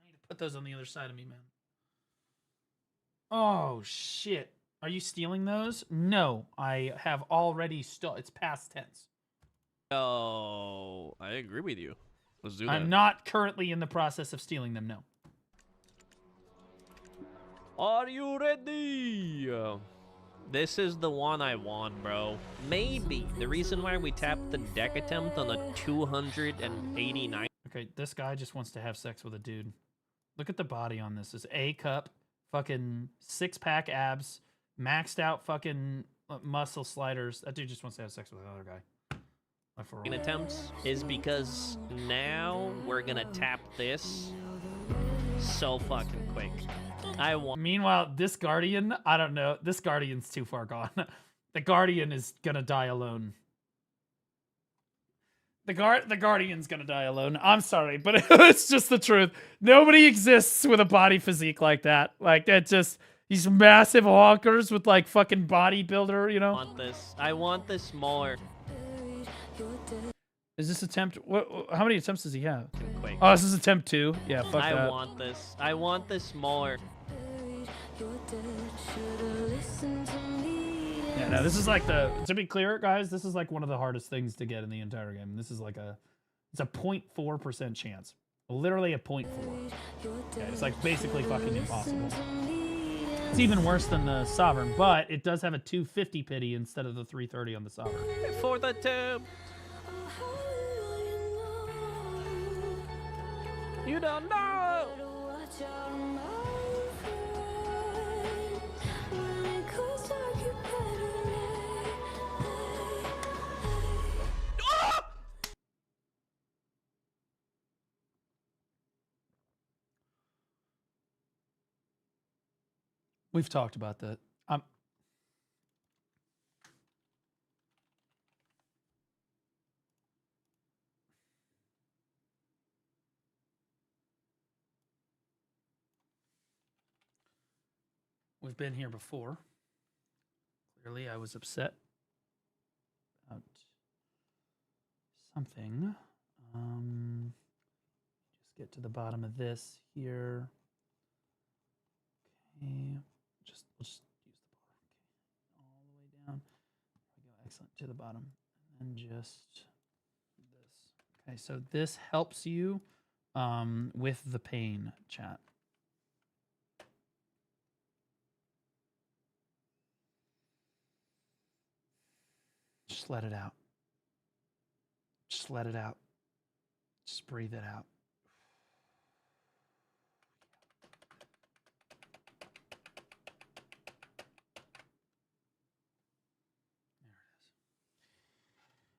need to put those on the other side of me, man. Oh, shit. Are you stealing those? No, I have already it's past tense. Oh, I agree with you. Let's do that. I'm not currently in the process of stealing them, no. Are you ready? This is the one I want, bro. Maybe the reason why we tapped the deck attempt on a 289. Okay, this guy just wants to have sex with a dude. Look at the body on this. It's A cup, fucking 6-pack abs, maxed out fucking muscle sliders. That dude just wants to have sex with another guy. Like for real. Attempts is because now we're gonna tap this so fucking quick. Meanwhile, this Guardian, I don't know. This Guardian's too far gone. The Guardian is gonna die alone. The Guardian's gonna die alone. I'm sorry, but it's just the truth. Nobody exists with a body physique like that. Like, that just... These massive honkers with, like, fucking bodybuilder, you know? I want this more. Is this attempt... How many attempts does he have? Quick. Oh, this is attempt 2. Yeah, fuck that. I want this. I want this more. Yeah, no, this is like the... To be clear, guys, this is like one of the hardest things to get in the entire game. This is like a... It's a 0.4% chance. Literally a 0.4. Yeah, it's like basically fucking impossible. It's even worse than the Sovereign, but it does have a 250 pity instead of the 330 on the Sovereign. For the tube. You don't know. We've talked about that. We've been here before. Clearly, I was upset about something. Just get to the bottom of this here. Okay. We'll just use the bar. Okay. All the way down. There we go. Excellent. To the bottom. And then just this. Okay, so this helps you with the pain, chat. Just let it out. Just let it out. Just breathe it out.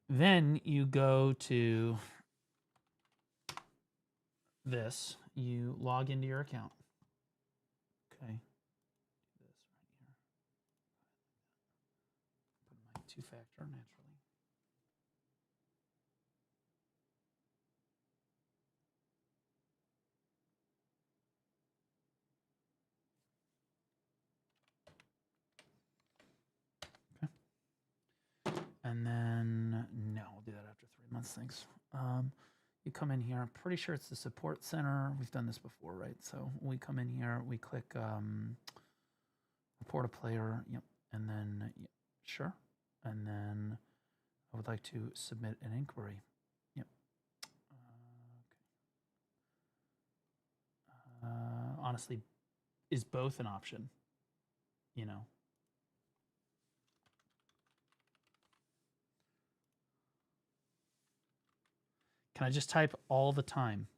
Then you go to this. You log into your account. Okay. Do this right here. Put my 2-factor naturally. And then, no, we'll do that after 3 months, thanks. You come in here. I'm pretty sure it's the support center. We've done this before, right? So we come in here. We click report a player. Yep. And then, sure. And then I would like to submit an inquiry. Yep. Honestly, is both an option? You know. Can I just type all the time?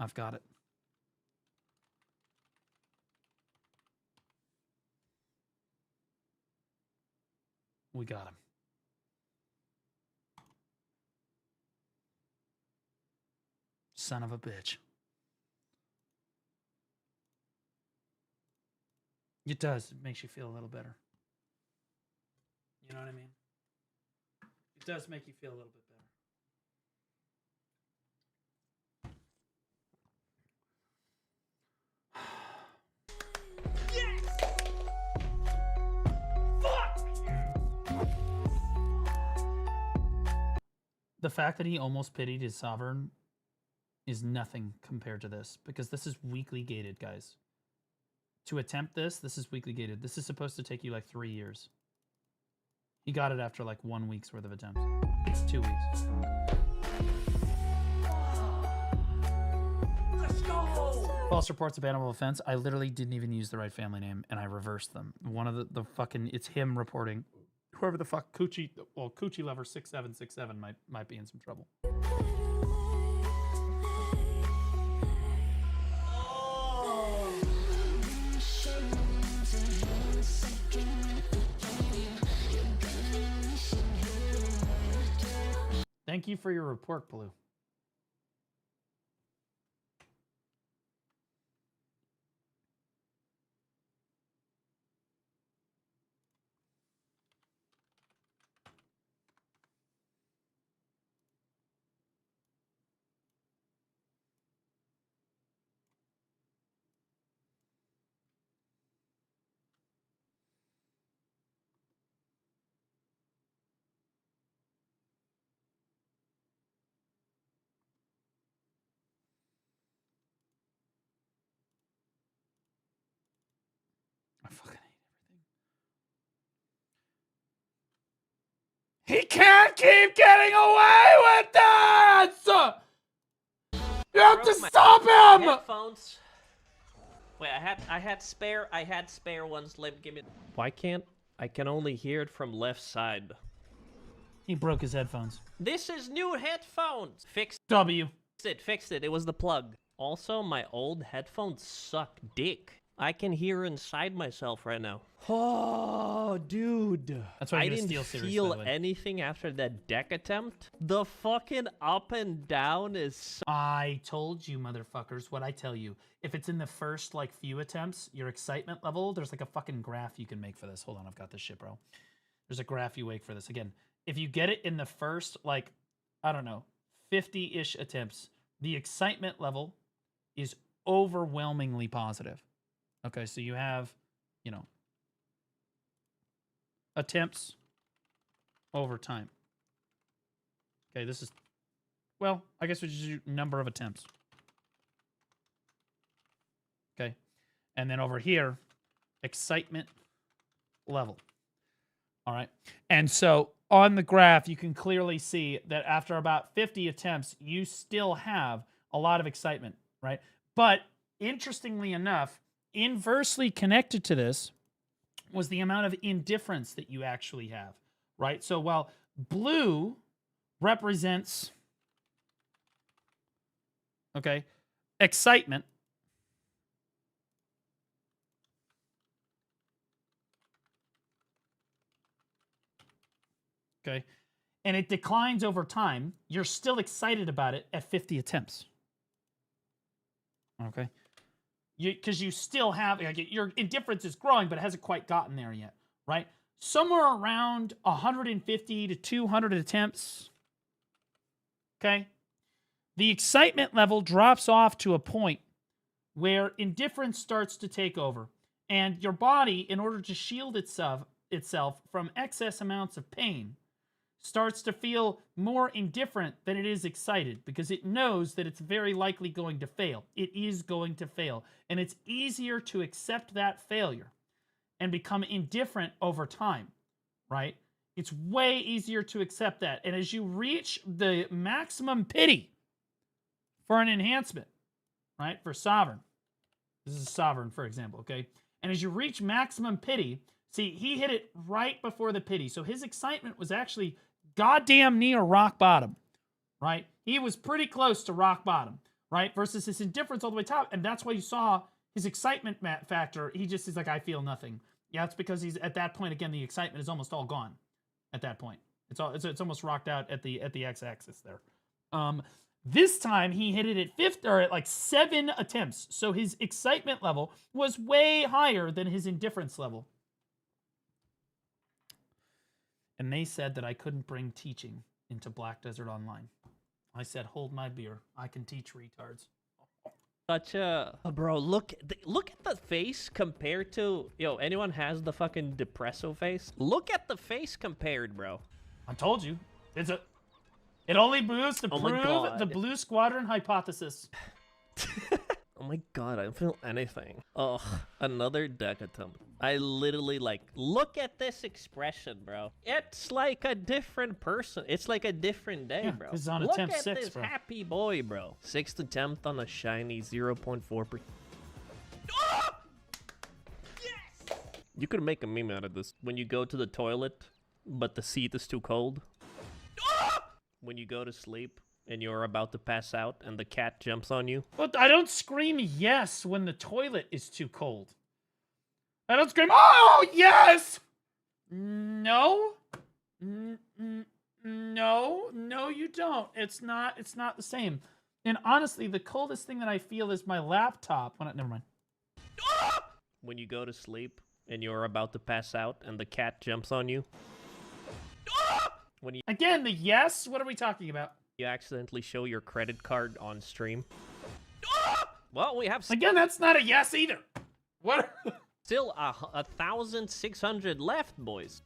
I've got it. We got him. Son of a bitch. It does. It makes you feel a little better. You know what I mean? It does make you feel a little bit better. The fact that he almost pitied his sovereign is nothing compared to this, because this is weakly gated, guys. To attempt this is weakly gated. This is supposed to take you like 3 years. He got it after like 1 week's worth of attempts. 2 weeks. Let's go! False reports a bannable offense. I literally didn't even use the right family name, and I reversed them. One of the fucking, it's him reporting. Whoever the fuck Coochie, well, Coochie Lover 6767 might be in some trouble. Thank you for your report, Blue. I fucking hate everything. He can't keep getting away with this! You have to stop him! Headphones. Wait, I had spare ones. Give me. Why can't I can only hear it from left side? He broke his headphones. This is new headphones. Fixed it. It was the plug. Also, my old headphones suck dick. I can hear inside myself right now. Oh, dude. That's why I didn't feel anything after that deck attempt. The fucking up and down is... I told you, motherfuckers, what I tell you. If it's in the first, like, few attempts, your excitement level, there's, like, a fucking graph you can make for this. Hold on, I've got this shit, bro. There's a graph you make for this. Again, if you get it in the first, like, I don't know, 50-ish attempts, the excitement level is overwhelmingly positive. Okay, so you have, you know, attempts over time. Okay, this is, well, I guess we just do number of attempts. Okay, and then over here, excitement level. All right. And so on the graph, you can clearly see that after about 50 attempts, you still have a lot of excitement, right? But interestingly enough, inversely connected to this was the amount of indifference that you actually have, right? So while blue represents, okay, excitement, okay, and it declines over time, you're still excited about it at 50 attempts. Okay? Because you still have, like, your indifference is growing, but it hasn't quite gotten there yet, right? Somewhere around 150 to 200 attempts, okay, the excitement level drops off to a point where indifference starts to take over. And your body, in order to shield itself from excess amounts of pain, starts to feel more indifferent than it is excited because it knows that it's very likely going to fail. It is going to fail. And it's easier to accept that failure and become indifferent over time, right? It's way easier to accept that. And as you reach the maximum pity for an enhancement, right, for Sovereign, this is Sovereign, for example, okay? And as you reach maximum pity, see, he hit it right before the pity. So his excitement was actually goddamn near rock bottom, right? He was pretty close to rock bottom, right? Versus his indifference all the way top. And that's why you saw his excitement factor. He just is like, I feel nothing. Yeah, it's because he's at that point, again, the excitement is almost all gone at that point. It's almost rocked out at the x-axis there. This time he hit it at 50 or at like 7 attempts. So his excitement level was way higher than his indifference level. And they said that I couldn't bring teaching into Black Desert Online. I said, hold my beer. I can teach retards. Such a... Bro, look at the face compared to... Yo, anyone has the fucking Depresso face? Look at the face compared, bro. I told you. It only boosts to prove the Blue Squadron hypothesis. Oh my god, I don't feel anything. Ugh, another deck attempt. I literally, like, look at this expression, bro. It's like a different person. It's like a different day, bro. It's on look attempt at 6, this bro. happy boy, bro. 6th attempt on a shiny 0.4%. Yes! You could make a meme out of this. When you go to the toilet, but the seat is too cold. When you go to sleep and you're about to pass out and the cat jumps on you. But I don't scream yes when the toilet is too cold. I don't scream, oh, yes! No. No, you don't. It's not the same. And honestly, the coldest thing that I feel is my laptop. Never mind. When you go to sleep and you're about to pass out and the cat jumps on you. Again, the yes? What are we talking about? You accidentally show your credit card on stream. Well, we have... Again, that's not a yes either. What? Still 1,600 left, boys.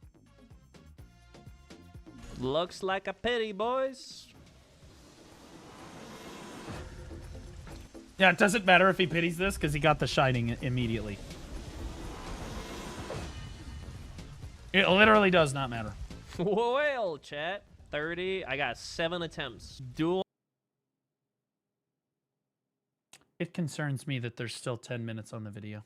Looks like a pity, boys. Yeah, it doesn't matter if he pities this because he got the shining immediately. It literally does not matter. Well, chat. 30. I got 7 attempts. Dual. It concerns me that there's still 10 minutes on the video.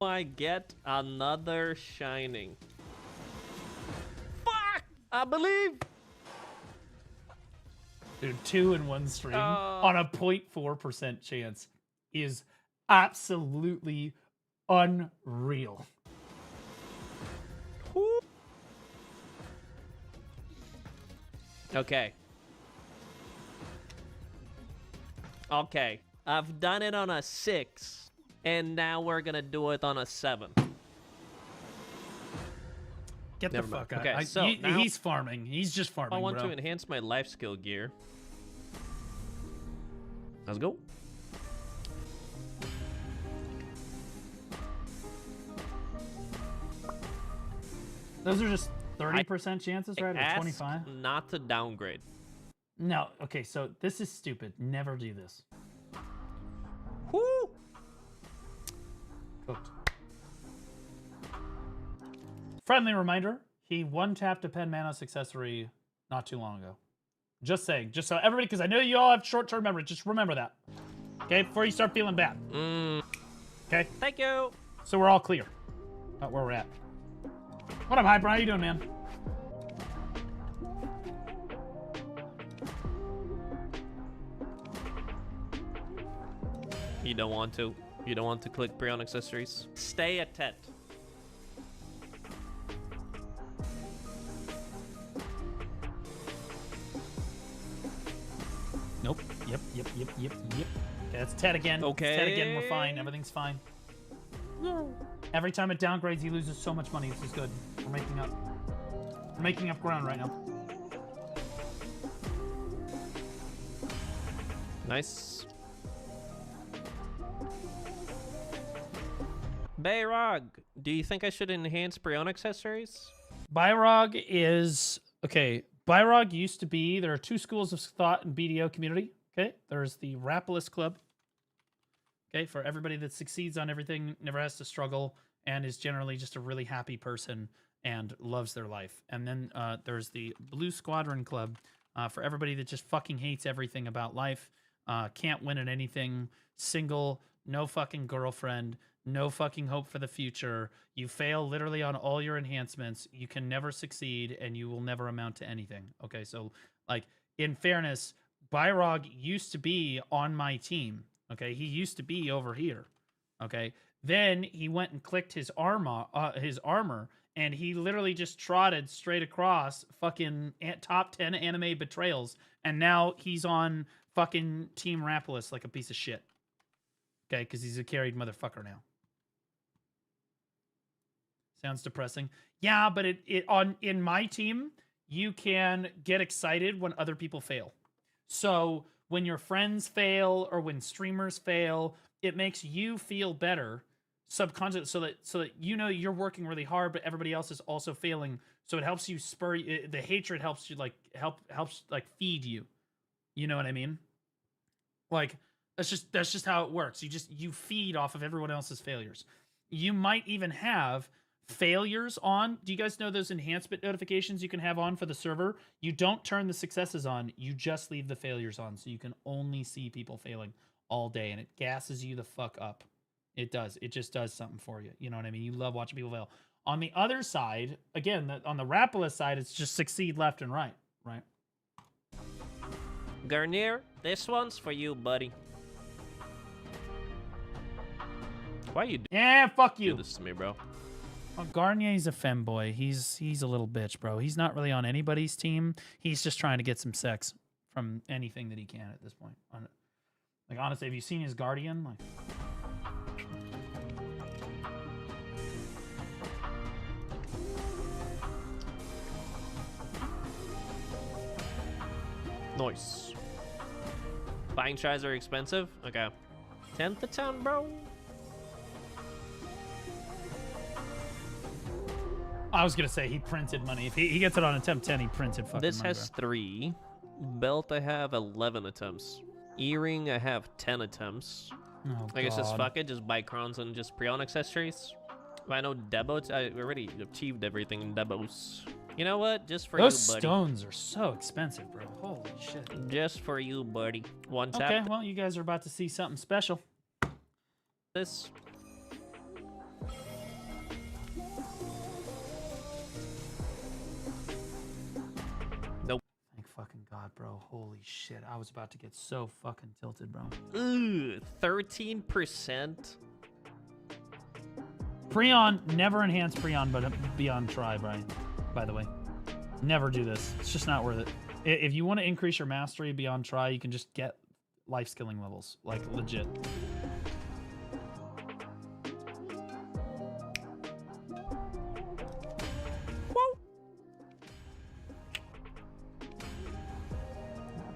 I get another shining. Fuck! I believe. Dude, 2 in 1 stream on a 0.4% chance is absolutely unreal. Okay. Okay. I've done it on a 6, and now we're gonna do it on a 7. Get the fuck out. Okay, so now he's farming. He's just farming, I want bro. to enhance my life skill gear. Let's go. Those are just 30% chances, right? Or 25? Not to downgrade. No. Okay, so this is stupid. Never do this. friendly reminder, he one-tapped a Pen Manos accessory not too long ago. Just saying. Just so everybody, because I know you all have short-term memory. Just remember that. Okay? Before you start feeling bad. Okay? Thank you. So we're all clear about where we're at. What up, Hyper? How you doing, man? You don't want to. You don't want to click pre-on accessories. Stay at 10. Nope. Yep. Okay, that's Ted again. Okay. It's Ted again. We're fine. Everything's fine. Every time it downgrades, he loses so much money. This is good. We're making up. We're making up ground right now. Nice. Bayrog, do you think I should enhance pre-on accessories? Byrog is... Okay, Byrog used to be... There are two schools of thought in BDO community. Okay, there's the Rapalist Club. Okay, for everybody that succeeds on everything, never has to struggle, and is generally just a really happy person and loves their life. And then there's the Blue Squadron Club for everybody that just fucking hates everything about life, can't win at anything, single, no fucking girlfriend, no fucking hope for the future. You fail literally on all your enhancements. You can never succeed, and you will never amount to anything. Okay, so, like, in fairness, Byrog used to be on my team. Okay, he used to be over here. Okay, then he went and clicked his armor, and he literally just trotted straight across fucking top 10 anime betrayals, and now he's on fucking Team Rapalist like a piece of shit. Okay, because he's a carried motherfucker now. Sounds depressing. Yeah, but in my team, you can get excited when other people fail. So when your friends fail or when streamers fail, it makes you feel better subconsciously, so that you know you're working really hard, but everybody else is also failing. So it helps you spur the hatred helps you helps feed you. You know what I mean? Like that's just how it works. You feed off of everyone else's failures. You might even have failures on. Do you guys know those enhancement notifications you can have on for the server? You don't turn the successes on. You just leave the failures on, so you can only see people failing all day, and it gasses you the fuck up. It does. It just does something for you. You know what I mean? You love watching people fail. On the other side, again, on the Rapalist side, it's just succeed left and right. Right? Garnier, this one's for you, buddy. Why you fuck you. do this to me, bro? Well, Garnier's a femboy. He's a little bitch, bro. He's not really on anybody's team. He's just trying to get some sex from anything that he can at this point. Like, honestly, have you seen his Guardian? Like, nice. Buying tries are expensive? Okay. 10th to 10, bro. I was gonna say he printed money. If he gets it on attempt 10, he printed fucking This money, has bro. 3. Belt, I have 11 attempts. Earring, I have 10 attempts. Oh, I guess just God. fuck it, just buy crowns and just pre-on accessories. I know Debos, I already achieved everything in Debos. You know what? Just for Those you, buddy. stones are so expensive, bro. Holy shit. Just for you, buddy. One tap. Okay, well, you guys are about to see something special. This. Nope. Thank fucking God, bro. Holy shit. I was about to get so fucking tilted, bro. Ooh, 13%. Preon, never enhance Preon, but beyond try, Brian. By the way. Never do this. It's just not worth it. If you want to increase your mastery beyond try, you can just get life skilling levels. Like, legit.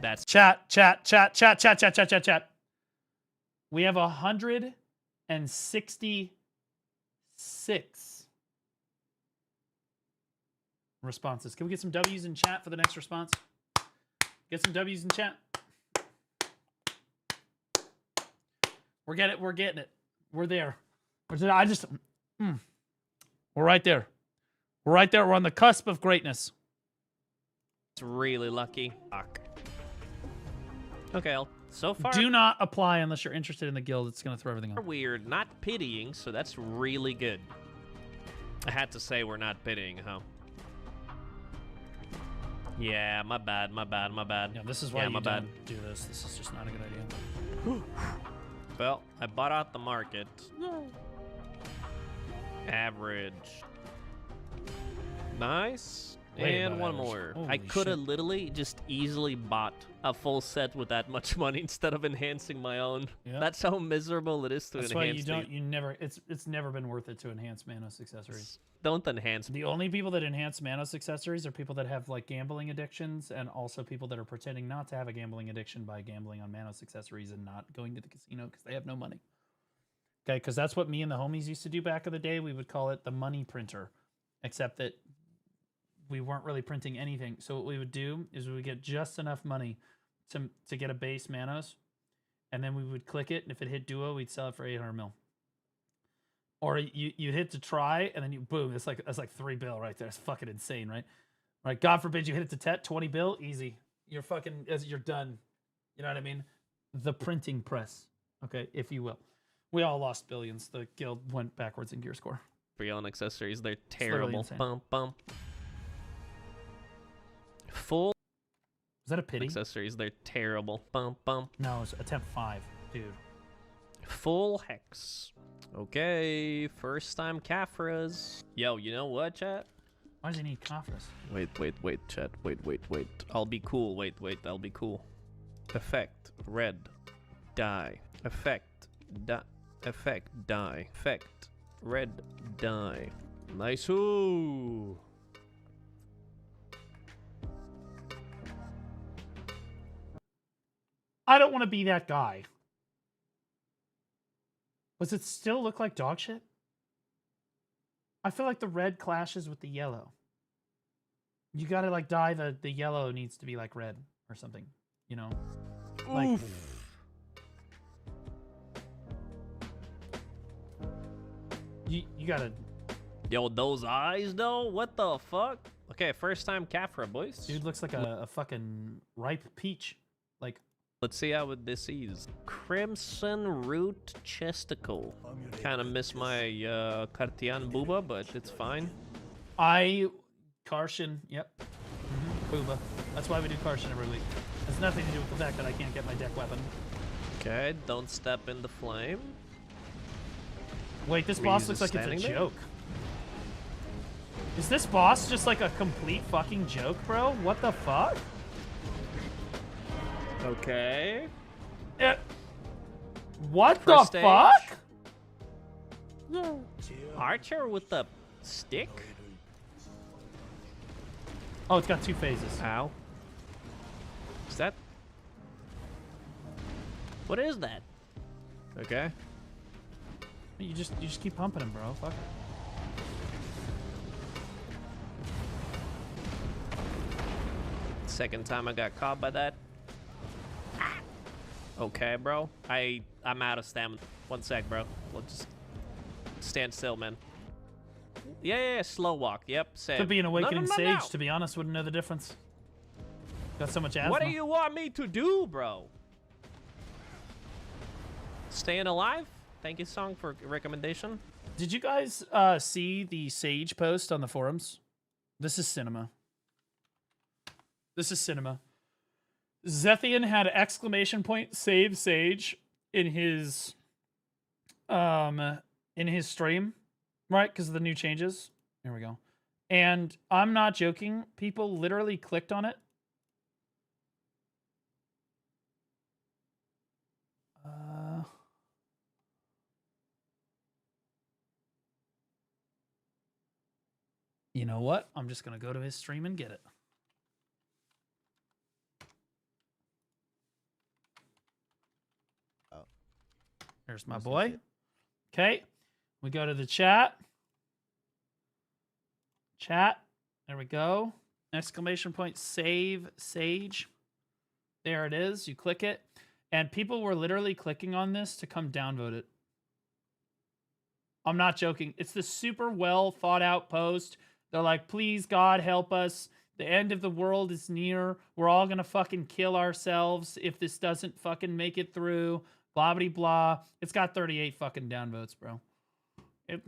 That's chat. We have 166 responses. Can we get some W's in chat for the next response? Get some W's in chat. We're getting it. We're there. We're right there. We're right there. We're on the cusp of greatness. It's really lucky. Fuck. Okay, so far... Do not apply unless you're interested in the guild. It's going to throw everything off. We're not pitying, so that's really good. I had to say we're not pitying, huh? Yeah, my bad. Yeah, this is why you don't do this. This is just not a good idea. Well, I bought out the market. Average. Nice. And one more. I could have literally just easily bought a full set with that much money instead of enhancing my own. Yep. That's how miserable it is to enhance. That's why you never, it's never been worth it to enhance Manos accessories. Don't enhance. The only people that enhance Manos accessories are people that have like gambling addictions, and also people that are pretending not to have a gambling addiction by gambling on Manos accessories and not going to the casino because they have no money. Okay, because that's what me and the homies used to do back in the day. We would call it the money printer, except that we weren't really printing anything. So what we would do is we would get just enough money to get a base Manos, and then we would click it, and if it hit duo, we'd sell it for 800 mil. Or you hit to try, and then you boom. That's like 3 bill right there. It's fucking insane, right? Right. God forbid you hit it to 20 bill, easy. You're fucking you're done. You know what I mean? The printing press, okay, if you will. We all lost billions. The guild went backwards in gear score. Pre-owned accessories, they're terrible. Bump. Full. Is that a pity? Accessories, they're terrible. Bump. No, it's attempt 5, dude. Full hex. Okay, first time Kafras. Yo, you know what, chat? Why does he need Kafras? Wait, chat. Wait. I'll be cool. Wait, I'll be cool. Effect, red, die. Effect, die. Effect, die. Effect, red, die. Nice. Ooh. I don't want to be that guy. Does it still look like dog shit? I feel like the red clashes with the yellow. You gotta like dye the yellow needs to be like red or something, you know? Like, oof. You gotta... Yo, those eyes though? What the fuck? Okay, first time Kafra, boys. Dude looks like a fucking ripe peach. Like... Let's see how this is. Crimson Root Chesticle. Kind of miss my Cartian Booba, but it's fine. Karshin, yep. Booba. That's why we do Karshin every week. It has nothing to do with the fact that I can't get my deck weapon. Okay, don't step in the flame. Wait, this boss looks like it's a joke. Is this boss just like a complete fucking joke, bro? What the fuck? Okay. What the fuck? Archer with the stick? Oh, it's got 2 phases. Ow. Is that... What is that? Okay. You just keep pumping him, bro. Fuck. Second time I got caught by that. Okay, bro. I'm out of stamina. 1 sec, bro. We'll just stand still, man. Yeah, slow walk. Yep, same. Could be an awakening sage, to be honest. Wouldn't know the difference. Got so much asthma. What do you want me to do, bro? Staying alive? Thank you, Song, for recommendation. Did you guys see the sage post on the forums? This is cinema. This is cinema. Zethian had exclamation point save sage in his stream, right? Because of the new changes. Here we go. And I'm not joking. People literally clicked on it. You know what? I'm just going to go to his stream and get it. There's my boy. Okay. We go to the chat. Chat. There we go. Exclamation point save sage. There it is. You click it. And people were literally clicking on this to come downvote it. I'm not joking. It's the super well thought out post. They're like, please, God, help us. The end of the world is near. We're all gonna fucking kill ourselves if this doesn't fucking make it through. Blah, blah, blah. It's got 38 fucking downvotes, bro. It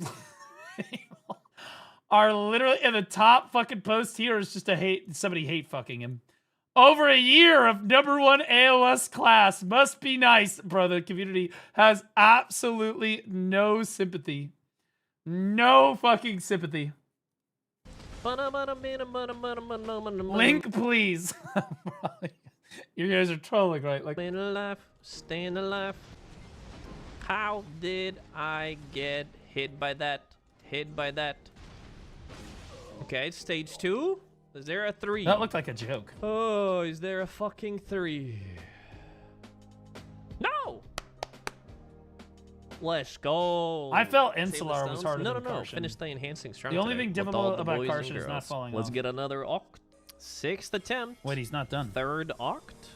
are literally in the top fucking post here is just somebody hate fucking him. Over a year of #1 AOS class. Must be nice, bro. The community has absolutely no sympathy. No fucking sympathy. Link, please. You guys are trolling, right? Like, staying alive, staying alive. How did I get hit by that? Hit by that. Okay, stage 2. Is there a 3? that looked like a joke. Oh, is there a fucking 3? No! Let's go. I felt Save the Insular was stones. harder No, than no, no. Karshan. Finish the enhancing strength. The only today thing with difficult all the about boys and Karshan is not girls. falling Let's off. get another oct. 6th attempt. Wait, he's not done. 3rd oct.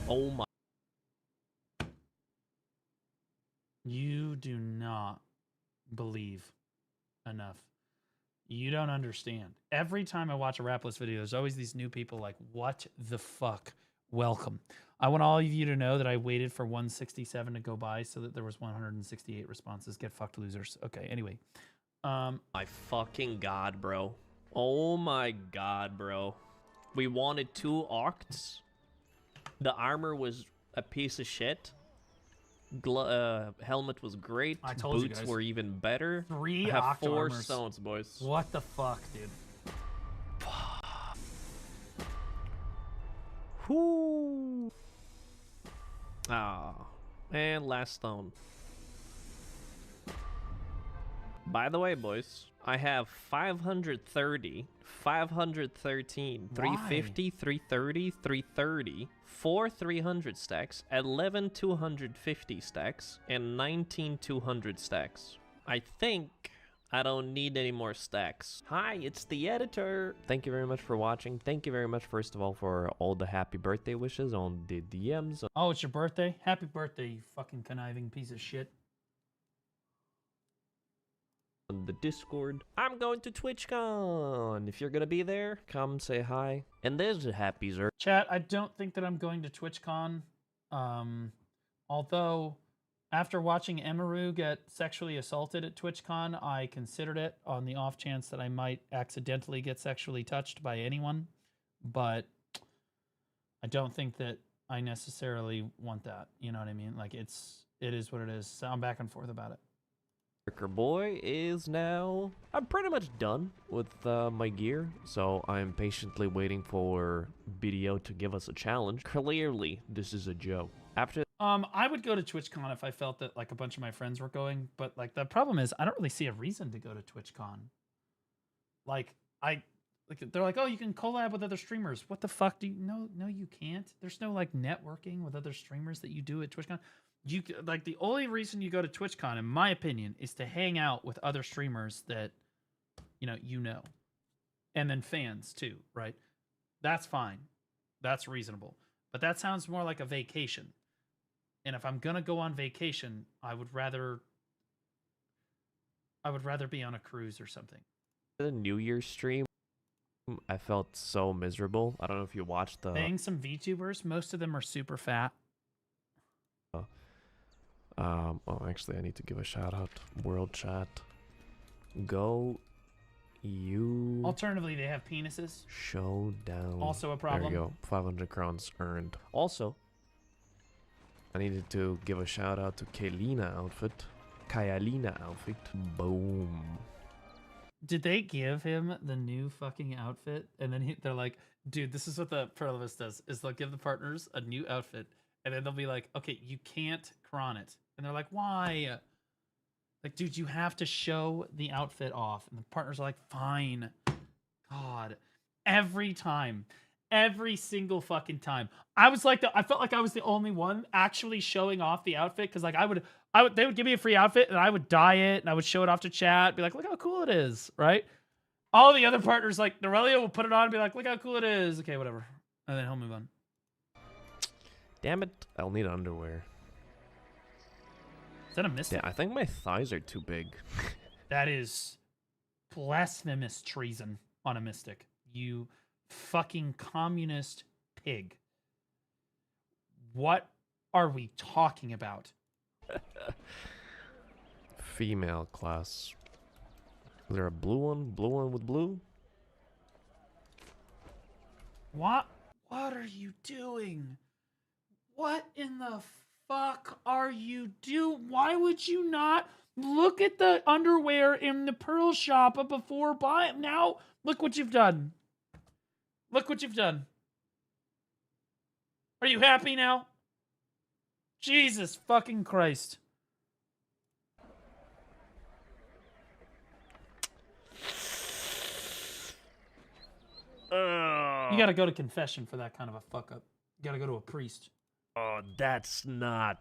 Oh my. You do not believe enough. You don't understand. Every time I watch a Rapless video, there's always these new people like, what the fuck? Welcome. I want all of you to know that I waited for 167 to go by so that there was 168 responses. Get fucked, losers. Okay, anyway. My fucking god, bro. Oh my god, bro. We wanted 2 octs. The armor was a piece of shit. Helmet was great. I told you Boots guys. were even better. 3 I have oct 4 armors. stones, boys. What the fuck, dude? Whoo. Ah. And last stone. By the way, boys, I have 530, 513, 350, 330, 330, 4 300 stacks, 11 250 stacks, and 19 200 stacks. I think I don't need any more stacks. Hi, it's the editor. Thank you very much for watching. Thank you very much, first of all, for all the happy birthday wishes on the DMs. Oh, it's your birthday? Happy birthday, you fucking conniving piece of shit. On the Discord. I'm going to TwitchCon. If you're gonna be there, come say hi. And there's a happy Zer. Chat, I don't think that I'm going to TwitchCon. Although, after watching Emaru get sexually assaulted at TwitchCon, I considered it on the off chance that I might accidentally get sexually touched by anyone. But I don't think that I necessarily want that. You know what I mean? Like, it is what it is. So I'm back and forth about it. Boy is now... I'm pretty much done with my gear, so I'm patiently waiting for BDO to give us a challenge. Clearly, this is a joke. After... I would go to TwitchCon if I felt that, like, a bunch of my friends were going, but, like, the problem is I don't really see a reason to go to TwitchCon. Like, they're like, oh, you can collab with other streamers. What the fuck do you... No, you can't. There's no, like, networking with other streamers that you do at TwitchCon. You like, the only reason you go to TwitchCon, in my opinion, is to hang out with other streamers that you know, and then fans too, right? That's fine, that's reasonable. But that sounds more like a vacation. And if I'm gonna go on vacation, I would rather be on a cruise or something. The New Year's stream, I felt so miserable. I don't know if you watched the... Paying some VTubers, most of them are super fat. Oh, actually, I need to give a shout out. World chat. Go, you. Alternatively, they have penises. Showdown. Also a problem. There you go. 500 crowns earned. Also, I needed to give a shout out to Kaylina outfit. Kaylina outfit. Boom. Did they give him the new fucking outfit? And then they're like, dude, this is what the Perlivus does, is they'll give the partners a new outfit. And then they'll be like, okay, you can't cron it. And they're like, why? Like, dude, you have to show the outfit off. And the partners are like, fine. God. Every time. Every single fucking time. I felt like I was the only one actually showing off the outfit. Cause like they would give me a free outfit and I would dye it and I would show it off to chat. Be like, look how cool it is. Right? All the other partners, like Norelio will put it on and be like, look how cool it is. Okay, whatever. And then he'll move on. Damn it. I'll need underwear. Is that a mystic? Yeah, I think my thighs are too big. That is blasphemous treason on a mystic. You fucking communist pig. What are we talking about? Female class. Is there a blue one? Blue one with blue? What are you doing? What in the fuck are you doing? Why would you not look at the underwear in the Pearl shop before buying? Now, look what you've done. Look what you've done. Are you happy now? Jesus fucking Christ. You gotta go to confession for that kind of a fuck up. You gotta go to a priest. Oh, that's not...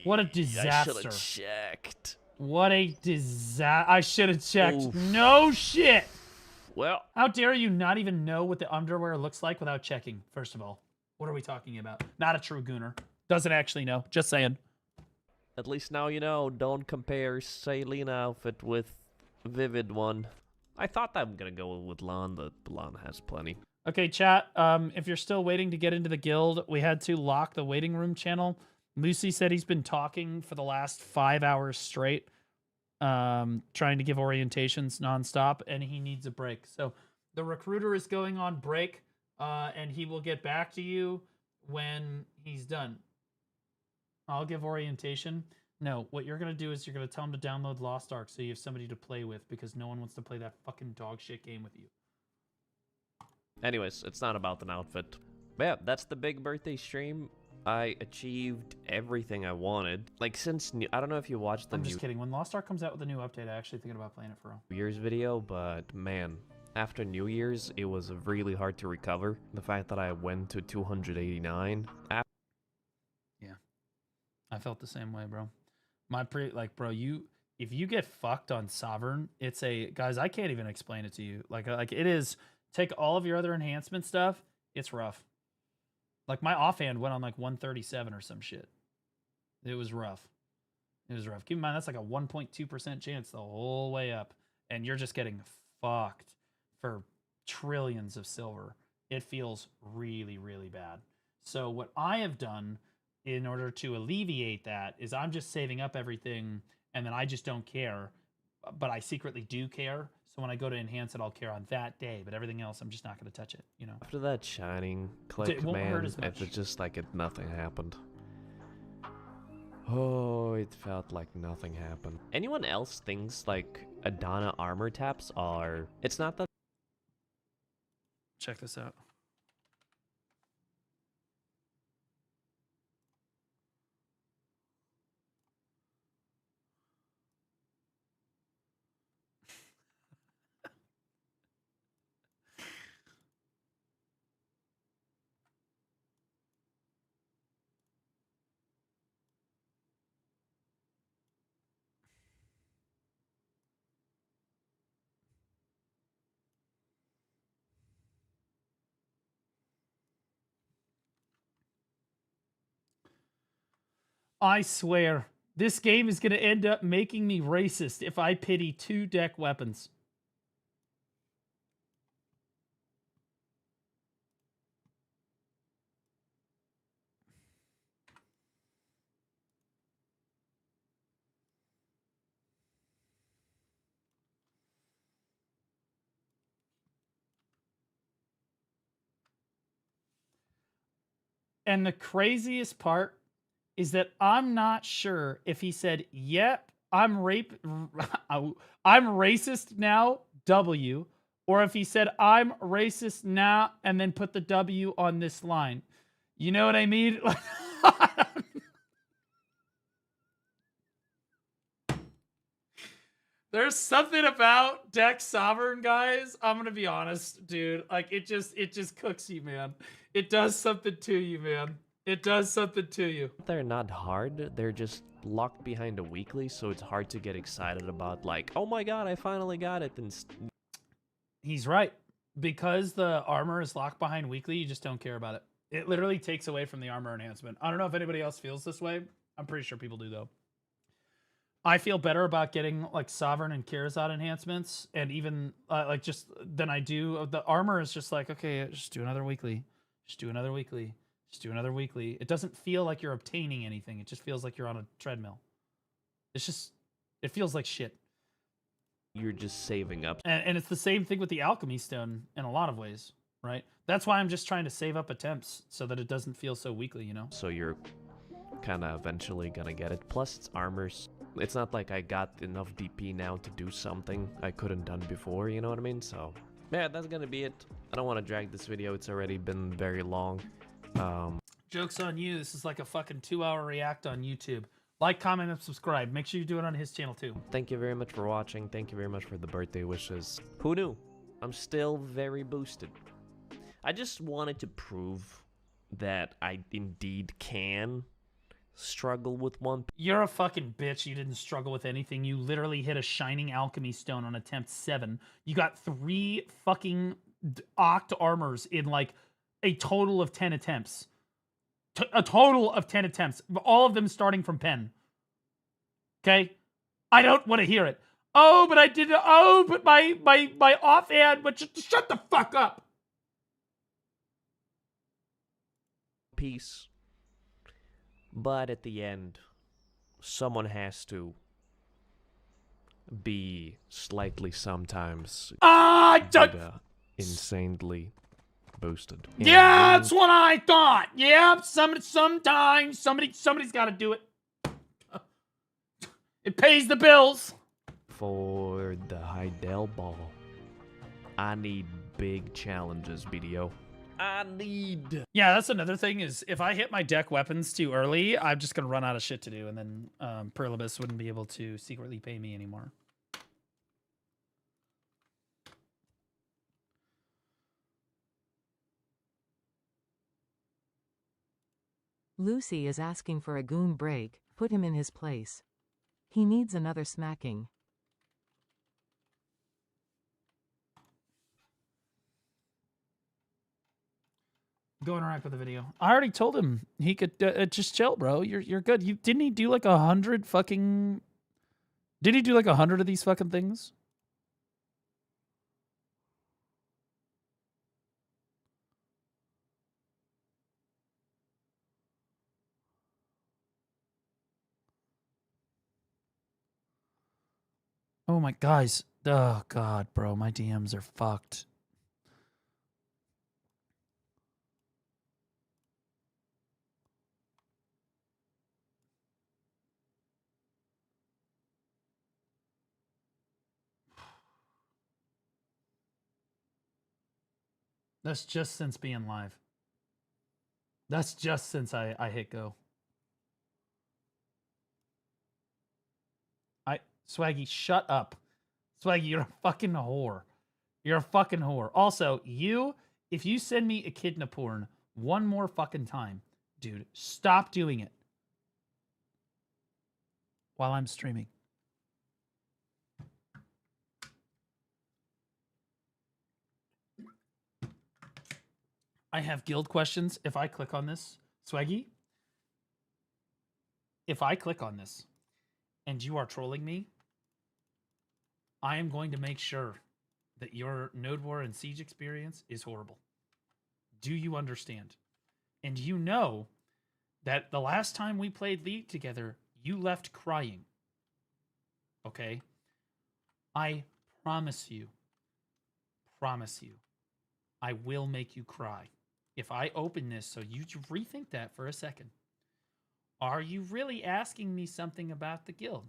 What a disaster. I should have checked. What a disaster. I should have checked. Oof. No shit. Well, how dare you not even know what the underwear looks like without checking, first of all? What are we talking about? Not a true gooner. Doesn't actually know. Just saying. At least now you know. Don't compare Selena outfit with Vivid one. I thought I'm gonna go with Lon, but Lon has plenty. Okay, chat. If you're still waiting to get into the guild, we had to lock the waiting room channel. Lucy said he's been talking for the last 5 hours straight, trying to give orientations nonstop, and he needs a break. So the recruiter is going on break, and he will get back to you when he's done. I'll give orientation. No, what you're going to do is you're going to tell him to download Lost Ark so you have somebody to play with, because no one wants to play that fucking dog shit game with you. Anyways, it's not about an outfit. But yeah, that's the big birthday stream. I achieved everything I wanted. Like, since I don't know if you watched the I'm just kidding. When Lost Ark comes out with a new update, I actually thinking about playing it for real. New Year's video, but man, after New Year's, it was really hard to recover. The fact that I went to 289. Yeah, I felt the same way, bro. Bro, if you get fucked on Sovereign, it's guys, I can't even explain it to you. Like it is, take all of your other enhancement stuff, it's rough. Like my offhand went on like 137 or some shit. It was rough. It was rough. Keep in mind, that's like a 1.2% chance the whole way up. And you're just getting fucked for trillions of silver. It feels really, really bad. So what I have done in order to alleviate that is I'm just saving up everything, and then I just don't care, but I secretly do care. So when I go to enhance it, I'll care on that day, but everything else, I'm just not going to touch it, you know? After that shining click, it won't hurt as much. It was just like nothing happened. Oh, it felt like nothing happened. Anyone else thinks like Adana armor taps are... It's not that... Check this out. I swear, this game is going to end up making me racist if I pity 2 deck weapons. And the craziest part is that I'm not sure if he said, yep, I'm racist now, W, or if he said, I'm racist now, and then put the W on this line. You know what I mean? There's something about deck Sovereign, guys. I'm going to be honest, dude. Like, it just cooks you, man. It does something to you, man. It does something to you. They're not hard. They're just locked behind a weekly, so it's hard to get excited about, like, oh my god, I finally got it. And he's right. Because the armor is locked behind weekly, you just don't care about it. It literally takes away from the armor enhancement. I don't know if anybody else feels this way. I'm pretty sure people do, though. I feel better about getting like Sovereign and Kirazat enhancements, and even like just than I do. The armor is just like, okay, just do another weekly, just do another weekly, just do another weekly. It doesn't feel like you're obtaining anything. It just feels like you're on a treadmill. It's just, it feels like shit. You're just saving up. And it's the same thing with the Alchemy Stone in a lot of ways, right? That's why I'm just trying to save up attempts so that it doesn't feel so weekly, you know? So you're kind of eventually gonna get it. Plus, it's armors. It's not like I got enough DP now to do something I couldn't done before, you know what I mean? So, yeah, that's gonna be it. I don't want to drag this video. It's already been very long. Joke's on you. This is like a fucking 2-hour react on YouTube. Like, comment, and subscribe. Make sure you do it on his channel, too. Thank you very much for watching. Thank you very much for the birthday wishes. Who knew? I'm still very boosted. I just wanted to prove that I indeed can struggle with one. You're a fucking bitch. You didn't struggle with anything. You literally hit a Shining Alchemy Stone on attempt 7. You got 3 fucking Oct armors in, like, a total of 10 attempts. A total of 10 attempts. All of them starting from pen. Okay? I don't want to hear it. Oh, but I did it. Oh, but my offhand. But shut the fuck up. Peace. But at the end, someone has to be slightly sometimes insanely boosted. Yeah, that's what I thought. Yeah, sometimes somebody's got to do it. It pays the bills. For the Heidel ball, I need big challenges, BDO. I need. Yeah, that's another thing is if I hit my deck weapons too early, I'm just going to run out of shit to do, and then Perlibus wouldn't be able to secretly pay me anymore. Lucy is asking for a goon break. Put him in his place. He needs another smacking. Go interact with the video. I already told him he could just chill, bro. You're good. Didn't he do like 100 fucking? Did he do like 100 of these fucking things? Oh my guys. Oh god, bro. My DMs are fucked. That's just since being live. That's just since I hit go. Swaggy, shut up. Swaggy, you're a fucking whore. You're a fucking whore. Also, if you send me echidna porn one more fucking time, dude, stop doing it. While I'm streaming. I have guild questions. If I click on this, Swaggy, if I click on this and you are trolling me, I am going to make sure that your Node War and Siege experience is horrible. Do you understand? And you know that the last time we played League together, you left crying. Okay? I promise you, I will make you cry. If I open this, so you rethink that for a second. Are you really asking me something about the guild?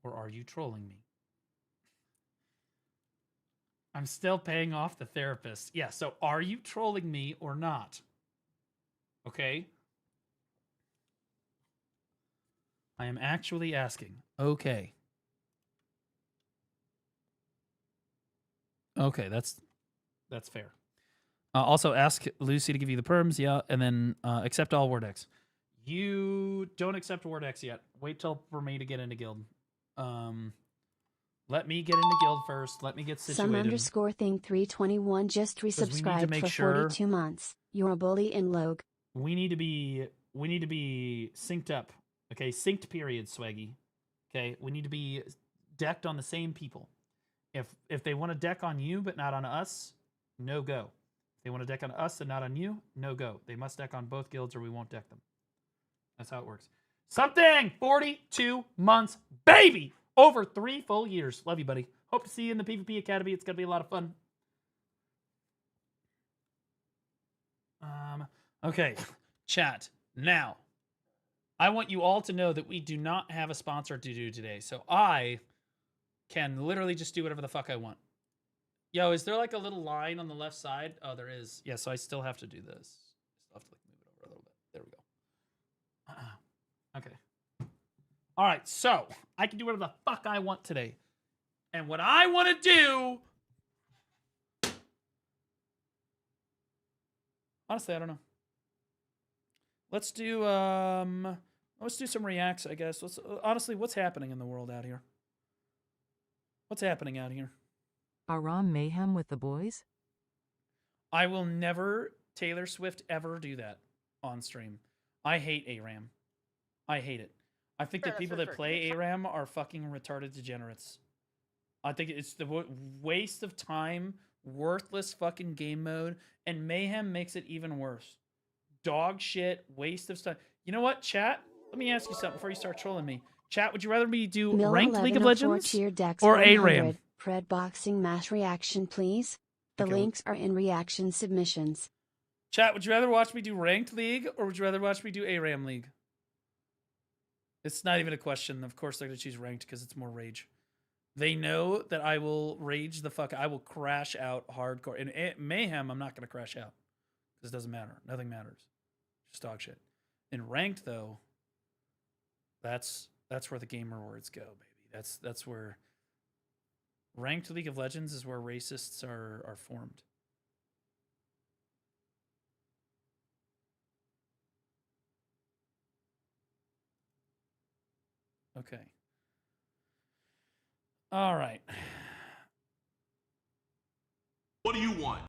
Or are you trolling me? I'm still paying off the therapist. Yeah, so are you trolling me or not? Okay? I am actually asking. Okay. Okay, that's fair. Also, ask Lucy to give you the perms, yeah, and then accept all Wardex. You don't accept Wardex yet. Wait till for me to get into guild. Let me get into guild first. Let me get situated. Some_thing321 just resubscribed for 42 months. You're a bully in Log. We need to be synced up. Okay, synced period, Swaggy. Okay, we need to be decked on the same people. If they want to deck on you but not on us, no go. If they want to deck on us and not on you, no go. They must deck on both guilds or we won't deck them. That's how it works. Something! 42 months, baby! Over 3 full years. Love you, buddy. Hope to see you in the PvP Academy. It's going to be a lot of fun. Okay, chat. Now, I want you all to know that we do not have a sponsor to do today. So I can literally just do whatever the fuck I want. Yo, is there like a little line on the left side? Oh, there is. Yeah, so I still have to do this. I still have to like move it over a little bit. There we go. Okay. All right, so I can do whatever the fuck I want today. And what I want to do... Honestly, I don't know. Let's do some reacts, I guess. Honestly, what's happening in the world out here? What's happening out here? Aram Mayhem with the boys? I will never, Taylor Swift, ever do that on stream. I hate ARAM. I hate it. I think that people that play ARAM are fucking retarded degenerates. I think it's the waste of time, worthless fucking game mode, and Mayhem makes it even worse. Dog shit, waste of time. You know what, chat? Let me ask you something before you start trolling me. Chat, would you rather me do ranked League of Legends or ARAM? Pred boxing match reaction, please. The links are in reaction submissions. Chat, would you rather watch me do ranked League or would you rather watch me do ARAM League? It's not even a question. Of course they're going to choose ranked because it's more rage. They know that I will rage the fuck. I will crash out hardcore. In Mayhem, I'm not going to crash out because it doesn't matter. Nothing matters. Just dog shit. In ranked, though, that's where the gamer words go, baby. That's where ranked League of Legends is where racists are formed. Okay. All right. What do you want?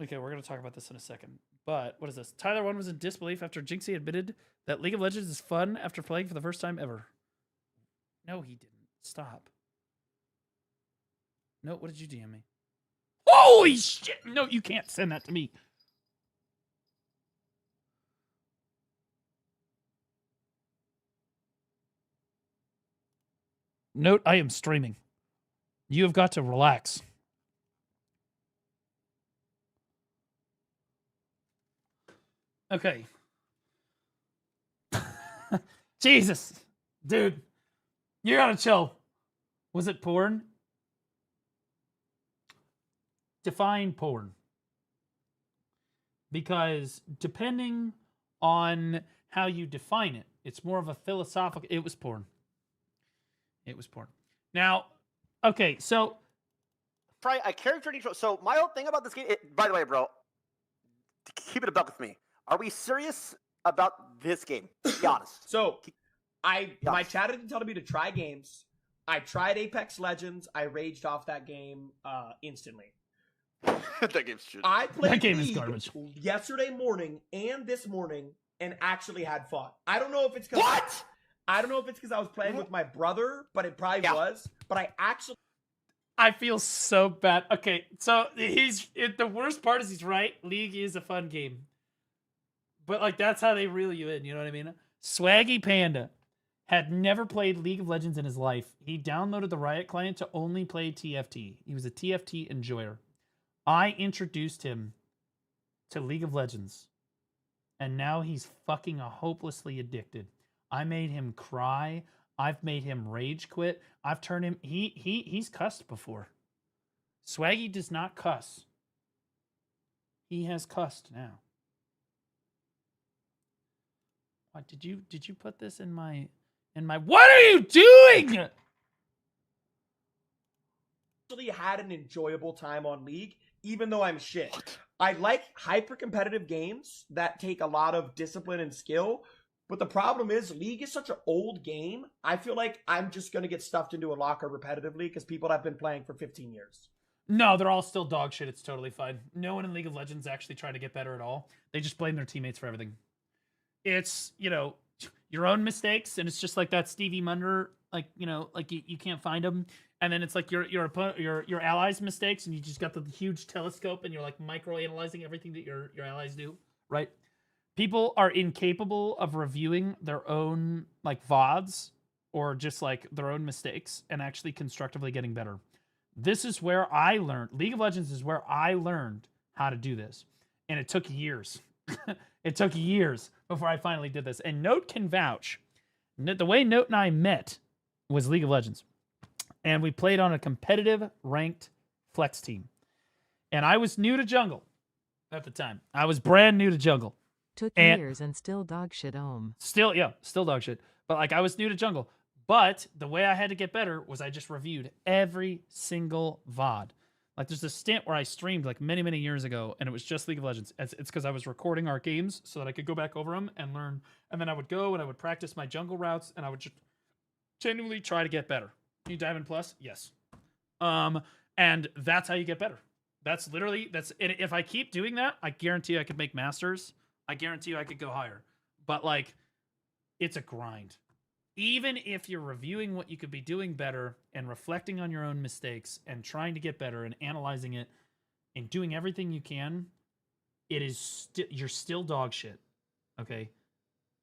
Okay, we're going to talk about this in a second. But what is this? Tyler 1 was in disbelief after Jinxie admitted that League of Legends is fun after playing for the first time ever. No, he didn't. Stop. No, what did you DM me? Holy shit! No, you can't send that to me. Note, I am streaming. You have got to relax. Okay. Jesus. Dude. You gotta chill. Was it porn? Define porn. Because depending on how you define it, it's more of a philosophical... It was porn. It was porn. Now, okay, so... Try a character neutral... So, my whole thing about this game... by the way, bro, keep it a buck with me. Are we serious about this game? Be honest. So, my chat didn't tell me to try games. I tried Apex Legends. I raged off that game instantly. That game's shit. I played that game League is garbage. Yesterday morning and this morning and actually had fun. I don't know if it's because What? I don't know if it's because I was playing with my brother, but it probably was. But I feel so bad. Okay, so the worst part is he's right. League is a fun game. But like that's how they reel you in, you know what I mean? Swaggy Panda had never played League of Legends in his life. He downloaded the Riot client to only play TFT. He was a TFT enjoyer. I introduced him to League of Legends. And now he's fucking hopelessly addicted. I made him cry. I've made him rage quit. I've turned him... He's cussed before. Swaggy does not cuss. He has cussed now. What did you put this in my what are you doing? actually had an enjoyable time on League, even though I'm shit. I like hyper-competitive games that take a lot of discipline and skill, but the problem is League is such an old game, I feel like I'm just going to get stuffed into a locker repetitively because people have been playing for 15 years. No, they're all still dog shit. It's totally fine. No one in League of Legends actually tried to get better at all. They just blame their teammates for everything. It's, you know, your own mistakes, and it's just like that Stevie Wonder, like, you know, like you can't find them, and then it's like your allies' mistakes, and you just got the huge telescope, and you're like micro-analyzing everything that your allies do, right? People are incapable of reviewing their own like VODs or just like their own mistakes and actually constructively getting better. This is where I learned. League of Legends is where I learned how to do this, and it took years. It took years before I finally did this. And Note can vouch. The way Note and I met was League of Legends. And we played on a competitive ranked flex team. And I was new to jungle at the time. I was brand new to jungle. Took years and still dog shit Still dog shit. But like I was new to jungle. But the way I had to get better was I just reviewed every single VOD. Like there's a stint where I streamed like many, many years ago, and it was just League of Legends. It's because I was recording our games so that I could go back over them and learn. And then I would go and I would practice my jungle routes, and I would just genuinely try to get better. You Diamond Plus? Yes. And that's how you get better. That's if I keep doing that, I guarantee I could make Masters. I guarantee you I could go higher. But like, it's a grind. Even if you're reviewing what you could be doing better and reflecting on your own mistakes and trying to get better and analyzing it and doing everything you can, it is you're still dog shit, okay?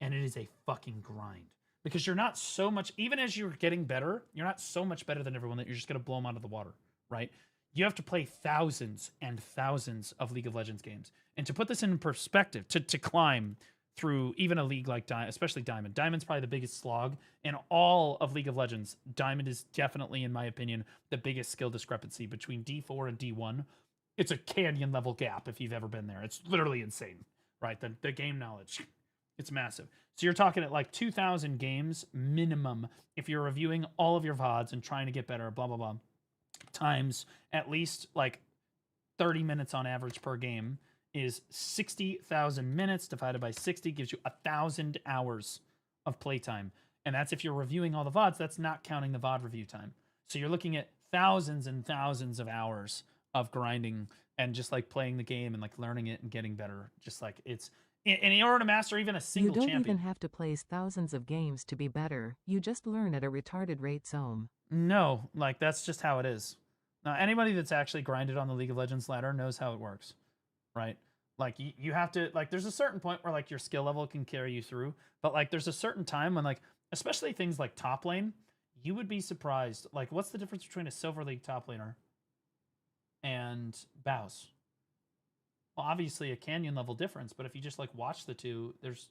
And it is a fucking grind because you're not so much, even as you're getting better, you're not so much better than everyone that you're just going to blow them out of the water, right? You have to play thousands and thousands of League of Legends games. And to put this in perspective, to climb through even a league like especially Diamond. Diamond's probably the biggest slog in all of League of Legends. Diamond is definitely, in my opinion, the biggest skill discrepancy between D4 and D1. It's a canyon level gap if you've ever been there. It's literally insane, right? The game knowledge, it's massive. So you're talking at like 2,000 games minimum if you're reviewing all of your VODs and trying to get better, blah, blah, blah, times at least like 30 minutes on average per game. Is 60,000 minutes divided by 60 gives you 1,000 hours of playtime. And that's if you're reviewing all the VODs. That's not counting the VOD review time. So you're looking at thousands and thousands of hours of grinding and just like playing the game and like learning it and getting better. Just like it's in order to master even a single champion. You don't champion. even have to play thousands of games to be better. You just learn at a retarded rate. No, like that's just how it is. Now, anybody that's actually grinded on the League of Legends ladder knows how it works. Right? Like you have to, like, there's a certain point where like your skill level can carry you through, but like there's a certain time when like, especially things like top lane, you would be surprised. Like, what's the difference between a Silver League top laner and Bows? Well, obviously a canyon level difference, but if you just like watch the two, there's,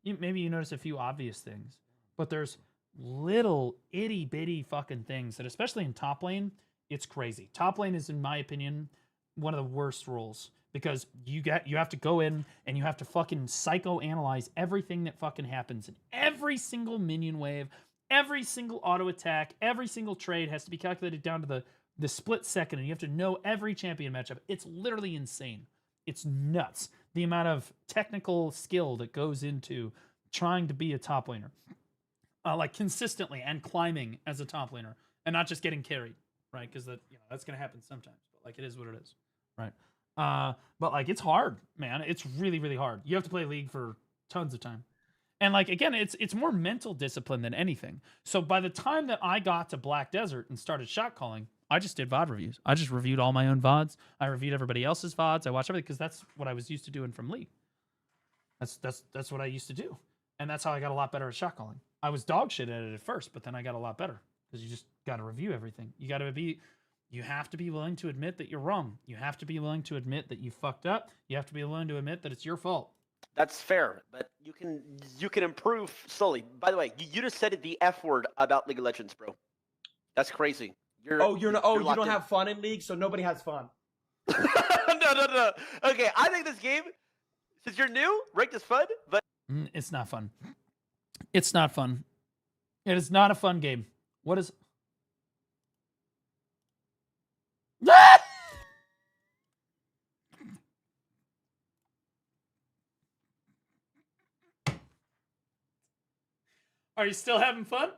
maybe you notice a few obvious things, but there's little itty bitty fucking things that, especially in top lane, it's crazy. Top lane is, in my opinion, one of the worst roles because you have to go in and you have to fucking psychoanalyze everything that fucking happens in every single minion wave, every single auto attack, every single trade has to be calculated down to the split second, and you have to know every champion matchup. It's literally insane. It's nuts. The amount of technical skill that goes into trying to be a top laner, like consistently and climbing as a top laner and not just getting carried, right? Because that's going to happen sometimes, but like it is what it is. Right. But like, it's hard, man. It's really, really hard. You have to play League for tons of time. And like, again, it's more mental discipline than anything. So by the time that I got to Black Desert and started shot calling, I just did VOD reviews. I just reviewed all my own VODs. I reviewed everybody else's VODs. I watched everything because that's what I was used to doing from League. That's what I used to do. And that's how I got a lot better at shot calling. I was dog shit at it at first, but then I got a lot better because you just got to review everything. You have to be willing to admit that you're wrong. You have to be willing to admit that you fucked up. You have to be willing to admit that it's your fault. That's fair, but you can improve slowly. By the way, you just said the F word about League of Legends, bro. That's crazy. You don't have fun in League, so nobody has fun. No. Okay, I think this game, since you're new, ranked is fun, but it's not fun. It's not fun. It is not a fun game. What is? Are you still having fun?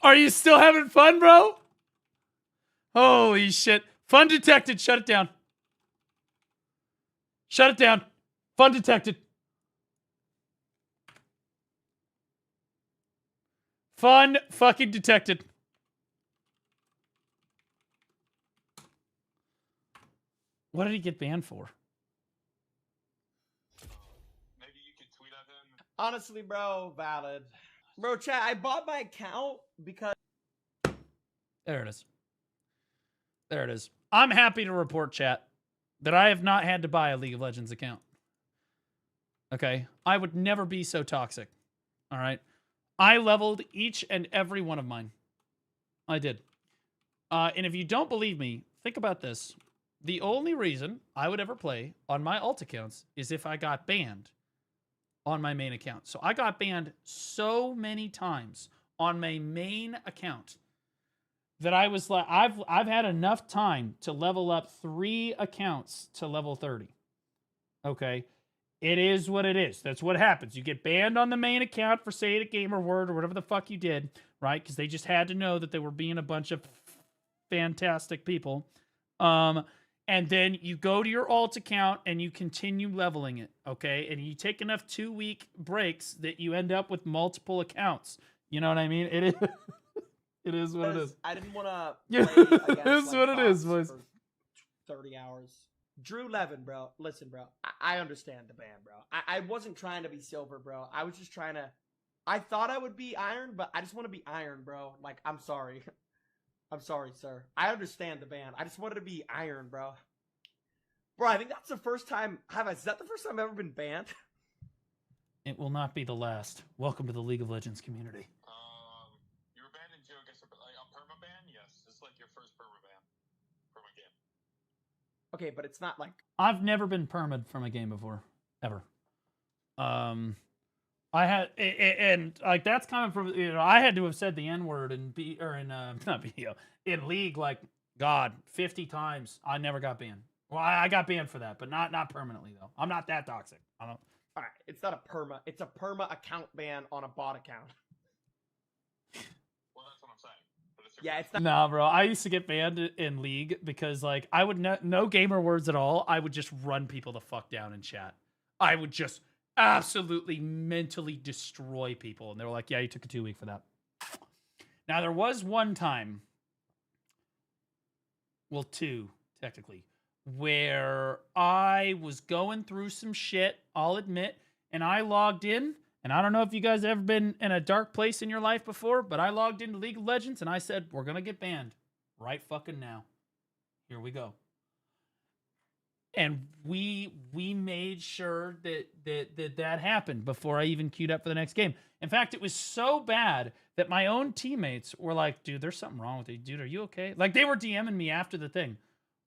Are you still having fun, bro? Holy shit. Fun detected. Shut it down. Shut it down. Fun detected. Fun fucking detected. What did he get banned for? Honestly, bro, valid. Bro, chat, I bought my account because... There it is. There it is. I'm happy to report, chat, that I have not had to buy a League of Legends account. Okay? I would never be so toxic. All right? I leveled each and every one of mine. I did. And if you don't believe me, think about this. The only reason I would ever play on my alt accounts is if I got banned on my main account. So I got banned so many times on my main account that I was like, I've had enough time to level up 3 accounts to level 30. Okay? It is what it is. That's what happens. You get banned on the main account for saying a gamer word or whatever the fuck you did, right? Because they just had to know that they were being a bunch of fantastic people. And then you go to your alt account and you continue leveling it, okay? And you take enough 2-week breaks that you end up with multiple accounts. You know what I mean? It is, it is what it is. I didn't want to Yeah, play against, it is what it is, boys. for 30 hours. Drew Levin, bro. Listen, bro. I understand the ban, bro. I wasn't trying to be silver, bro. I was just trying to... I thought I would be iron, but I just want to be iron, bro. Like, I'm sorry. I'm sorry, sir. I understand the ban. I just wanted to be iron, bro. Bro, I think that's the first time... Is that the first time I've ever been banned? It will not be the last. Welcome to the League of Legends community. You were banned in Joe, I guess, like a permaban? Yes, it's like your first permaban from a game. Okay, but it's not like... I've never been permed from a game before. Ever. I had... And, like, that's coming from... You know, I had to have said the N-word in... not BDO. In League, like, God, 50 times. I never got banned. Well, I got banned for that, but not permanently, though. I'm not that toxic. I don't... All right, it's not a perma. It's a perma account ban on a bot account. Well, that's what I'm saying. Yeah, it's not... Nah, bro. I used to get banned in League because, like, I would no gamer words at all. I would just run people the fuck down in chat. I would just absolutely mentally destroy people. And they were like, yeah, you took a 2-week for that. Now, there was one time, well, 2, technically, where I was going through some shit, I'll admit, and I logged in, and I don't know if you guys have ever been in a dark place in your life before, but I logged into League of Legends, and I said, we're going to get banned right fucking now. Here we go. And we made sure that happened before I even queued up for the next game. In fact, it was so bad that my own teammates were like, dude, there's something wrong with you. Dude, are you okay? Like, they were DMing me after the thing.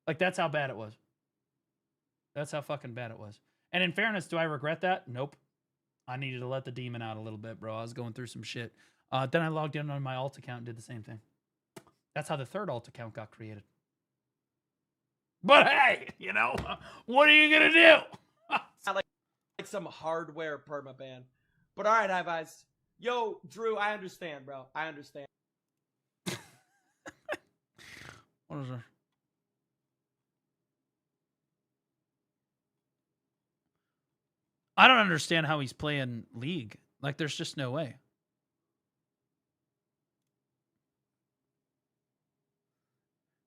Like, that's how bad it was. That's how fucking bad it was. And in fairness, do I regret that? Nope. I needed to let the demon out a little bit, bro. I was going through some shit. Then I logged in on my alt account and did the same thing. That's how the third alt account got created. But hey, you know, what are you going to do? I like some hardware permaban. But all right, High Vice. Yo, Drew, I understand, bro. I understand. What is there? I don't understand how he's playing League. Like, there's just no way.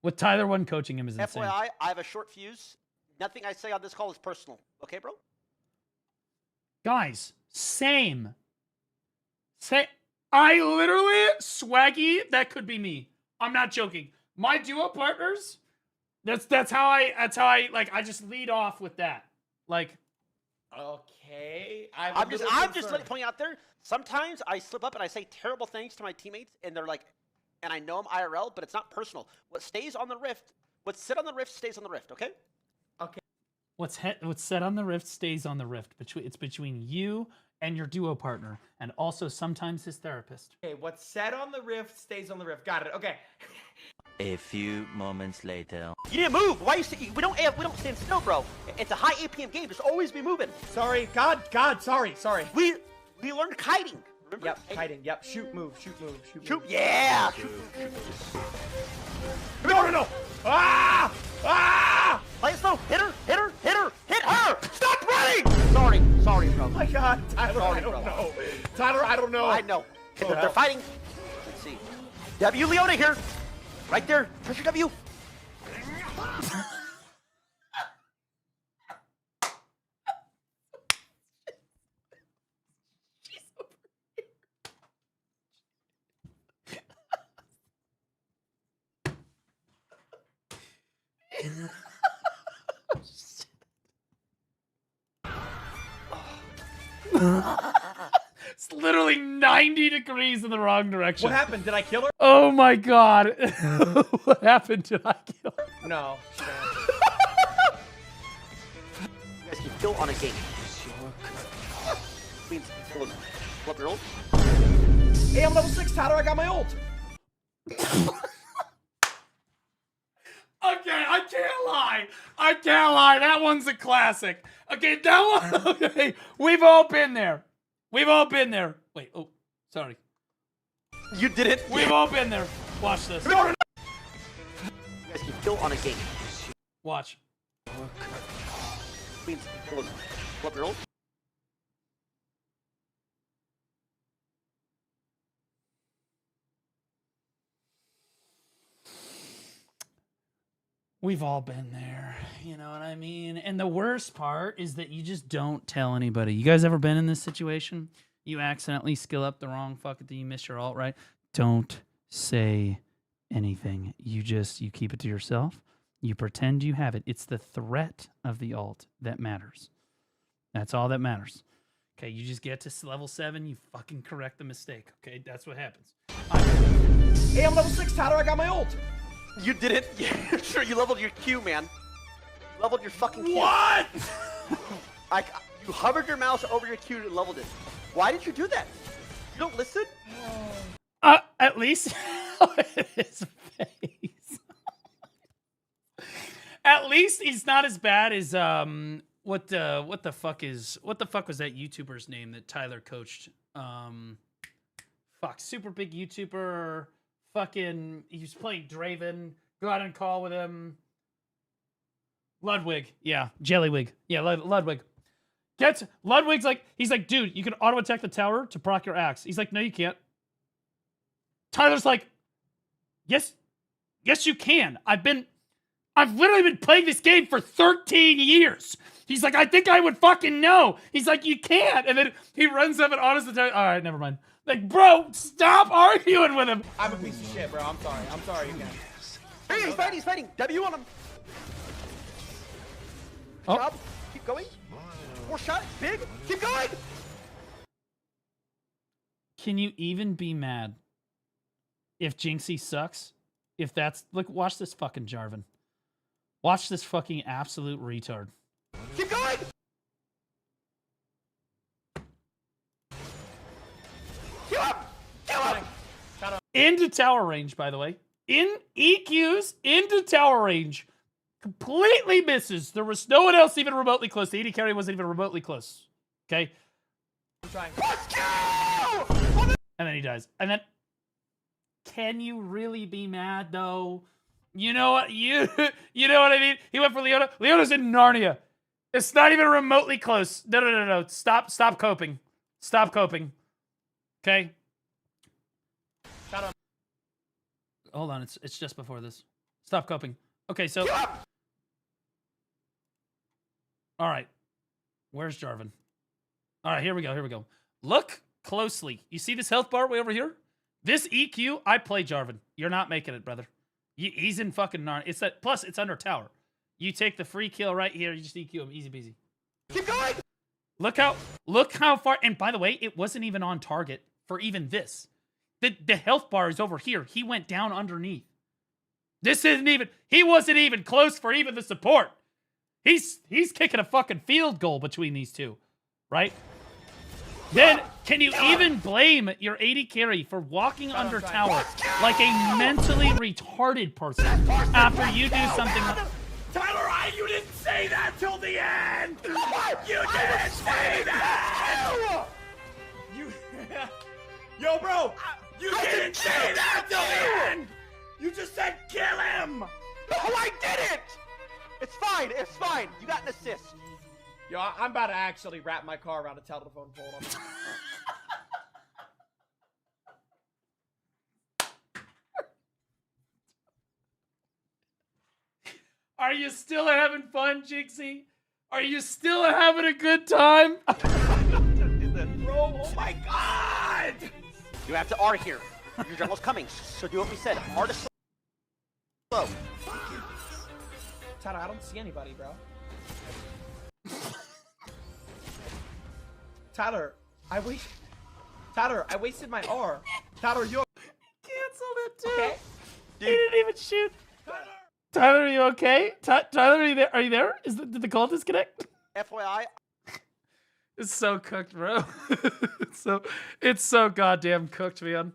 With Tyler 1 coaching him is insane. FYI, I have a short fuse. Nothing I say on this call is personal. Okay, bro? Guys, same. I literally, Swaggy, that could be me. I'm not joking. My duo partners, that's how I like, I just lead off with that. Like, okay. I'm just pointing out there. Sometimes I slip up and I say terrible things to my teammates, and they're like, and I know I'm IRL, but it's not personal. What's said on the rift stays on the rift. Okay. Okay. What's said on the rift stays on the rift. It's between you and your duo partner, and also sometimes his therapist. Okay, what's said on the rift stays on the rift. Got it. Okay. A few moments later. You didn't move. Why we don't stand still, bro. It's a high APM game. Just always be moving. Sorry. God. Sorry. We learned kiting. Remember? Yep. Kiting. Yep. Shoot. Move. Yeah. No. Ah! Play it slow. Hit her. Stop running. Sorry, bro. Oh my God, Tyler. I don't know. I know. They're fighting. see. W Leona here. Right there. Treasure W. It's literally 90 degrees in the wrong direction. What happened? Did I kill her? Oh my god. What happened? Did I kill her? No. You guys can kill on a game. Means pull up your ult. Hey, I'm level 6, Tyler. I got my ult. Okay, I can't lie. I can't lie. That one's a classic. Okay, that one. Okay, we've all been there. We've all been there. Wait, oh, sorry. You did it. We've all been there. Watch this. You guys can kill on a game. Watch. Means pull up your ult. We've all been there. You know what I mean? And the worst part is that you just don't tell anybody. You guys ever been in this situation? You accidentally skill up the wrong fucking thing. You miss your ult, right? Don't say anything. You keep it to yourself. You pretend you have it. It's the threat of the ult that matters. That's all that matters. Okay, you just get to level 7. You fucking correct the mistake. Okay, that's what happens. Hey, I'm level 6, Tyler. I got my ult. You did it. Yeah, sure. You leveled your Q, man. You leveled your fucking Q. What? You hovered your mouse over your Q and leveled it. Why did you do that? You don't listen? At least his face. At least he's not as bad as what the fuck was that YouTuber's name that Tyler coached? Super big YouTuber. Fucking, he was playing Draven. Go out and call with him. Ludwig. Yeah, Jellywig. Yeah, Ludwig. Ludwig's like, he's like, dude, you can auto attack the tower to proc your axe. He's like, no, you can't. Tyler's like, yes, you can. I've literally been playing this game for 13 years. He's like, I think I would fucking know. He's like, you can't. And then he runs up and autos attack. All right, never mind. Like, bro, stop arguing with him. I'm a piece of shit, bro. I'm sorry again. Hey, he's fighting. W on him. Oh. Job. Keep going. More shot. Big. Keep going. Can you even be mad if Jinxie sucks? If that's, look, watch this fucking Jarvan. Watch this fucking absolute retard. Keep going. Kill him! Kill him! Into tower range, by the way. In EQs, into tower range. Completely misses. There was no one else even remotely close. The AD carry wasn't even remotely close. Okay? I'm trying. And then he dies. And then, can you really be mad, though? You know what? You know what I mean? He went for Leona. Leona's in Narnia. It's not even remotely close. No. Stop coping. Stop coping. Okay? Hold on, it's just before this. Stop coping. Okay, so... Alright. Where's Jarvan? Alright, here we go. Look closely. You see this health bar way over here? This EQ, I play Jarvan. You're not making it, brother. He's in fucking Narnia. Plus, it's under tower. You take the free kill right here, you just EQ him. Easy peasy. Keep going! Look how far... And by the way, it wasn't even on target for even this. The health bar is over here. He went down underneath. This isn't even... He wasn't even close for even the support. He's kicking a fucking field goal between these two. Right? Then, can you even blame your AD carry for walking under tower like a mentally retarded person after you do something... Tyler, you didn't say that till the end! You didn't say that! Yo, bro! You didn't say that till the end! You just said kill him! No, I didn't! It's fine. You got an assist. Yo, I'm about to actually wrap my car around a telephone pole. Are you still having fun, Jinxie? Are you still having a good time? Bro, oh my god! You have to R here. Your jungle's coming, so do what we said. R to slow. Tyler, I don't see anybody, bro. Tyler, I wasted my R. Tyler, you Canceled it too. okay? He didn't even shoot. Tyler, are you okay? Tyler, are you there? Are you there? Did the call disconnect? FYI. It's so cooked, bro. it's so goddamn cooked, man.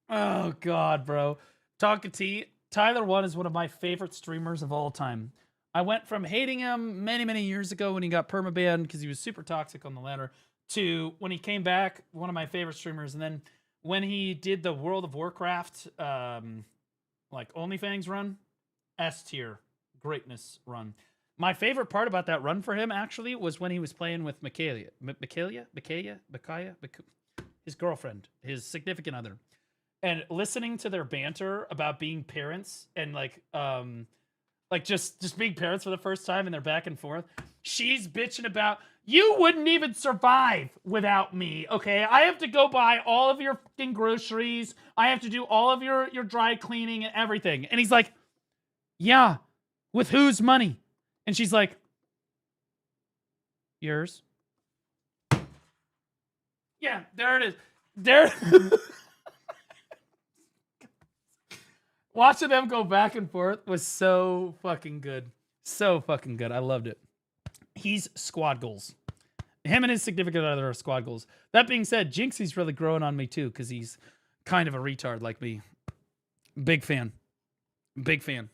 Oh god, bro. Tonka T, Tyler 1 is one of my favorite streamers of all time. I went from hating him many years ago when he got permabanned because he was super toxic on the ladder to when he came back, one of my favorite streamers. And then when he did the World of Warcraft like OnlyFans run, S tier greatness run. My favorite part about that run for him actually was when he was playing with Micaiah, his girlfriend, his significant other, and listening to their banter about being parents and like just being parents for the first time and they're back and forth. She's bitching about, you wouldn't even survive without me, okay? I have to go buy all of your fucking groceries. I have to do all of your dry cleaning and everything. And he's like, yeah, with whose money? And she's like, yours. Yeah, there it is. There. Watching them go back and forth was so fucking good. So fucking good. I loved it. He's squad goals. Him and his significant other are squad goals. That being said, Jinxie's really growing on me too because he's kind of a retard like me. Big fan. Big fan.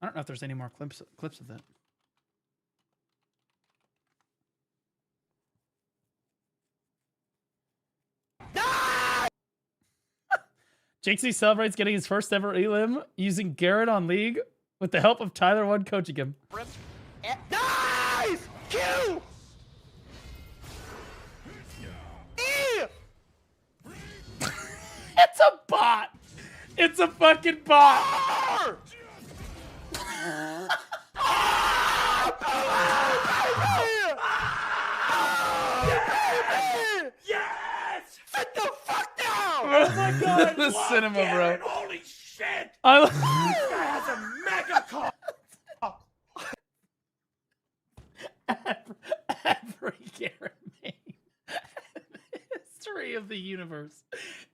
I don't know if there's any more clips of that. Jinxie celebrates getting his first ever elim using Garrett on League with the help of Tyler 1 coaching him. Nice! Q! It's a bot! It's a fucking bot! Yes! Sit the fuck down! Oh my god! The cinema, bro. Holy shit! This I guy has a mega cock! Every Garrett main history of the universe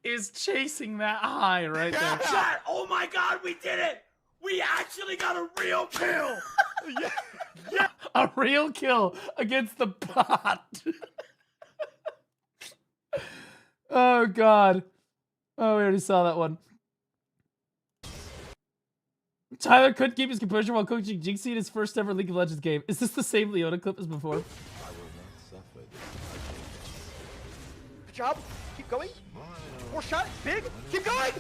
is chasing that high right there. Shot! Oh my god, we did it! We actually got a real kill! Yeah. A real kill against the bot. Oh god. Oh, we already saw that one. Tyler couldn't keep his composure while coaching Jinxie in his first ever League of Legends game. Is this the same Leona clip as before? I will not suffer this. Good job. Keep going. More shot. Big. Keep going.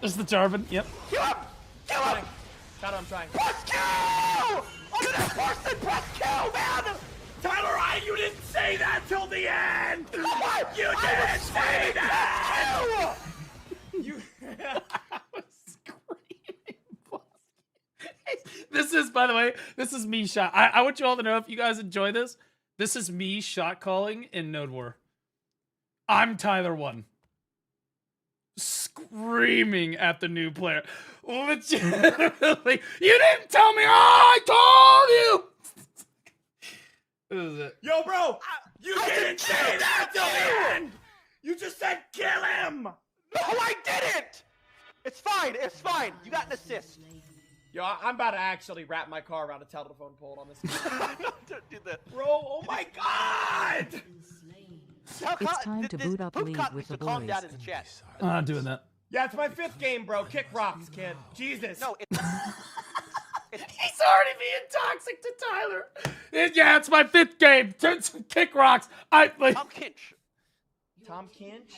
There's the Jarvan. Yep. Kill him. Kill him. Tyler, I'm trying. Press kill! Look at that person. Press kill, man. Tyler, you didn't say that till the end! What? You didn't say that! You. I was screaming. This is, by the way, this is me shot. I want you all to know, if you guys enjoy this, this is me shot calling in Node War. I'm Tyler 1. Screaming at the new player. Legitimately. You didn't tell me. I told you. This is it. Yo, bro, you didn't say that till the end. You just said kill him. No, I didn't. It's fine. It's fine. You got an assist. Yo, I'm about to actually wrap my car around a telephone pole on this. Don't do that. Bro, oh my god! It's time to boot up League with the calm boys. down in the chat. I'm not doing that. Yeah, it's my 5th game, bro. Kick rocks, kid. Jesus. No, He's already being toxic to Tyler. Yeah, it's my 5th game. Kick rocks. Tom Kinch. Tom Kinch?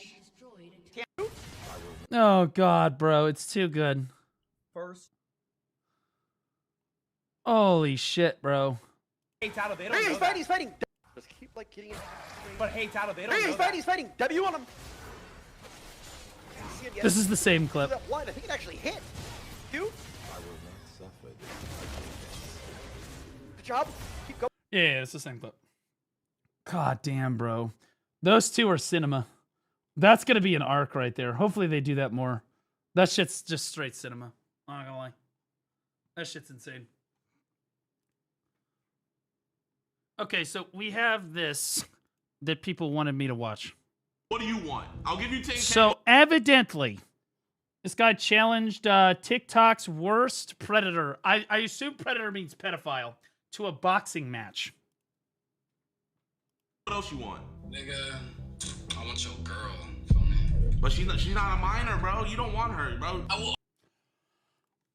Oh, God, bro. It's too good. First. Holy shit, bro. Hey, Tyler, they don't Hey, know he's that. fighting, he's fighting. Just keep, like, getting in. But hey, Tyler, they don't Hey, know he's that. fighting, he's fighting. W on him. This is the same clip. What? I think it actually hit. Q? I will not suffer this. job. Keep going. Yeah, it's the same clip. God damn, bro. Those two are cinema. That's gonna be an arc right there. Hopefully they do that more. That shit's just straight cinema. I'm not gonna lie. That shit's insane. Okay, so we have this that people wanted me to watch. What do you want? I'll give you 10K. So evidently, this guy challenged TikTok's worst predator. I assume predator means pedophile, to a boxing match. What else you want? Nigga, I want your girl. But she's not a minor, bro. You don't want her, bro. I will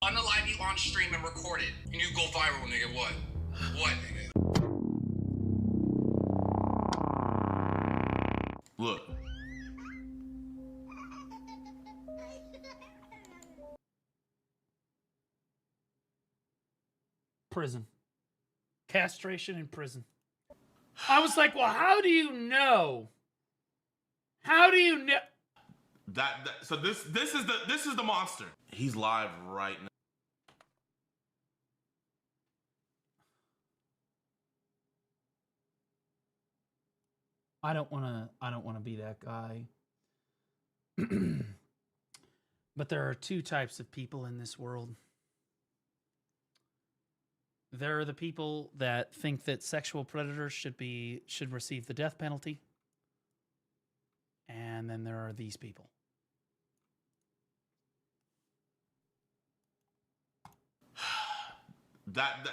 unalive you on stream and record it. And you go viral, nigga. What? What, nigga? Look. Prison. Castration in prison. I was like, well, how do you know? How do you know? So this is the monster. He's live right now. I don't wanna be that guy. But there are two types of people in this world. There are the people that think that sexual predators should receive the death penalty. And then there are these people.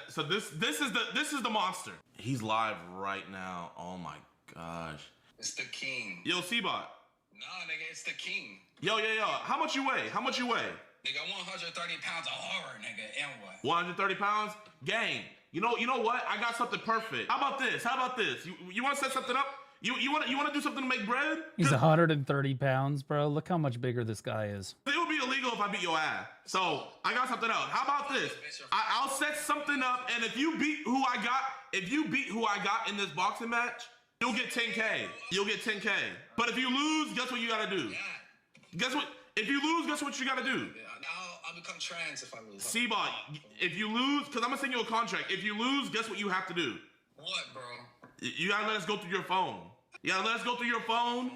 So this is the monster. He's live right now. Oh my gosh. It's the king. Yo, Seabot. Nah, nigga, it's the king. Yo. How much you weigh? How much you weigh? Nigga, 130 pounds of horror, nigga. And what? 130 pounds? Gang. You know what? I got something perfect. How about this? You want to set something up? You want to do something to make bread? He's 130 pounds, bro. Look how much bigger this guy is. It would be illegal if I beat your ass. So I got something else. How about this? I'll set something up, and if you beat who I got in this boxing match, you'll get 10K. You'll get 10K. But if you lose, guess what you gotta do? Guess what? If you lose, guess what you gotta do? I'll become trans if I lose. Seabot, if you lose, because I'm gonna send you a contract. If you lose, guess what you have to do? What, bro? You gotta let us go through your phone. You gotta let us go through your phone.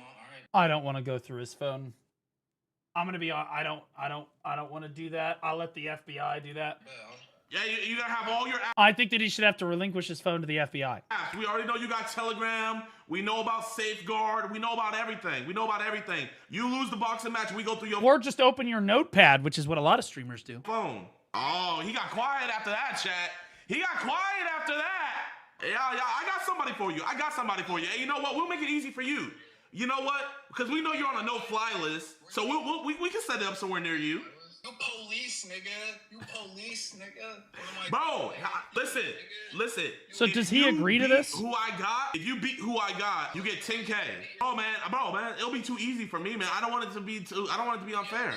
I don't want to go through his phone. I'm gonna be on. I don't want to do that. I'll let the FBI do that. Yeah, you gotta have all your apps. I think that he should have to relinquish his phone to the FBI. We already know you got Telegram. We know about Safeguard. We know about everything. You lose the boxing match, we go through your Or just open your notepad, which is what a lot of streamers do. phone. Oh, he got quiet after that, chat. He got quiet after that. Yeah, I got somebody for you. Hey, you know what? We'll make it easy for you. You know what? Because we know you're on a no-fly list, so we can set it up somewhere near you. You police, nigga. Bro, listen. So does he agree to this? If you beat who I got, you get 10K. Oh man, it'll be too easy for me, man. I don't want it to be unfair.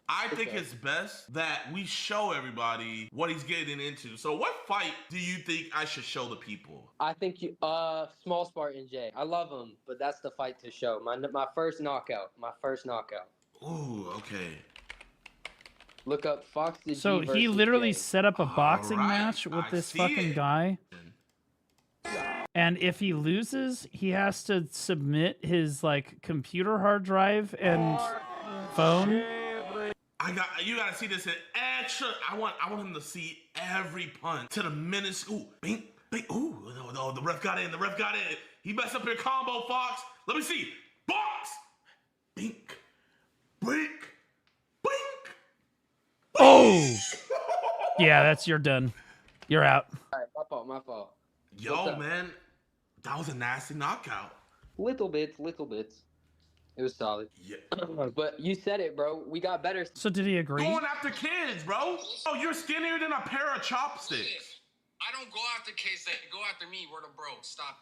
I think it's best that we show everybody what he's getting into. So what fight do you think I should show the people? I think Small Spartan J. I love him, but that's the fight to show. My first knockout. Ooh, okay. Look up Fox the G So he versus literally Jay. set up a boxing match with this fucking guy. And if he loses, he has to submit his like computer hard drive and phone. You gotta see this in extra. I want him to see every punch to the minute. Ooh, bing, bing. Ooh, no, the ref got in. He messed up your combo, Fox. Let me see. Box. Bink, blink, blink. Oh! Yeah, you're done. You're out. Alright, my fault. Yo, man, that was a nasty knockout. Little bits. It was solid. Yeah. But you said it, bro. We got better. So did he agree? Going after kids, bro. Oh, you're skinnier than a pair of chopsticks. I don't go after kids. They go after me. We're the bros. Stop.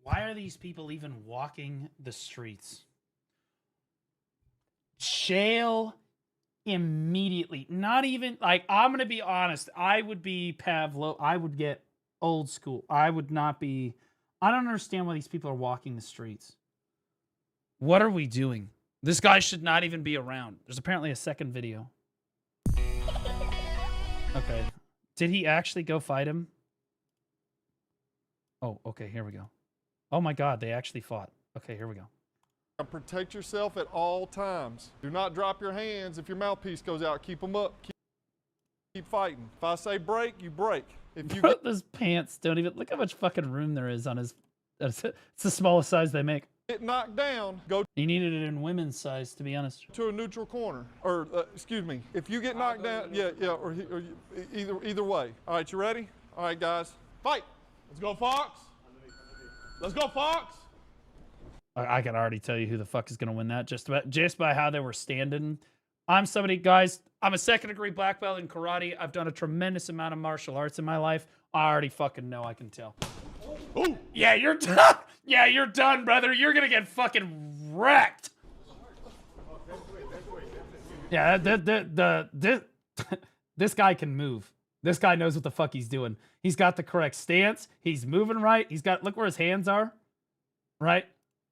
Why are these people even walking the streets? Jail immediately. Not even, like, I'm going to be honest. I would be Pavlo. I would get old school. I would not be... I don't understand why these people are walking the streets. What are we doing? This guy should not even be around. There's apparently a second video. Okay. Did he actually go fight him? Oh, okay, here we go. Oh my god, they actually fought. Okay, here we go. Protect yourself at all times. Do not drop your hands if your mouthpiece goes out. Keep them up. Keep fighting. If I say break, you break. If you Those pants don't even... Look how much fucking room there is on his... It's the smallest size they make. get knocked down, go... He needed it in women's size, to be honest. ...to a neutral corner. Or, excuse me, if you get knocked down... Yeah, or either way. All right, you ready? All right, guys. Fight! Let's go, Fox. Let's go, Fox. I can already tell you who the fuck is going to win that just by how they were standing. I'm somebody, guys, I'm a second-degree black belt in karate. I've done a tremendous amount of martial arts in my life. I already fucking know, I can tell. Ooh. Yeah, you're done. Yeah, you're done, brother. You're going to get fucking wrecked. Yeah, this guy can move. This guy knows what the fuck he's doing. He's got the correct stance. He's moving right. He's got, look where his hands are. Right?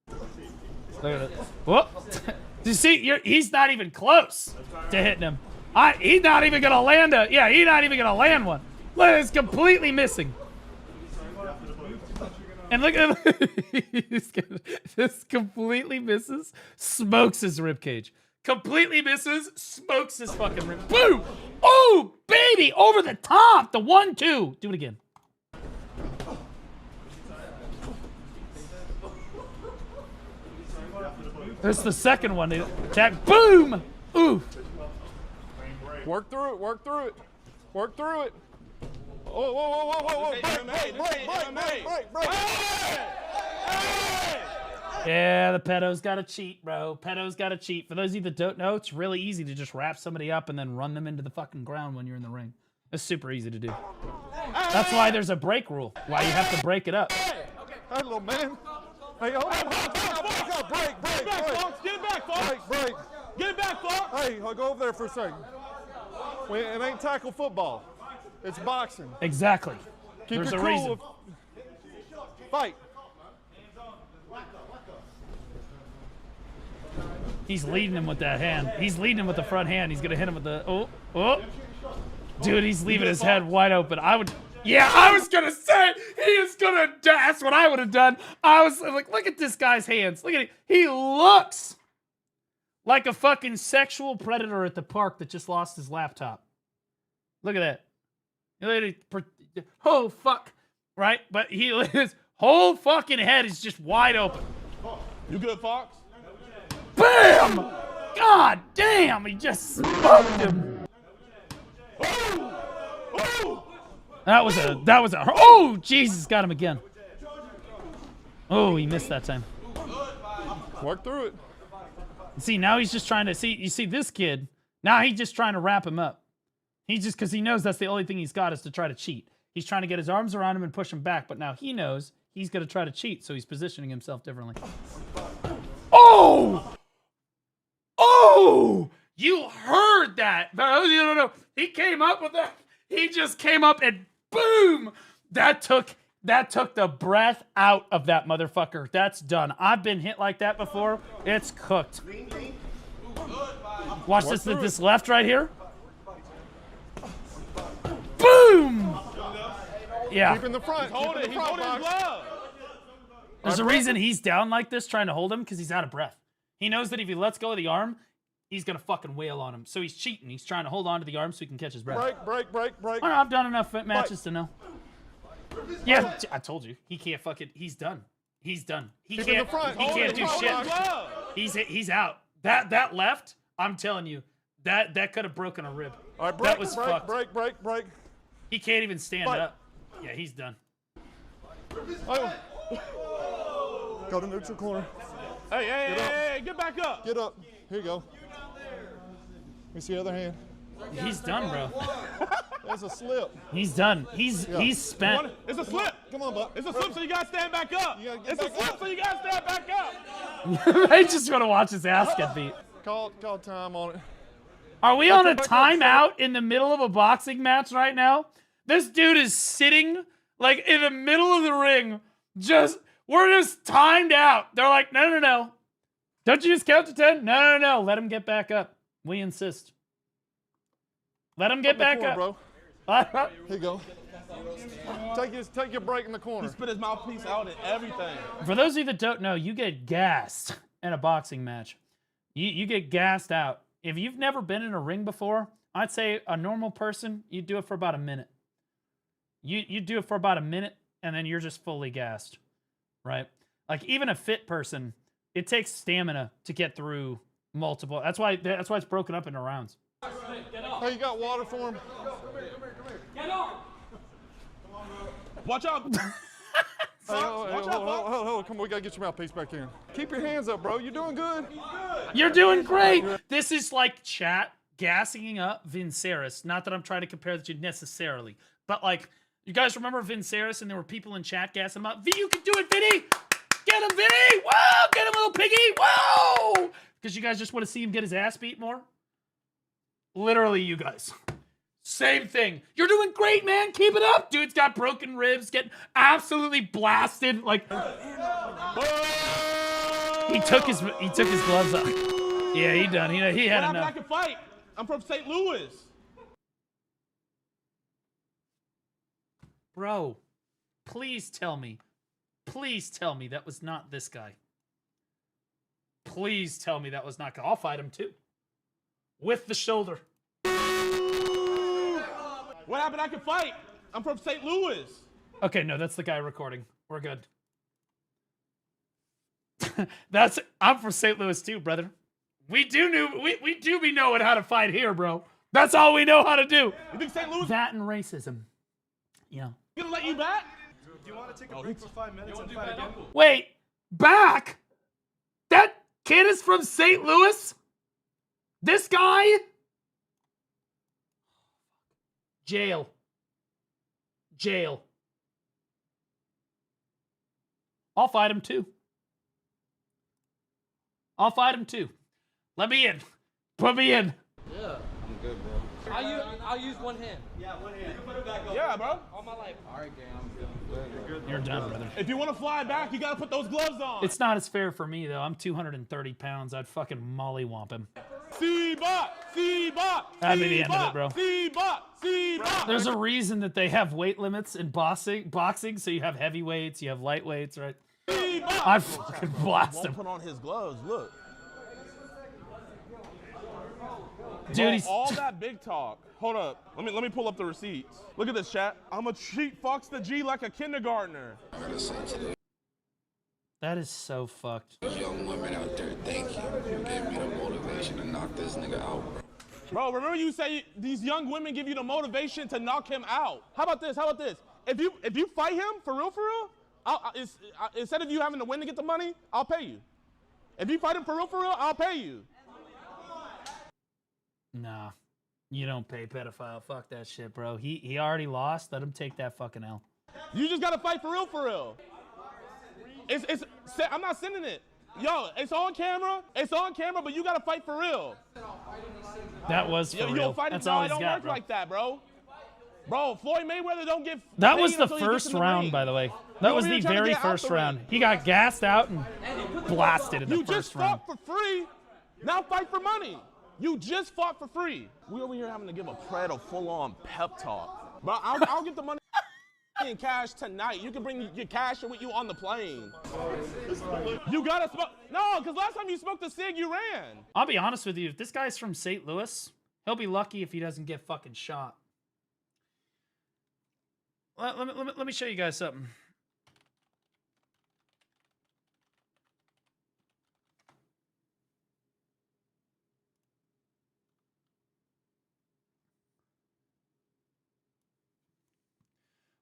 Look at it. Whoop. You see, he's not even close to hitting him. He's not even gonna land a. Yeah, he's not even gonna land one. Look, it's completely missing. And look at this. Completely misses, smokes his ribcage. Completely misses, smokes his fucking rib. Boom! Oh, baby, over the top. The 1-2. Do it again. There's the second one. Attack. Boom! Ooh. Work through it. Work through it. Work through it. Whoa, whoa, whoa, whoa, whoa. Break. Yeah, the pedo's got to cheat, bro. Pedo's got to cheat. For those of you that don't know, it's really easy to just wrap somebody up and then run them into the fucking ground when you're in the ring. It's super easy to do. That's why there's a break rule. Why you have to break it up. Hey, little man. Hey, hold on. Break. Get it back, Fox. Get it back, Fox. Break. Get it back, Fox. Hey, I'll go over there for a second. It ain't tackle football. It's boxing. Exactly. Keep There's your a reason. Fight. He's leading him with that hand. He's leading him with the front hand. He's going to hit him with the... Oh. Dude, he's leaving his head wide open. Yeah, I was going to say, he is going to die. That's what I would have done. I was like, look at this guy's hands. Look at it. He looks like a fucking sexual predator at the park that just lost his laptop. Look at that. Oh, fuck. Right? But his whole fucking head is just wide open. You good, Fox? Bam! God damn, he just smoked him. That was a, oh, Jesus, got him again. Oh, he missed that time. Work through it. See, now he's just trying to, you see this kid, now he's just trying to wrap him up. Because he knows that's the only thing he's got is to try to cheat. He's trying to get his arms around him and push him back, but now he knows he's going to try to cheat, so he's positioning himself differently. Oh! Oh! You heard that! No. He came up with that. He just came up and boom! That took the breath out of that motherfucker. That's done. I've been hit like that before. It's cooked. Watch this left right here. Boom! Yeah. Keep in the front. He's holding his glove. There's a reason he's down like this trying to hold him, because he's out of breath. He knows that if he lets go of the arm, he's going to fucking wail on him. So he's cheating. He's trying to hold on to the arm so he can catch his breath. Break. I've done enough matches to know. Yeah, I told you. He can't fucking, he's done. He's done. He can't do shit. He's out. That left, I'm telling you, that could have broken a rib. All right, that was fucked. Break. He can't even stand up. Yeah, he's done. Oh. Go to neutral corner. Hey, get back up. Get up. Here you go. Let me see the other hand. He's done, bro. There's a slip. He's done. He's spent. It's a slip. Come on, Buck. It's a slip, so you gotta stand back up. It's a slip, so you gotta stand back up. I just want to watch his ass get beat. Call time on it. Are we on a timeout in the middle of a boxing match right now? This dude is sitting like in the middle of the ring. We're just timed out. They're like, no. Don't you just count to 10? No. Let him get back up. We insist. Let him get back up. Bro. Here you go. Take your break in the corner. He spit his mouthpiece out and everything. For those of you that don't know, you get gassed in a boxing match. You get gassed out. If you've never been in a ring before, I'd say a normal person, you do it for about a minute. You do it for about a minute, and then you're just fully gassed, right? Like even a fit person, it takes stamina to get through multiple. That's why it's broken up into rounds. Hey, you got water for him? Get off! Watch out! Hold on, come on, we gotta get your mouthpiece back in. Keep your hands up, bro. You're doing good. You're doing great. This is like chat gassing up Vinceris. Not that I'm trying to compare the two necessarily, but like, you guys remember Vinceris and there were people in chat gassing him up? V, you can do it, Vinny! Get him, Vinny! Whoa! Get him, little piggy! Whoa! Because you guys just want to see him get his ass beat more? Literally, you guys. Same thing. You're doing great, man. Keep it up. Dude's got broken ribs, getting absolutely blasted. Like, he took his gloves off. Yeah, he done. He had enough. I can fight. I'm from St. Louis. Bro, please tell me that was not this guy. Please tell me that was not. I'll fight him too. With the shoulder. What happened? I can fight. I'm from St. Louis. Okay, no, that's the guy recording. We're good. I'm from St. Louis too, brother. We do be knowing how to fight here, bro. That's all we know how to do. You think St. Louis? That and racism. Yeah. Gonna let you back? Do you want to take a break for 5 minutes and fight again? Wait, back? That kid is from St. Louis? This guy? Jail. I'll fight him too. Let me in. Put me in. Yeah. I'm good, bro. I'll use one hand. Yeah, one hand. You can put it back up. Yeah, bro. All my life. All right, gang. I'm good. You're good. You're done, brother. If you want to fly back, you gotta put those gloves on. It's not as fair for me, though. I'm 230 pounds. I'd fucking mollywomp him. C-bot! That'd be the end of it, bro. C-bot! There's a reason that they have weight limits in boxing, so you have heavyweights, you have lightweights, right? I fucking blast him. Put on his gloves, look. Dude, he's... all that big talk. Hold up. Let me pull up the receipts. Look at this, chat. I'ma treat Fox the G like a kindergartner. That is so fucked. Young women out there, thank you. You gave me the motivation to knock this nigga out, bro. Bro, remember you say these young women give you the motivation to knock him out. How about this? If you fight him for real, instead of you having to win to get the money, I'll pay you. If you fight him for real, I'll pay you. Nah, you don't pay pedophile. Fuck that shit, bro. He already lost. Let him take that fucking L. You just gotta fight for real. I'm not sending it. Yo, it's on camera, but you gotta fight for real. That was for real. You'll fight That's it, all no, he's I don't got, work bro. like that, bro. Bro, Floyd Mayweather don't get. That was the first round, by the way. That was the very first round. He got gassed out and blasted in the first round. You just fought for free. Now fight for money. You just fought for free. We over here having to give a Pred a full-on pep talk. But I'll get the money in cash tonight. You can bring your cash with you on the plane. You gotta smoke. No, because last time you smoked a cig, you ran. I'll be honest with you. If this guy's from St. Louis, he'll be lucky if he doesn't get fucking shot. Let me show you guys something.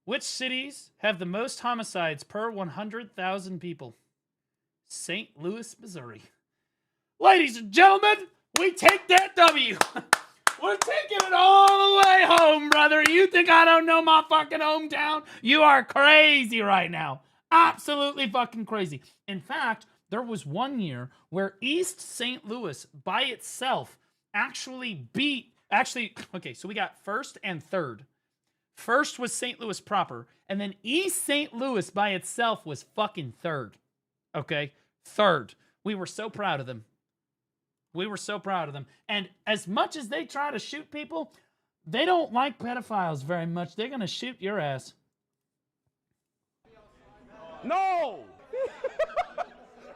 Which cities have the most homicides per 100,000 people? St. Louis, Missouri. Ladies and gentlemen, we take that W. We're taking it all the way home, brother. You think I don't know my fucking hometown? You are crazy right now. Absolutely fucking crazy. In fact, there was one year where East St. Louis by itself actually beat... okay, so we got first and third. First was St. Louis proper, and then East St. Louis by itself was fucking third. Okay? Third. We were so proud of them. And as much as they try to shoot people, They don't like pedophiles very much. They're gonna shoot your ass. No!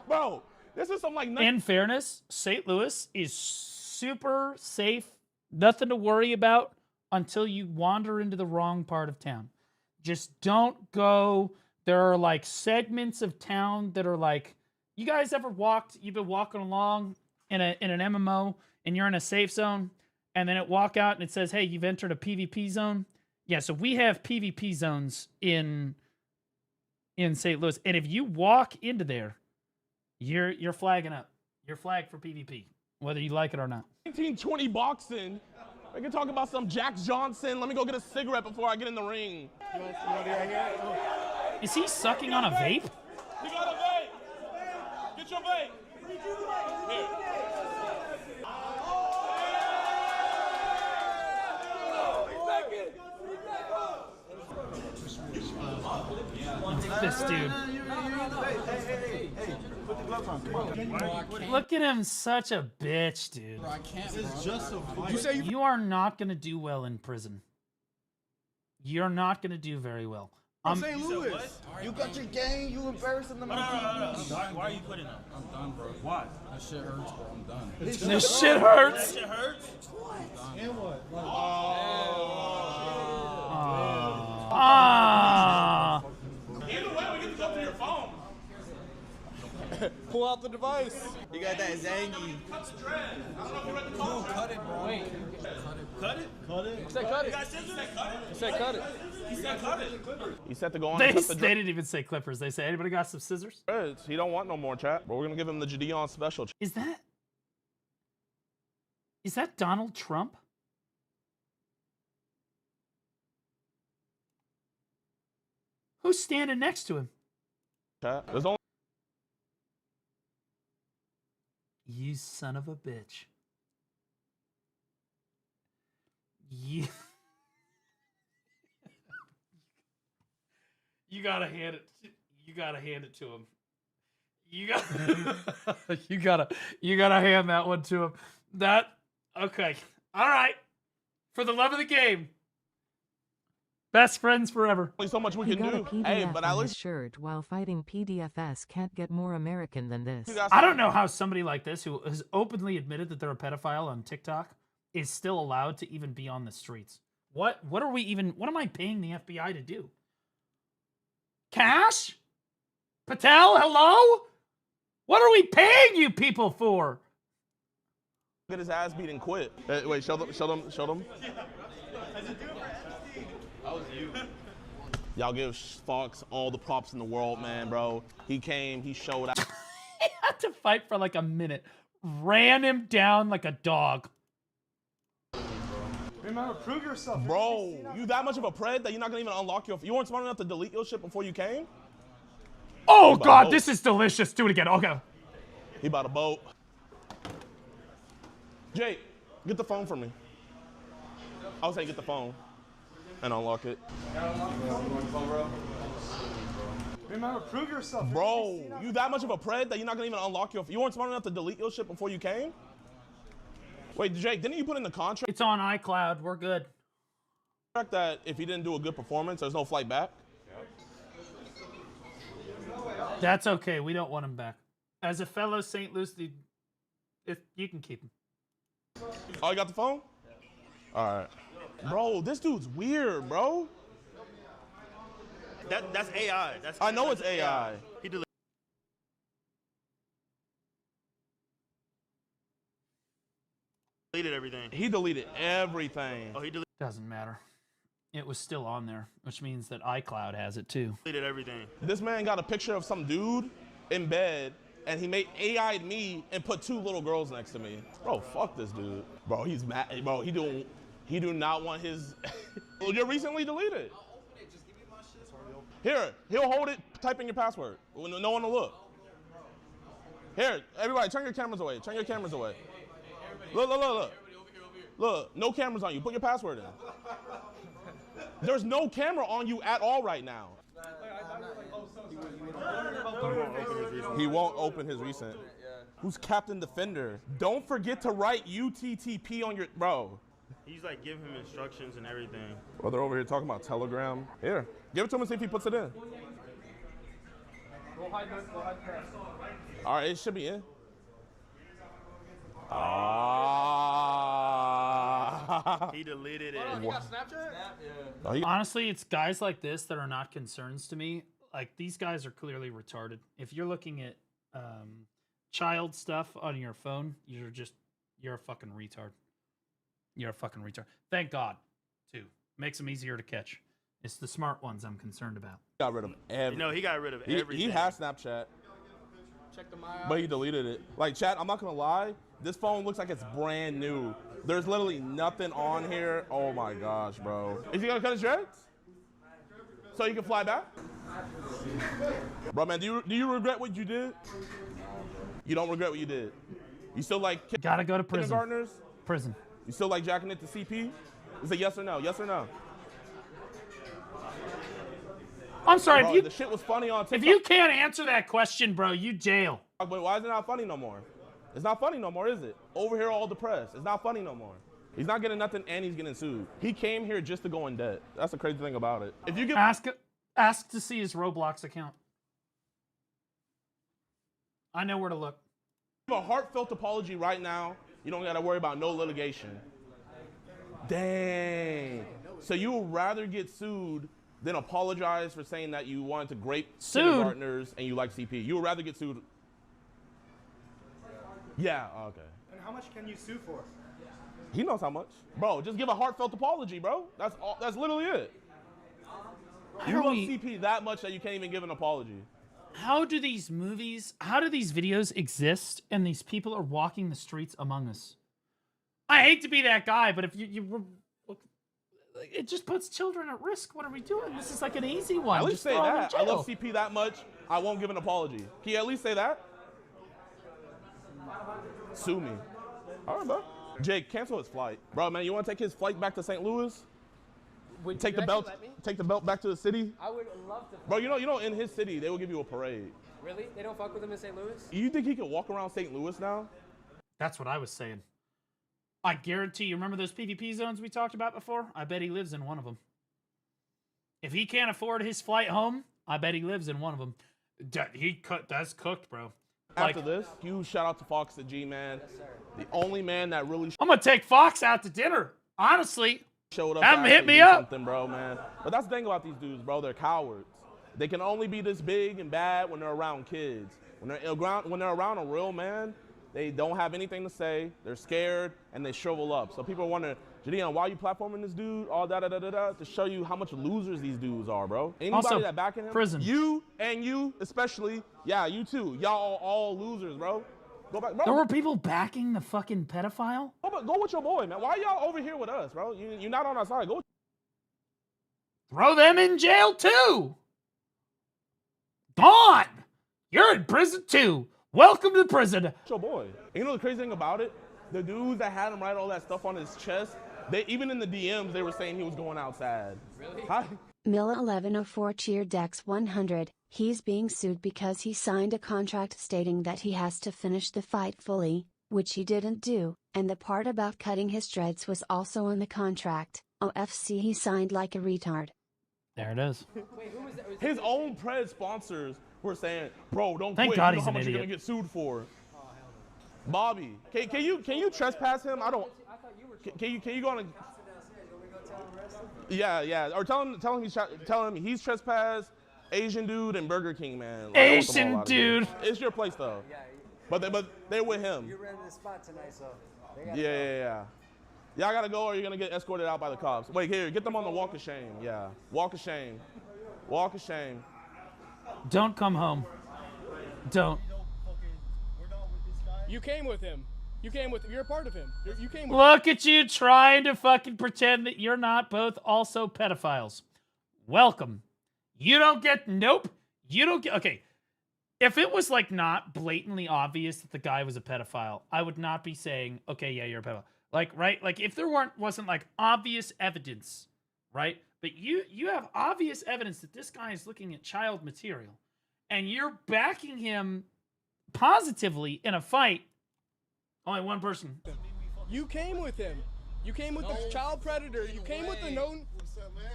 Bro, this is some like... In fairness, St. Louis is super safe. Nothing to worry about until you wander into the wrong part of town. Just don't go. There are like segments of town that are like, you guys ever walked, you've been walking along in an MMO and you're in a safe zone and then it walk out and it says, hey, you've entered a PvP zone. Yeah, so we have PvP zones in St. Louis. And if you walk into there, you're flagging up. You're flagged for PvP, whether you like it or not. 1920 boxing. I can talk about some Jack Johnson. Let me go get a cigarette before I get in the ring. You want to right here? Is he sucking on a vape? You got a vape. Get your vape. Here. This dude. Look at him, such a bitch, dude. Bro, I can't, bro. It's just a fight. You say you are not going to do well in prison. You're not going to do very well. St. Louis. You got your game. You embarrassing them. Why are you quitting them? I'm done, bro. Why? That shit hurts, bro. I'm done. This shit hurts. That shit hurts? And what? Either way, we get to go to your phone. Pull out the device. You got that zangy. Cut it, bro. Wait. Cut it? Cut it. He said cut it. You guys said cut it? He said cut it. He said cut it. He said to go on They and cut the didn't even say clippers. They say, anybody got some scissors? He don't want no more, chat. But we're gonna give him the Gideon special. Is that Donald Trump? Who's standing next to him? Chat. There's only... You son of a bitch. You... You gotta hand it. You gotta hand it to him. You got. You gotta hand that one to him. That okay. All right. For the love of the game. Best friends forever. Only so much we He can got a do. PDF Hey, but at on his least shirt while fighting PDFS can't get more American than this. I don't know how somebody like this, who has openly admitted that they're a pedophile on TikTok, is still allowed to even be on the streets. What are we even? What am I paying the FBI to do? Cash? Patel? Hello? What are we paying you people for? get his ass beat and quit. Wait, show them. That was you. Y'all give Fox all the props in the world, man, bro. He came, he showed out. He had to fight for like a minute. Ran him down like a dog. Remember, prove yourself. Bro, you that much of a pred that you're not gonna even unlock your... You weren't smart enough to delete your shit before you came? Oh God, this is delicious. Do it again, okay. He bought a boat. Jake, get the phone for me. I was saying get the phone and unlock it. Remember, prove yourself. Bro, you that much of a pred that you're not gonna even unlock your... You weren't smart enough to delete your shit before you came? Wait, Jake, didn't you put in the contract? It's on iCloud, we're good. That if he didn't do a good performance, there's no flight back? That's okay, we don't want him back. As a fellow St. Louis, you can keep him. Oh, you got the phone? All right. Bro, this dude's weird, bro. That's AI. I know it's AI. He deleted. Deleted everything. He deleted everything. Oh, he deleted Doesn't matter. It was still on there, which means that iCloud has it too. everything. This man got a picture of some dude in bed, and he made AI'd me and put 2 little girls next to me. Bro, fuck this dude. Bro, he's mad. Bro, he do not want his... Well, you're recently deleted. Here, he'll hold it, type in your password. No one will look. Here, everybody, turn your cameras away. Turn your cameras away. Look. Look, no cameras on you. Put your password in. There's no camera on you at all right now. He won't open his recent. Who's Captain Defender? Don't forget to write UTTP on your... Bro, He's like giving him instructions and everything. Well, they're over here talking about Telegram. Here, give it to him and see if he puts it in. Go hide press. All right, it should be in. He deleted it. Oh, he got Snapchat? Yeah. Honestly, it's guys like this that are not concerns to me. Like, these guys are clearly retarded. If you're looking at child stuff on your phone, you're a fucking retard. You're a fucking retard. Thank God, too. Makes them easier to catch. It's the smart ones I'm concerned about. Got rid of everything. No, he got rid of everything. He had Snapchat, Check the but he deleted it. Like, chat, I'm not gonna lie. This phone looks like it's brand new. There's literally nothing on here. Oh my gosh, bro. Is he gonna cut his dreads? So he can fly back? Bro, man, do you regret what you did? You don't regret what you did. You still like gotta go to prison. Kindergartners? Prison. You still like jacking it to CP? Is it yes or no? Yes or no? I'm sorry, Bro, if you the shit was funny on TikTok. if you can't answer that question, bro, you jail. But why is it not funny no more? It's not funny no more, is it? Over here all depressed. It's not funny no more. He's not getting nothing and he's getting sued. He came here just to go in debt. That's the crazy thing about it. If you get Ask to see his Roblox account. I know where to look. Give a heartfelt apology right now. You don't gotta worry about no litigation. Dang. So you would rather get sued than apologize for saying that you wanted to grape kindergartners and you like CP. You would rather get sued. Yeah, okay. And how much can you sue for? He knows how much. Bro, just give a heartfelt apology, bro. That's all. That's literally it. You love CP that much that you can't even give an apology. How do these videos exist and these people are walking the streets among us? I hate to be that guy, but if it just puts children at risk. What are we doing? This is like an easy one. At least Just say throw them in that. I jail. love CP that much. I won't give an apology. Can you at least say that? Sue me. All right, bro. Jake, cancel his flight. Bro, man, you want to take his flight back to St. Louis? Would Take you the belt. actually let me? Take the belt back to the city. I would love to. Bro, you know, in his city, they will give you a parade. Really? They don't fuck with him in St. Louis? You think he can walk around St. Louis now? That's what I was saying. I guarantee you, remember those PvP zones we talked about before? I bet he lives in one of them. If he can't afford his flight home, I bet he lives in one of them. That's cooked, bro. After this, huge shout out to Fox the G, man. Yes, sir. The only man that really I'm gonna take Fox out to dinner. Honestly, showed up. have him to hit actually me do up. something, bro, man. But that's the thing about these dudes, bro. They're cowards. They can only be this big and bad when they're around kids. When they're around a real man, they don't have anything to say. They're scared and they shrivel up. So people wonder, Jadian, why are you platforming this dude? All da-da-da-da-da, to show you how much losers these dudes are, bro. Anybody Also, that backing him, prison. you and you especially, yeah, you too. Y'all all losers, bro. Go back, bro. There were people backing the fucking pedophile? Go with your boy, man. Why are y'all over here with us, bro? You're not on our side. Go. Throw them in jail too. Gone. You're in prison too. Welcome to prison. Your boy. And you know the crazy thing about it? The dudes that had him write all that stuff on his chest, they even in the DMs they were saying he was going out sad. Really? Milla1104 cheer Dex 100. He's being sued because he signed a contract stating that he has to finish the fight fully, which he didn't do, and the part about cutting his dreads was also in the contract. OFC, he signed like a retard. There it is. Wait, who was that? His own Pred sponsors were saying, "Bro, don't Thank quit. God You know he's how an much you're idiot. gonna get sued for." Bobby, can you trespass him? I don't. Can you go on a? Yeah. Or tell him he's trespassed. Asian dude and Burger King man. Like, I want them all Asian out of here. dude. It's your place though. But they're with him. You rented the spot tonight, so. Yeah. Y'all gotta go or you're gonna get escorted out by the cops. Wait, here, get them on the walk of shame. Yeah, walk of shame. Walk of shame. Don't come home. Don't. You came with him. You're a part of him. You came with Look at you trying to fucking pretend that you're not both also pedophiles. Welcome. You don't get, nope. You don't get, okay. If it was like not blatantly obvious that the guy was a pedophile, I would not be saying, okay, yeah, you're a pedophile. Like, right? Like if there wasn't like obvious evidence, right? But you have obvious evidence that this guy is looking at child material and you're backing him positively in a fight. Only one person. You came with him. You came with the child predator. You came with the known.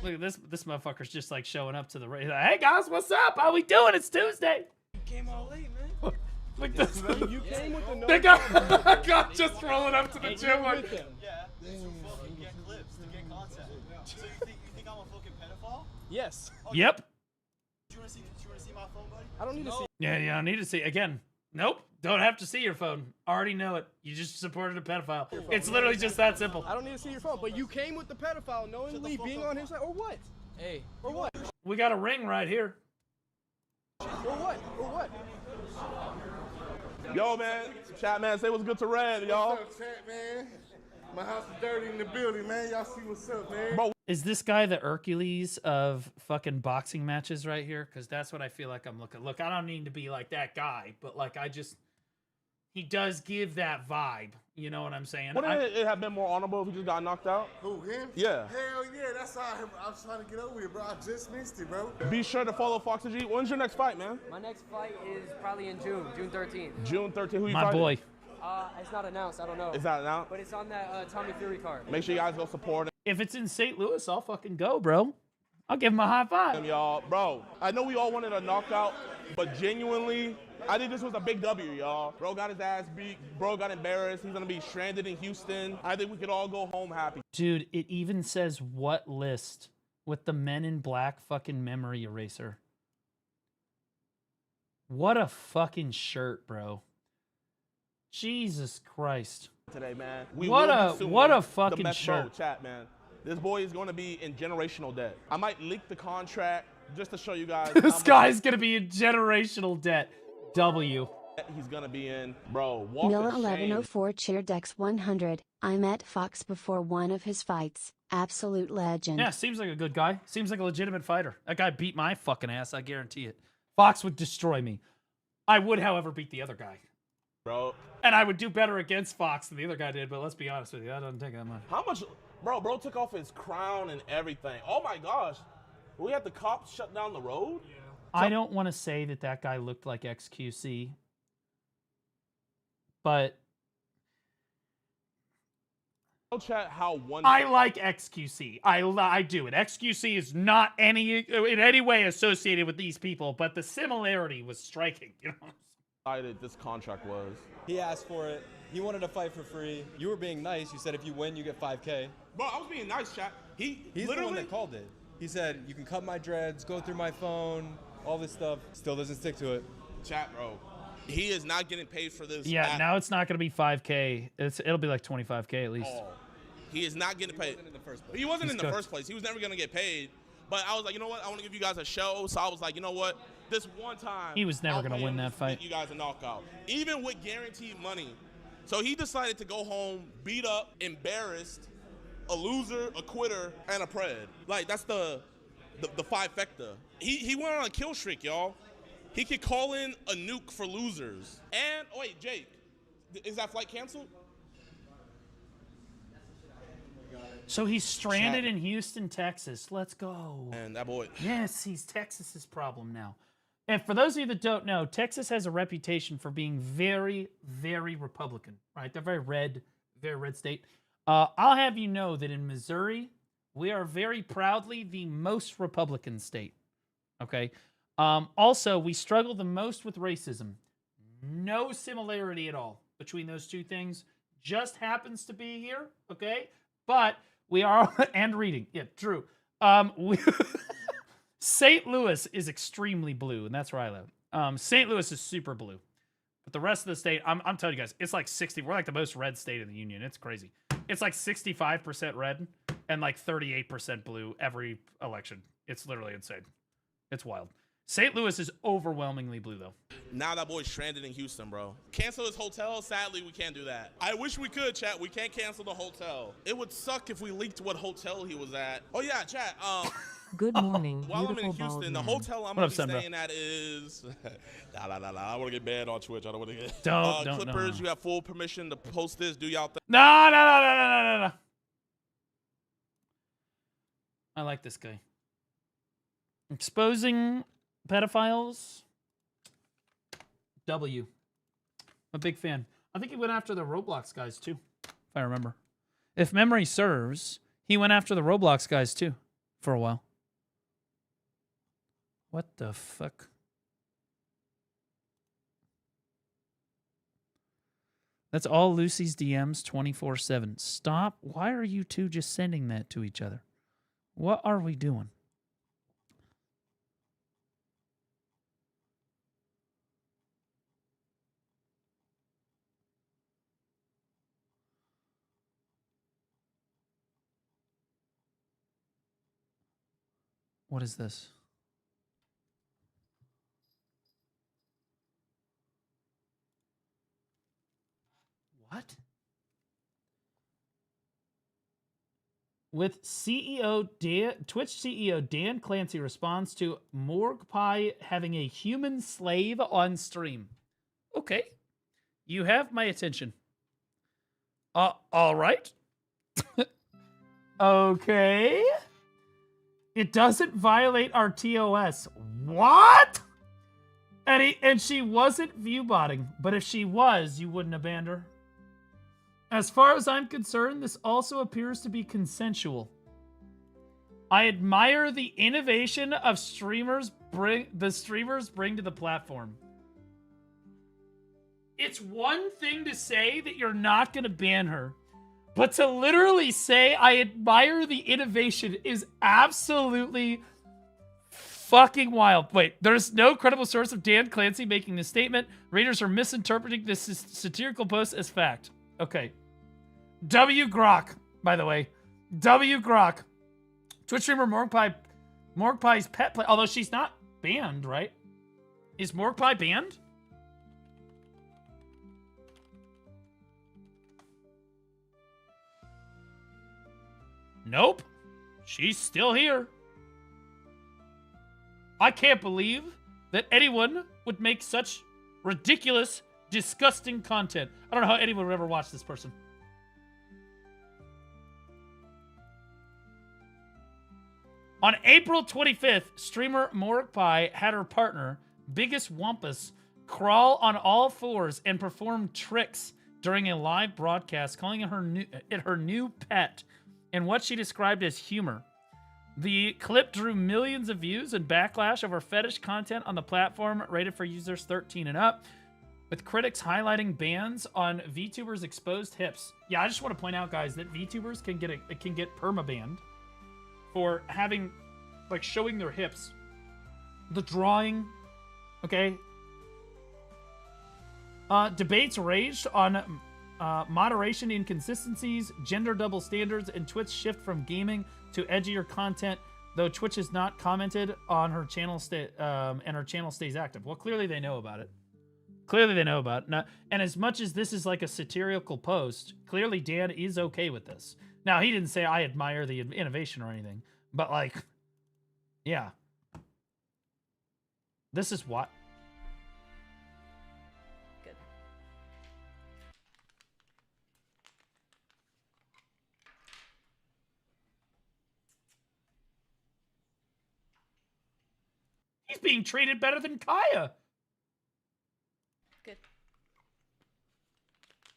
Look at this motherfucker's just like showing up to the race. Like, hey guys, what's up? How we doing? It's Tuesday. You came all late, man. Like this. You came with the known. They got just rolling up to the gym like. Yeah. Fucking get clips to get content. So you think I'm a fucking pedophile? Yes. Yep. Do you want to see my phone, buddy? I don't need to see. Yeah, I need to see again. Nope. Don't have to see your phone. Already know it. You just supported a pedophile. It's literally just that simple. I don't need to see your phone, but you came with the pedophile knowingly being on his side, or what? Hey. Or what? We got a ring right here. Or what? Or what? Yo, man. Chat, man. Say what's good to Red, y'all. What's up, chat, man? My house is dirty in the building, man. Y'all see what's up, man? Bro. Is this guy the Hercules of fucking boxing matches right here? Because that's what I feel like I'm looking. Look, I don't need to be like that guy, but like he does give that vibe. You know what I'm saying? Wouldn't it have been more honorable if he just got knocked out? Who, him? Yeah. Hell yeah, that's how I was trying to get over here, bro. I just missed it, bro. Be sure to follow Foxy G. When's your next fight, man? My next fight is probably in June 13th. June 13th. Who you My fighting? boy. It's not announced. I don't know. Is that announced? But it's on that Tommy Fury card. Make sure you guys go support him. If it's in St. Louis, I'll fucking go, bro. I'll give him a high five. Y'all, bro, I know we all wanted a knockout, but genuinely, I think this was a big W, y'all. Bro got his ass beat. Bro got embarrassed. He's gonna be stranded in Houston. I think we could all go home happy. Dude, it even says what list with the Men in Black fucking memory eraser. What a fucking shirt, bro. Jesus Christ. Today, man. What a fucking the shirt. Chat, man. This boy is going to be in generational debt. I might leak the contract just to show you guys. This guy's going to be in generational debt. W. He's going to be in, bro. Mill 1104 cheer Dex 100. I met Fox before one of his fights. Absolute legend. Yeah, seems like a good guy. Seems like a legitimate fighter. That guy beat my fucking ass, I guarantee it. Fox would destroy me. I would, however, beat the other guy. Bro. And I would do better against Fox than the other guy did, but let's be honest with you, that doesn't take that much. How much? Bro took off his crown and everything. Oh my gosh. We had the cops shut down the road? Yeah. I don't want to say that guy looked like XQC, but chat how one. I like XQC. I do. And XQC is not in any way associated with these people, but the similarity was striking. You know. This contract was. He asked for it. He wanted to fight for free. You were being nice. You said if you win, you get 5K. Bro, I was being nice, chat. He's the one that called it. He said you can cut my dreads, go through my phone, all this stuff. Still doesn't stick to it. Chat, bro. He is not getting paid for this. Yeah, now it's not going to be 5K. It'll be like 25K at least. Oh, he is not getting paid. He wasn't in the first place. He was never going to get paid. But I was like, you know what? I want to give you guys a show. So I was like, you know what? This one time. He was never going to win that fight. Get you guys a knockout. Even with guaranteed money. So he decided to go home, beat up, embarrassed, a loser, a quitter, and a pred. Like, that's the five-fecta. He went on a kill streak, y'all. He could call in a nuke for losers. And, oh wait, Jake, is that flight canceled? So he's stranded in Houston, Texas. Let's go. And that boy. Yes, he's Texas's problem now. And for those of you that don't know, Texas has a reputation for being very, very Republican, right? They're very red state. I'll have you know that in Missouri, we are very proudly the most Republican state, okay? Also, we struggle the most with racism. No similarity at all between those two things. Just happens to be here, okay? But we are, and reading, yeah, true. St. Louis is extremely blue, and that's where I live. St. Louis is super blue. But the rest of the state, I'm telling you guys, it's like 60. We're like the most red state in the union. It's crazy. It's like 65% red and like 38% blue every election. It's literally insane. It's wild. St. Louis is overwhelmingly blue, though. Now that boy's stranded in Houston, bro. Cancel his hotel? Sadly, we can't do that. I wish we could, chat. We can't cancel the hotel. It would suck if we leaked what hotel he was at. Oh, yeah, chat. Good morning, while I'm in beautiful bald Houston, the man. hotel I'm going to be staying at is... Nah. I want to get banned on Twitch. I don't want to get... Don't, Clippers, no. You have full permission to post this. Do y'all think... No. I like this guy. Exposing pedophiles. W. I'm a big fan. I think he went after the Roblox guys, too, if I remember. If memory serves, he went after the Roblox guys too for a while. What the fuck? That's all Lucy's DMs 24/7. Stop. Why are you two just sending that to each other? What are we doing? What is this? What? With Twitch CEO Dan Clancy responds to mmorpg having a human slave on stream. Okay. You have my attention. All right. Okay. It doesn't violate our TOS. What? And she wasn't viewbotting, but if she was, you wouldn't have banned her. As far as I'm concerned, this also appears to be consensual. I admire the innovation of streamers bring to the platform. It's one thing to say that you're not going to ban her, but to literally say I admire the innovation is absolutely fucking wild. Wait, there's no credible source of Dan Clancy making this statement. Readers are misinterpreting this satirical post as fact. Okay. W Grok, by the way. W Grok. Twitch streamer mmorpg's pet play. Although she's not banned, right? Is mmorpg banned? Nope. She's still here. I can't believe that anyone would make such ridiculous, disgusting content. I don't know how anyone would ever watch this person. On April 25th, streamer mmorpg had her partner, Biggest Wampus, crawl on all fours and perform tricks during a live broadcast, calling it her new pet and what she described as humor. The clip drew millions of views and backlash over fetish content on the platform rated for users 13 and up, with critics highlighting bans on VTubers' exposed hips. Yeah, I just want to point out, guys, that VTubers can get permabanned for having, like, showing their hips. The drawing, okay? Debates raged on moderation inconsistencies, gender double standards, and Twitch's shift from gaming to edgier content, though Twitch has not commented on her channel and her channel stays active. Well, clearly they know about it. Clearly they know about it. Now, and as much as this is like a satirical post, clearly Dan is okay with this. Now, he didn't say I admire the innovation or anything, but like, yeah. This is what? Good. He's being treated better than Kaya. Good.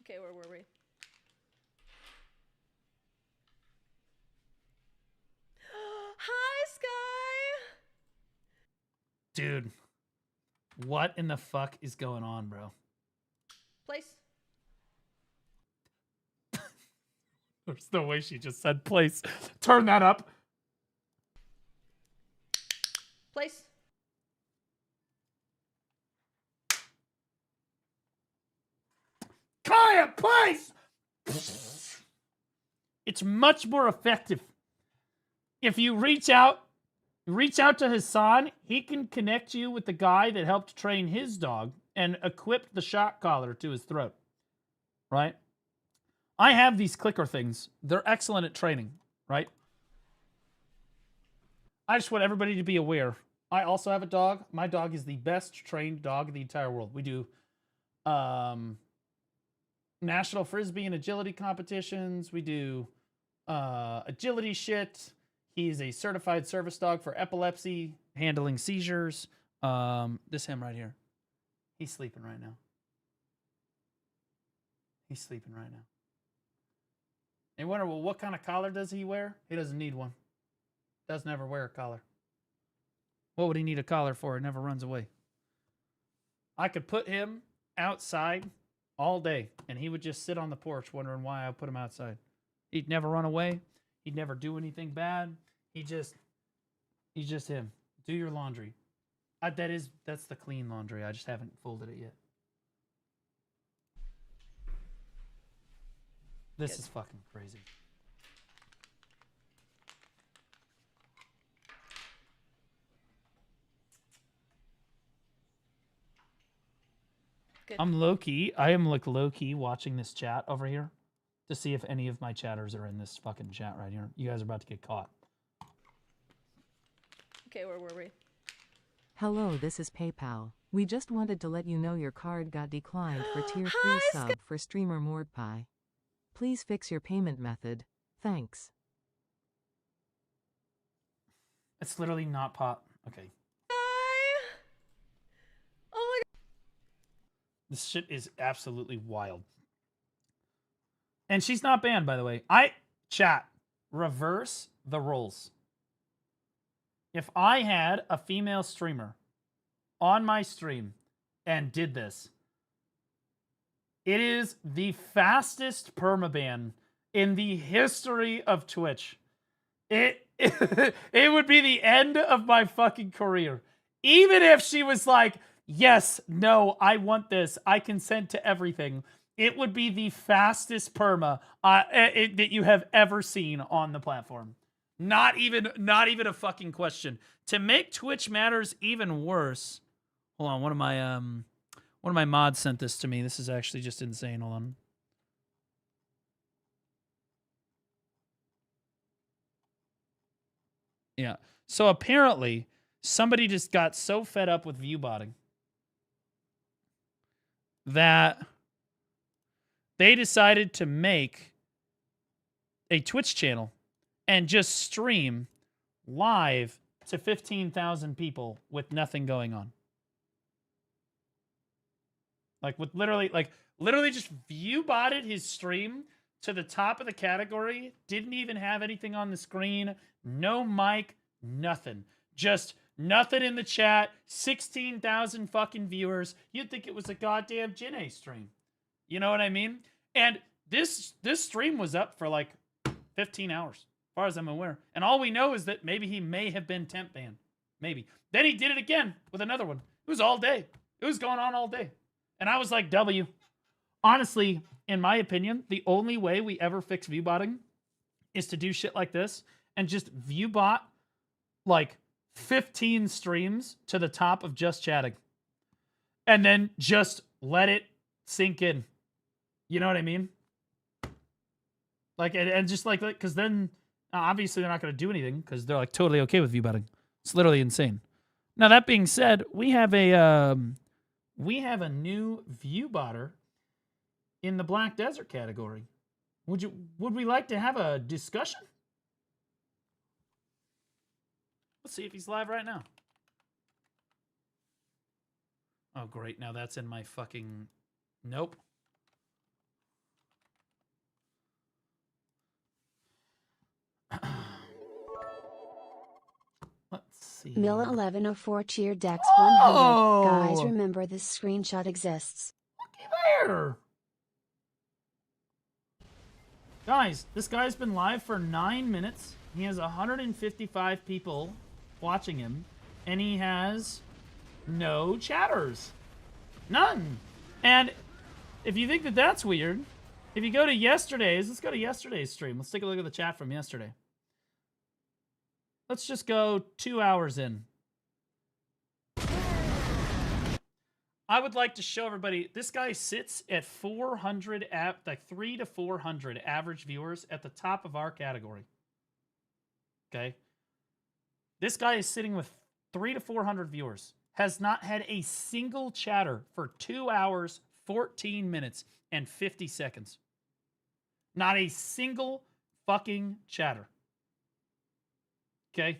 Okay, where were we? Hi, Sky! Dude, what in the fuck is going on, bro? Place. There's no way she just said place. Turn that up. Place. Kaya, place! It's much more effective. If you reach out to Hassan, he can connect you with the guy that helped train his dog and equipped the shock collar to his throat. Right? I have these clicker things. They're excellent at training, right? I just want everybody to be aware. I also have a dog. My dog is the best trained dog in the entire world. We do national frisbee and agility competitions. We do agility shit. He's a certified service dog for epilepsy, handling seizures. This him right here. He's sleeping right now. He's sleeping right now. And you wonder, well, what kind of collar does he wear? He doesn't need one. Doesn't ever wear a collar. What would he need a collar for? It never runs away. I could put him outside all day, and he would just sit on the porch wondering why I put him outside. He'd never run away. He'd never do anything bad. He's just him. Do your laundry. That's the clean laundry. I just haven't folded it yet. This is fucking crazy. Good. I'm low-key. I am like low-key watching this chat over here to see if any of my chatters are in this fucking chat right here. You guys are about to get caught. Okay, where were we? Hello, this is PayPal. We just wanted to let you know your card got declined for tier 3 sub for streamer mmorpg. Please fix your payment method. Thanks. It's literally not pot. Okay. Oh my god. This shit is absolutely wild. And she's not banned, by the way. Chat, reverse the roles. If I had a female streamer on my stream and did this, it is the fastest permaban in the history of Twitch. It would be the end of my fucking career. Even if she was like, yes, no, I want this, I consent to everything, it would be the fastest perma that you have ever seen on the platform. Not even a fucking question. To make Twitch matters even worse. Hold on, one of my mods sent this to me. This is actually just insane. Hold on. Yeah. So apparently somebody just got so fed up with viewbotting that they decided to make a Twitch channel and just stream live to 15,000 people with nothing going on. Like with literally just view-botted his stream to the top of the category, didn't even have anything on the screen, no mic, nothing. Just nothing in the chat, 16,000 fucking viewers. You'd think it was a goddamn Jin-A stream. You know what I mean? And this stream was up for like 15 hours, as far as I'm aware. And all we know is that maybe he may have been temp banned. Maybe. Then he did it again with another one. It was all day. It was going on all day. And I was like, W. Honestly, in my opinion, the only way we ever fix viewbotting is to do shit like this and just viewbot like 15 streams to the top of just chatting. And then just let it sink in. You know what I mean? Like, and just like, because then obviously they're not going to do anything because they're like totally okay with viewbotting. It's literally insane. Now, that being said, we have a new viewbotter in the Black Desert category. Would we like to have a discussion? Let's see if he's live right now. Oh, great. Now that's in my fucking... Nope. Let's see. Milla 1104 cheer Dex 100. Guys, remember this screenshot exists. There. Guys, this guy's been live for 9 minutes. He has 155 people watching him, and he has no chatters. None. And if you think that that's weird, if you go to yesterday's, let's go to yesterday's stream. Let's take a look at the chat from yesterday. Let's just go 2 hours in. I would like to show everybody, this guy sits at 400, like 300 to 400 average viewers at the top of our category. Okay? This guy is sitting with 300 to 400 viewers. Has not had a single chatter for 2 hours, 14 minutes, and 50 seconds. Not a single fucking chatter. Okay?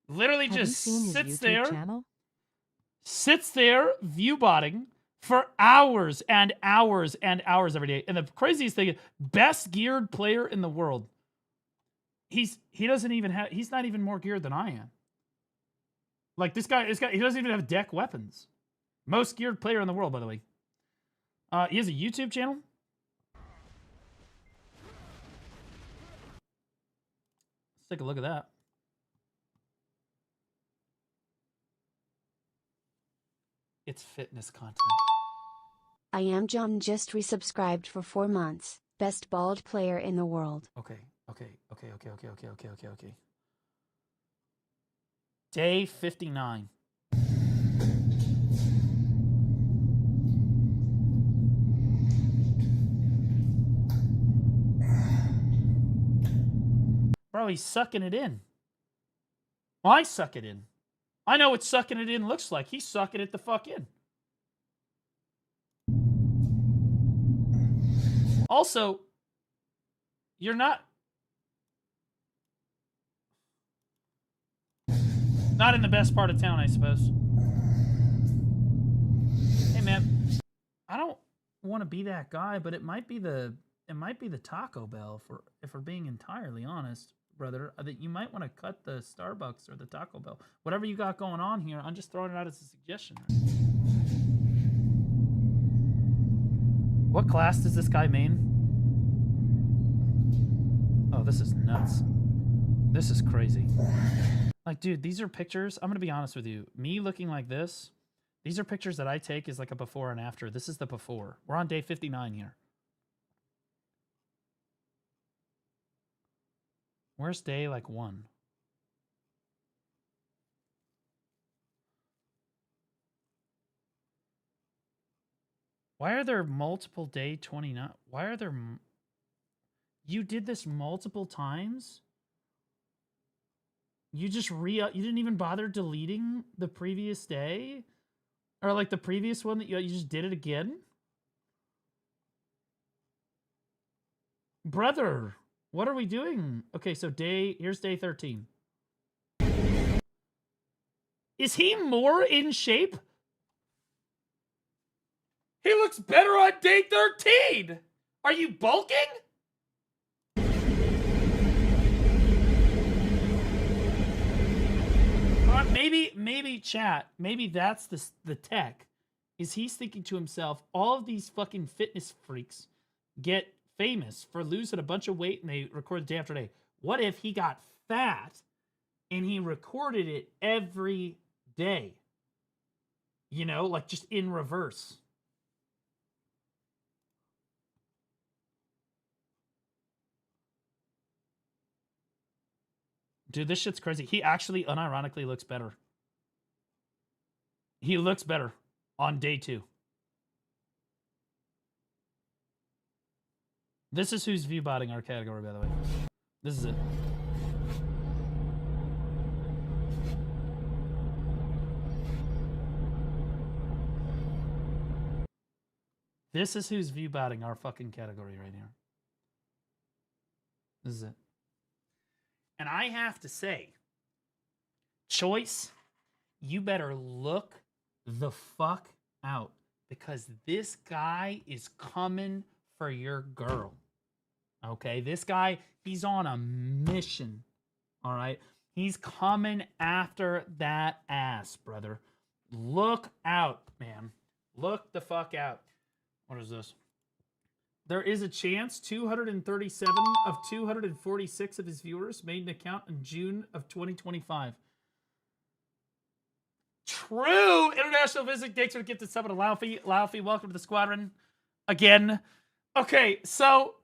Literally just sits there. Sits there, view botting for hours and hours and hours every day. And the craziest thing, best geared player in the world. He's not even more geared than I am. Like this guy, he doesn't even have deck weapons. Most geared player in the world, by the way. He has a YouTube channel. Let's take a look at that. It's fitness content. I am John just resubscribed for 4 months. Best bald player in the world. Okay. Day 59. Bro, he's sucking it in. I suck it in. I know what sucking it in looks like. He's sucking it the fuck in. Also, you're not in the best part of town, I suppose. Hey man, I don't want to be that guy, but it might be the Taco Bell if we're being entirely honest, brother. That you might want to cut the Starbucks or the Taco Bell. Whatever you got going on here, I'm just throwing it out as a suggestion. What class does this guy main? Oh, this is nuts. This is crazy. Like, dude, these are pictures. I'm going to be honest with you. Me looking like this, these are pictures that I take as like a before and after. This is the before. We're on day 59 here. Where's day like 1? Why are there multiple day 29? Why are there... You did this multiple times? You just you didn't even bother deleting the previous day? Or like the previous one that you just did it again? Brother, what are we doing? Okay, so here's day 13. Is he more in shape? He looks better on day 13! Are you bulking? Maybe chat, maybe that's the tech. Is he's thinking to himself, all of these fucking fitness freaks get famous for losing a bunch of weight and they record day after day. What if he got fat and he recorded it every day? You know, like just in reverse. Dude, this shit's crazy. He actually unironically looks better. He looks better on day 2. This is who's viewbotting our category, by the way. This is it. This is who's viewbotting our fucking category right here. This is it. And I have to say, Choice, you better look the fuck out, because this guy is coming for your girl. Okay, this guy, he's on a mission. All right, he's coming after that ass, brother. Look out, man. Look the fuck out. What is this? There is a chance 237 of 246 of his viewers made an account in June of 2025. True! International visit. Thanks for the gifted sub to Laufey. Laufey, welcome to the squadron. Again. Okay, so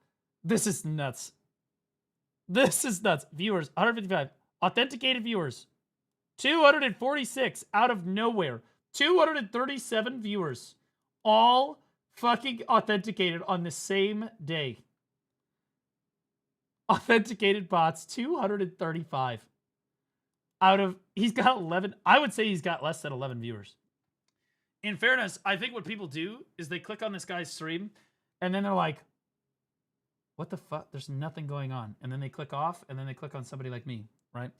this is nuts. This is nuts. Viewers, 155. Authenticated viewers. 246 out of nowhere. 237 viewers. All fucking authenticated on the same day. Authenticated bots, 235. Out of, he's got 11. I would say he's got less than 11 viewers. In fairness, I think what people do is they click on this guy's stream and then they're like, what the fuck? There's nothing going on. And then they click off and then they click on somebody like me, right?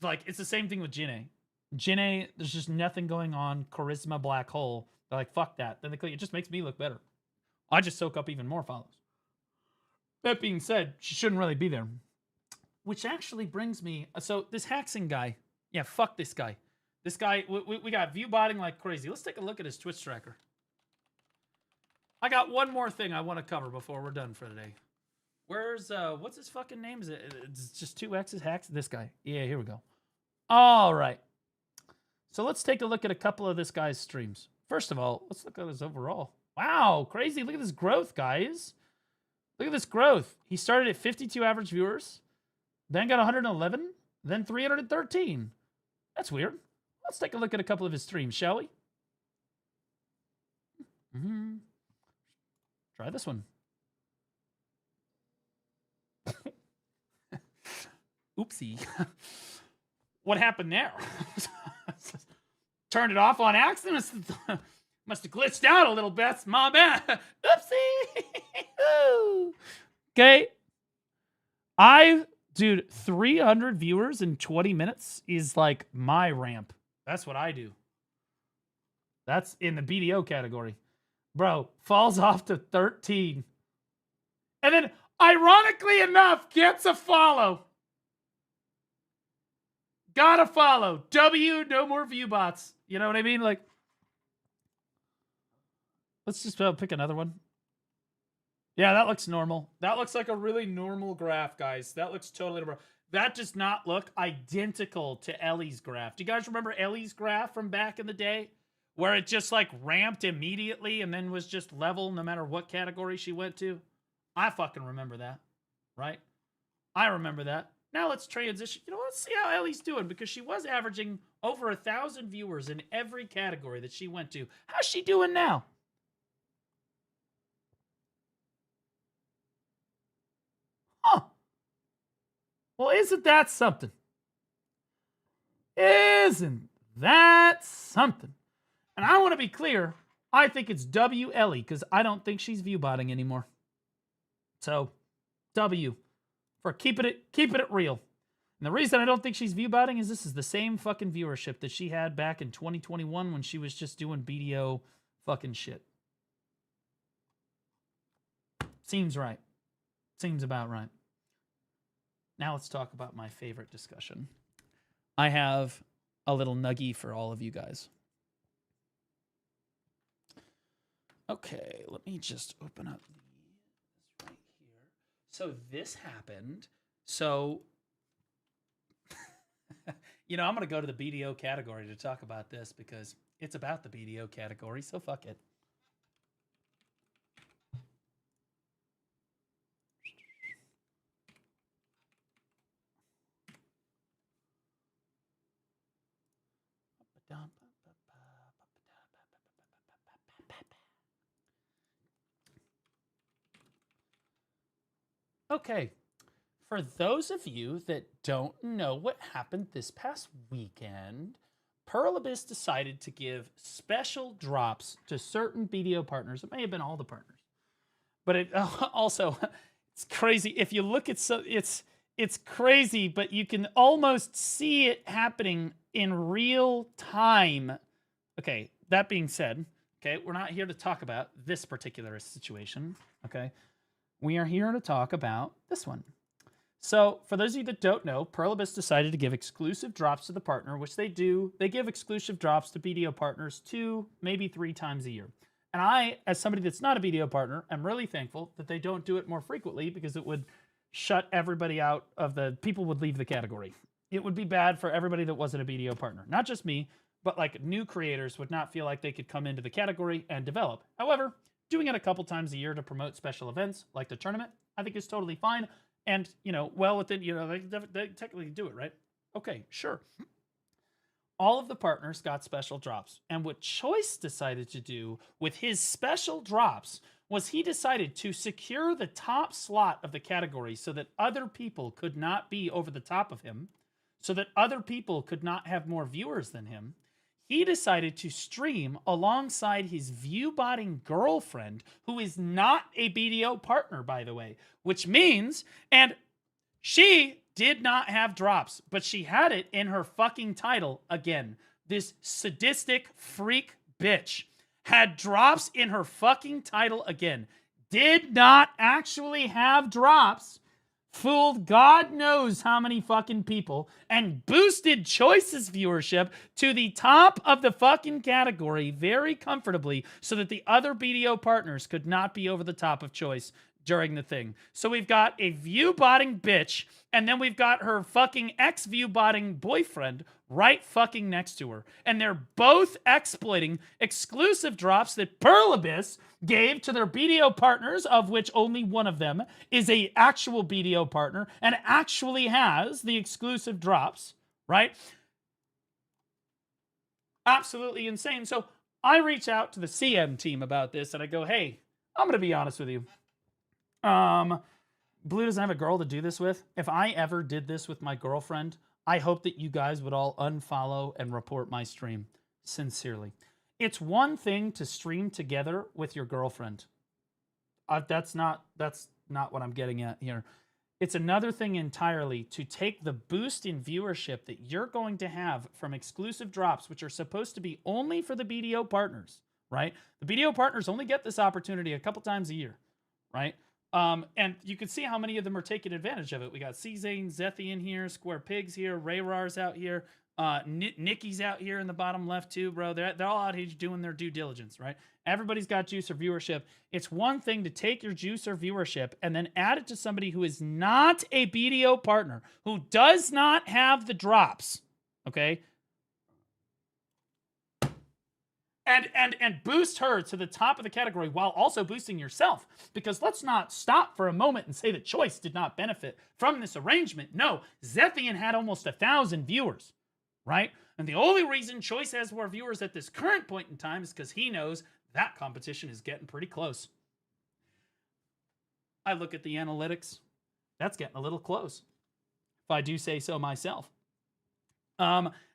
Like, it's the same thing with Jinne. Jinne, there's just nothing going on. Charisma black hole. They're like, fuck that. Then they click, it just makes me look better. I just soak up even more follows. That being said, she shouldn't really be there. Which actually brings me, so this Haxing guy, yeah, fuck this guy. This guy, we got view botting like crazy. Let's take a look at his Twitch tracker. I got one more thing I want to cover before we're done for today. Where's, what's his fucking name? Is it, it's just 2 X's, Hacks? This guy. Yeah, here we go. All right. So let's take a look at a couple of this guy's streams. First of all, let's look at his overall. Wow, crazy. Look at this growth, guys. Look at this growth. He started at 52 average viewers, then got 111, then 313. That's weird. Let's take a look at a couple of his streams, shall we? Try this one. Oopsie. What happened there? Turned it off on accident. Must have glitched out a little bit. My bad. Oopsie. Okay. Dude, 300 viewers in 20 minutes is like my ramp. That's what I do. That's in the BDO category. Bro, falls off to 13. And then, ironically enough, gets a follow. Gotta follow. W, no more view bots. You know what I mean? Like, let's just pick another one. Yeah, that looks normal. That looks like a really normal graph, guys. That looks totally normal. That does not look identical to Ellie's graph. Do you guys remember Ellie's graph from back in the day? Where it just like ramped immediately and then was just level no matter what category she went to? I fucking remember that, right? I remember that. Now let's transition. You know, let's see how Ellie's doing because she was averaging over 1,000 viewers in every category that she went to. How's she doing now? Huh. Well, isn't that something? Isn't that something? And I want to be clear, I think it's W Ellie because I don't think she's view botting anymore. So, W for keeping it real. And the reason I don't think she's view botting is this is the same fucking viewership that she had back in 2021 when she was just doing BDO fucking shit. Seems right. Seems about right. Now let's talk about my favorite discussion. I have a little nuggie for all of you guys. Okay, let me just open up this right here. So this happened. So, you know, I'm going to go to the BDO category to talk about this because it's about the BDO category, so fuck it. Okay, for those of you that don't know what happened this past weekend, Pearl Abyss decided to give special drops to certain BDO partners. It may have been all the partners, but it also, it's crazy. If you look at it's crazy, but you can almost see it happening in real time. Okay, that being said, okay, we're not here to talk about this particular situation, okay? We are here to talk about this one. So, for those of you that don't know, Pearl Abyss decided to give exclusive drops to the partner, which they do. They give exclusive drops to BDO partners 2, maybe 3 times a year. And I, as somebody that's not a BDO partner, am really thankful that they don't do it more frequently because it would shut everybody out of the... People would leave the category. It would be bad for everybody that wasn't a BDO partner. Not just me, but like new creators would not feel like they could come into the category and develop. However, doing it a couple times a year to promote special events like the tournament, I think is totally fine. And, you know, well within, you know, they technically do it, right? Okay, sure. All of the partners got special drops. And what Choice decided to do with his special drops was he decided to secure the top slot of the category so that other people could not be over the top of him, so that other people could not have more viewers than him. He decided to stream alongside his view-botting girlfriend, who is not a BDO partner, by the way, which means, and she did not have drops, but she had it in her fucking title again. This sadistic freak bitch had drops in her fucking title again. Did not actually have drops. Fooled God knows how many fucking people and boosted Choice's viewership to the top of the fucking category very comfortably so that the other BDO partners could not be over the top of Choice during the thing. So we've got a view-botting bitch, and then we've got her fucking ex-view-botting boyfriend right fucking next to her. And they're both exploiting exclusive drops that Pearl Abyss gave to their BDO partners, of which only one of them is a actual BDO partner and actually has the exclusive drops, right? Absolutely insane. So I reach out to the CM team about this and I go, hey, I'm going to be honest with you. Blue doesn't have a girl to do this with. If I ever did this with my girlfriend, I hope that you guys would all unfollow and report my stream. Sincerely. It's one thing to stream together with your girlfriend. That's not what I'm getting at here. It's another thing entirely to take the boost in viewership that you're going to have from exclusive drops, which are supposed to be only for the BDO partners, right? The BDO partners only get this opportunity a couple times a year, right? And you can see how many of them are taking advantage of it. We got C-Zane, Zethian here, Square Pigs here, Rayrar's out here, Nikki's out here in the bottom left too, bro. They're all out here doing their due diligence, right? Everybody's got juice or viewership. It's one thing to take your juice or viewership and then add it to somebody who is not a BDO partner, who does not have the drops, okay? And boost her to the top of the category while also boosting yourself. Because let's not stop for a moment and say that Choice did not benefit from this arrangement. No, Zethian had almost 1,000 viewers, right? And the only reason Choice has more viewers at this current point in time is because he knows that competition is getting pretty close. I look at the analytics. That's getting a little close, if I do say so myself.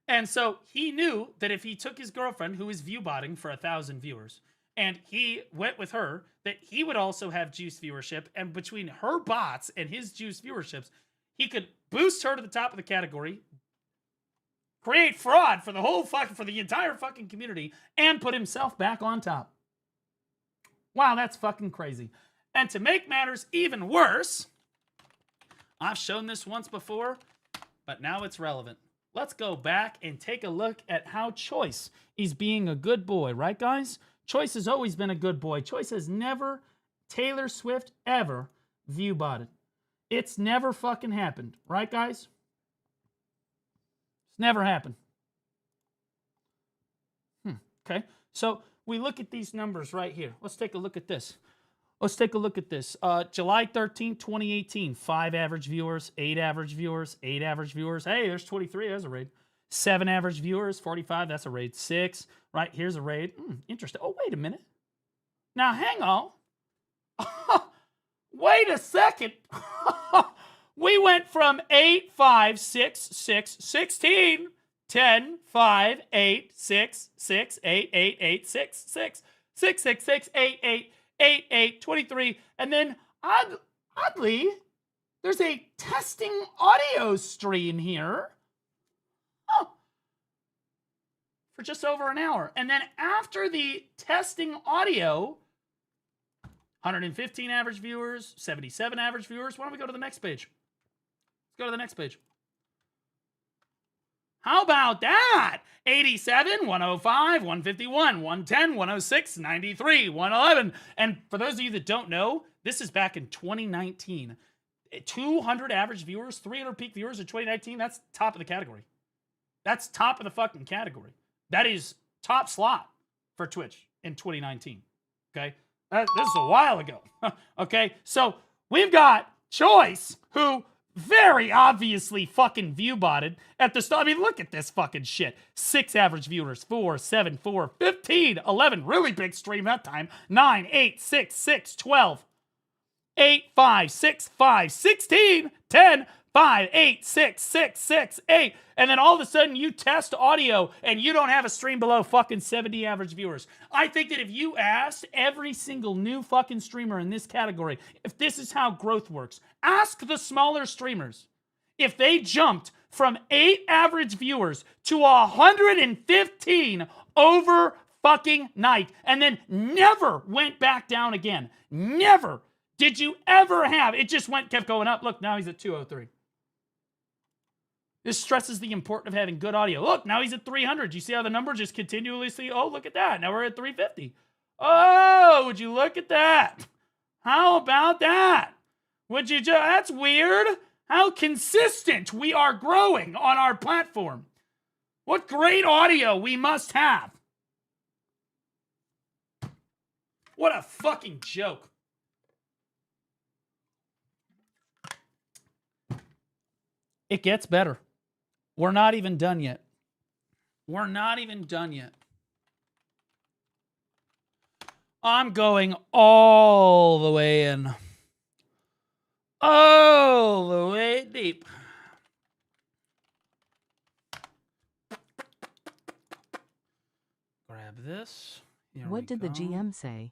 And so he knew that if he took his girlfriend, who is view-botting for 1,000 viewers, and he went with her, that he would also have juice viewership, and between her bots and his juice viewerships, he could boost her to the top of the category, create fraud for the entire fucking community, and put himself back on top. Wow, that's fucking crazy. And to make matters even worse, I've shown this once before, but now it's relevant. Let's go back and take a look at how Choice is being a good boy, right, guys? Choice has always been a good boy. Choice has never, Taylor Swift, ever view-botted. It's never fucking happened, right, guys? It's never happened. Okay, so we look at these numbers right here. Let's take a look at this. Let's take a look at this. July 13th, 2018. 5 average viewers, 8 average viewers, 8 average viewers. Hey, there's 23. There's a raid. 7 average viewers, 45. That's a raid. 6. Right, here's a raid. Interesting. Oh, wait a minute. Now, hang on. Wait a second. We went from 8, 5, 6, 6, 16, 10, 5, 8, 6, 6, 8, 8, 8, 6, 6, 6, 6, 6, 8, 8, 8, 8, 23, and then oddly, there's a testing audio stream here for just over an hour. And then after the testing audio, 115 average viewers, 77 average viewers. Why don't we go to the next page? Let's go to the next page. How about that? 87, 105, 151, 110, 106, 93, 111. And for those of you that don't know, this is back in 2019. 200 average viewers, 300 peak viewers in 2019. That's top of the category. That's top of the fucking category. That is top slot for Twitch in 2019. Okay? This is a while ago. Okay? So we've got Choice, who very obviously fucking view-botted at the start. I mean, look at this fucking shit. 6 average viewers, 4, 7, 4, 15, 11. Really big stream that time. 9, 8, 6, 6, 12. 8, 5, 6, 5, 16, 10, 5, 8, 6, 6, 6, 8. And then all of a sudden you test audio and you don't have a stream below fucking 70 average viewers. I think that if you asked every single new fucking streamer in this category, if this is how growth works, ask the smaller streamers if they jumped from 8 average viewers to 115 over fucking night and then never went back down again. Never did you ever have. It just kept going up. Look, now he's at 203. This stresses the importance of having good audio. Look, now he's at 300. You see how the number just continually see? Oh, look at that. Now we're at 350. Oh, would you look at that? How about that? Would you just, that's weird. How consistent we are growing on our platform. What great audio we must have. What a fucking joke. It gets better. We're not even done yet. We're not even done yet. I'm going all the way in. All the way deep. Grab this. Here What did the GM say?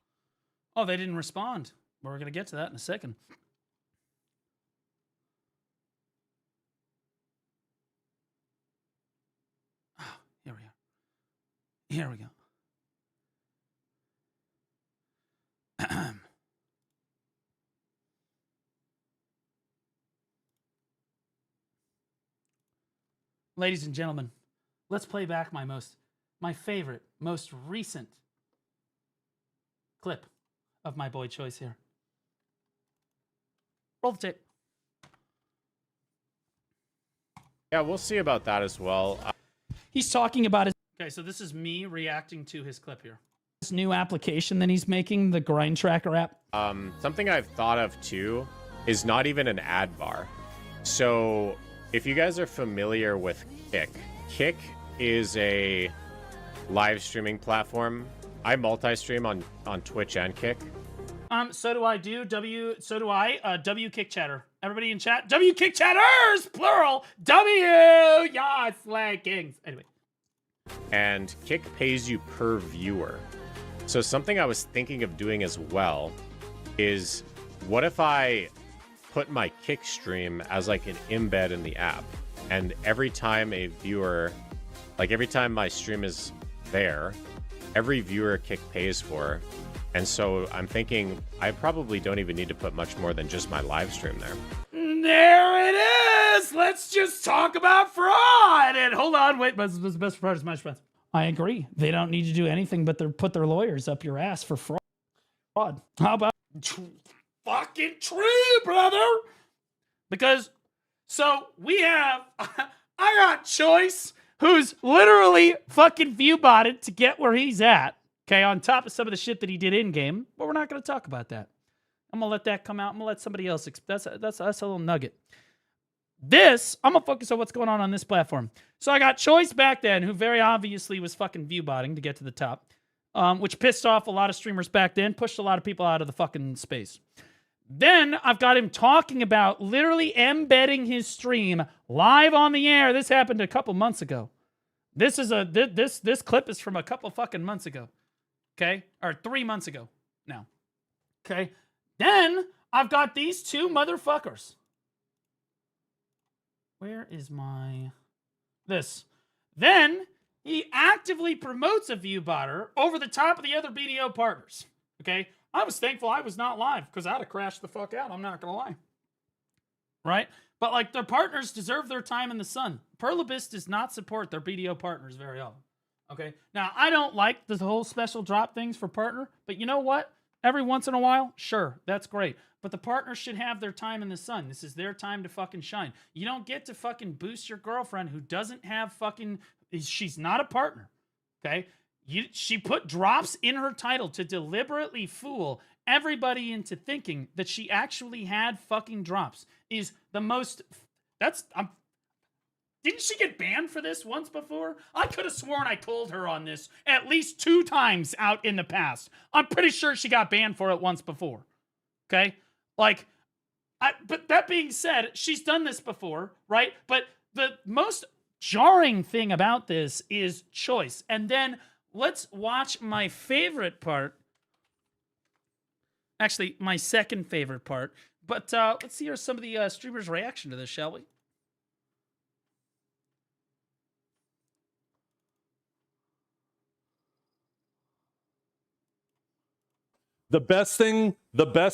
Oh, they didn't respond. We're going to get to that in a second. Here we go. Here we go. Ladies and gentlemen, let's play back my favorite, most recent clip of my boy Choice here. Roll the tape. Yeah, we'll see about that as well. He's talking about his... Okay, so this is me reacting to his clip here. This new application that he's making, the Grind Tracker app. Something I've thought of too is not even an ad bar. So if you guys are familiar with Kick is a live streaming platform. I multi-stream on Twitch and Kick. So do I. W Kick Chatter. Everybody in chat. W Kick Chatters, plural. W. Yes, leggings. Anyway. And Kick pays you per viewer. So something I was thinking of doing as well is, what if I put my Kick stream as like an embed in the app, and every time a viewer, like every time my stream is there, every viewer Kick pays for. And so I'm thinking I probably don't even need to put much more than just my live stream there. There it is. Let's just talk about fraud. And hold on, wait, but the best part is my friends. I agree. They don't need to do anything but put their lawyers up your ass for fraud. How about fucking true, brother? Because so we have I got Choice, who's literally fucking view botted to get where he's at. Okay, on top of some of the shit that he did in game, but we're not going to talk about that. I'm gonna let that come out. I'm gonna let somebody else. That's a little nugget. I'm gonna focus on what's going on this platform. So I got Choice back then, who very obviously was fucking view botting to get to the top, which pissed off a lot of streamers back then, pushed a lot of people out of the fucking space. Then I've got him talking about literally embedding his stream live on the air. This happened a couple months ago. This clip is from a couple fucking months ago. Okay? Or 3 months ago now. Okay? Then I've got these two motherfuckers. Where is this? Then he actively promotes a view botter over the top of the other BDO partners. Okay? I was thankful I was not live because I'd have crashed the fuck out. I'm not going to lie. Right? But like, their partners deserve their time in the sun. Perlabis does not support their BDO partners very often. Okay? Now, I don't like the whole special drop things for partner, but you know what? Every once in a while, sure, that's great. But the partners should have their time in the sun. This is their time to fucking shine. You don't get to fucking boost your girlfriend who doesn't have fucking... She's not a partner. Okay? She put drops in her title to deliberately fool everybody into thinking that she actually had fucking drops. Is the most... Didn't she get banned for this once before? I could have sworn I told her on this at least 2 times out in the past. I'm pretty sure she got banned for it once before. Okay? Like, but that being said, she's done this before, right? But the most jarring thing about this is Choice. And then let's watch my favorite part. Actually, my second favorite part. But let's hear some of the streamers' reaction to this, shall we? The best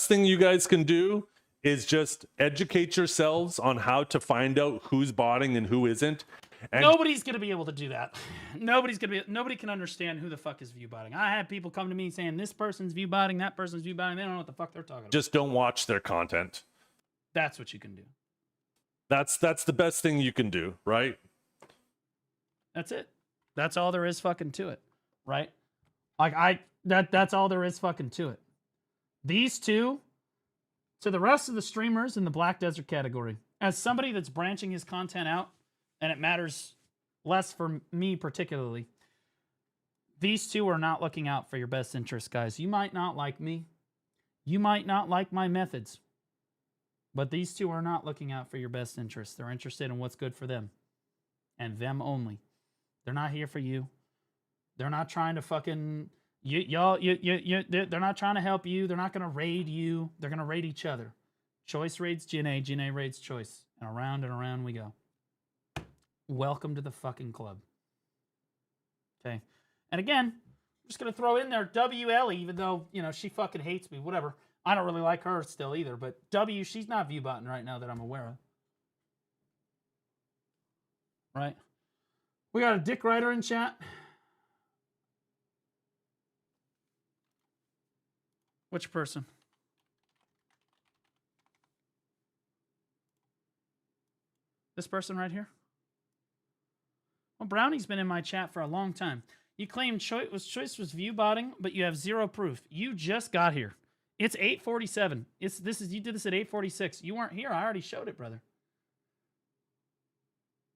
thing you guys can do is just educate yourselves on how to find out who's botting and who isn't. And Nobody's gonna be able to do that. Nobody can understand who the fuck is view botting. I had people come to me saying this person's view botting, that person's view botting. They don't know what the fuck they're talking about. just don't watch their content. That's what you can do. That's the best thing you can do, right? That's it. That's all there is fucking to it, right? Like that's all there is fucking to it. These two, to the rest of the streamers in the Black Desert category, as somebody that's branching his content out, and it matters less for me particularly, these two are not looking out for your best interest, guys. You might not like me. You might not like my methods. But these two are not looking out for your best interest. They're interested in what's good for them. And them only. They're not here for you. They're not trying to fucking... they're not trying to help you. They're not going to raid you. They're going to raid each other. Choice raids Janae. Janae raids Choice. And around we go. Welcome to the fucking club. Okay. And again, I'm just going to throw in there WL, even though, you know, she fucking hates me. Whatever. I don't really like her still either. But W, she's not view botting right now that I'm aware of. Right? We got a dick writer in chat. Which person? This person right here? Well, Brownie's been in my chat for a long time. You claim Choice was view botting, but you have zero proof. You just got here. It's 8:47. You did this at 8:46. You weren't here. I already showed it, brother.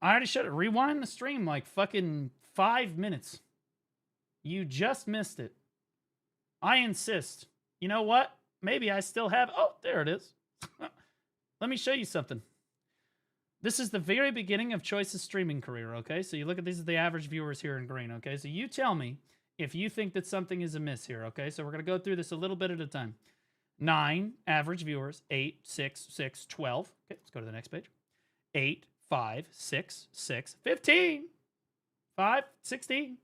I already showed it. Rewind the stream like fucking 5 minutes. You just missed it. I insist. You know what? Maybe I still have... Oh, there it is. Let me show you something. This is the very beginning of Choice's streaming career, okay? So you look at these are the average viewers here in green, okay? So you tell me if you think that something is amiss here, okay? So we're going to go through this a little bit at a time. 9 average viewers, 8, 6, 6, 12. Okay, let's go to the next page. 8, 5, 6, 6, 15. 5, 16.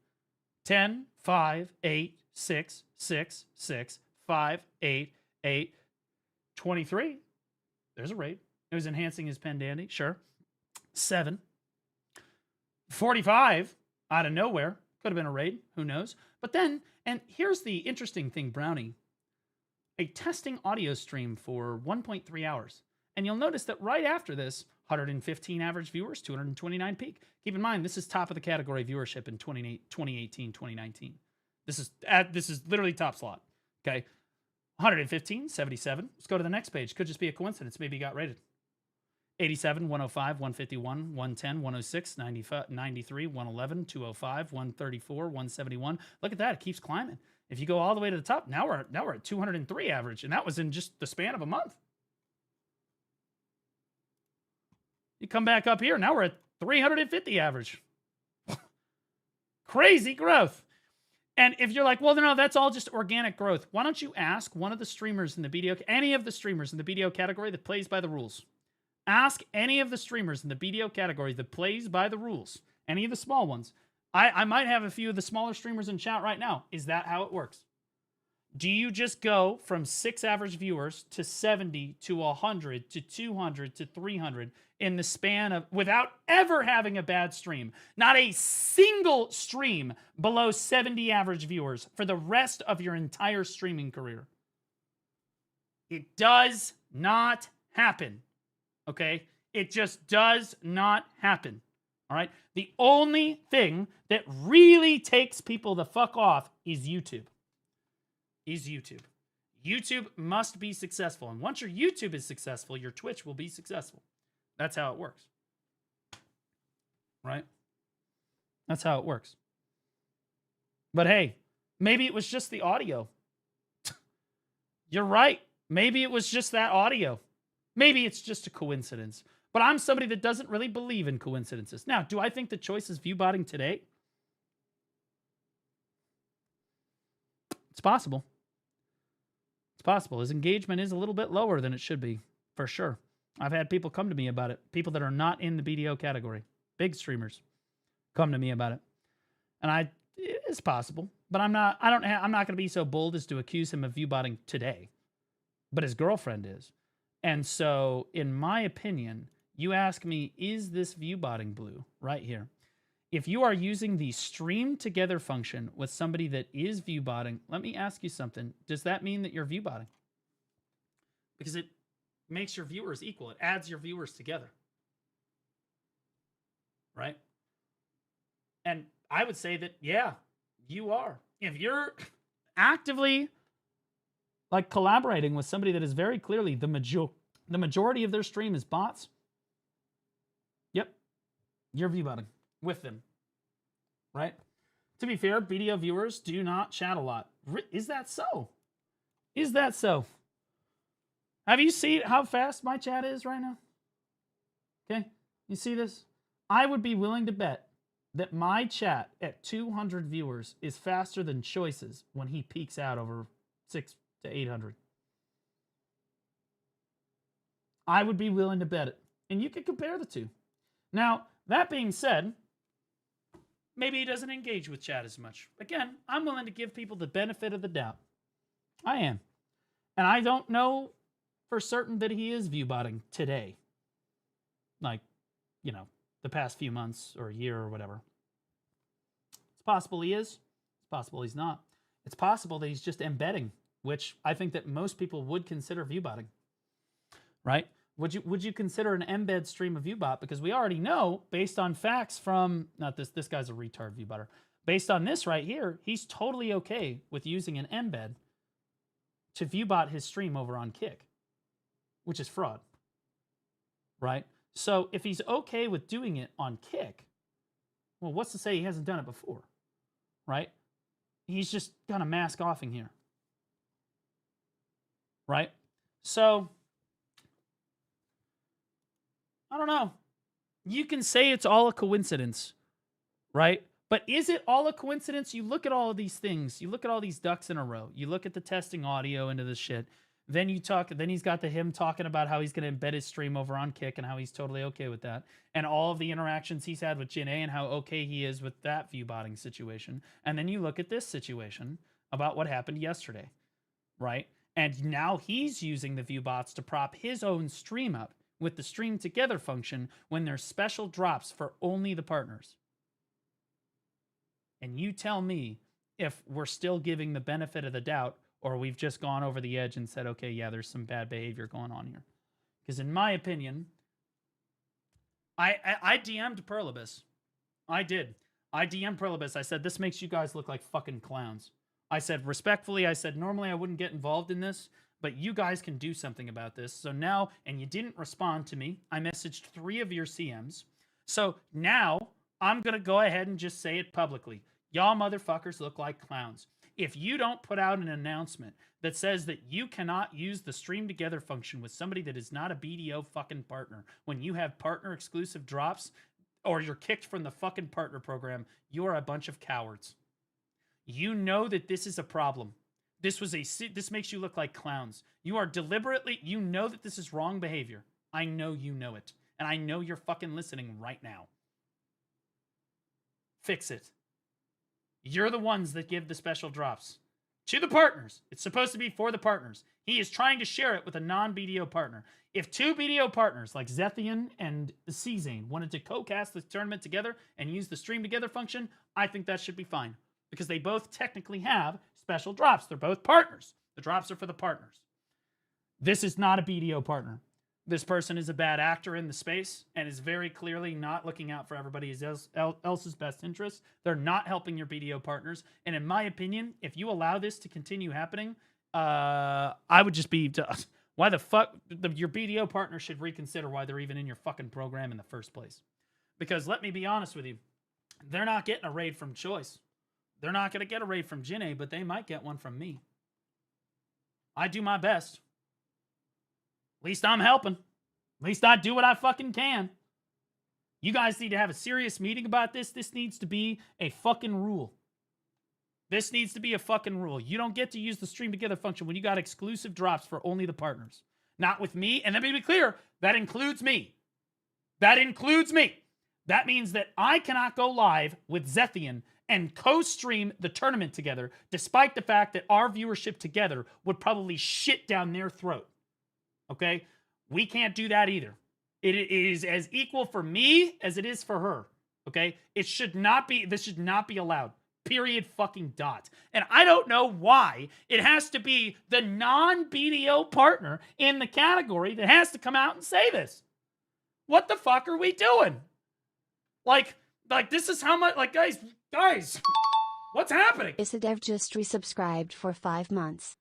10, 5, 8, 6, 6, 6, 5, 8, 8, 23. There's a raid. It was enhancing his pen dandy. Sure. 7. 45 out of nowhere. Could have been a raid. Who knows? But then, and here's the interesting thing, Brownie. A testing audio stream for 1.3 hours. And you'll notice that right after this, 115 average viewers, 229 peak. Keep in mind, this is top of the category viewership in 2018, 2019. This is literally top slot. Okay. 115, 77. Let's go to the next page. Could just be a coincidence. Maybe he got rated. 87, 105, 151, 110, 106, 95, 93, 111, 205, 134, 171. Look at that. It keeps climbing. If you go all the way to the top, now we're at 203 average, and that was in just the span of a month. You come back up here, now we're at 350 average. Crazy growth. And if you're like, well, no, that's all just organic growth. Why don't you ask one of the streamers in the BDO, any of the streamers in the BDO category that plays by the rules? Ask any of the streamers in the BDO category that plays by the rules. Any of the small ones. I might have a few of the smaller streamers in chat right now. Is that how it works? Do you just go from 6 average viewers to 70 to 100 to 200 to 300 in the span of, without ever having a bad stream? Not a single stream below 70 average viewers for the rest of your entire streaming career. It does not happen. Okay? It just does not happen. All right? The only thing that really takes people the fuck off is YouTube. YouTube must be successful. And once your YouTube is successful, your Twitch will be successful. That's how it works. Right? That's how it works. But hey, maybe it was just the audio. You're right. Maybe it was just that audio. Maybe it's just a coincidence. But I'm somebody that doesn't really believe in coincidences. Now, do I think the Choice is view botting today? It's possible. It's possible. His engagement is a little bit lower than it should be, for sure. I've had people come to me about it. People that are not in the BDO category. Big streamers come to me about it. And It's possible, but I'm not going to be so bold as to accuse him of viewbotting today. But his girlfriend is. And so, in my opinion, you ask me, is this viewbotting, Blue? Right here. If you are using the stream together function with somebody that is viewbotting, let me ask you something. Does that mean that you're viewbotting? Because it makes your viewers equal. It adds your viewers together. Right? And I would say that, yeah, you are. If you're actively like collaborating with somebody that is very clearly the majority of their stream is bots, yep, you're viewbotting with them, right? To be fair, BDO viewers do not chat a lot. Is that so? Is that so? Have you seen how fast my chat is right now? Okay, you see this? I would be willing to bet that my chat at 200 viewers is faster than Choice's when he peaks out over 600 to 800. I would be willing to bet it. And you could compare the two. Now, that being said, maybe he doesn't engage with chat as much. Again, I'm willing to give people the benefit of the doubt. I am. And I don't know for certain that he is viewbotting today. Like, you know, the past few months or a year or whatever. It's possible he is. It's possible he's not. It's possible that he's just embedding, which I think that most people would consider viewbotting, right? Would you consider an embed stream a viewbot? Because we already know, based on facts from, not this guy's a retard viewbotter. Based on this right here, he's totally okay with using an embed to viewbot his stream over on Kick, which is fraud, right? So if he's okay with doing it on Kick, well, what's to say he hasn't done it before, right? He's just kind of mask offing here. Right? So, I don't know. You can say it's all a coincidence, right? But is it all a coincidence? You look at all of these things. You look at all these ducks in a row. You look at the testing audio into this shit. Then he's got him talking about how he's going to embed his stream over on Kick and how he's totally okay with that. And all of the interactions he's had with Jin A and how okay he is with that viewbotting situation. And then you look at this situation about what happened yesterday, right? And now he's using the viewbots to prop his own stream up with the stream together function when there's special drops for only the partners. And you tell me if we're still giving the benefit of the doubt or we've just gone over the edge and said, okay, yeah, there's some bad behavior going on here. Because in my opinion, I DM'd Perlibus. I did. I DM'd Perlibus. I said, this makes you guys look like fucking clowns. I said, respectfully, I said, normally I wouldn't get involved in this, but you guys can do something about this. So now, and you didn't respond to me. I messaged 3 of your CMs. So now I'm going to go ahead and just say it publicly. Y'all motherfuckers look like clowns. If you don't put out an announcement that says that you cannot use the stream together function with somebody that is not a BDO fucking partner, when you have partner exclusive drops or you're kicked from the fucking partner program, you are a bunch of cowards. You know that this is a problem. This makes you look like clowns. You are deliberately, you know that this is wrong behavior. I know you know it. And I know you're fucking listening right now. Fix it. You're the ones that give the special drops to the partners. It's supposed to be for the partners. He is trying to share it with a non-BDO partner. If 2 BDO partners like Zethian and C-Zane wanted to co-cast the tournament together and use the stream together function, I think that should be fine. Because they both technically have special drops. They're both partners. The drops are for the partners. This is not a BDO partner. This person is a bad actor in the space and is very clearly not looking out for everybody else's best interests. They're not helping your BDO partners. And in my opinion, if you allow this to continue happening, I would just be... Why the fuck... Your BDO partner should reconsider why they're even in your fucking program in the first place. Because let me be honest with you. They're not getting a raid from Choice. They're not going to get a raid from Jin A, but they might get one from me. I do my best. At least I'm helping. At least I do what I fucking can. You guys need to have a serious meeting about this. This needs to be a fucking rule. This needs to be a fucking rule. You don't get to use the stream together function when you got exclusive drops for only the partners. Not with me. And let me be clear, that includes me. That includes me. That means that I cannot go live with Zethian and co-stream the tournament together, despite the fact that our viewership together would probably shit down their throat. Okay? We can't do that either. It is as equal for me as it is for her. Okay? This should not be allowed. Period fucking dot. And I don't know why it has to be the non-BDO partner in the category that has to come out and say this. What the fuck are we doing? Like this is how much, like, guys, what's happening? Isadev just resubscribed for 5 months.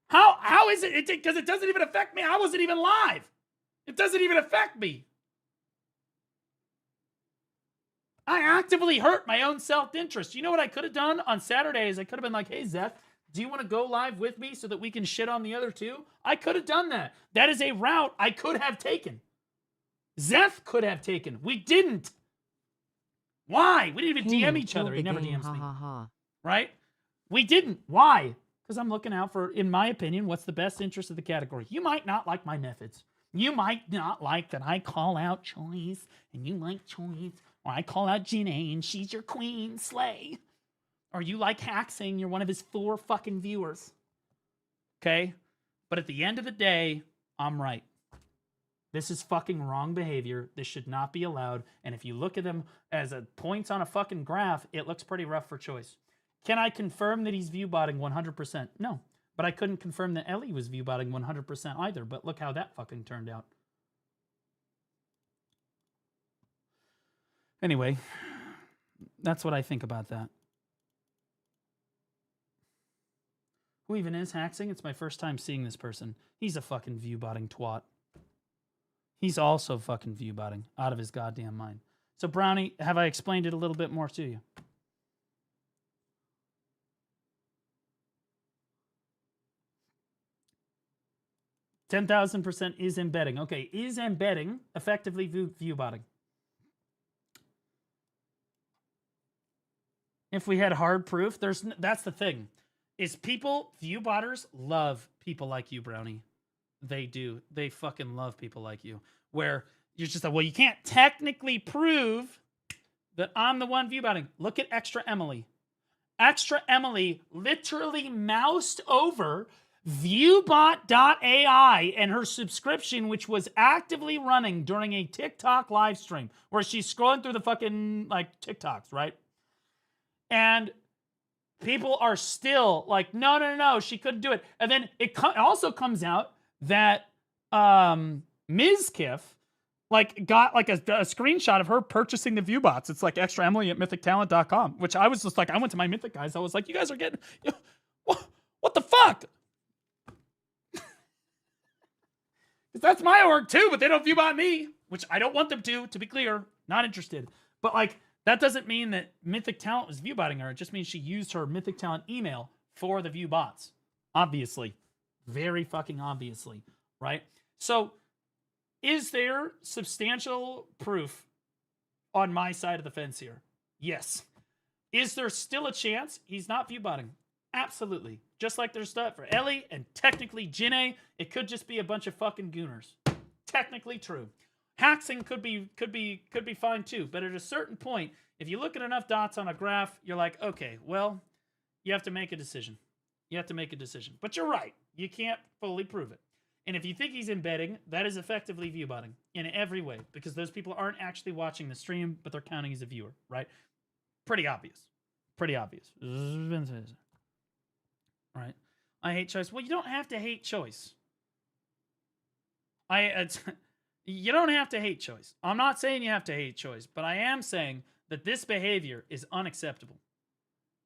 How is it? Because it doesn't even affect me. I wasn't even live. It doesn't even affect me. I actively hurt my own self-interest. You know what I could have done on Saturdays? I could have been like, hey, Zeth, do you want to go live with me so that we can shit on the other two? I could have done that. That is a route I could have taken. Zeth could have taken. We didn't. Why? We didn't even DM each other. He never DMs me. Right? We didn't. Why? Because I'm looking out for, in my opinion, what's the best interest of the category. You might not like my methods. You might not like that I call out Choice, and you like Choice. Or I call out Janae, and she's your queen, slay. Or you like Hack saying you're one of his 4 fucking viewers. Okay? But at the end of the day, I'm right. This is fucking wrong behavior. This should not be allowed. And if you look at them as points on a fucking graph, it looks pretty rough for Choice. Can I confirm that he's viewbotting 100%? No. But I couldn't confirm that Ellie was viewbotting 100% either. But look how that fucking turned out. Anyway, that's what I think about that. Who even is Haxing? It's my first time seeing this person. He's a fucking viewbotting twat. He's also fucking viewbotting out of his goddamn mind. So, Brownie, have I explained it a little bit more to you? $10,000% is embedding. Okay, is embedding effectively viewbotting? If we had hard proof, that's the thing. Is viewbotters love people like you, Brownie. They do. They fucking love people like you. Where you're just like, well, you can't technically prove that I'm the one viewbotting. Look at Extra Emily. Extra Emily literally moused over viewbot.ai and her subscription, which was actively running during a TikTok live stream where she's scrolling through the fucking like TikToks, right? And people are still like, no, she couldn't do it. And then it also comes out that Ms. Kiff got like a screenshot of her purchasing the viewbots. It's like Extra Emily at mythictalent.com, which I was just like, I went to my Mythic guys. I was like, you guys are getting, what the fuck? That's my org too, but they don't viewbot me, which I don't want them to be clear. Not interested. But like, that doesn't mean that Mythic Talent was viewbotting her. It just means she used her Mythic Talent email for the viewbots. Obviously. Very fucking obviously. Right? So, is there substantial proof on my side of the fence here? Yes. Is there still a chance he's not viewbotting? Absolutely. Just like there's stuff for Ellie and technically Janae, it could just be a bunch of fucking gooners. Technically true. Haxing could be fine too, but at a certain point, if you look at enough dots on a graph, you're like, okay, well, you have to make a decision. You have to make a decision. But you're right. You can't fully prove it. And if you think he's embedding, that is effectively viewbotting in every way, because those people aren't actually watching the stream, but they're counting as a viewer, right? Pretty obvious. Pretty obvious. Right? I hate Choice. Well, you don't have to hate Choice. You don't have to hate Choice. I'm not saying you have to hate Choice, but I am saying that this behavior is unacceptable.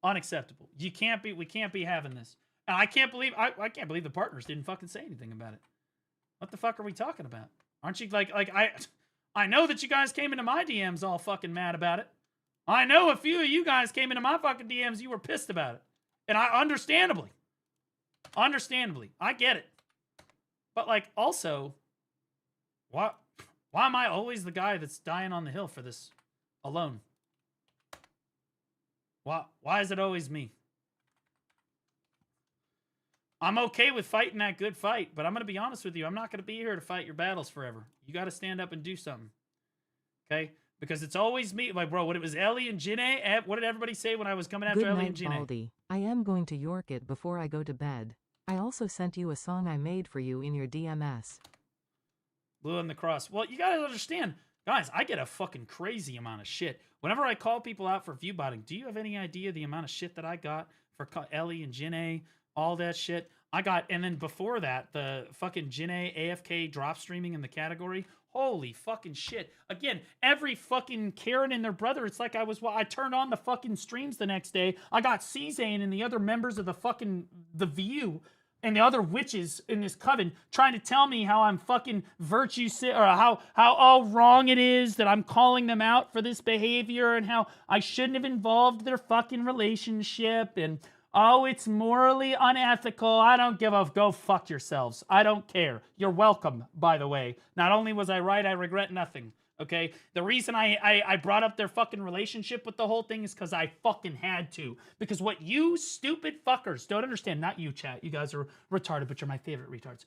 Unacceptable. We can't be having this. And I can't believe the partners didn't fucking say anything about it. What the fuck are we talking about? Aren't you I know that you guys came into my DMs all fucking mad about it. I know a few of you guys came into my fucking DMs, you were pissed about it. And understandably, I get it. But also, why am I always the guy that's dying on the hill for this alone? Why is it always me? I'm okay with fighting that good fight, but I'm going to be honest with you. I'm not going to be here to fight your battles forever. You got to stand up and do something. Okay? Because it's always me. Like, bro, what it was Ellie and Janae? What did everybody say when I was coming after Good Ellie night, and Janae? Baldy. I am going to York it before I go to bed. I also sent you a song I made for you in your DMS. Blue on the cross. Well, you gotta understand, guys, I get a fucking crazy amount of shit. Whenever I call people out for view botting, do you have any idea the amount of shit that I got for Ellie and Janae? All that shit. I got, and then before that, the fucking Janae AFK drop streaming in the category. Holy fucking shit. Again, every fucking Karen and their brother, it's like I turned on the fucking streams the next day. I got C-Zane and the other members of the View and the other witches in this coven trying to tell me how I'm fucking or how all wrong it is that I'm calling them out for this behavior and how I shouldn't have involved their fucking relationship and oh, it's morally unethical. I don't give a go fuck yourselves. I don't care. You're welcome, by the way. Not only was I right, I regret nothing. Okay? The reason I brought up their fucking relationship with the whole thing is because I fucking had to. Because what you stupid fuckers don't understand, not you, chat. You guys are retarded, but you're my favorite retards.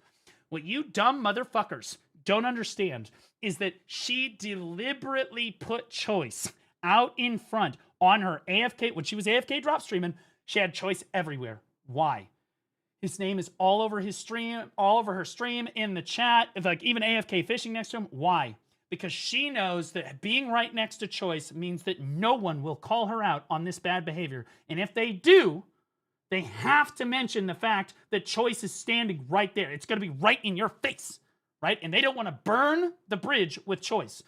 What you dumb motherfuckers don't understand is that she deliberately put Choice out in front on her AFK, when she was AFK drop streaming. She had Choice everywhere. Why? His name is all over his stream, all over her stream, in the chat, like even AFK fishing next to him. Why? Because she knows that being right next to Choice means that no one will call her out on this bad behavior. And if they do, they have to mention the fact that Choice is standing right there. It's going to be right in your face, right? And they don't want to burn the bridge with Choice.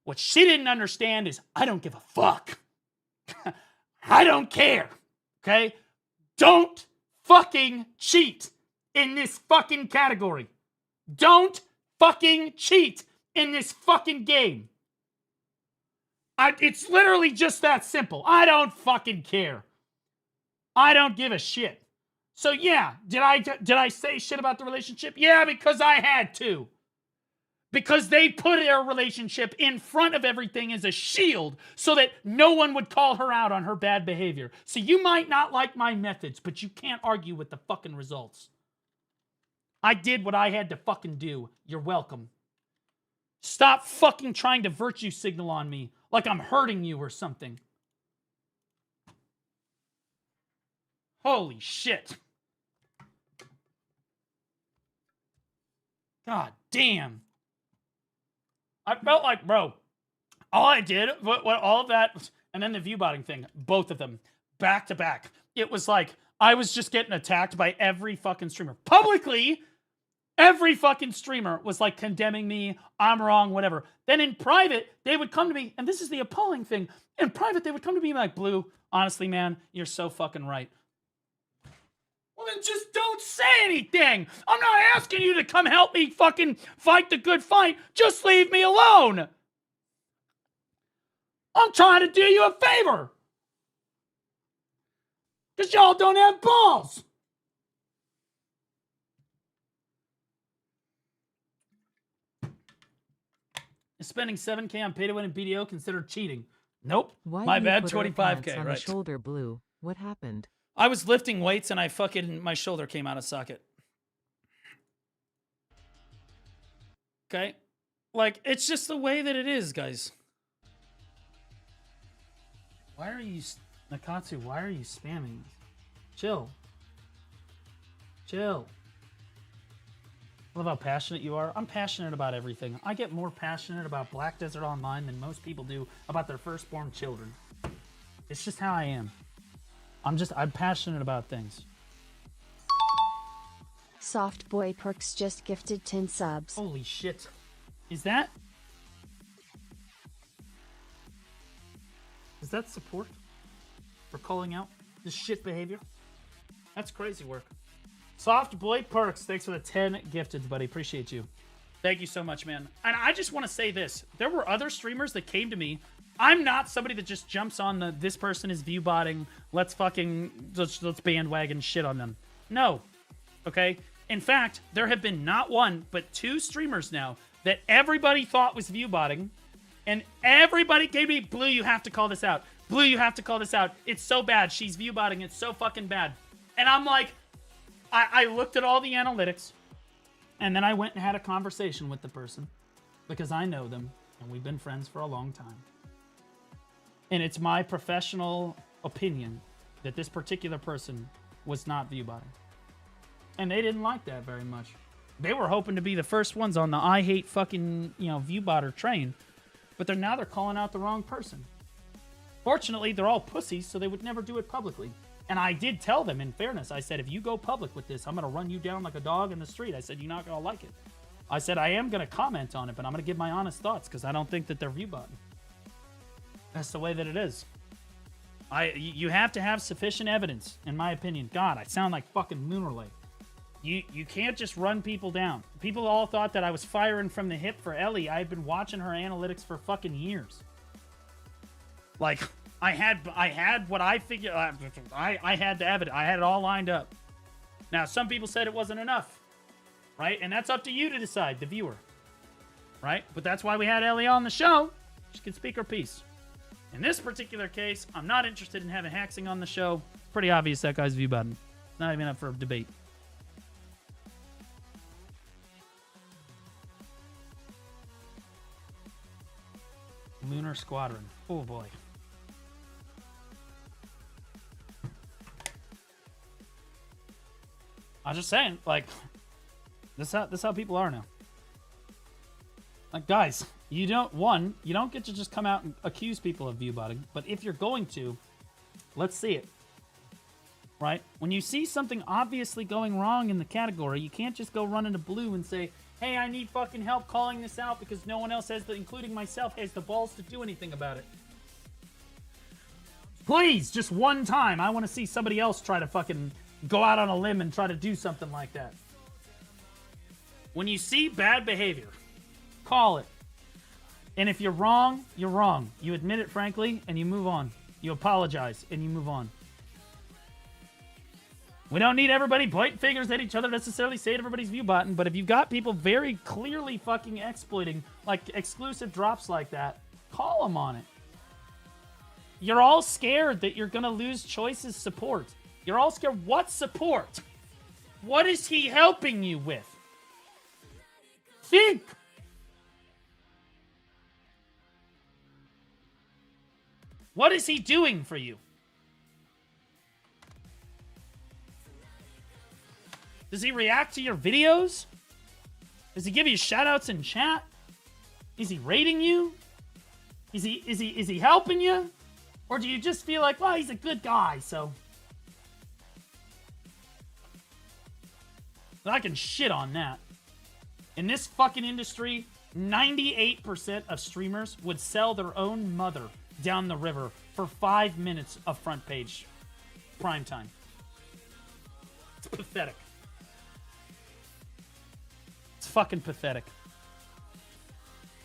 What she didn't understand is, I don't give a fuck. I don't care. Okay? Don't fucking cheat in this fucking category. Don't fucking cheat in this fucking game. It's literally just that simple. I don't fucking care. I don't give a shit. So yeah, did I say shit about the relationship? Yeah, because I had to. Because they put their relationship in front of everything as a shield so that no one would call her out on her bad behavior. So you might not like my methods, but you can't argue with the fucking results. I did what I had to fucking do. You're welcome. Stop fucking trying to virtue signal on me like I'm hurting you or something. Holy shit. God damn. I felt like, bro, all I did, what all of that, and then the view botting thing, both of them, back to back. It was like, I was just getting attacked by every fucking streamer. Publicly, every fucking streamer was like condemning me, I'm wrong, whatever. Then in private, they would come to me, and this is the appalling thing, in private, they would come to me like, Blue, honestly, man, you're so fucking right. Well, then just don't say anything. I'm not asking you to come help me fucking fight the good fight. Just leave me alone. I'm trying to do you a favor. Because y'all don't have balls. Is spending $7K on pay to win in BDO considered cheating? Nope. Why My do you bad, put 25K, on the right. shoulder, Blue? What happened? I was lifting weights and my shoulder came out of socket. Okay? Like, it's just the way that it is, guys. Why are you, Nakatsu, why are you spamming? Chill. Chill. I love how passionate you are. I'm passionate about everything. I get more passionate about Black Desert Online than most people do about their firstborn children. It's just how I am. I'm passionate about things. Soft Boy Perks just gifted 10 subs. Holy shit. Is that support for calling out this shit behavior? That's crazy work. Soft Boy Perks, thanks for the 10 gifted, buddy. Appreciate you. Thank you so much, man. And I just want to say this. There were other streamers that came to me. I'm not somebody that just jumps on this person is view botting, let's bandwagon shit on them. No. Okay? In fact, there have been not one, but 2 streamers now that everybody thought was view botting, and everybody gave me, Blue, you have to call this out. Blue, you have to call this out. It's so bad. She's view botting. It's so fucking bad. And I'm like, I looked at all the analytics, and then I went and had a conversation with the person because I know them, and we've been friends for a long time. And it's my professional opinion that this particular person was not viewbotting. And they didn't like that very much. They were hoping to be the first ones on the I hate fucking, viewbotter train. But now they're calling out the wrong person. Fortunately, they're all pussies, so they would never do it publicly. And I did tell them, in fairness, I said, if you go public with this, I'm going to run you down like a dog in the street. I said, you're not going to like it. I said, I am going to comment on it, but I'm going to give my honest thoughts because I don't think that they're viewbotting. That's the way that it is. You have to have sufficient evidence, in my opinion. God, I sound like fucking Moonerlake. You can't just run people down. People all thought that I was firing from the hip for Ellie. I had been watching her analytics for fucking years. Like, I had what I figured. I had the evidence. I had it all lined up. Now, some people said it wasn't enough, right? And that's up to you to decide, the viewer, right? But that's why we had Ellie on the show. She can speak her piece. In this particular case, I'm not interested in having Haxing on the show. Pretty obvious that guy's view button. Not even up for a debate. Lunar Squadron. Oh boy. I'm just saying, like, this how people are now. Like, guys, you don't get to just come out and accuse people of viewbotting, but if you're going to, let's see it. Right? When you see something obviously going wrong in the category, you can't just go run into Blue and say, hey, I need fucking help calling this out because no one else including myself, has the balls to do anything about it. Please, just one time, I want to see somebody else try to fucking go out on a limb and try to do something like that. When you see bad behavior, call it. And if you're wrong, you're wrong. You admit it frankly, and you move on. You apologize, and you move on. We don't need everybody pointing fingers at each other, necessarily saying everybody's viewbotting, but if you've got people very clearly fucking exploiting, like, exclusive drops like that, call them on it. You're all scared that you're going to lose Choice's support. You're all scared. What support? What is he helping you with? Think! What is he doing for you? Does he react to your videos? Does he give you shoutouts in chat? Is he rating you? Is he helping you? Or do you just feel like, well, he's a good guy, so I can shit on that. In this fucking industry, 98% of streamers would sell their own mother down the river for 5 minutes of front page prime time. It's pathetic. It's fucking pathetic.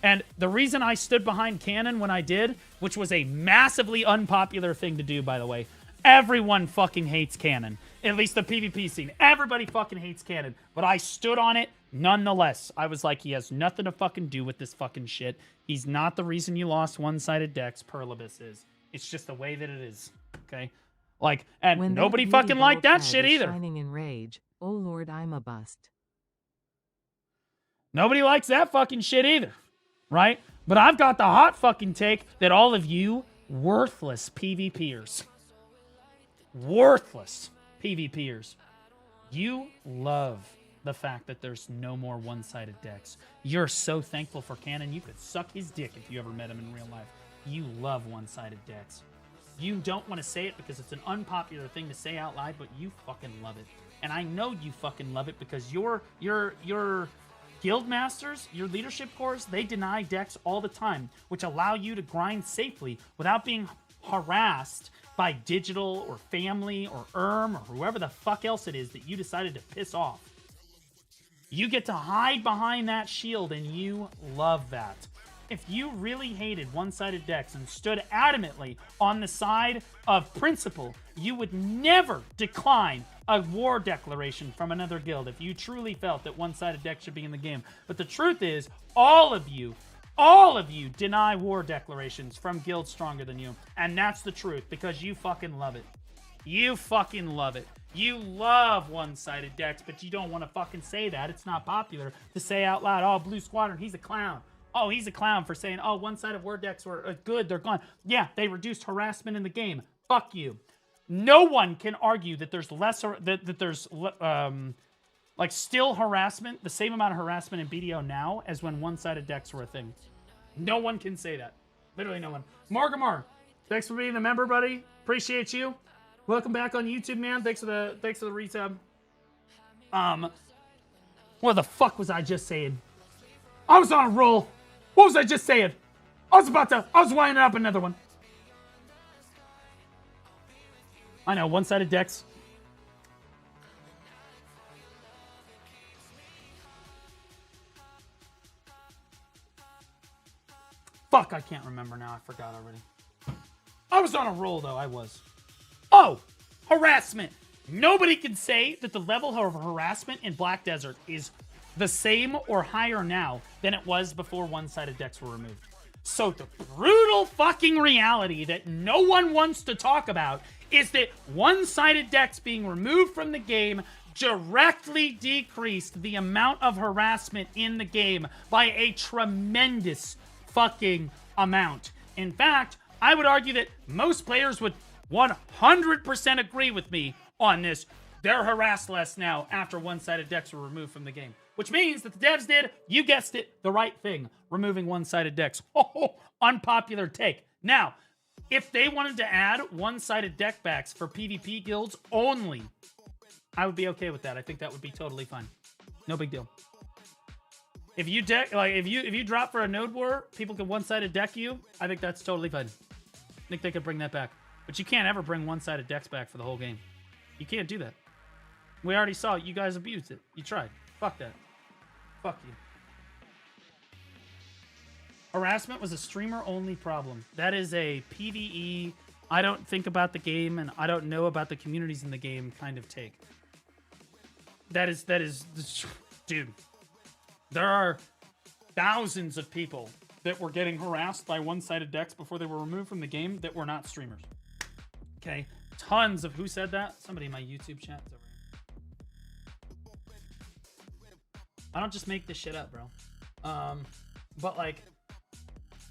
And the reason I stood behind Canon when I did, which was a massively unpopular thing to do, by the way, everyone fucking hates Canon. At least the PvP scene. Everybody fucking hates Canon. But I stood on it nonetheless. I was like, he has nothing to fucking do with this fucking shit. He's not the reason you lost one-sided decks. Perlibus is. It's just the way that it is. Okay? Like, and when nobody fucking liked that shit either. Shining in rage. Oh Lord, I'm a bust. Nobody likes that fucking shit either. Right? But I've got the hot fucking take that all of you worthless PvPers, worthless PvPers, you love the fact that there's no more one-sided decks. You're so thankful for Canon, you could suck his dick if you ever met him in real life. You love one-sided decks. You don't want to say it because it's an unpopular thing to say out loud, but you fucking love it. And I know you fucking love it because your guild masters, your leadership cores, they deny decks all the time, which allow you to grind safely without being harassed by Digital or Family or or whoever the fuck else it is that you decided to piss off. You get to hide behind that shield and you love that. If you really hated one-sided decks and stood adamantly on the side of principle, you would never decline a war declaration from another guild if you truly felt that one-sided decks should be in the game. But the truth is, all of you deny war declarations from guilds stronger than you. And that's the truth, because you fucking love it. You fucking love it. You love one-sided decks, but you don't want to fucking say that. It's not popular to say out loud, oh, Blue Squadron, he's a clown. Oh, he's a clown for saying, oh, one-sided word decks were good, they're gone. Yeah, they reduced harassment in the game. Fuck you. No one can argue that there's like still harassment, the same amount of harassment in BDO now as when one-sided decks were a thing. No one can say that. Literally no one. Margamar, thanks for being a member, buddy. Appreciate you. Welcome back on YouTube, man. Thanks for the resub. What the fuck was I just saying? I was on a roll. What was I just saying? I was winding up another one. I know, one-sided decks. Fuck, I can't remember now. I forgot already. I was on a roll, though. I was. Oh, harassment. Nobody can say that the level of harassment in Black Desert is the same or higher now than it was before one-sided decks were removed. So the brutal fucking reality that no one wants to talk about is that one-sided decks being removed from the game directly decreased the amount of harassment in the game by a tremendous fucking amount. In fact, I would argue that most players would 100% agree with me on this. They're harassed less now after one-sided decks were removed from the game. Which means that the devs did, you guessed it, the right thing. Removing one-sided decks. Oh, unpopular take. Now, if they wanted to add one-sided deck backs for PvP guilds only, I would be okay with that. I think that would be totally fine. No big deal. If you drop for a node war, people can one-sided deck you. I think that's totally fine. I think they could bring that back. But you can't ever bring one-sided decks back for the whole game. You can't do that. We already saw you guys abused it. You tried. Fuck that. Fuck you. Harassment was a streamer-only problem. That is a PvE, I don't think about the game and I don't know about the communities in the game kind of take. That is, dude. There are thousands of people that were getting harassed by one-sided decks before they were removed from the game that were not streamers. Okay? Tons of, who said that? Somebody in my YouTube chat. I don't just make this shit up, bro. But like,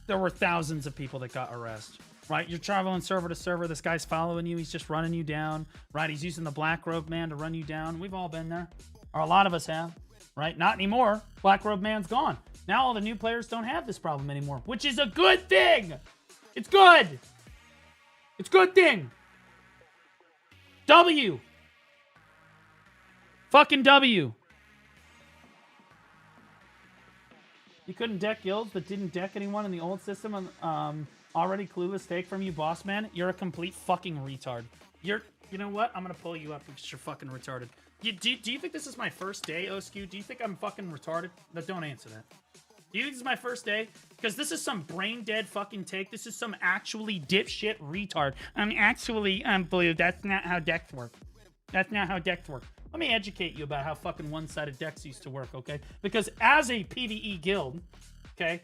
there were thousands of people that got harassed, right? You're traveling server to server. This guy's following you. He's just running you down, right? He's using the Black Robe Man to run you down. We've all been there, or a lot of us have, right? Not anymore. Black Robe Man's gone. Now all the new players don't have this problem anymore, which is a good thing. It's good. It's a good thing. W. Fucking W. You couldn't deck guilds that didn't deck anyone in the old system. Already clueless take from you, boss man. You're a complete fucking retard. You know what? I'm gonna pull you up because you're fucking retarded. Do you think this is my first day, Oskew? Do you think I'm fucking retarded? No, don't answer that. Do you think this is my first day? Because this is some brain dead fucking take. This is some actually dipshit retard. Blue. That's not how decks work. That's not how decks work. Let me educate you about how fucking one-sided decks used to work, okay? Because as a PvE guild, okay?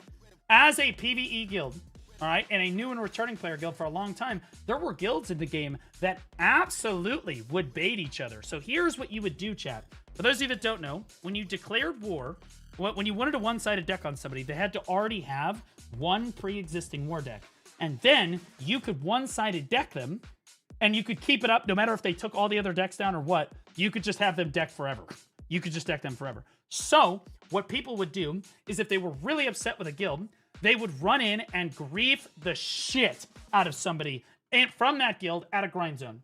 As a PvE guild, all right, and a new and returning player guild for a long time, there were guilds in the game that absolutely would bait each other. So here's what you would do, chat. For those of you that don't know, when you declared war, when you wanted a one-sided deck on somebody, they had to already have one pre-existing war deck. And then you could one-sided deck them, and you could keep it up no matter if they took all the other decks down or what. You could just have them decked forever. You could just deck them forever. So what people would do is if they were really upset with a guild, they would run in and grief the shit out of somebody from that guild at a grind zone.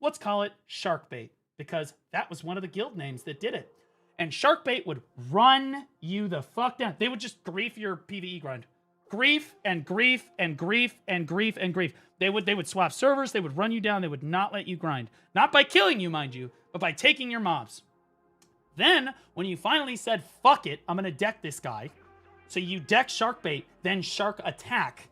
Let's call it Sharkbait, because that was one of the guild names that did it. And Sharkbait would run you the fuck down. They would just grief your PvE grind. Grief and grief and grief and grief and grief. They would swap servers. They would run you down. They would not let you grind. Not by killing you, mind you, but by taking your mobs. Then, when you finally said, fuck it, I'm going to deck this guy. So you deck Sharkbait, then Shark Attack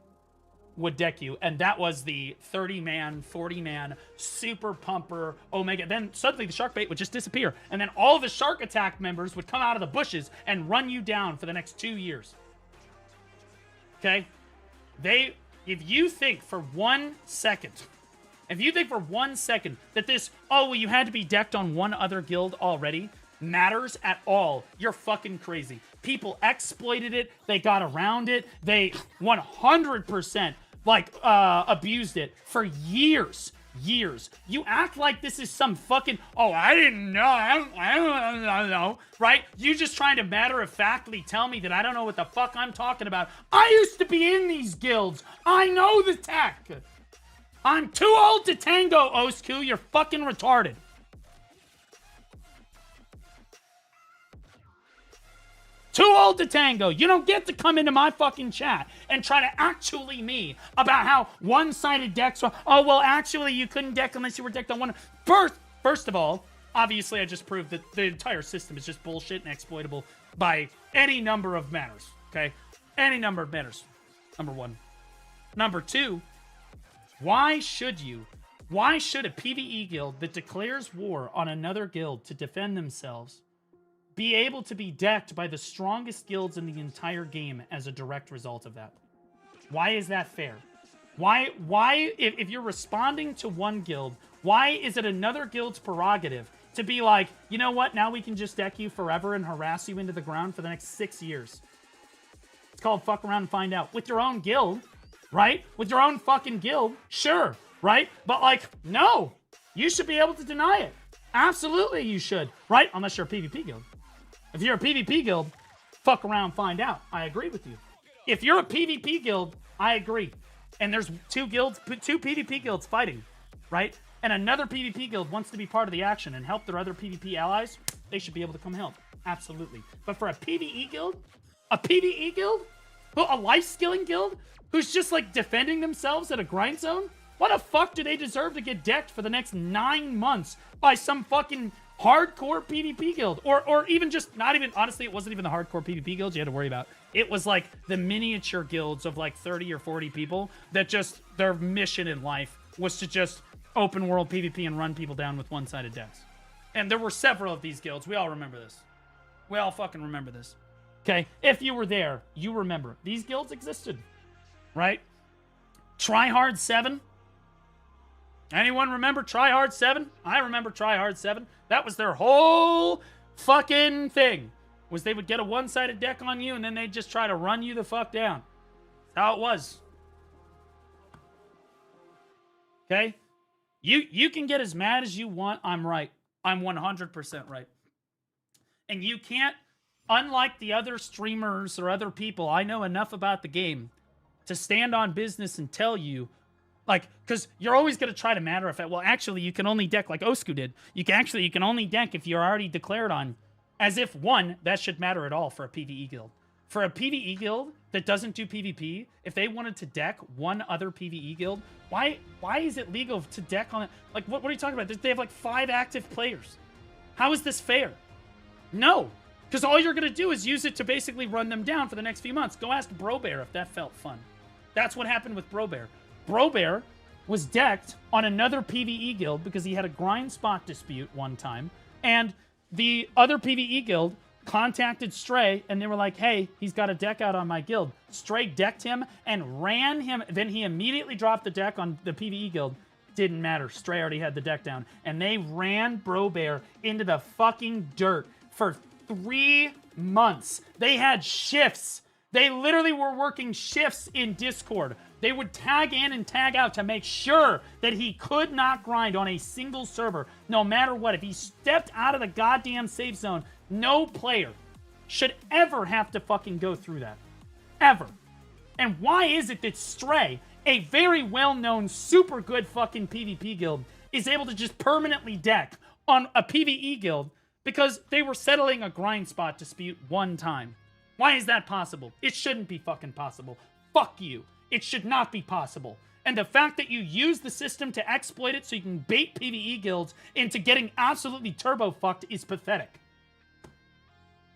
would deck you. And that was the 30-man, 40-man, super pumper, Omega. Then suddenly the Sharkbait would just disappear. And then all of the Shark Attack members would come out of the bushes and run you down for the next 2 years. Okay? If you think for 1 second that this, oh, well, you had to be decked on one other guild already. matters at all, you're fucking crazy. People exploited it. They got around it. They 100% abused it for years. You act like this is some fucking, oh, I didn't know, I don't know, right? You just trying to matter-of-factly tell me that I don't know what the fuck I'm talking about. I used to be in these guilds. I know the tech. I'm too old to tango, Osku. You're fucking retarded. Too old to tango. You don't get to come into my fucking chat and try to actually me about how one-sided decks are. Oh, well, actually, you couldn't deck unless you were decked on one. First of all, obviously, I just proved that the entire system is just bullshit and exploitable by any number of manners, okay? Any number of manners, number one. Number two, why should a PvE guild that declares war on another guild to defend themselves be able to be decked by the strongest guilds in the entire game as a direct result of that? Why is that fair? Why if you're responding to one guild, why is it another guild's prerogative to be like, you know what, now we can just deck you forever and harass you into the ground for the next 6 years? It's called fuck around and find out. With your own guild, right? With your own fucking guild, sure, right? But like, no, you should be able to deny it. Absolutely you should, right? Unless you're a PvP guild. If you're a PvP guild, fuck around, find out. I agree with you. If you're a PvP guild, I agree. And there's two PvP guilds fighting, right? And another PvP guild wants to be part of the action and help their other PvP allies, they should be able to come help. Absolutely. But for a PvE guild, a life skilling guild, who's just like defending themselves at a grind zone, what the fuck do they deserve to get decked for the next 9 months by some fucking hardcore PvP guild? Or even just not even, honestly, it wasn't even the hardcore PvP guilds you had to worry about. It was like the miniature guilds of like 30 or 40 people that just, their mission in life was to just open world PvP and run people down with one-sided decks. And there were several of these guilds. We all remember this. We all fucking remember this. Okay? If you were there, you remember. These guilds existed. Right? Tryhard 7. Anyone remember Tryhard 7? I remember Tryhard 7. That was their whole fucking thing. Was they would get a one-sided deck on you and then they'd just try to run you the fuck down. That's how it was. Okay? You can get as mad as you want. I'm right. I'm 100% right. And you can't, unlike the other streamers or other people, I know enough about the game to stand on business and tell you, like, because you're always going to try to matter of fact, well, actually, you can only deck like Osku did. You can only deck if you're already declared on. As if, one, that should matter at all for a PvE guild. For a PvE guild that doesn't do PvP, if they wanted to deck one other PvE guild, why is it legal to deck on it? Like, what are you talking about? They have like 5 active players. How is this fair? No. Because all you're going to do is use it to basically run them down for the next few months. Go ask Brobear if that felt fun. That's what happened with Brobear. Brobear was decked on another PvE guild because he had a grind spot dispute one time. And the other PvE guild contacted Stray and they were like, hey, he's got a deck out on my guild. Stray decked him and ran him. Then he immediately dropped the deck on the PvE guild. Didn't matter. Stray already had the deck down. And they ran Brobear into the fucking dirt for 3 months. They had shifts. They literally were working shifts in Discord. They would tag in and tag out to make sure that he could not grind on a single server, no matter what. If he stepped out of the goddamn safe zone, no player should ever have to fucking go through that. Ever. And why is it that Stray, a very well-known, super good fucking PvP guild, is able to just permanently deck on a PvE guild because they were settling a grind spot dispute one time? Why is that possible? It shouldn't be fucking possible. Fuck you. It should not be possible. And the fact that you use the system to exploit it so you can bait PvE guilds into getting absolutely turbo fucked is pathetic.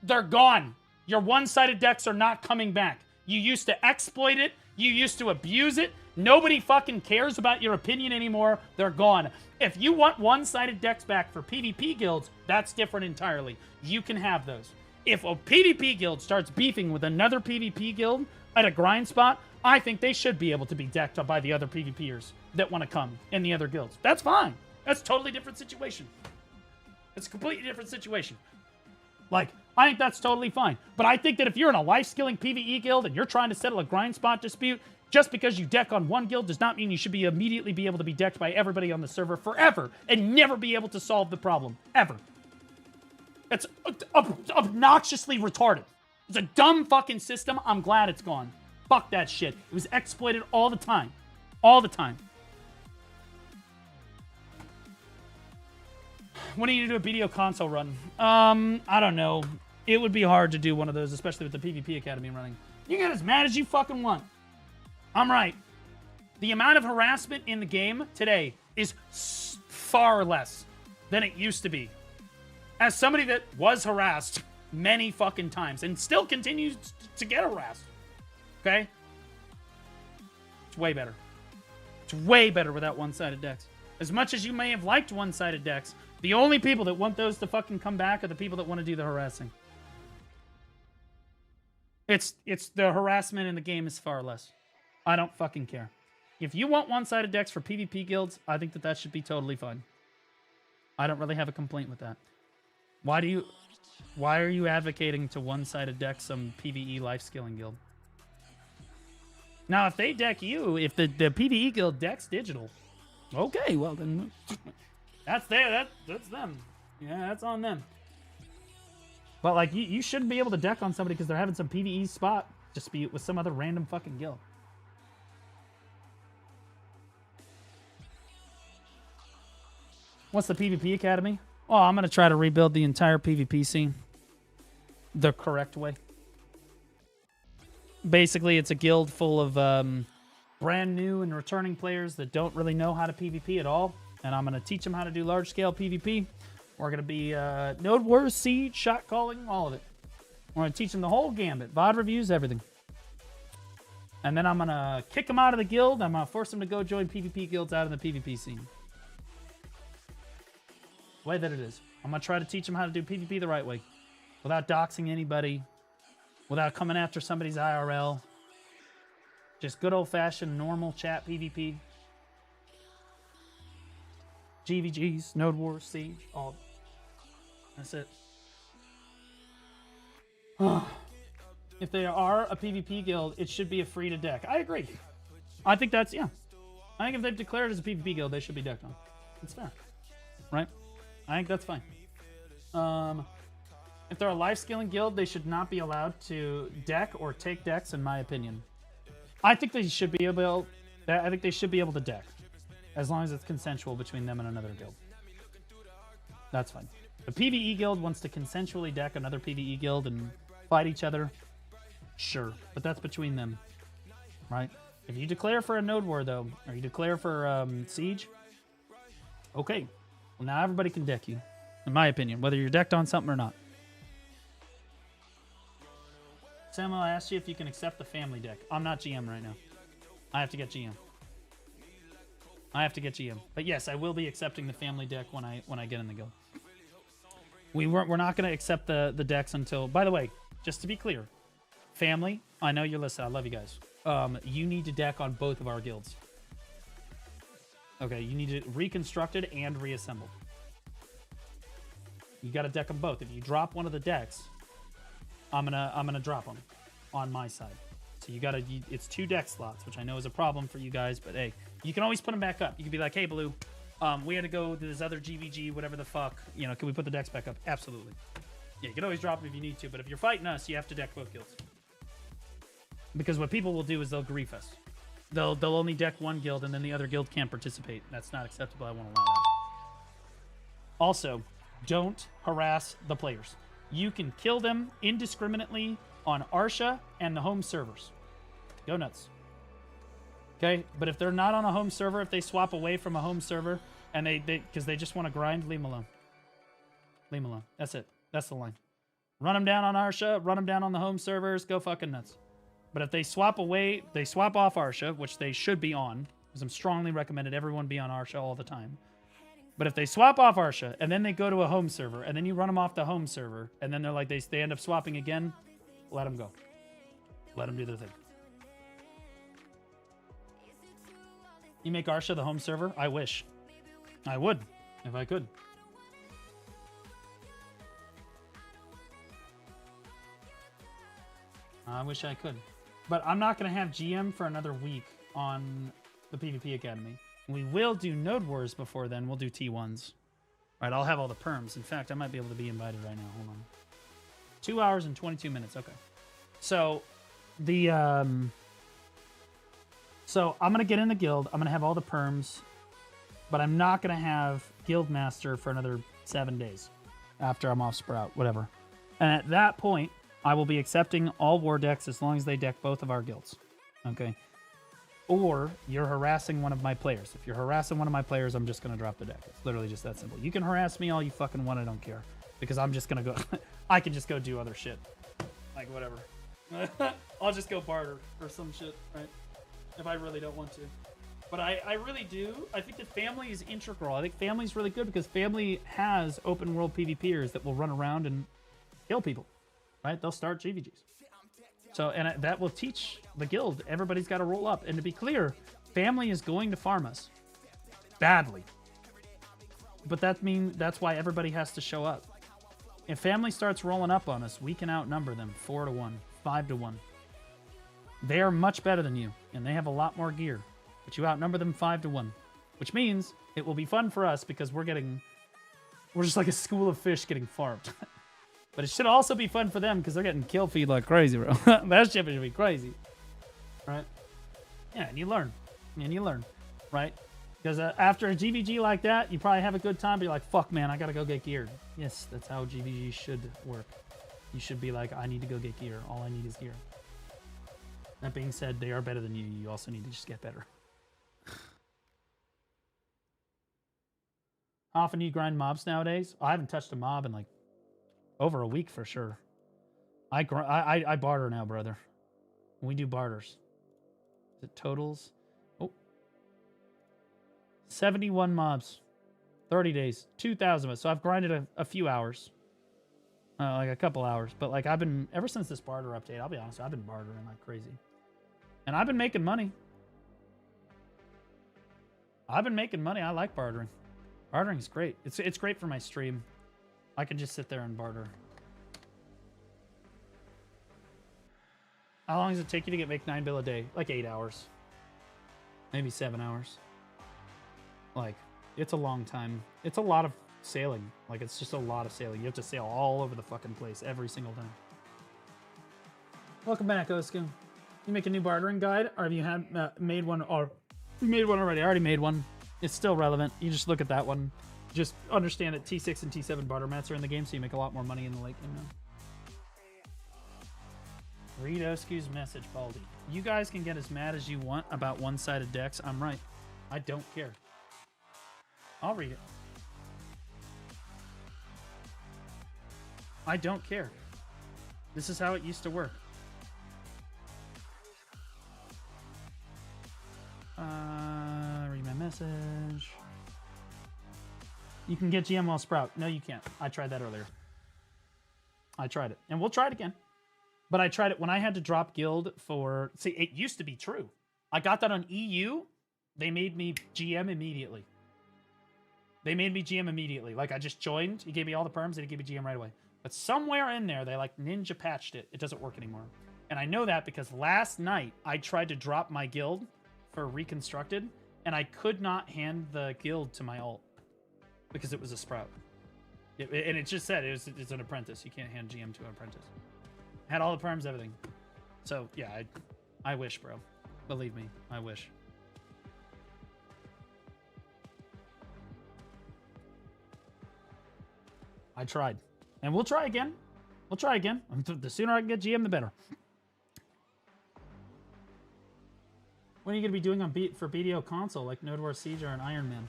They're gone. Your one-sided decks are not coming back. You used to exploit it. You used to abuse it. Nobody fucking cares about your opinion anymore. They're gone. If you want one-sided decks back for PvP guilds, that's different entirely. You can have those. If a PvP guild starts beefing with another PvP guild at a grind spot, I think they should be able to be decked by the other PvPers that want to come in the other guilds. That's fine. That's a totally different situation. It's a completely different situation. Like, I think that's totally fine. But I think that if you're in a life-skilling PvE guild and you're trying to settle a grind spot dispute, just because you deck on one guild does not mean you should be immediately be able to be decked by everybody on the server forever and never be able to solve the problem. Ever. It's obnoxiously retarded. It's a dumb fucking system. I'm glad it's gone. Fuck that shit. It was exploited all the time. All the time. When do you do a BDO console run? I don't know. It would be hard to do one of those, especially with the PvP Academy running. You get as mad as you fucking want. I'm right. The amount of harassment in the game today is far less than it used to be. As somebody that was harassed many fucking times and still continues to get harassed. Okay? It's way better. It's way better without one-sided decks. As much as you may have liked one-sided decks, the only people that want those to fucking come back are the people that want to do the harassing. It's the harassment in the game is far less. I don't fucking care. If you want one-sided decks for PvP guilds, I think that should be totally fine. I don't really have a complaint with that. Why are you advocating to one-sided deck some PvE life-skilling guild? Now, if they deck you, if the PvE guild decks digital, okay, well then that's that's them. Yeah, that's on them. But like you shouldn't be able to deck on somebody because they're having some PvE spot dispute with some other random fucking guild. What's the PvP Academy? Oh, I'm gonna try to rebuild the entire PvP scene the correct way. Basically, it's a guild full of brand new and returning players that don't really know how to PvP at all. And I'm going to teach them how to do large-scale PvP. We're going to be Node Wars, Siege, shot calling, all of it. We're going to teach them the whole gambit. VOD reviews, everything. And then I'm going to kick them out of the guild. I'm going to force them to go join PvP guilds out in the PvP scene. The way that it is. I'm going to try to teach them how to do PvP the right way. Without doxing anybody. Without coming after somebody's IRL. Just good old-fashioned normal chat PvP. GVGs, Node Wars, Siege, all. That's it. If they are a PvP guild, it should be a free to deck. I agree. I think that's, yeah. I think if they've declared as a PvP guild, they should be decked on. It's fair. Right? I think that's fine. If they're a life-scaling guild, they should not be allowed to deck or take decks, in my opinion. I think they should be able to deck. As long as it's consensual between them and another guild. That's fine. The PvE guild wants to consensually deck another PvE guild and fight each other. Sure. But that's between them. Right? If you declare for a Node War, though, or you declare for Siege, okay. Well, now everybody can deck you. In my opinion. Whether you're decked on something or not. Samuel asked you if you can accept the family deck. I'm not GM right now. I have to get GM. But yes, I will be accepting the family deck when I get in the guild. We're not going to accept the decks until... By the way, just to be clear, family, I know you're listening. I love you guys. You need to deck on both of our guilds. Okay, you need it reconstructed and reassembled. You got to deck them both. If you drop one of the decks, I'm gonna drop them on my side. So it's 2 deck slots, which I know is a problem for you guys, but hey, you can always put them back up. You can be like, hey, Blue, we had to go to this other GVG, whatever the fuck. You know, can we put the decks back up? Absolutely. Yeah, you can always drop them if you need to, but if you're fighting us, you have to deck both guilds. Because what people will do is they'll grief us. They'll only deck one guild, and then the other guild can't participate. That's not acceptable. I won't allow that. Also, don't harass the players. You can kill them indiscriminately on Arsha and the home servers. Go nuts. Okay? But if they're not on a home server, if they swap away from a home server and because they just want to grind, leave them alone. Leave them alone. That's it. That's the line. Run them down on Arsha, run them down on the home servers, go fucking nuts. But if they swap away, they swap off Arsha, which they should be on, because I'm strongly recommended everyone be on Arsha all the time. But if they swap off Arsha, and then they go to a home server, and then you run them off the home server, and then they're like, they end up swapping again, let them go. Let them do their thing. You make Arsha the home server? I wish. I would, if I could. I wish I could. But I'm not going to have GM for another week on the PvP Academy. We will do Node Wars before then. We'll do T1s. All right, I'll have all the perms. In fact, I might be able to be invited right now. Hold on. 2 hours and 22 minutes. Okay. So, so I'm going to get in the guild. I'm going to have all the perms. But I'm not going to have Guild Master for another 7 days after I'm off Sprout, whatever. And at that point, I will be accepting all war decks as long as they deck both of our guilds. Okay? Or you're harassing one of my players. If you're harassing one of my players, I'm just going to drop the deck. It's literally just that simple. You can harass me all you fucking want. I don't care. Because I'm just going to go... I can just go do other shit. Like, whatever. I'll just go barter or some shit, right? If I really don't want to. But I really do. I think that family is integral. I think family is really good because family has open world PvPers that will run around and kill people, right? They'll start GVGs. So, and that will teach the guild. Everybody's got to roll up. And to be clear, family is going to farm us badly. But that's why everybody has to show up. If family starts rolling up on us, we can outnumber them 4-1, 5-1. They are much better than you, and they have a lot more gear. But you outnumber them 5-1, which means it will be fun for us because we're just like a school of fish getting farmed. But it should also be fun for them because they're getting kill feed like crazy, bro. That shit should be crazy, right? Yeah, and you learn, right? Because after a GVG like that, you probably have a good time, but you're like, fuck, man, I gotta go get geared. Yes, that's how GVG should work. You should be like, I need to go get gear. All I need is gear. That being said, they are better than you. You also need to just get better. How often do you grind mobs nowadays? I haven't touched a mob in like over a week for sure. I barter now, brother. We do barters. Is it totals? Oh. 71 mobs. 30 days. 2,000 of us. So I've grinded a few hours. Like a couple hours. But like I've been, ever since this barter update, I'll be honest, I've been bartering like crazy. And I've been making money. I like bartering. Bartering is great. It's great for my stream. I can just sit there and barter. How long does it take you to make 9 bill a day? Like 8 hours. Maybe 7 hours. Like, it's a long time. It's a lot of sailing. Like, it's just a lot of sailing. You have to sail all over the fucking place every single time. Welcome back, Osku. You make a new bartering guide? Or have you made one? Or you made one already? I already made one. It's still relevant. You just look at that one. Just understand that T6 and T7 barter mats are in the game, so you make a lot more money in the late game now. Read Osku's message, Baldy. You guys can get as mad as you want about one-sided decks. I'm right. I don't care. I'll read it. I don't care. This is how it used to work. Read my message. You can get GM while Sprout. No, you can't. I tried that earlier. I tried it. And we'll try it again. But I tried it when I had to drop guild for... See, it used to be true. I got that on EU. They made me GM immediately. Like, I just joined. He gave me all the perms, and he gave me GM right away. But somewhere in there, they, like, ninja patched it. It doesn't work anymore. And I know that because last night, I tried to drop my guild for Reconstructed, and I could not hand the guild to my alt because it was a Sprout. And it just said it's an apprentice. You can't hand GM to an apprentice. Had all the perms, everything. So, yeah, I wish, bro. Believe me, I wish. I tried. And we'll try again. The sooner I can get GM, the better. What are you going to be doing for BDO console, like Node War Siege or an Iron Man?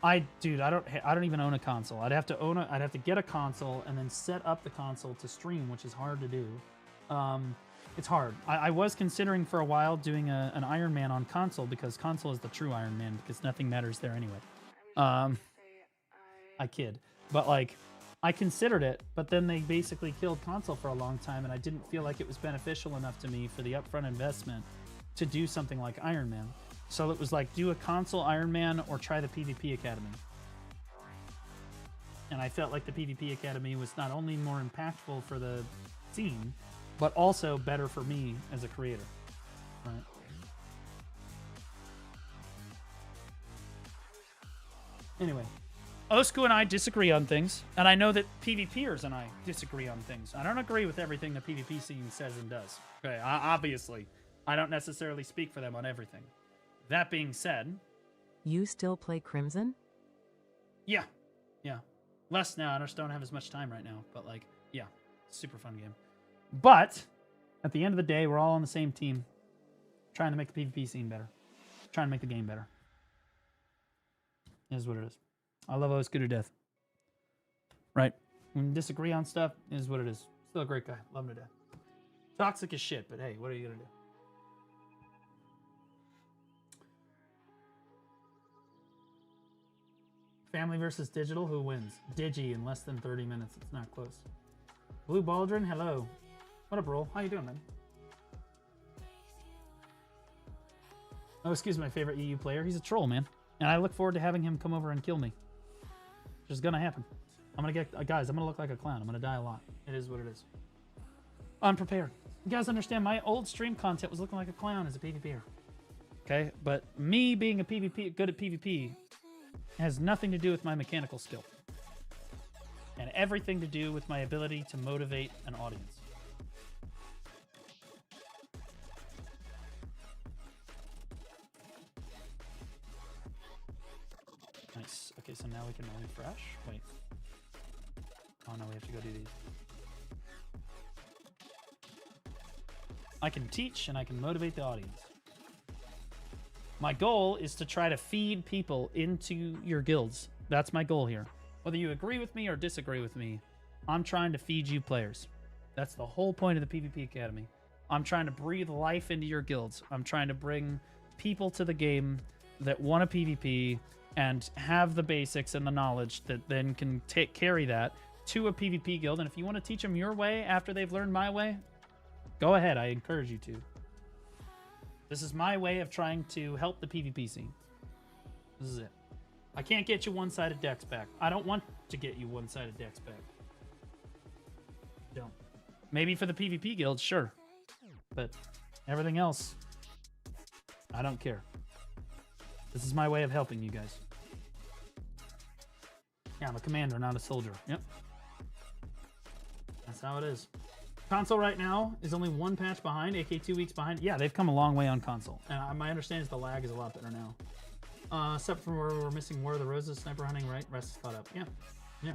I don't even own a console. I'd have to get a console and then set up the console to stream, which is hard to do. It's hard. I was considering for a while doing an Iron Man on console because console is the true Iron Man because nothing matters there anyway. I kid. But like, I considered it, but then they basically killed console for a long time and I didn't feel like it was beneficial enough to me for the upfront investment to do something like Iron Man. So it was like, do a console Iron Man or try the PvP Academy. And I felt like the PvP Academy was not only more impactful for the scene, but also better for me as a creator, right? Anyway, Osku and I disagree on things, and I know that PvPers and I disagree on things. I don't agree with everything the PvP scene says and does. Okay, obviously, I don't necessarily speak for them on everything. That being said... You still play Crimson? Yeah. Less now. I just don't have as much time right now. But, like, yeah. Super fun game. But, at the end of the day, we're all on the same team. Trying to make the PvP scene better. Trying to make the game better. It is what it is. I love Osku to death. Right? When you disagree on stuff, it is what it is. Still a great guy. Love him to death. Toxic as shit, but hey, what are you going to do? Family versus digital, who wins? Digi in less than 30 minutes. It's not close. Blue Baldrin, hello. What up, bro? How you doing, man? Oh, excuse me, my favorite EU player. He's a troll, man. And I look forward to having him come over and kill me. Which is gonna happen. I'm gonna get... guys, I'm gonna look like a clown. I'm gonna die a lot. It is what it is. Unprepared. You guys understand, my old stream content was looking like a clown as a PvPer. Okay? But me being a PvP, good at PvP... has nothing to do with my mechanical skill. And everything to do with my ability to motivate an audience. Nice. Okay, so now we can refresh. Wait. Oh no, we have to go do these. I can teach and I can motivate the audience. My goal is to try to feed people into your guilds. That's my goal here. Whether you agree with me or disagree with me, I'm trying to feed you players. That's the whole point of the PvP Academy. I'm trying to breathe life into your guilds. I'm trying to bring people to the game that want to PvP and have the basics and the knowledge that then can carry that to a PvP guild. And if you want to teach them your way after they've learned my way, go ahead. I encourage you to. This is my way of trying to help the PvP scene. This is it. I can't get you one-sided decks back. I don't want to get you one-sided decks back. Don't. Maybe for the PvP guild, sure. But everything else, I don't care. This is my way of helping you guys. Yeah, I'm a commander, not a soldier. Yep. That's how it is. Console right now is only one patch behind, aka 2 weeks behind. Yeah, they've come a long way on console. And my understanding is the lag is a lot better now. Except for where we're missing War of the Roses, sniper hunting, right? Rest is caught up. Yeah.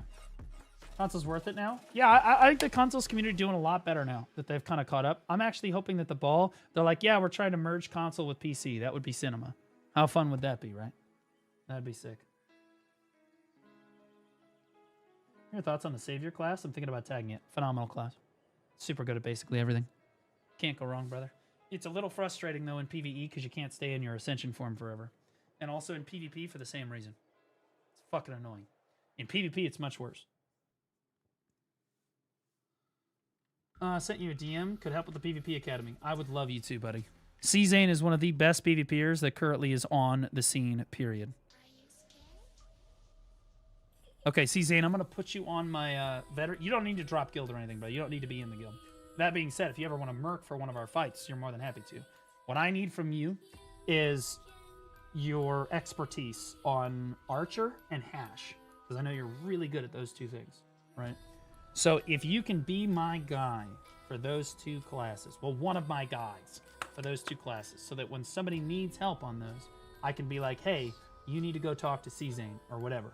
Console's worth it now? Yeah, I think the consoles community doing a lot better now that they've kind of caught up. I'm actually hoping that they're like, yeah, we're trying to merge console with PC. That would be cinema. How fun would that be, right? That'd be sick. Your thoughts on the Savior class? I'm thinking about tagging it. Phenomenal class. Super good at basically everything. Can't go wrong, brother. It's a little frustrating, though, in PvE because you can't stay in your Ascension form forever. And also in PvP for the same reason. It's fucking annoying. In PvP, it's much worse. Sent you a DM. Could help with the PvP Academy. I would love you too, buddy. C-Zane is one of the best PvPers that currently is on the scene, period. Okay, C-Zane, I'm going to put you on my veteran. You don't need to drop guild or anything, but you don't need to be in the guild. That being said, if you ever want to merc for one of our fights, you're more than happy to. What I need from you is your expertise on Archer and Hash, because I know you're really good at those two things, right? So if you can be my guy for those two classes, well, one of my guys for those two classes, so that when somebody needs help on those, I can be like, hey, you need to go talk to C-Zane or whatever.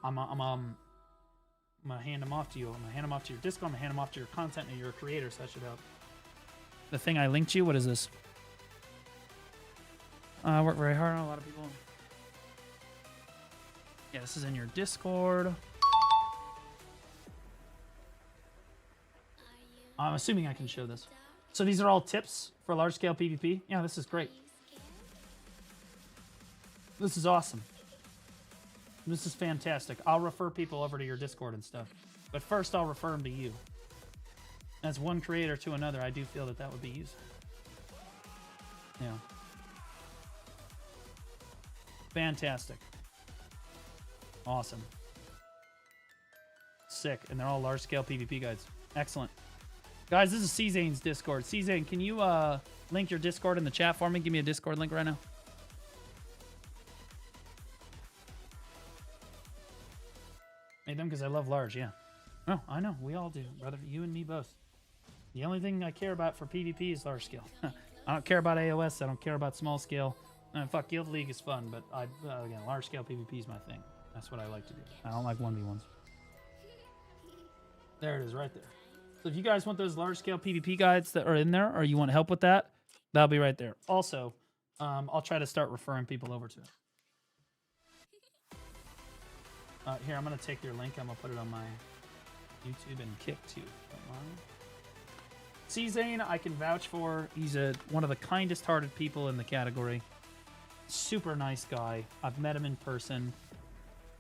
I'm gonna hand them off to you. I'm gonna hand them off to your Discord. I'm gonna hand them off to your content and your creator, so that should help. The thing I linked you, what is this? I work very hard on a lot of people. Yeah, this is in your Discord. I'm assuming I can show this. So these are all tips for large-scale PvP. Yeah, this is great. This is awesome. This is fantastic. I'll refer people over to your Discord and stuff. But first, I'll refer them to you. As one creator to another, I do feel that that would be useful. Yeah. Fantastic. Awesome. Sick. And they're all large-scale PvP guides. Excellent. Guys, this is C-Zane's Discord. C-Zane, can you link your Discord in the chat for me? Give me a Discord link right now. Made them because I love large, yeah. Oh, I know. We all do, brother. You and me both. The only thing I care about for PvP is large scale. I don't care about AOS. I don't care about small scale. Fuck, Guild League is fun, but again, large scale PvP is my thing. That's what I like to do. I don't like 1v1s. There it is right there. So if you guys want those large scale PvP guides that are in there, or you want help with that, that'll be right there. Also, I'll try to start referring people over to it. Here, I'm going to take your link. I'm going to put it on my YouTube and Kick too. Don't mind. C-Zane, I can vouch for. He's one of the kindest hearted people in the category. Super nice guy. I've met him in person.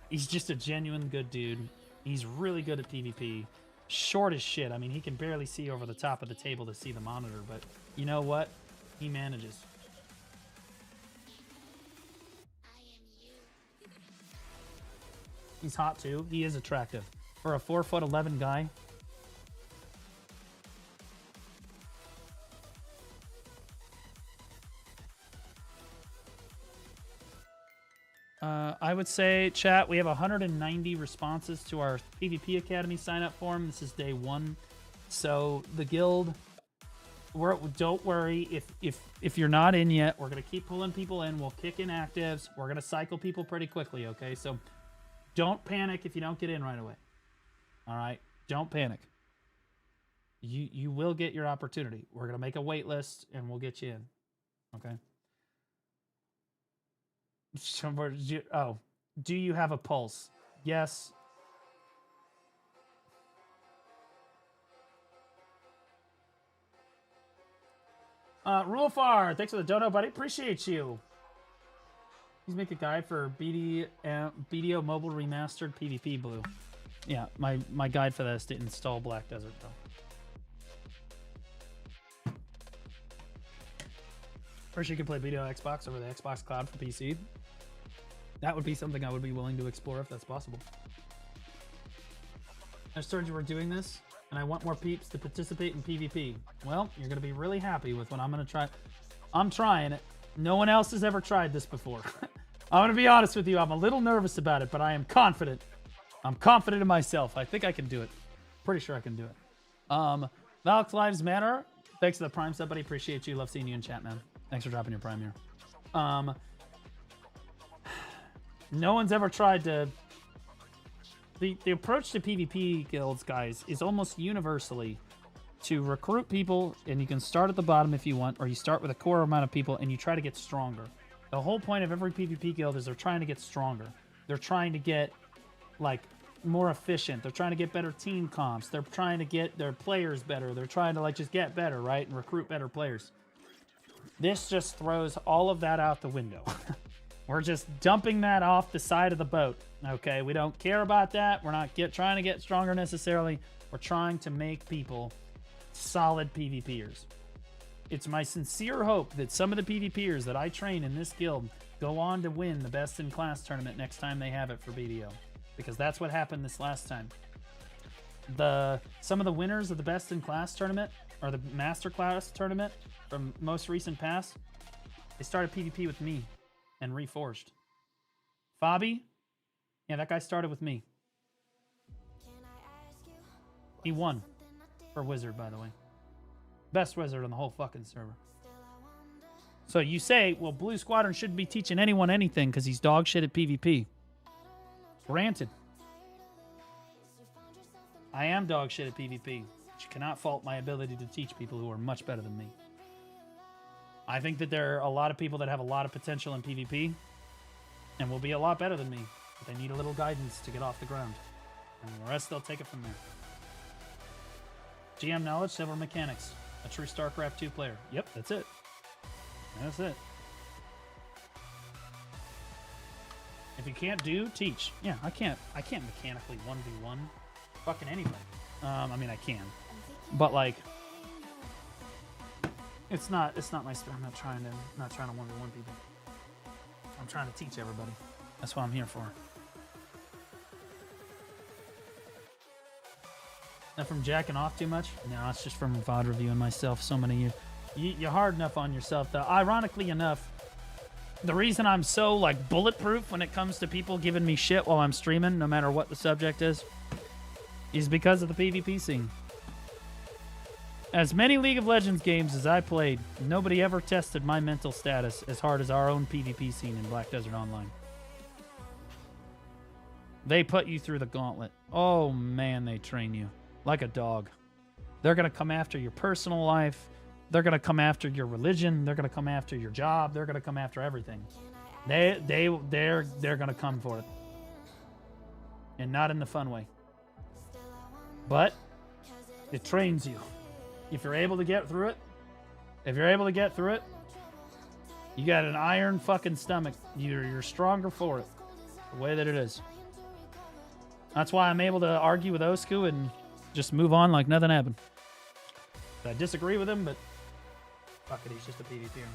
He's just a genuine good dude. He's really good at PvP. Short as shit. I mean, he can barely see over the top of the table to see the monitor, but you know what? He manages. He's hot too. He is attractive. For a 4'11" guy. I would say, chat, we have 190 responses to our PvP Academy sign-up form. This is day 1. So the guild, don't worry. If you're not in yet, we're going to keep pulling people in. We'll kick in actives. We're going to cycle people pretty quickly, okay? So don't panic if you don't get in right away. All right? Don't panic. You will get your opportunity. We're going to make a wait list, and we'll get you in, okay? Oh, do you have a pulse? Yes. Rulefar, thanks for the dono, buddy. Appreciate you. Please make a guide for BDO Mobile Remastered PvP Blue. Yeah, my guide for that is to install Black Desert, though. First, you can play BDO Xbox over the Xbox Cloud for PC. That would be something I would be willing to explore if that's possible. I just heard you were doing this, and I want more peeps to participate in PvP. Well, you're going to be really happy with what I'm going to try. I'm trying it. No one else has ever tried this before. I'm going to be honest with you. I'm a little nervous about it, but I am confident. I'm confident in myself. I think I can do it. Pretty sure I can do it. Valk Lives Matter. Thanks for the Prime sub, buddy. Appreciate you. Love seeing you in chat, man. Thanks for dropping your Prime here. No one's ever tried to... The approach to PvP guilds, guys, is almost universally to recruit people, and you can start at the bottom if you want, or you start with a core amount of people, and you try to get stronger. The whole point of every PvP guild is they're trying to get stronger. They're trying to get, like, more efficient. They're trying to get better team comps. They're trying to get their players better. They're trying to, like, just get better, right? And recruit better players. This just throws all of that out the window. We're just dumping that off the side of the boat, okay? We don't care about that. We're not trying to get stronger necessarily. We're trying to make people solid PvPers. It's my sincere hope that some of the PvPers that I train in this guild go on to win the Best in Class tournament next time they have it for BDO, because that's what happened this last time. Some of the winners of the Best in Class tournament, or the Master Class tournament from most recent past, they started PvP with me and reforged. Fabi, yeah, that guy started with me. He won for Wizard, by the way. Best Wizard on the whole fucking server. So you say, well, Blue Squadron shouldn't be teaching anyone anything because he's dog shit at PvP. Granted. I am dog shit at PvP, but you cannot fault my ability to teach people who are much better than me. I think that there are a lot of people that have a lot of potential in PvP and will be a lot better than me, but they need a little guidance to get off the ground. And the rest, they'll take it from there. GM knowledge, several mechanics. A true StarCraft 2 player. Yep, that's it. That's it. If you can't do, teach. Yeah, I can't mechanically 1v1 fucking anybody. I mean, I can. But, like... It's not my I'm not trying to 1v1 people. I'm trying to teach everybody. That's what I'm here for. Not from jacking off too much? No, it's just from VOD reviewing myself so many years. You're hard enough on yourself, though. Ironically enough, the reason I'm so, like, bulletproof when it comes to people giving me shit while I'm streaming, no matter what the subject is because of the PvP scene. As many League of Legends games as I played, nobody ever tested my mental status as hard as our own PvP scene in Black Desert Online. They put you through the gauntlet. Oh, man, they train you. Like a dog. They're going to come after your personal life. They're going to come after your religion. They're going to come after your job. They're going to come after everything. They're going to come for it. And not in the fun way. But it trains you. If you're able to get through it, you got an iron fucking stomach. You're stronger for it. The way that it is. That's why I'm able to argue with Osku and just move on like nothing happened. I disagree with him, but fuck it, he's just a PvPer.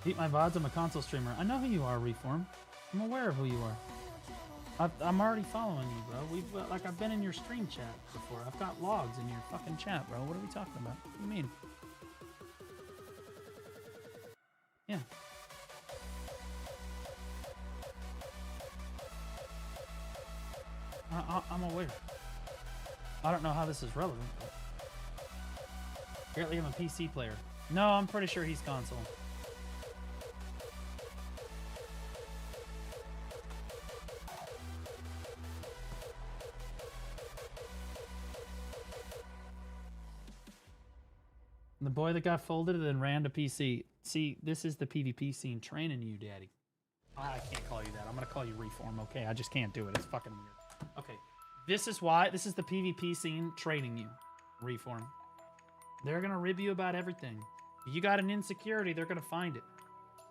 Beat my VODs, I'm a console streamer. I know who you are, Reform. I'm aware of who you are. I'm already following you, bro. I've been in your stream chat before. I've got logs in your fucking chat, bro. What are we talking about? What do you mean? Yeah. I'm aware. I don't know how this is relevant, but apparently I'm a PC player. No, I'm pretty sure he's console. The boy that got folded and then ran to PC. See, this is the PvP scene training you, Daddy. I can't call you that. I'm going to call you Reform, okay? I just can't do it. It's fucking weird. Okay. This is why. This is the PvP scene training you, Reform. They're going to rib you about everything. If you got an insecurity, they're going to find it.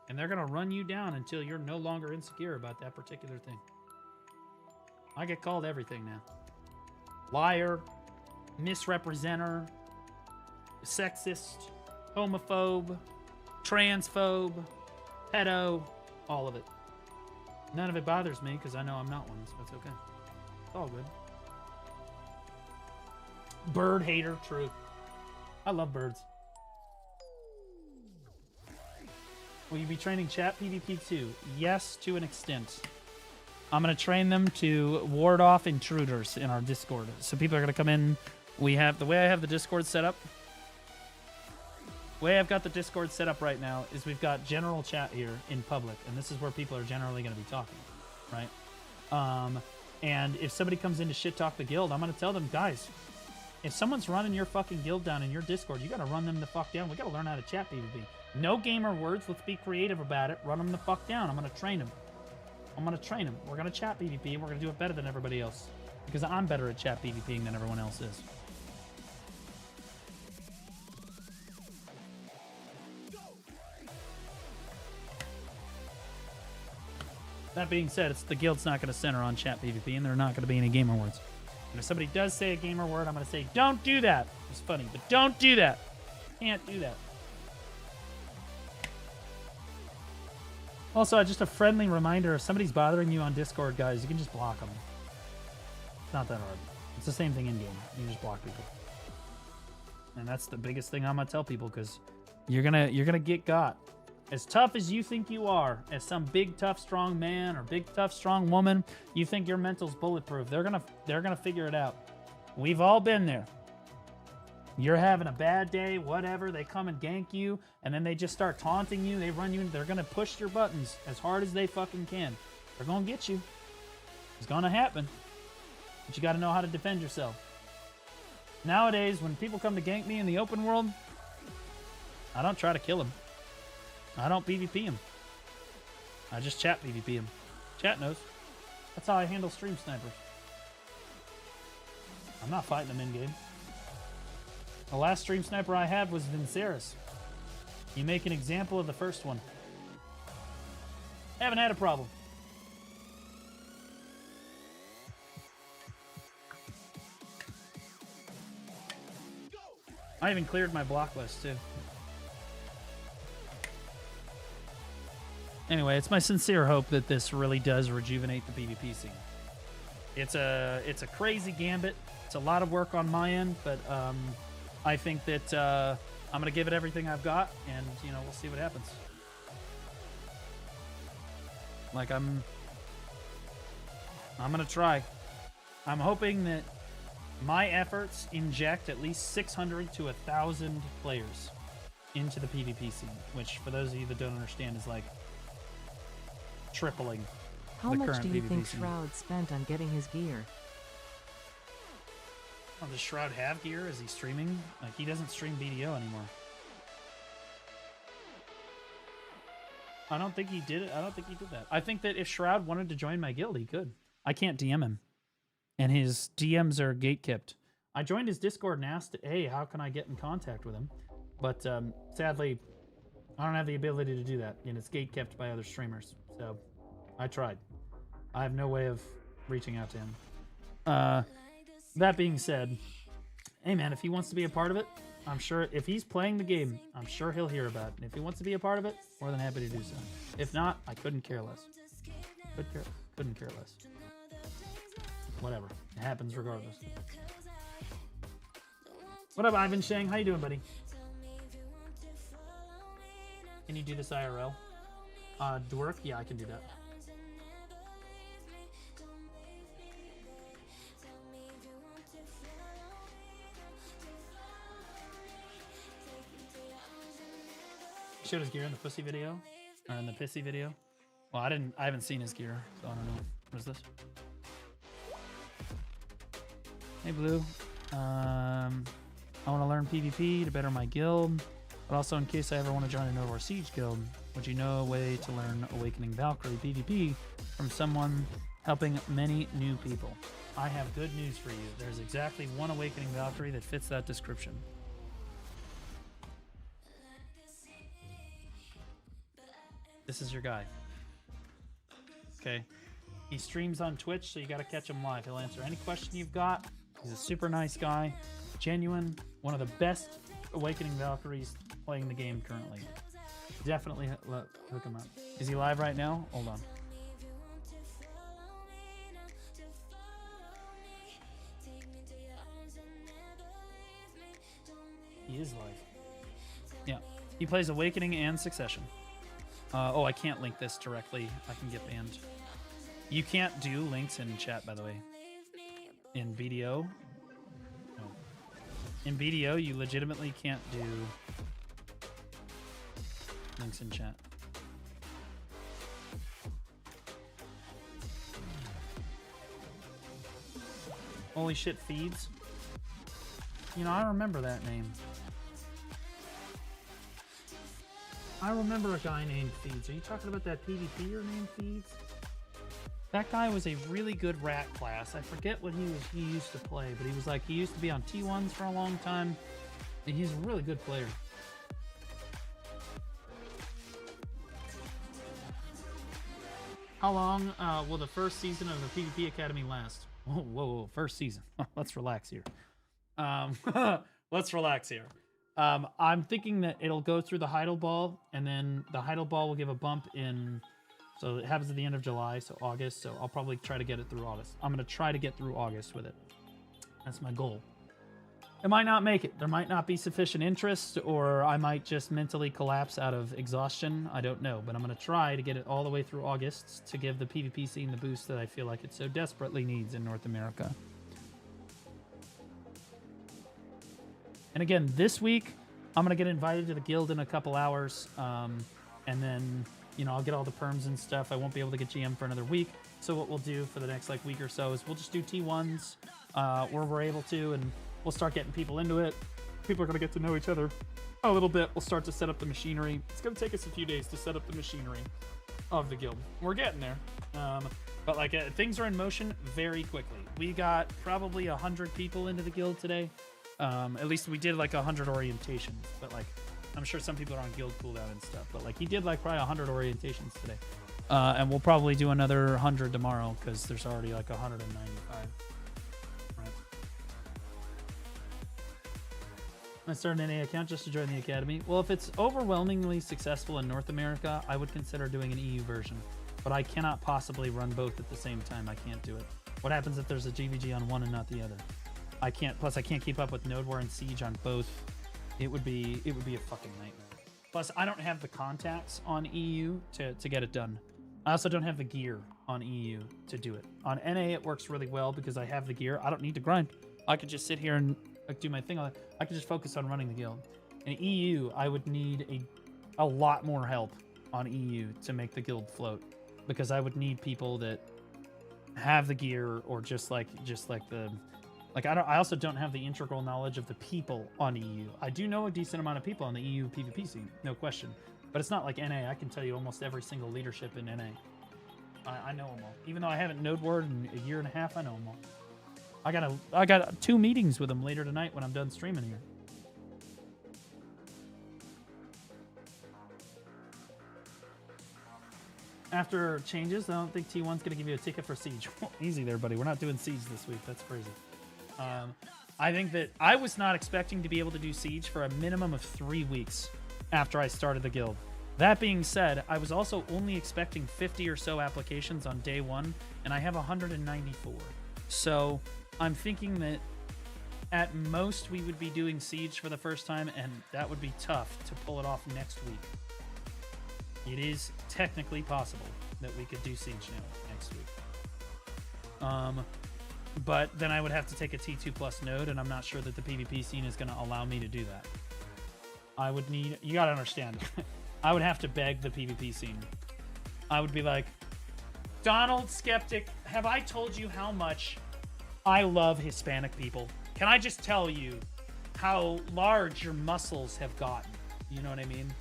And they're going to run you down until you're no longer insecure about that particular thing. I get called everything now. Liar, misrepresenter, sexist, homophobe, transphobe, pedo, all of it. None of it bothers me because I know I'm not one, so it's okay. It's all good. Bird hater, true. I love birds. Will you be training chat PvP too? Yes, to an extent. I'm going to train them to ward off intruders in our Discord. So people are going to come in. We have the way I have the Discord set up. The way I've got the Discord set up right now is we've got general chat here in public, and this is where people are generally going to be talking, right? And if somebody comes in to shit talk the guild, I'm going to tell them, guys, if someone's running your fucking guild down in your Discord, you got to run them the fuck down. We got to learn how to chat PvP. No gamer words. Let's be creative about it. Run them the fuck down. I'm going to train them. We're going to chat PvP, and we're going to do it better than everybody else. Because I'm better at chat PvPing than everyone else is. That being said, the guild's not going to center on chat PvP, and there are not going to be any gamer words. And if somebody does say a gamer word, I'm going to say, don't do that. It's funny, but don't do that. Can't do that. Also, just a friendly reminder, if somebody's bothering you on Discord, guys, you can just block them. It's not that hard. It's the same thing in-game. You just block people. And that's the biggest thing I'm going to tell people, because you're gonna get got. As tough as you think you are, as some big, tough, strong man or big, tough, strong woman, you think your mental's bulletproof. They're gonna figure it out. We've all been there. You're having a bad day, whatever. They come and gank you, and then they just start taunting you. They run you. They're gonna push your buttons as hard as they fucking can. They're gonna get you. It's gonna happen. But you got to know how to defend yourself. Nowadays, when people come to gank me in the open world, I don't try to kill them. I don't PvP him. I just chat PvP him. Chat knows. That's how I handle stream snipers. I'm not fighting them in-game. The last stream sniper I had was Vinceris. You make an example of the first one. Haven't had a problem. I even cleared my block list too. Anyway, it's my sincere hope that this really does rejuvenate the PvP scene. It's a crazy gambit. It's a lot of work on my end, but I think that I'm gonna give it everything I've got, and you know, we'll see what happens. Like I'm gonna try. I'm hoping that my efforts inject at least 600 to 1,000 players into the PvP scene, which for those of you that don't understand is like tripling How the much current do you PvP think scene. Shroud spent on getting his gear? Oh, does Shroud have gear? Is he streaming? Like, he doesn't stream BDO anymore. I don't think he did it. I don't think he did that. I think that if Shroud wanted to join my guild, he could. I can't DM him. And his DMs are gatekept. I joined his Discord and asked, hey, how can I get in contact with him? But sadly, I don't have the ability to do that. And it's gatekept by other streamers. So I tried. I have no way of reaching out to him. That being said, hey man, if he wants to be a part of it, I'm sure if he's playing the game, I'm sure he'll hear about it. And if he wants to be a part of it, more than happy to do so. If not, I couldn't care less. Couldn't care less. Whatever. It happens regardless. What up, Ivan Shang? How you doing, buddy? Can you do this IRL? Dwork? Yeah, I can do that. Showed his gear in the pussy video, or in the pissy video. Well, I haven't seen his gear, so I don't know. What is this? Hey, Blue. I want to learn PvP to better my guild, but also in case I ever want to join a Nova War Siege guild, would you know a way to learn Awakening Valkyrie PvP from someone helping many new people? I have good news for you. There's exactly one Awakening Valkyrie that fits that description. This is your guy. Okay. He streams on Twitch, so you gotta catch him live. He'll answer any question you've got. He's a super nice guy. Genuine. One of the best Awakening Valkyries playing the game currently. Definitely hook him up. Is he live right now? Hold on. He is live. Yeah. He plays Awakening and Succession. Oh, I can't link this directly. I can get banned. You can't do links in chat, by the way. In BDO? No. In BDO, you legitimately can't do links in chat. Holy shit, Feeds? You know, I remember that name. I remember a guy named Feeds. Are you talking about that PvPer named Feeds? That guy was a really good rat class. I forget what he used to play, but he used to be on T1s for a long time. And he's a really good player. How long will the first season of the PvP Academy last? Whoa, first season. Let's relax here. Let's relax here. I'm thinking that it'll go through the Heidel Ball, and then the Heidel Ball will give a bump in, so it happens at the end of July, so August, so I'll probably try to get it through August. I'm going to try to get through August with it. That's my goal. It might not make it. There might not be sufficient interest, or I might just mentally collapse out of exhaustion. I don't know, but I'm going to try to get it all the way through August to give the PvP scene the boost that I feel like it so desperately needs in North America. And again, this week, I'm going to get invited to the guild in a couple hours. And then, you know, I'll get all the perms and stuff. I won't be able to get GM for another week. So what we'll do for the next, like, week or so is we'll just do T1s where we're able to, and we'll start getting people into it. People are going to get to know each other a little bit. We'll start to set up the machinery. It's going to take us a few days to set up the machinery of the guild. We're getting there. But, like, things are in motion very quickly. We got probably 100 people into the guild today. At least we did like 100 orientations, but like I'm sure some people are on guild cooldown and stuff, but like he did like probably 100 orientations today. And we'll probably do another 100 tomorrow because there's already like 195. Right. I started an NA account just to join the academy. Well, if it's overwhelmingly successful in North America, I would consider doing an EU version. But I cannot possibly run both at the same time. I can't do it. What happens if there's a GVG on one and not the other? I can't. Plus, I can't keep up with Node War and Siege on both. It would be a fucking nightmare. Plus, I don't have the contacts on EU to get it done. I also don't have the gear on EU to do it. On NA, it works really well because I have the gear. I don't need to grind. I could just sit here and do my thing on it. I could just focus on running the guild. In EU, I would need a lot more help on EU to make the guild float, because I would need people that have the gear, or just like the I also don't have the integral knowledge of the people on EU. I do know a decent amount of people on the EU PvP scene, no question. But it's not like NA. I can tell you almost every single leadership in NA. I know them all. Even though I haven't Node Ward in a year and a half, I know them all. I got 2 meetings with them later tonight when I'm done streaming here. After changes, I don't think T1's going to give you a ticket for Siege. Easy there, buddy. We're not doing Siege this week. That's crazy. I think that I was not expecting to be able to do Siege for a minimum of 3 weeks after I started the guild. That being said, I was also only expecting 50 or so applications on day 1, and I have 194. So I'm thinking that at most we would be doing Siege for the first time, and that would be tough to pull it off next week. It is technically possible that we could do Siege now next week. But then I would have to take a T2 plus node, and I'm not sure that the PvP scene is going to allow me to do that. I would need... You got to understand. I would have to beg the PvP scene. I would be like, Donald Skeptic, have I told you how much I love Hispanic people? Can I just tell you how large your muscles have gotten? You know what I mean?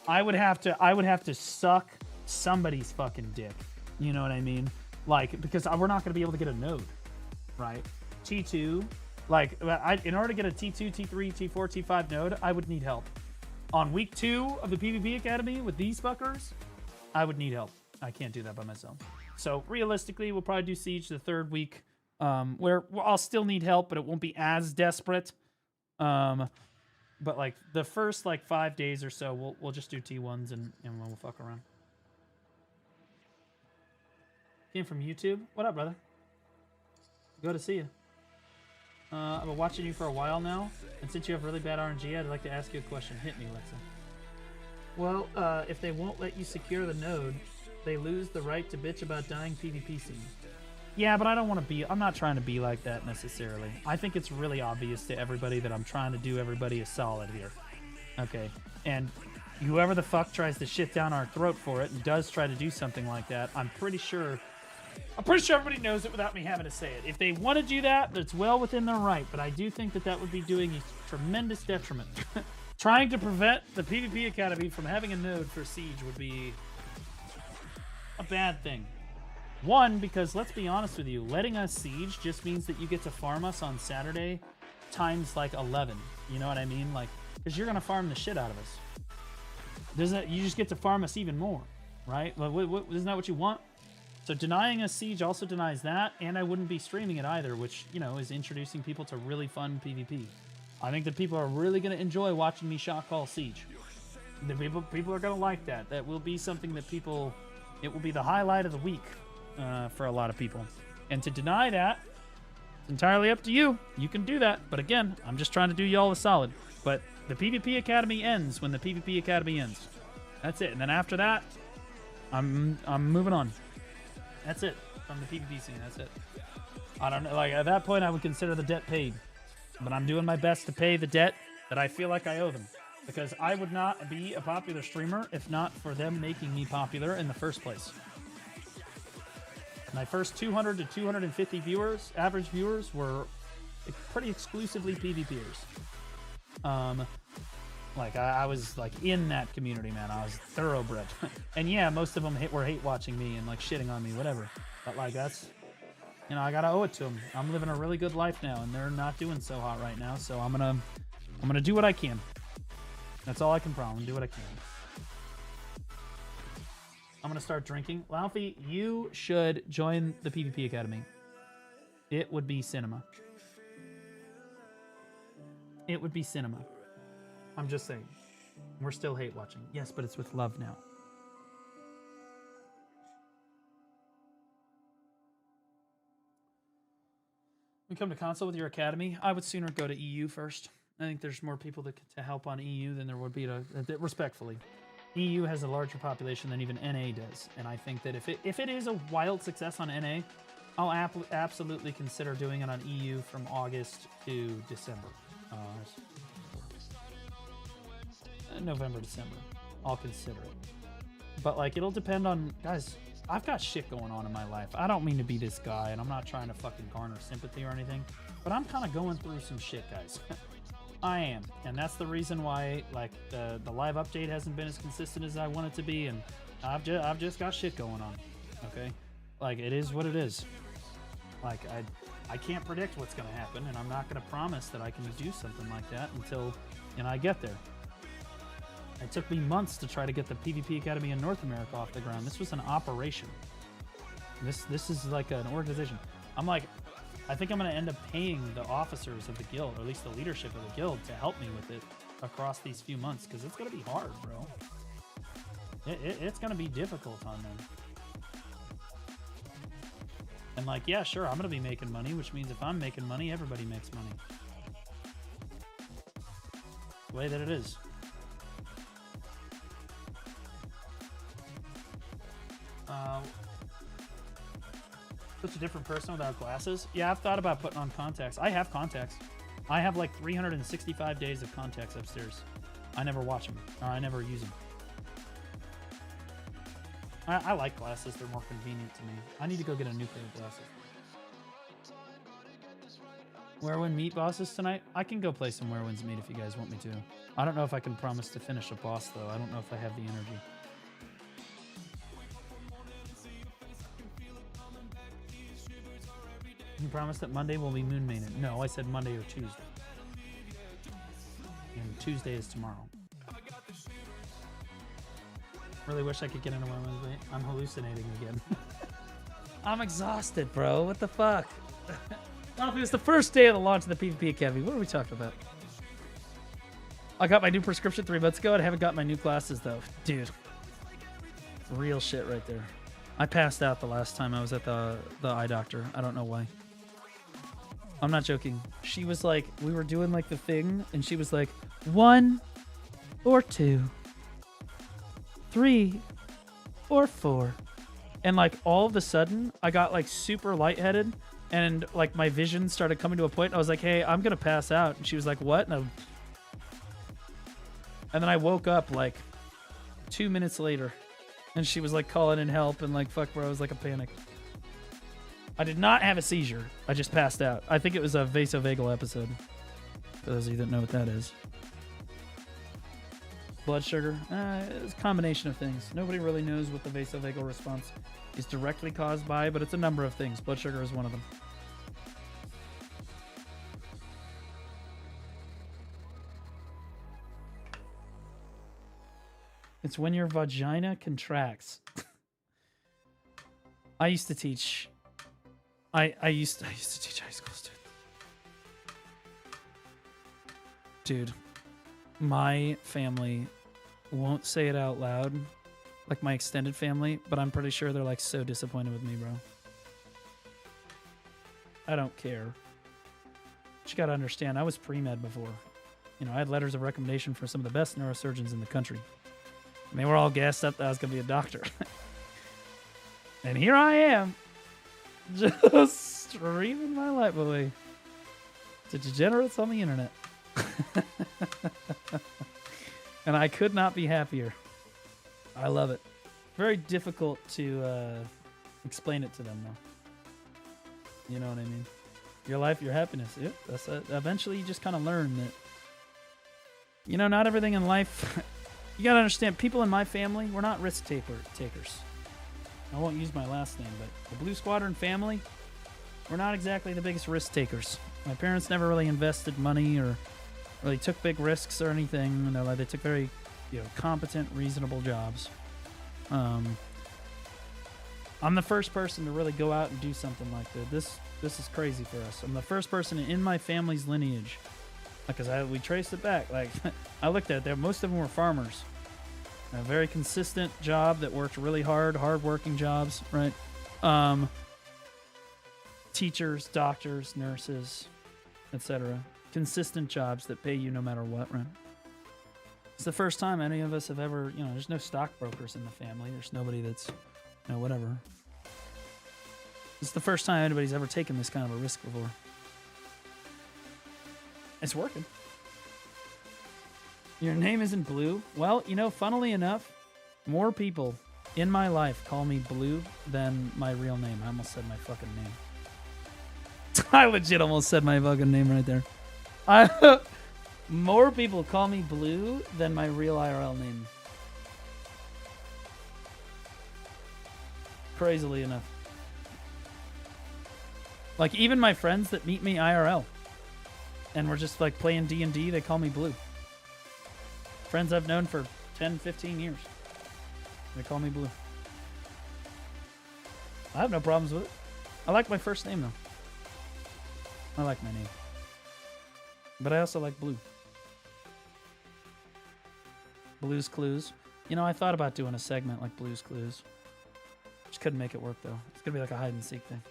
I would have to suck somebody's fucking dick. You know what I mean? Like, because we're not going to be able to get a node, right? T2, like, in order to get a T2, T3, T4, T5 node, I would need help. On week 2 of the PvP Academy with these fuckers, I would need help. I can't do that by myself. So realistically, we'll probably do Siege the 3rd week, where I'll still need help, but it won't be as desperate. But like the first 5 days or so, we'll just do T1s and we'll fuck around. Came from YouTube. What up, brother? Good to see you. I've been watching you for a while now, and since you have really bad RNG, I'd like to ask you a question. Hit me, Lexa. Well, if they won't let you secure the node, they lose the right to bitch about dying PvP scene. Yeah, but I don't want to be... I'm not trying to be like that necessarily. I think it's really obvious to everybody that I'm trying to do everybody a solid here. Okay? And whoever the fuck tries to shit down our throat for it and does try to do something like that, I'm pretty sure everybody knows it without me having to say it. If they want to do that, that's well within their right, but I do think that would be doing a tremendous detriment. Trying to prevent the PvP Academy from having a node for Siege would be a bad thing. One, because let's be honest with you, letting us Siege just means that you get to farm us on Saturday times 11. You know what I mean? Because you're going to farm the shit out of us. You just get to farm us even more, right? Isn't that what you want? So denying us Siege also denies that, and I wouldn't be streaming it either, which, is introducing people to really fun PvP. I think that people are really going to enjoy watching me shot call Siege. The people are going to like that. That will be something that it will be the highlight of the week for a lot of people. And to deny that, it's entirely up to you. You can do that. But again, I'm just trying to do y'all a solid. But the PvP Academy ends when the PvP Academy ends. That's it. And then after that, I'm moving on. That's it. From the PvP scene, that's it. I don't know, at that point I would consider the debt paid. But I'm doing my best to pay the debt that I feel like I owe them. Because I would not be a popular streamer if not for them making me popular in the first place. My first 200 to 250 viewers, average viewers, were pretty exclusively PvPers. I was in that community, man. I was thoroughbred. And yeah, most of them were hate watching me and shitting on me, whatever. But that's, I gotta owe it to them. I'm living a really good life now, and they're not doing so hot right now. So I'm gonna do what I can. That's all I can promise. Do what I can. I'm gonna start drinking. Laufey, you should join the PvP Academy. It would be cinema. It would be cinema. I'm just saying. We're still hate watching. Yes, but it's with love now. We come to console with your academy. I would sooner go to EU first. I think there's more people to help on EU than there would be to respectfully. EU has a larger population than even NA does, and I think that if it is a wild success on NA, I'll absolutely consider doing it on EU from August to December. November, December. I'll consider it. But like, it'll depend on, guys, I've got shit going on in my life. I don't mean to be this guy, and I'm not trying to fucking garner sympathy or anything, but I'm kind of going through some shit, guys. I am, and that's the reason why, like, the live update hasn't been as consistent as I want it to be, and I've just got shit going on, okay? Like, it is what it is. Like, I can't predict what's gonna happen, and I'm not gonna promise that I can do something like that until, I get there. It took me months to try to get the PvP Academy in North America off the ground. This was an operation. This is like an organization. I think I'm going to end up paying the officers of the guild, or at least the leadership of the guild, to help me with it across these few months, because it's going to be hard, bro. It's going to be difficult on them. And like, yeah, sure, I'm going to be making money, which means if I'm making money, everybody makes money. The way that it is. Such a different person without glasses. Yeah, I've thought about putting on contacts. I have contacts. I have like 365 days of contacts upstairs. I never watch them, or I never use them. I like glasses. They're more convenient to me. I need to go get a new pair of glasses. Werewin meat bosses tonight? I can go play some Werewin's meat if you guys want me to. I don't know if I can promise to finish a boss, though. I don't know if I have the energy. You promise that Monday will be moon mated. No, I said Monday or Tuesday. And Tuesday is tomorrow. Really wish I could get into Werewin's meat. I'm hallucinating again. I'm exhausted, bro. What the fuck? It was the first day of the launch of the PvP Academy. What are we talking about? I got my new prescription 3 months ago, and I haven't got my new glasses, though. Dude. Real shit right there. I passed out the last time I was at the eye doctor. I don't know why. I'm not joking. She was like, we were doing like the thing, and she was like, 1 or 2, 3 or 4. And like all of a sudden, I got like super lightheaded, and like my vision started coming to a point. I was like, hey, I'm gonna pass out. And she was like, what? And then I woke up like 2 minutes later, and she was like calling in help, and like, fuck, bro, it was like a panic. I did not have a seizure. I just passed out. I think it was a vasovagal episode. For those of you that know what that is. Blood sugar? It's a combination of things. Nobody really knows what the vasovagal response is directly caused by, but it's a number of things. Blood sugar is one of them. It's when your vagina contracts. I used to teach. I used to teach high school students. Dude, my family won't say it out loud, like my extended family, but I'm pretty sure they're like so disappointed with me, bro. I don't care. But you gotta understand, I was pre-med before. You know, I had letters of recommendation from some of the best neurosurgeons in the country. And they were all gassed up that I was gonna be a doctor. And here I am, just streaming my life away to degenerates on the internet. And I could not be happier. I love it. Very difficult to explain it to them, though. You know what I mean? Your life, your happiness. Yep, that's it. Eventually, you just kind of learn that, you know, not everything in life. You gotta understand, people in my family, we're not risk takers. I won't use my last name, but the Blue Squadron family, we're not exactly the biggest risk takers. My parents never really invested money or really took big risks or anything. You know, they took very, competent, reasonable jobs. I'm the first person to really go out and do something like that. This is crazy for us. I'm the first person in my family's lineage Because we traced it back. Like, I looked at it. Most of them were farmers. A very consistent job that worked really hard-working jobs, right? Teachers, doctors, nurses, etc. Consistent jobs that pay you no matter what, right? It's the first time any of us have ever, there's no stockbrokers in the family. There's nobody that's, whatever. It's the first time anybody's ever taken this kind of a risk before. It's working. Your name isn't Blue? Well, funnily enough, more people in my life call me Blue than my real name. I almost said my fucking name. I legit almost said my fucking name right there. More people call me Blue than my real IRL name. Crazily enough. Like, even my friends that meet me IRL and we're just like playing D&D, they call me Blue. Friends I've known for 10, 15 years. They call me Blue. I have no problems with it. I like my first name, though. I like my name. But I also like Blue. Blue's Clues. I thought about doing a segment like Blue's Clues. Just couldn't make it work, though. It's going to be like a hide-and-seek thing.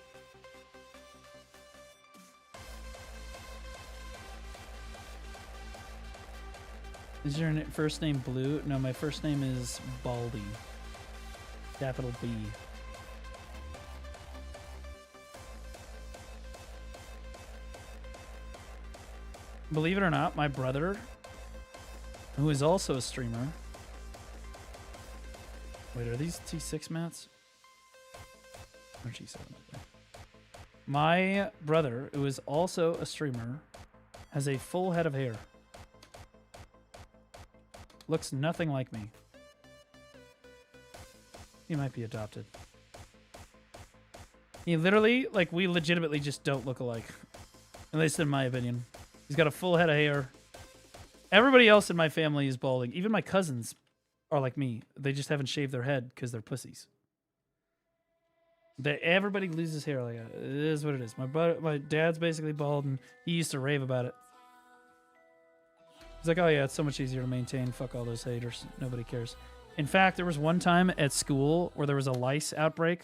Is your first name Blue? No, my first name is Baldy. Capital B. Believe it or not, my brother, who is also a streamer. Wait, are these T6 mats? Or G7? Okay. My brother, who is also a streamer, has a full head of hair. Looks nothing like me. He might be adopted. He literally, we legitimately just don't look alike. At least in my opinion. He's got a full head of hair. Everybody else in my family is balding. Even my cousins are like me. They just haven't shaved their head because they're pussies. Everybody loses hair like that. It is what it is. My dad's basically bald, and he used to rave about it. He's like, oh yeah, it's so much easier to maintain. Fuck all those haters. Nobody cares. In fact, there was one time at school where there was a lice outbreak,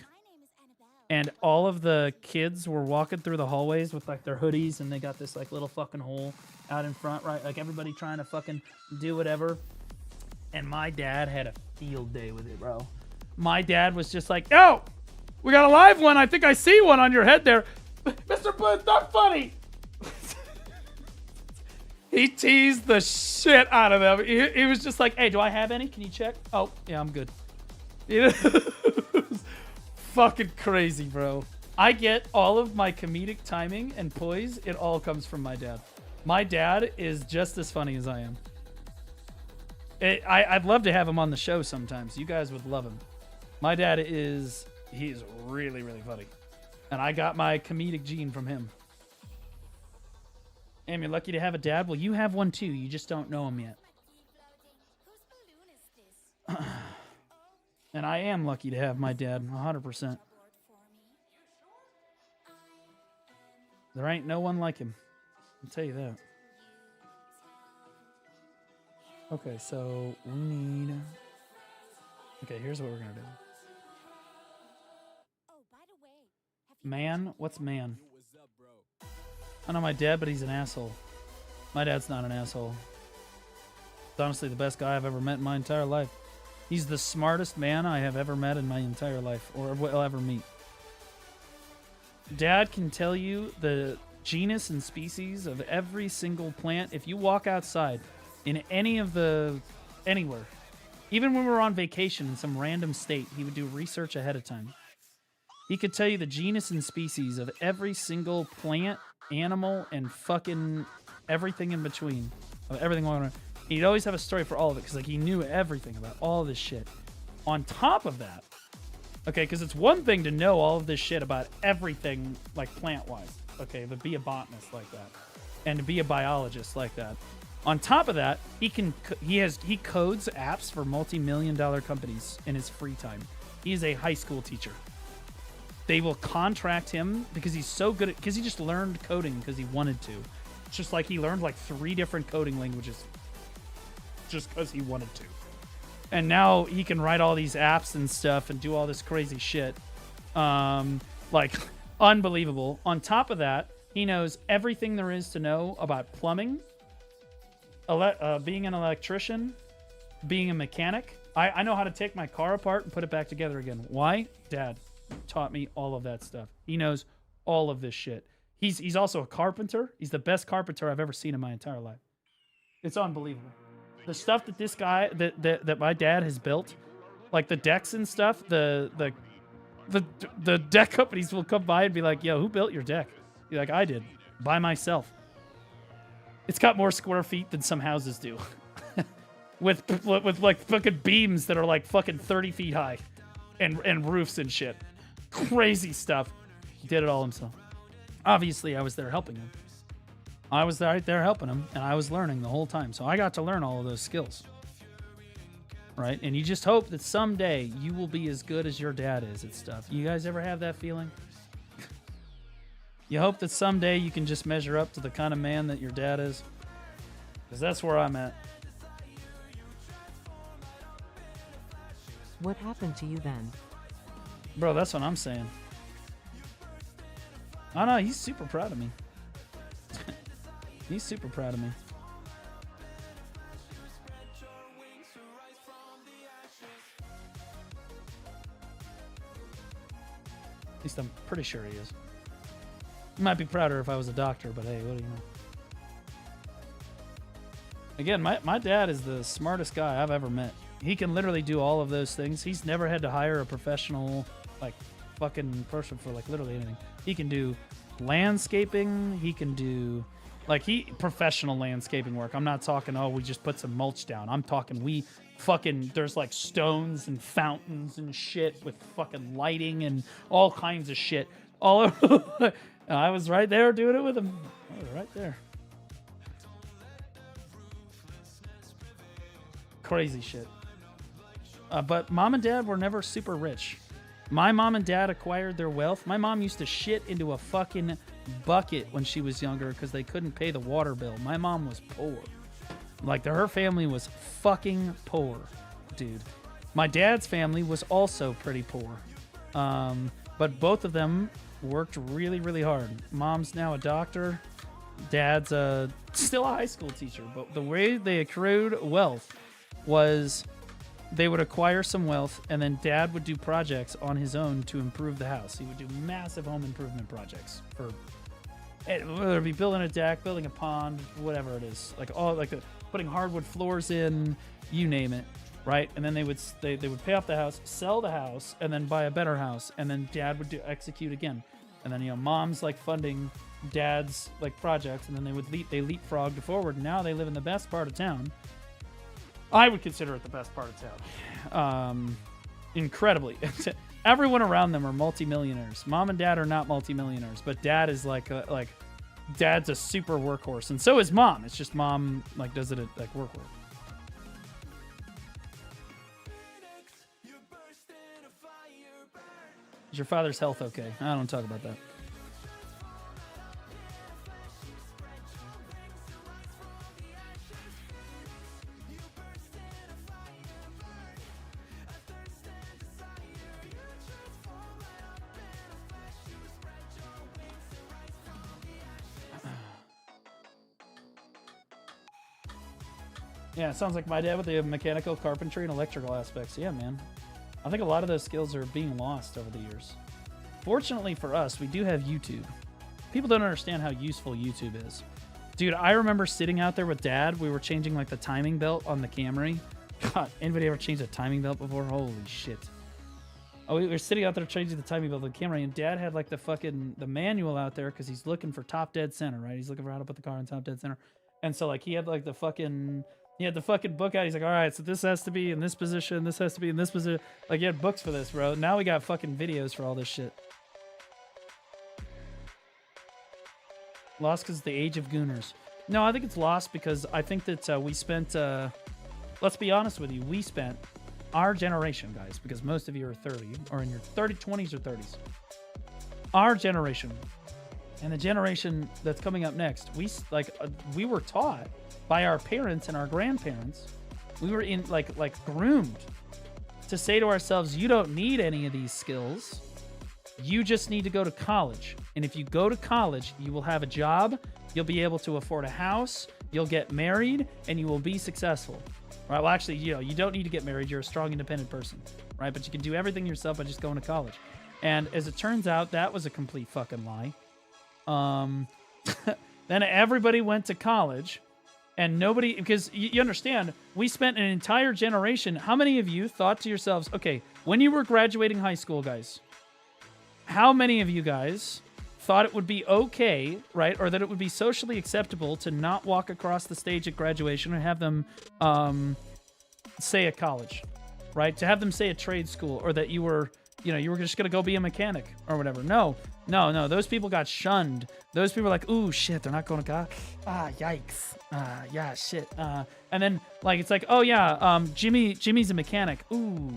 and all of the kids were walking through the hallways with their hoodies, and they got this little fucking hole out in front, right? Everybody trying to fucking do whatever. And my dad had a field day with it, bro. My dad was just like, "Yo, we got a live one. I think I see one on your head there, Mr. Blue. Not funny." He teased the shit out of them. He was just like, "Hey, do I have any? Can you check?" "Oh, yeah, I'm good." Fucking crazy, bro. I get all of my comedic timing and poise. It all comes from my dad. My dad is just as funny as I am. I'd love to have him on the show sometimes. You guys would love him. My dad he's really, really funny. And I got my comedic gene from him. Am, you're lucky to have a dad? Well, you have one too. You just don't know him yet. And I am lucky to have my dad, 100%. There ain't no one like him. I'll tell you that. Okay, so we need... Okay, here's what we're going to do. Man? What's man? I know my dad, but he's an asshole. My dad's not an asshole. He's honestly the best guy I've ever met in my entire life. He's the smartest man I have ever met in my entire life, or will ever meet. Dad can tell you the genus and species of every single plant. If you walk outside in anywhere, even when we were on vacation in some random state, he would do research ahead of time. He could tell you the genus and species of every single plant, animal, and fucking everything in between. Of everything going on. He'd always have a story for all of it, because he knew everything about all this shit. On top of that, okay, because it's one thing to know all of this shit about everything, plant-wise, okay, to be a botanist like that, and to be a biologist like that. On top of that, he codes apps for multi-million-dollar companies in his free time. He is a high school teacher. They will contract him because he's so good at, because he just learned coding because he wanted to. It's just like he learned like 3 different coding languages just because he wanted to. And now he can write all these apps and stuff and do all this crazy shit. Like, unbelievable. On top of that, he knows everything there is to know about plumbing, being an electrician, being a mechanic. I know how to take my car apart and put it back together again. Why? Dad taught me all of that stuff. He knows all of this shit. He's also a carpenter. He's the best carpenter I've ever seen in my entire life. It's unbelievable. The stuff that this guy, that my dad has built, like the decks and stuff, the deck companies will come by and be like, yo, who built your deck? Be like, I did, by myself. It's got more square feet than some houses do. with like fucking beams that are like fucking 30 feet high and roofs and shit. Crazy stuff. He did it all himself. Obviously, I was there helping him. I was right there helping him, and I was learning the whole time. So I got to learn all of those skills. Right? And you just hope that someday you will be as good as your dad is at stuff. You guys ever have that feeling? You hope that someday you can just measure up to the kind of man that your dad is? Because that's where I'm at. What happened to you then? Bro, that's what I'm saying. Oh no, he's super proud of me. He's super proud of me. At least I'm pretty sure he is. Might be prouder if I was a doctor, but hey, what do you know? Again, my dad is the smartest guy I've ever met. He can literally do all of those things. He's never had to hire a professional, like, fucking person for, like, literally anything. He can do landscaping. He can do, like, professional landscaping work. I'm not talking, oh, we just put some mulch down. I'm talking there's, like, stones and fountains and shit with fucking lighting and all kinds of shit. All over. I was right there doing it with him. I was right there. Crazy shit. But mom and dad were never super rich. My mom and dad acquired their wealth. My mom used to shit into a fucking bucket when she was younger because they couldn't pay the water bill. My mom was poor. Like, her family was fucking poor, dude. My dad's family was also pretty poor. But both of them worked really, really hard. Mom's now a doctor. Dad's still a high school teacher. But the way they accrued wealth was they would acquire some wealth, and then dad would do projects on his own to improve the house. He would do massive home improvement projects for, whether it be building a deck, building a pond, whatever it is, like putting hardwood floors in, you name it, right? And then they would pay off the house, sell the house, and then buy a better house, and then dad would execute again, and then mom's like funding dad's like projects, and then they leapfrogged forward. Now they live in the best part of town. I would consider it the best part of town. Incredibly. Everyone around them are multimillionaires. Mom and dad are not multimillionaires, but dad is dad's a super workhorse, and so is mom. It's just mom does it at work. Is your father's health okay? I don't talk about that. Yeah, it sounds like my dad with the mechanical, carpentry, and electrical aspects. Yeah, man. I think a lot of those skills are being lost over the years. Fortunately for us, we do have YouTube. People don't understand how useful YouTube is. Dude, I remember sitting out there with dad. We were changing the timing belt on the Camry. God, anybody ever changed a timing belt before? Holy shit. Oh, we were sitting out there changing the timing belt on the Camry, and dad had the manual out there because he's looking for top dead center, right? He's looking for how to put the car in top dead center. And so he had the fucking book out. He's like, all right, so this has to be in this position. This has to be in this position. He had books for this, bro. Now we got fucking videos for all this shit. Lost because the age of gooners. No, I think it's lost because I think that we spent, let's be honest with you, we spent our generation, guys, because most of you are 30 or in your 20s or 30s. Our generation and the generation that's coming up next, we were taught by our parents and our grandparents. We were in like groomed to say to ourselves, you don't need any of these skills. You just need to go to college. And if you go to college, you will have a job, you'll be able to afford a house, you'll get married, and you will be successful. Right? Well, actually, you don't need to get married. You're a strong, independent person, right? But you can do everything yourself by just going to college. And as it turns out, that was a complete fucking lie. Then everybody went to college, and nobody, because you understand, we spent an entire generation. How many of you thought to yourselves, okay, when you were graduating high school, guys, how many of you guys thought it would be okay, right, or that it would be socially acceptable to not walk across the stage at graduation and have them say a college, right? To have them say a trade school, or that you were just going to go be a mechanic or whatever. No. Those people got shunned. Those people were like, ooh, shit, they're not going to college. Ah, yikes. Yeah, shit. And then, like, it's like, oh, yeah, Jimmy's a mechanic. Ooh.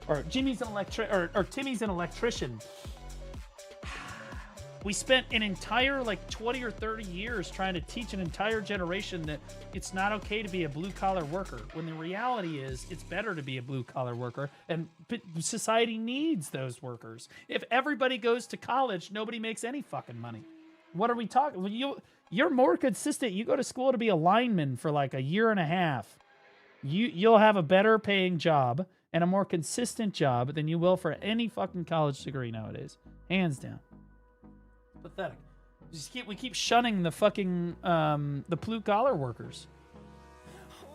Or Jimmy's an or Timmy's an electrician. We spent an entire, 20 or 30 years trying to teach an entire generation that it's not okay to be a blue-collar worker, when the reality is it's better to be a blue-collar worker, and society needs those workers. If everybody goes to college, nobody makes any fucking money. What are we talking? You're more consistent. You go to school to be a lineman for a year and a half. You'll have a better paying job and a more consistent job than you will for any fucking college degree nowadays. Hands down. Pathetic. We keep shunning the fucking the blue collar workers.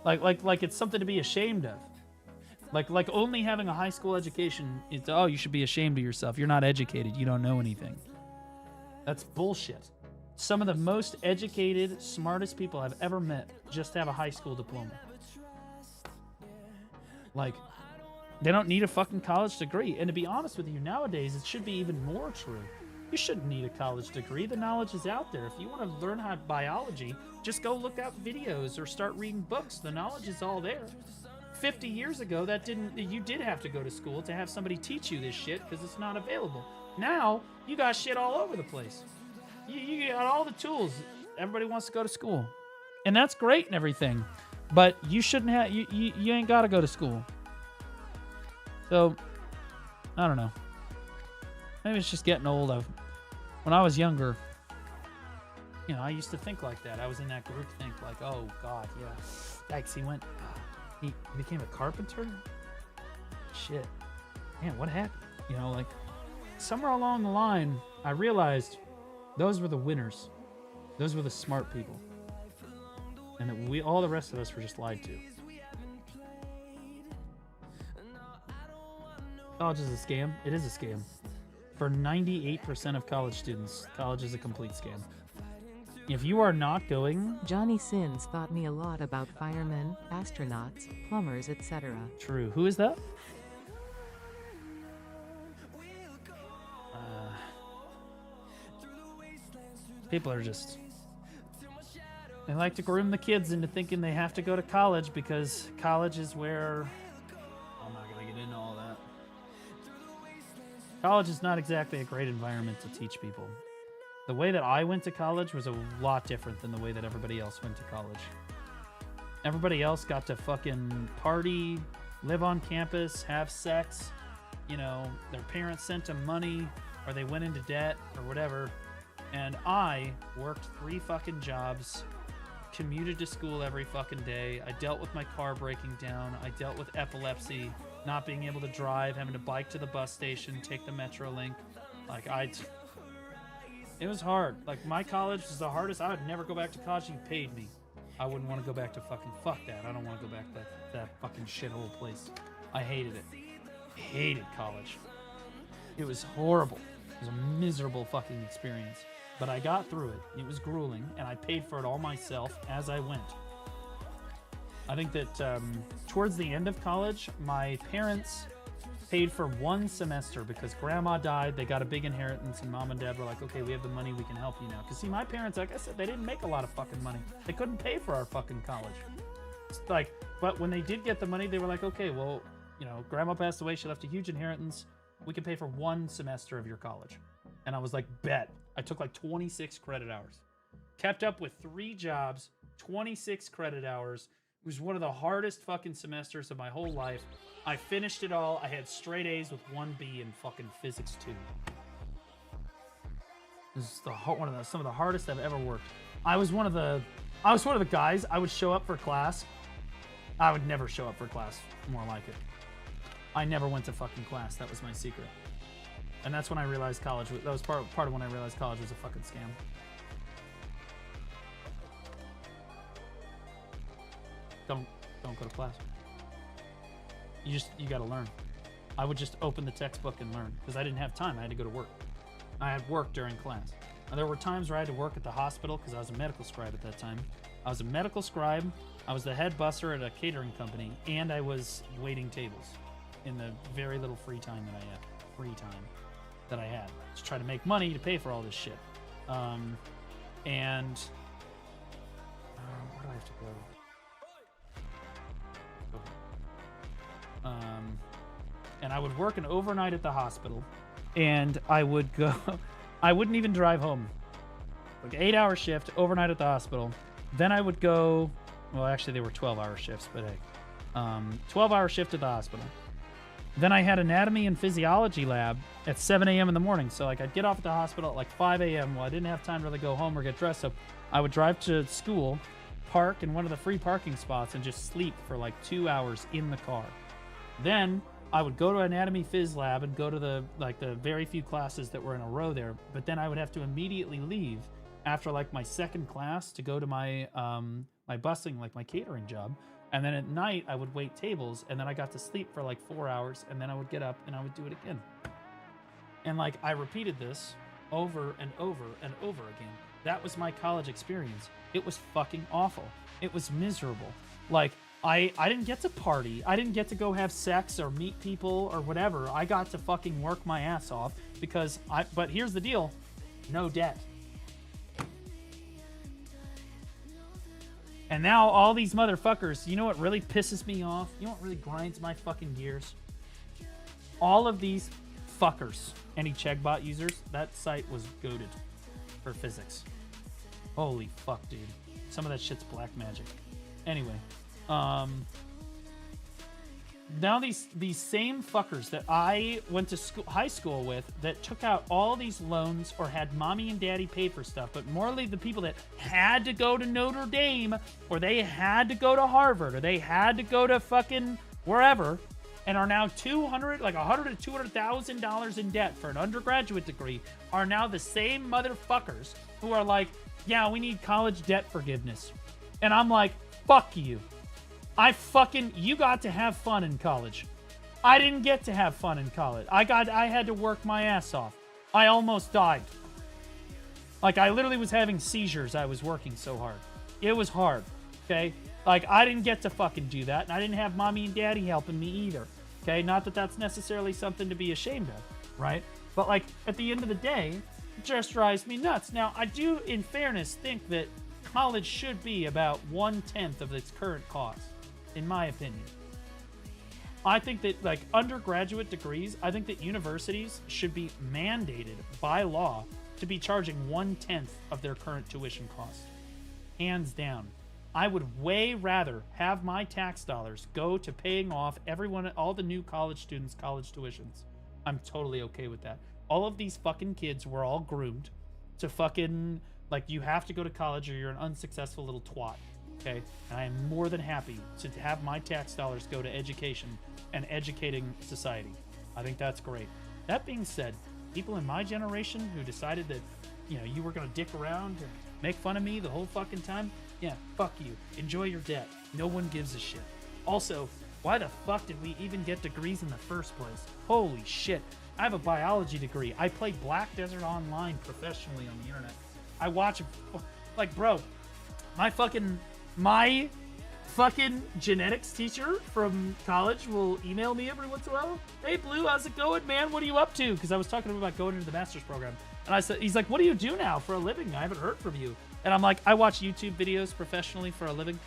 Like it's something to be ashamed of. Like only having a high school education, it's you should be ashamed of yourself. You're not educated. You don't know anything. That's bullshit. Some of the most educated, smartest people I've ever met just have a high school diploma. They don't need a fucking college degree. And to be honest with you, nowadays it should be even more true. You shouldn't need a college degree. The knowledge is out there. If you want to learn how biology, just go look up videos or start reading books. The knowledge is all there. 50 years ago, you did have to go to school to have somebody teach you this shit because it's not available. Now, you got shit all over the place. You got all the tools. Everybody wants to go to school. And that's great and everything. But you shouldn't have, you ain't got to go to school. So, I don't know. Maybe it's just getting old. When I was younger, I used to think like that. I was in that group think like, oh God, yeah. Yikes, he became a carpenter? Shit. Man, what happened? Somewhere along the line, I realized those were the winners. Those were the smart people. And that all the rest of us were just lied to. College is a scam. It is a scam. For 98% of college students, college is a complete scam. If you are not going... Johnny Sins taught me a lot about firemen, astronauts, plumbers, etc. True. Who is that? People are just... They like to groom the kids into thinking they have to go to college because college is where... I'm not going to get into all that. College is not exactly a great environment to teach people. The way that I went to college was a lot different than the way that everybody else went to college. Everybody else got to fucking party, live on campus, have sex. Their parents sent them money, or they went into debt, or whatever. And I worked 3 fucking jobs, commuted to school every fucking day. I dealt with my car breaking down. I dealt with epilepsy, not being able to drive, having to bike to the bus station, take the Metrolink. It was hard. My college was the hardest. I would never go back to college if you paid me. I wouldn't want to go back to fuck that. I don't want to go back to that fucking shithole place. I hated it. Hated college. It was horrible. It was a miserable fucking experience. But I got through it. It was grueling, and I paid for it all myself as I went. I think that towards the end of college, my parents paid for 1 semester because grandma died. They got a big inheritance, and mom and dad were like, okay, we have the money, we can help you now. Because see, my parents, like I said, they didn't make a lot of fucking money. They couldn't pay for our fucking college. But when they did get the money, they were like, okay, well, grandma passed away, she left a huge inheritance. We can pay for 1 semester of your college. And I was like, bet. I took like 26 credit hours. Kept up with 3 jobs, 26 credit hours. It was one of the hardest fucking semesters of my whole life. I finished it all. I had straight A's with 1 B in fucking physics 2. This is some of the hardest I've ever worked. I was one of the guys. I would show up for class. I would never show up for class. More like it. I never went to fucking class. That was my secret. And that's when I realized college. That was part of when I realized college was a fucking scam. Don't go to class. You got to learn. I would just open the textbook and learn because I didn't have time. I had to go to work. I had work during class. Now, there were times where I had to work at the hospital because I was a medical scribe at that time. I was a medical scribe. I was the head busser at a catering company, and I was waiting tables in the very little free time that I had to try to make money to pay for all this shit. Where do I have to go? And I would work an overnight at the hospital, and I would go. I wouldn't even drive home. Like 8-hour shift overnight at the hospital. Then I would go. Well, actually, they were 12-hour shifts, but hey, 12-hour shift at the hospital. Then I had anatomy and physiology lab at 7 a.m. in the morning. So like I'd get off at the hospital at like 5 a.m. Well, I didn't have time to really go home or get dressed. So I would drive to school, park in one of the free parking spots, and just sleep for like 2 hours in the car. Then I would go to anatomy phys lab and go to the very few classes that were in a row there. But then I would have to immediately leave after like my second class to go to my my busing, like my catering job. And then at night I would wait tables, and then I got to sleep for like 4 hours, and then I would get up and I would do it again. And like I repeated this over and over and over again. That was my college experience. It was fucking awful. It was miserable. Like I didn't get to party. I didn't get to go have sex or meet people or whatever. I got to fucking work my ass off because but here's the deal. No debt. And now all these motherfuckers, you know what really pisses me off? You know what really grinds my fucking gears? All of these fuckers, any Chegbot users, that site was goated for physics. Holy fuck, dude. Some of that shit's black magic. Anyway, now these same fuckers that I went to high school with that took out all these loans or had mommy and daddy pay for stuff, but morally the people that had to go to Notre Dame or they had to go to Harvard or they had to go to fucking wherever and are now $100,000 to $200,000 in debt for an undergraduate degree are now the same motherfuckers who are like, yeah, we need college debt forgiveness. And I'm like, fuck you. You got to have fun in college. I didn't get to have fun in college. I had to work my ass off. I almost died. Like, I literally was having seizures. I was working so hard. It was hard, okay? Like, I didn't get to fucking do that, and I didn't have mommy and daddy helping me either, okay? Not that that's necessarily something to be ashamed of, right? But, like, at the end of the day, it just drives me nuts. Now, I do, in fairness, think that college should be about 1/10 of its current cost. In my opinion. I think that like undergraduate degrees, I think that universities should be mandated by law to be charging 1/10 of their current tuition costs. Hands down. I would way rather have my tax dollars go to paying off all the new college students' college tuitions. I'm totally okay with that. All of these fucking kids were all groomed to fucking, like, you have to go to college or you're an unsuccessful little twat. Okay, and I am more than happy to have my tax dollars go to education and educating society. I think that's great. That being said, people in my generation who decided that, you know, you were going to dick around and make fun of me the whole fucking time, yeah, fuck you. Enjoy your debt. No one gives a shit. Also, why the fuck did we even get degrees in the first place? Holy shit. I have a biology degree. I play Black Desert Online professionally on the internet. I watch, like, bro, my fucking genetics teacher from college will email me every once in a while. Hey, Blue, how's it going, man? What are you up to? Because I was talking to him about going into the master's program. And I said, he's like, what do you do now for a living? I haven't heard from you. And I'm like, I watch YouTube videos professionally for a living.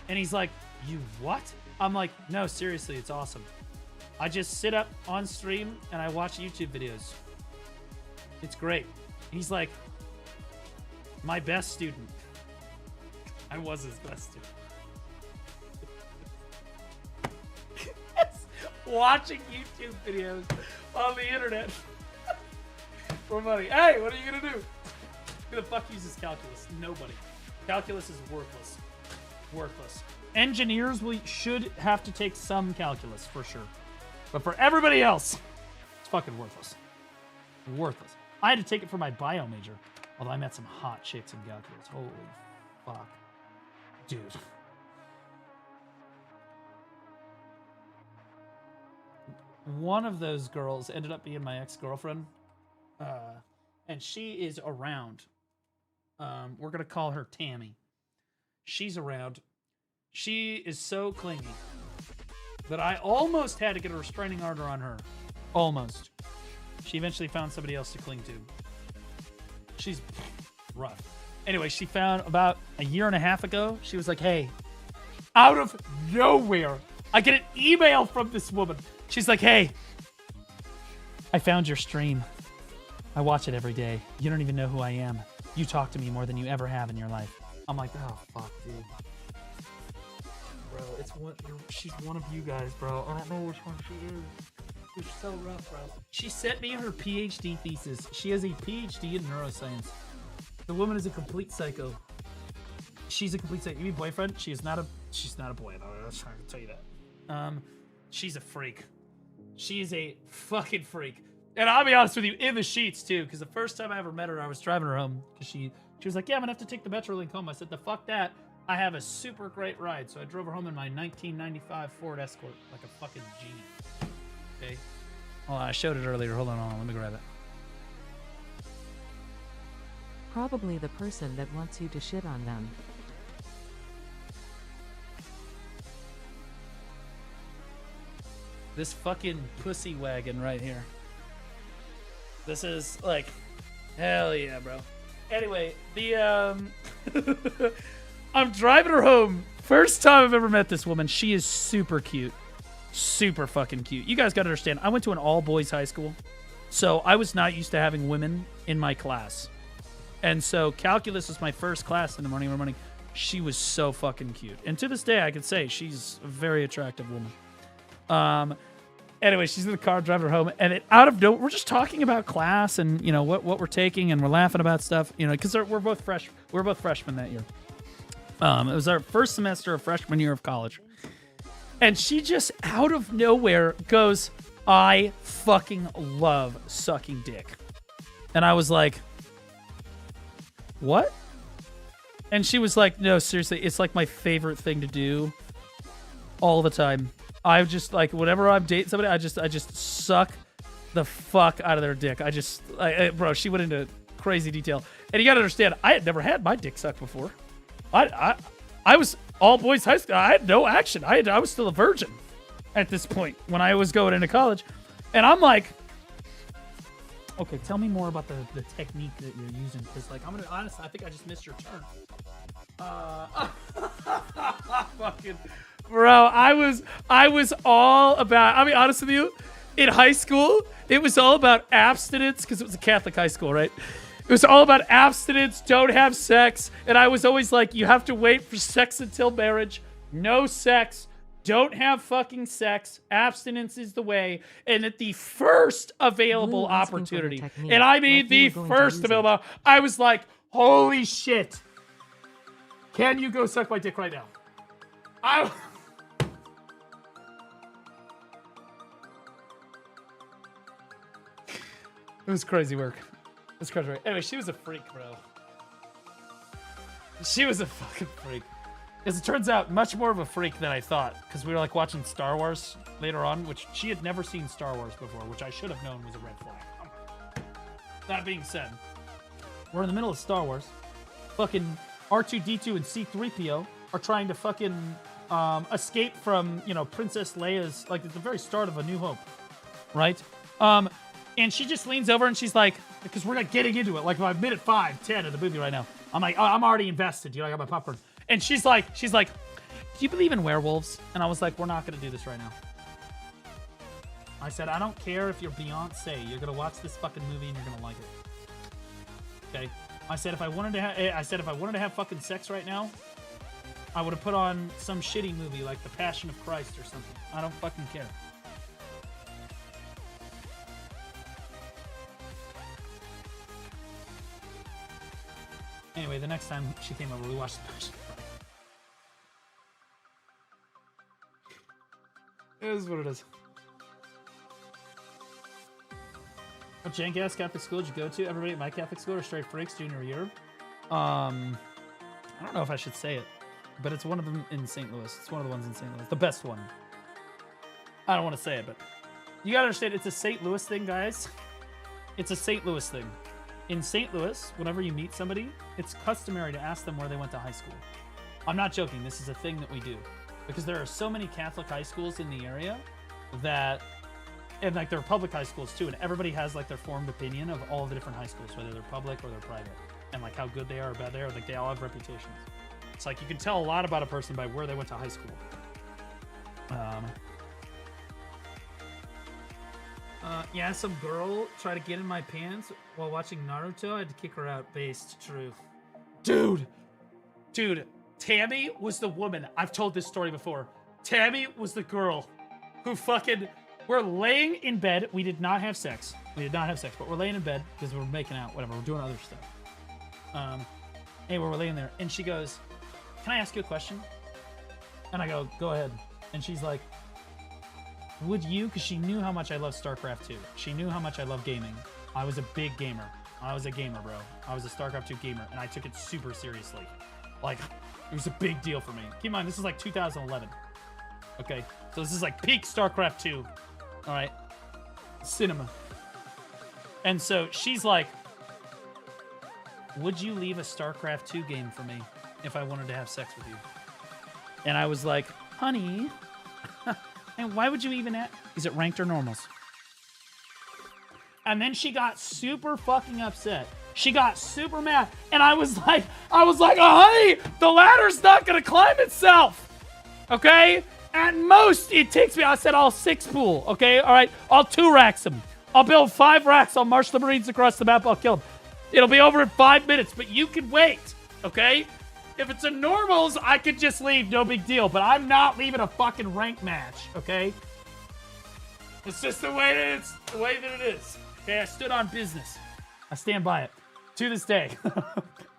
And he's like, you what? I'm like, no, seriously, it's awesome. I just sit up on stream and I watch YouTube videos. It's great. He's like my best student. I was his best student. Watching YouTube videos on the internet for money. Hey, what are you gonna do? Who the fuck uses calculus? Nobody. Calculus is worthless. Worthless. Engineers should have to take some calculus for sure, but for everybody else, it's fucking worthless. Worthless. I had to take it for my bio major, although I met some hot chicks in calculus. Holy fuck, dude. One of those girls ended up being my ex-girlfriend, and she is around. We're gonna call her Tammy. She's around. She is so clingy that I almost had to get a restraining order on her. Almost. She eventually found somebody else to cling to. She's rough. Anyway, she found about a year and a half ago, she was like, hey, out of nowhere, I get an email from this woman. She's like, hey, I found your stream. I watch it every day. You don't even know who I am. You talk to me more than you ever have in your life. I'm like, oh, fuck, dude. Bro, she's one of you guys, bro. I don't know which one she is. She's so rough, bro. She sent me her PhD thesis. She has a PhD in neuroscience. The woman is a complete psycho. She's a complete psycho. You mean boyfriend? She's not a boy. I was trying to tell you that. She's a freak. She's a fucking freak. And I'll be honest with you, in the sheets too, because the first time I ever met her, I was driving her home because she was like, yeah, I'm gonna have to take the Metrolink home. I said, the fuck that. I have a super great ride. So I drove her home in my 1995 Ford Escort like a fucking genie. Okay. Oh, I showed it earlier. Hold on. Let me grab it. Probably the person that wants you to shit on them. This fucking pussy wagon right here. This is like, hell yeah, bro. Anyway, I'm driving her home. First time I've ever met this woman. She is super cute. Super fucking cute. You guys gotta understand, I went to an all-boys high school, so I was not used to having women in my class. And so calculus was my first class in the morning. She was so fucking cute. And to this day, I could say she's a very attractive woman. Anyway, she's in the car driving her home, and out of nowhere, we're just talking about class and what we're taking, and we're laughing about stuff, because we're both freshmen that year. It was our first semester of freshman year of college, and she just out of nowhere goes, "I fucking love sucking dick," and I was like, "What?" And she was like, "No, seriously, it's like my favorite thing to do all the time. I just like whenever I'm dating somebody, I just suck the fuck out of their dick. Bro, she went into crazy detail. And you gotta understand, I had never had my dick sucked before. I was all boys high school. I had no action. I was still a virgin at this point when I was going into college. And I'm like, okay, tell me more about the technique that you're using. Because like, I'm gonna honestly, I think I just missed your turn. Fucking bro, I was all about, I'll be honest with you, in high school, it was all about abstinence, because it was a Catholic high school, right? It was all about abstinence, don't have sex, and I was always like, you have to wait for sex until marriage, no sex, don't have fucking sex, abstinence is the way, and at the first available opportunity, and I mean the first available, I was like, holy shit, can you go suck my dick right now? It was crazy work. It was crazy work. Anyway, she was a freak, bro. She was a fucking freak. As it turns out, much more of a freak than I thought, because we were like watching Star Wars later on, which she had never seen Star Wars before, which I should have known was a red flag. That being said, we're in the middle of Star Wars. Fucking R2-D2 and C-3PO are trying to fucking escape from, Princess Leia's, like at the very start of A New Hope, right? And she just leans over and she's like, because we're like getting into it, like by minute 5, 10 of the movie right now. I'm like, oh, I'm already invested. I got my popcorn. And she's like, do you believe in werewolves? And I was like, we're not going to do this right now. I said, I don't care if you're Beyonce. You're going to watch this fucking movie and you're going to like it. Okay. I said if I wanted to have fucking sex right now, I would have put on some shitty movie like The Passion of Christ or something. I don't fucking care. Anyway, the next time she came over, we watched The Passion of Christ. It is what it is. What jank-ass Catholic school did you go to? Everybody at my Catholic school are straight freaks junior year. I don't know if I should say it, but it's one of them in St. Louis. It's one of the ones in St. Louis. The best one. I don't want to say it, but you gotta understand, it's a St. Louis thing, guys. It's a St. Louis thing. In St. Louis, whenever you meet somebody, it's customary to ask them where they went to high school. I'm not joking. This is a thing that we do. Because there are so many Catholic high schools in the area that, and like there are public high schools too, and everybody has like their formed opinion of all the different high schools, whether they're public or they're private, and like how good they are or bad they are. Like they all have reputations. It's like you can tell a lot about a person by where they went to high school. Yeah, some girl tried to get in my pants while watching Naruto. I had to kick her out. Based truth. Dude, Tammy was the woman. I've told this story before. Tammy was the girl who fucking... We're laying in bed. We did not have sex. But we're laying in bed because we're making out, whatever. We're doing other stuff. Anyway, we're laying there. And she goes, can I ask you a question? And I go, go ahead. And she's like, would you... Because she knew how much I love StarCraft 2. She knew how much I love gaming. I was a big gamer. I was a gamer, bro. I was a StarCraft 2 gamer. And I took it super seriously. Like... It was a big deal for me. Keep in mind, this is like 2011. Okay, so this is like peak StarCraft 2. All right, cinema. And so she's like, would you leave a StarCraft 2 game for me if I wanted to have sex with you? And I was like, honey, and why would you even is it ranked or normals? And then she got super fucking upset. She got super mad, and I was like, oh, honey, the ladder's not gonna climb itself, okay? At most, it takes me, I said I'll 6-pool, okay? All right, I'll 2-rack them. I'll build 5 racks. I'll march the Marines across the map. I'll kill them. It'll be over in 5 minutes, but you can wait, okay? If it's a normals, I could just leave, no big deal, but I'm not leaving a fucking rank match, okay? It's just the way that it is. Okay, I stood on business. I stand by it. To this day.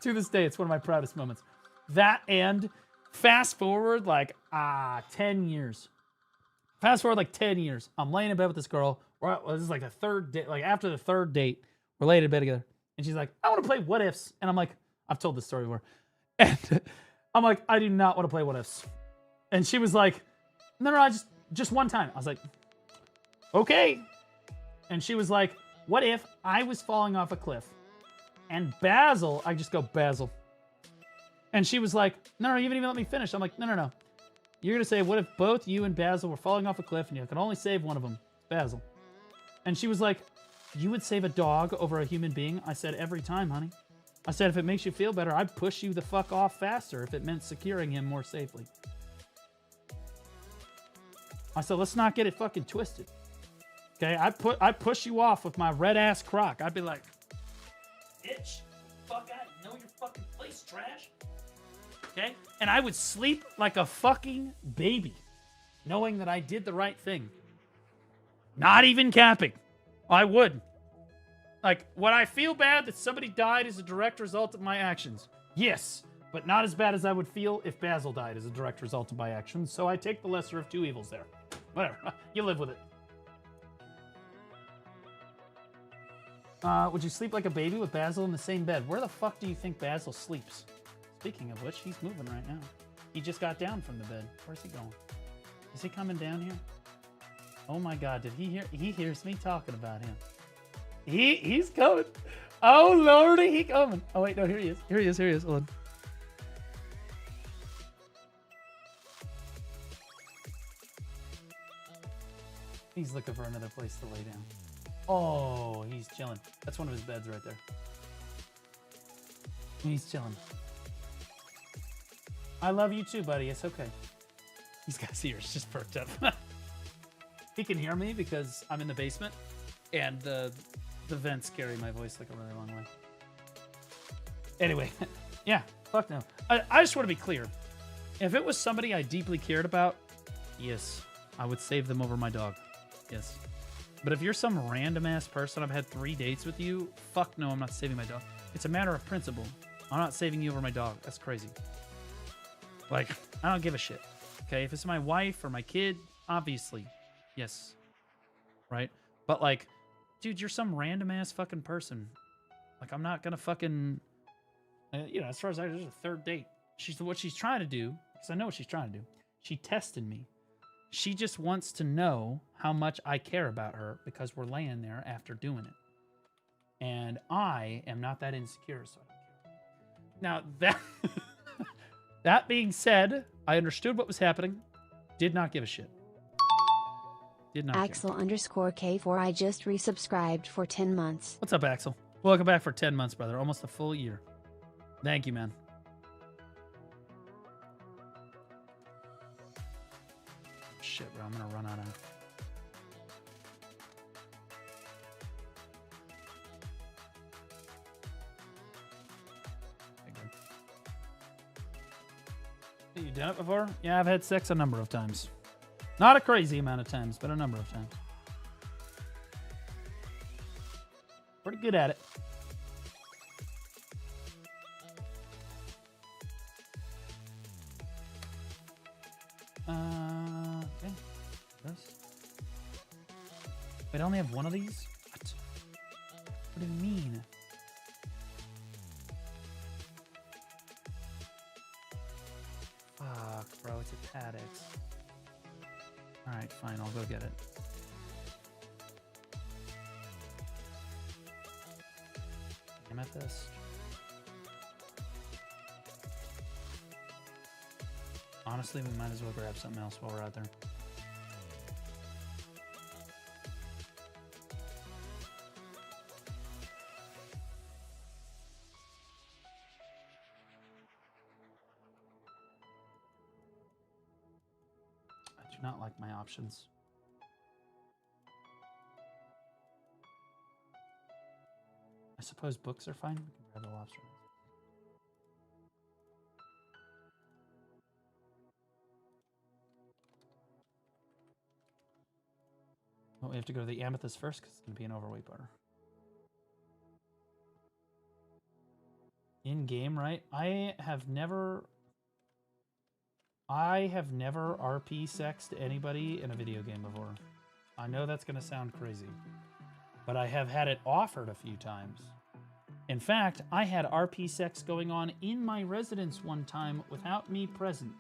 To this day, it's one of my proudest moments. That and fast forward like 10 years. Fast forward like 10 years. I'm laying in bed with this girl. This is like the third date. Like after the third date, we're laying in bed together. And she's like, I want to play what ifs. And I'm like, I've told this story before. And I'm like, I do not want to play what ifs. And she was like, no, I just one time. I was like, okay. And she was like, what if I was falling off a cliff? And Basil, I just go, Basil. And she was like, no, you haven't even let me finish. I'm like, no. You're going to say, what if both you and Basil were falling off a cliff and you can only save one of them? Basil. And she was like, you would save a dog over a human being? I said, every time, honey. I said, if it makes you feel better, I'd push you the fuck off faster if it meant securing him more safely. I said, let's not get it fucking twisted. Okay, I'd push you off with my red-ass crock. I'd be like, bitch, fuck out, you know your fucking place, trash. Okay? And I would sleep like a fucking baby, knowing that I did the right thing. Not even capping. I would. Like, would I feel bad that somebody died as a direct result of my actions? Yes, but not as bad as I would feel if Basil died as a direct result of my actions, so I take the lesser of two evils there. Whatever, you live with it. Would you sleep like a baby with Basil in the same bed? Where the fuck do you think Basil sleeps? Speaking of which, he's moving right now. He just got down from the bed. Where's he going? Is he coming down here? Oh my God, did he hear? He hears me talking about him. He's coming. Oh Lordy, he coming. Oh wait, no, here he is. Here he is. Hold on. He's looking for another place to lay down. Oh, he's chilling. That's one of his beds right there. He's chilling. I love you too, buddy. It's okay. He's got his ears just perked up. He can hear me because I'm in the basement, and the vents carry my voice like a really long way. Anyway, yeah, fuck no. I just want to be clear. If it was somebody I deeply cared about, yes, I would save them over my dog. Yes. But if you're some random ass person, I've had 3 dates with you, fuck no, I'm not saving my dog. It's a matter of principle. I'm not saving you over my dog. That's crazy. Like, I don't give a shit. Okay, if it's my wife or my kid, obviously, yes. Right? But like, dude, you're some random ass fucking person. Like, I'm not gonna fucking, you know, as far as there's a 3rd date. What she's trying to do, because I know what she's trying to do. She tested me. She just wants to know how much I care about her because we're laying there after doing it. And I am not that insecure, so I don't care. Now, that being said, I understood what was happening. Did not give a shit. Did not Axel _K4 I just resubscribed for 10 months. What's up, Axel? Welcome back for 10 months, brother. Almost a full year. Thank you, man. Shit, bro. I'm going to run out of... You done it before? Yeah, I've had sex a number of times. Not a crazy amount of times, but a number of times. Pretty good at it. Okay. This. Wait, I only have one of these? What? What do you mean? Fuck, bro, it's a Paddix. Alright, fine, I'll go get it. Amethyst. Honestly, we might as well grab something else while we're out there. I do not like my options. I suppose books are fine. We can grab the lobster. Well, we have to go to the amethyst first because it's going to be an overweight bar. In game, right? I have never RP sexed anybody in a video game before. I know that's going to sound crazy, but I have had it offered a few times. In fact, I had RP sex going on in my residence one time without me present.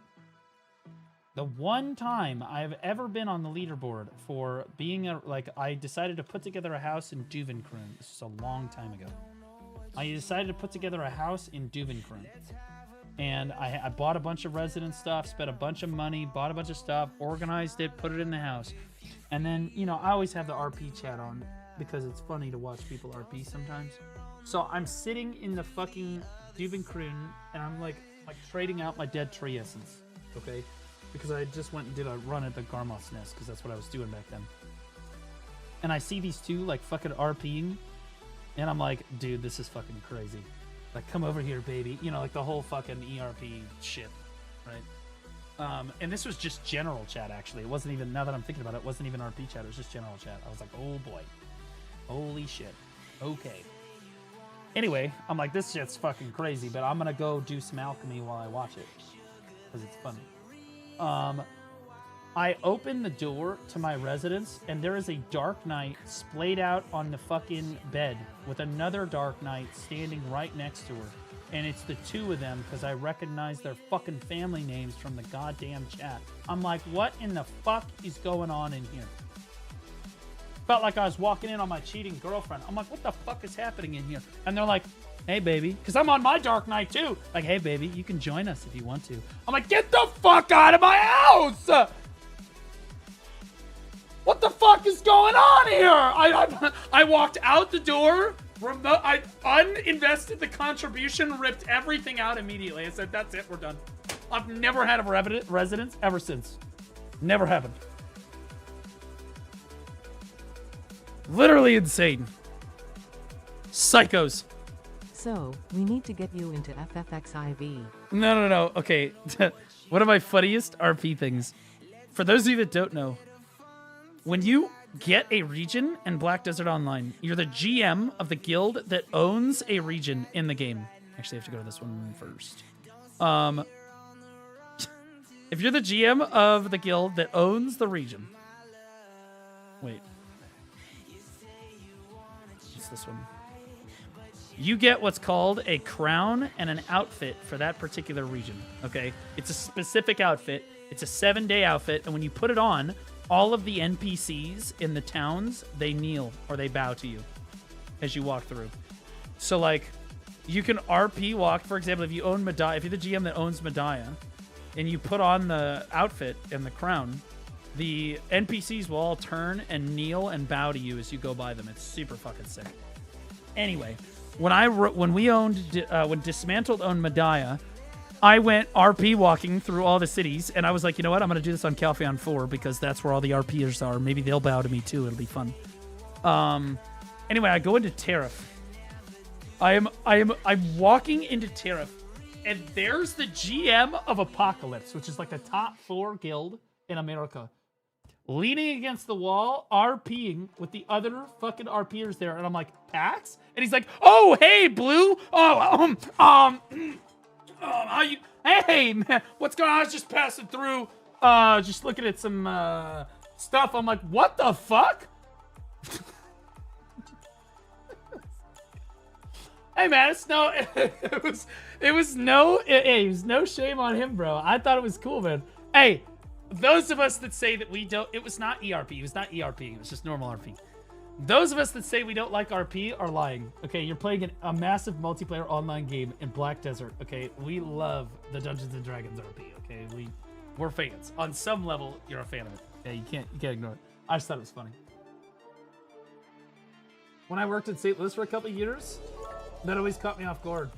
The one time I've ever been on the leaderboard for being I decided to put together a house in Duvenkroon. This is a long time ago. I decided to put together a house in Duvenkroon. And I bought a bunch of resident stuff, spent a bunch of money, bought a bunch of stuff, organized it, put it in the house. And then, you know, I always have the RP chat on because it's funny to watch people RP sometimes. So I'm sitting in the fucking Duvenkroon and I'm like trading out my dead tree essence, okay? Because I just went and did a run at the Garmoth's Nest because that's what I was doing back then. And I see these two like fucking RPing and I'm like, dude, this is fucking crazy. Like, come over here, baby. You know, like the whole fucking ERP shit, right? And this was just general chat, actually. It wasn't even, now that I'm thinking about it, it wasn't even RP chat. It was just general chat. I was like, oh boy. Holy shit. Okay. Anyway, I'm like, this shit's fucking crazy, but I'm gonna go do some alchemy while I watch it. Because it's funny. I open the door to my residence, and there is a Dark Knight splayed out on the fucking bed with another Dark Knight standing right next to her. And it's the two of them, because I recognize their fucking family names from the goddamn chat. I'm like, what in the fuck is going on in here? Felt like I was walking in on my cheating girlfriend. I'm like, what the fuck is happening in here? And they're like, hey, baby. Because I'm on my Dark Knight, too. Like, hey, baby, you can join us if you want to. I'm like, get the fuck out of my house! What the fuck is going on here? I walked out the door. I uninvested the contribution, ripped everything out immediately. I said, that's it, we're done. I've never had a residence ever since. Never happened. Literally insane. Psychos. So, we need to get you into FFXIV. No. Okay. One of my funniest RP things. For those of you that don't know, when you get a region in Black Desert Online, you're the GM of the guild that owns a region in the game. Actually, I have to go to this one first. If you're the GM of the guild that owns the region... Wait. What's this one? You get what's called a crown and an outfit for that particular region, okay? It's a specific outfit. It's a 7-day outfit, and when you put it on, all of the NPCs in the towns, they kneel or they bow to you as you walk through. So, like, you can RP walk, for example, if you own Medaya, if you're the GM that owns Medaya, and you put on the outfit and the crown, the NPCs will all turn and kneel and bow to you as you go by them. It's super fucking sick. Anyway, when Dismantled owned Medaya, I went RP walking through all the cities, and I was like, you know what? I'm going to do this on Calpheon 4 because that's where all the RPers are. Maybe they'll bow to me too. It'll be fun. Anyway, I go into Tariff. I'm walking into Tariff, and there's the GM of Apocalypse, which is like a top 4 guild in America, leaning against the wall, RPing with the other fucking RPers there, and I'm like, Pax? And he's like, oh, hey, Blue. Oh, how you? Hey, man, what's going on? I was just passing through, just looking at some stuff. I'm like, what the fuck? Hey, man, it's no, it was no shame on him, bro. I thought it was cool, man. Hey, those of us that say that we don't, it was not ERP. It was not ERP. It was just normal RP. Those of us that say we don't like RP are lying. Okay, you're playing a massive multiplayer online game in Black Desert. Okay, we love the Dungeons and Dragons RP. Okay, we're fans. On some level, you're a fan of it. Okay, you can't ignore it. I just thought it was funny. When I worked in St. Louis for a couple of years, that always caught me off guard.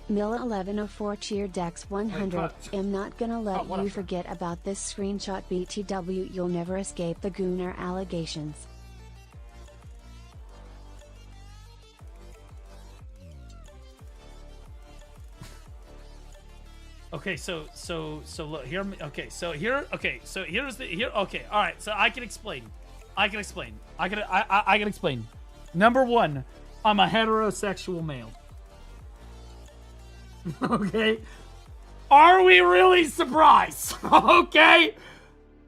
Milla 1104 cheer Dex 100. I'm not gonna let you forget about this screenshot BTW. You'll never escape the Gooner allegations. Okay, so look here. Okay, so here's okay, all right. So I can explain. I can explain. Number one, I'm a heterosexual male. Okay, are we really surprised? Okay,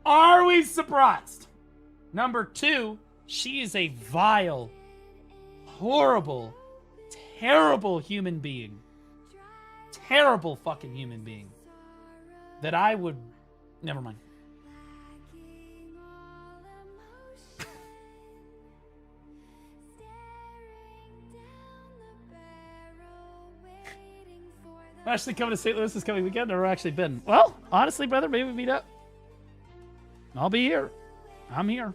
are we surprised? Number two, she is a vile, horrible, terrible human being. Terrible fucking human being that I would never mind. I'm actually coming to St. Louis this coming weekend. Never actually been. Well, honestly, brother, maybe we meet up. I'll be here. I'm here.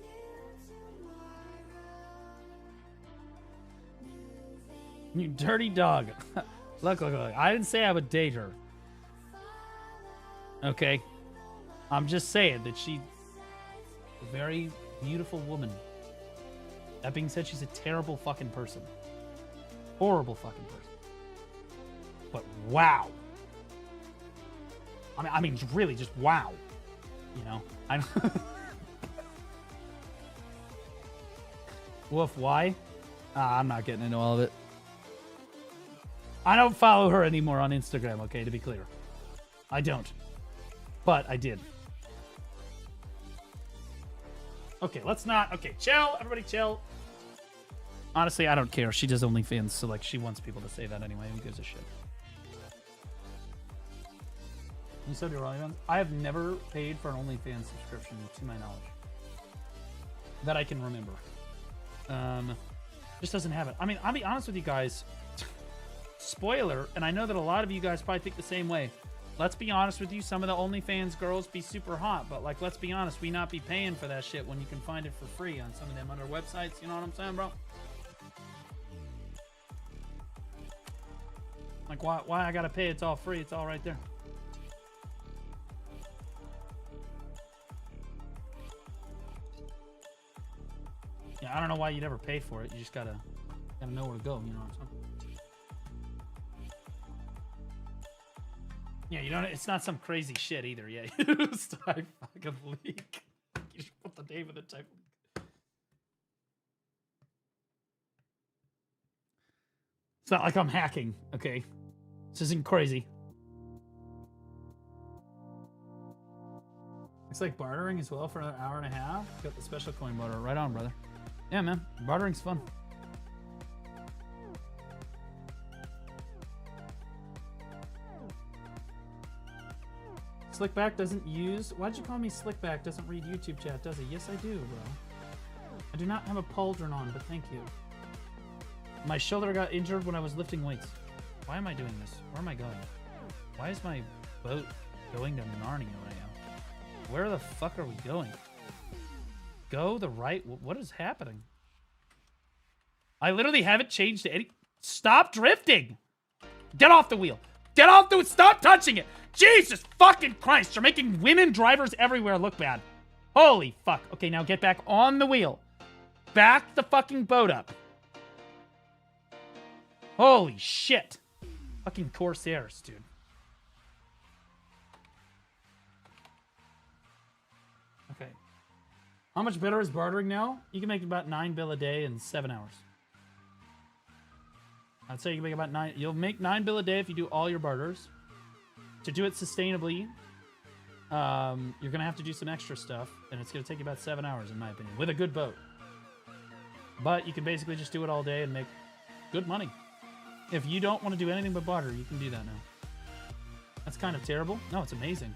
You dirty dog. Look. I didn't say I would date her. Okay? I'm just saying that she's a very beautiful woman. That being said, she's a terrible fucking person. Horrible fucking person. But wow. I mean, really, just wow. You know? Woof, why? I'm not getting into all of it. I don't follow her anymore on Instagram, okay, to be clear. I don't. But I did. Okay, let's not... Okay, chill. Everybody chill. Honestly, I don't care. She does OnlyFans, so, like, she wants people to say that anyway. Who gives a shit? You said you're OnlyFans? I have never paid for an OnlyFans subscription, to my knowledge. That I can remember. Just doesn't have it. I mean, I'll be honest with you guys... Spoiler, and I know that a lot of you guys probably think the same way. Let's be honest with you, some of the OnlyFans girls be super hot, but like, let's be honest, we not be paying for that shit when you can find it for free on some of them other websites. You know what I'm saying, bro? Like, why I gotta pay? It's all free. It's all right there. Yeah, I don't know why you'd ever pay for it. You just gotta know where to go. You know what I'm saying? Yeah, you don't. It's not some crazy shit either. Yeah, it's type fucking leak. You just put the name of the type. It's not like I'm hacking. Okay, this isn't crazy. It's like bartering as well for another hour and a half. Got the special coin barter. Right on, brother. Yeah, man. Bartering's fun. Slickback doesn't use... Why'd you call me Slickback? Doesn't read YouTube chat, does he? Yes, I do, bro. I do not have a pauldron on, but thank you. My shoulder got injured when I was lifting weights. Why am I doing this? Where am I going? Why is my boat going to Narnia right now? Where the fuck are we going? Go the right... What is happening? I literally haven't changed any... Stop drifting! Get off the wheel! Get off the... Stop touching it! Jesus fucking Christ! You're making women drivers everywhere look bad. Holy fuck. Okay, now get back on the wheel. Back the fucking boat up. Holy shit. Fucking Corsairs, dude. Okay. How much better is bartering now? You can make about 9 bill a day in 7 hours. I'd say you can make about 9... You'll make 9 bill a day if you do all your barters. To do it sustainably, you're going to have to do some extra stuff, and it's going to take you about 7 hours, in my opinion, with a good boat. But you can basically just do it all day and make good money. If you don't want to do anything but barter, you can do that now. That's kind of terrible. No, it's amazing.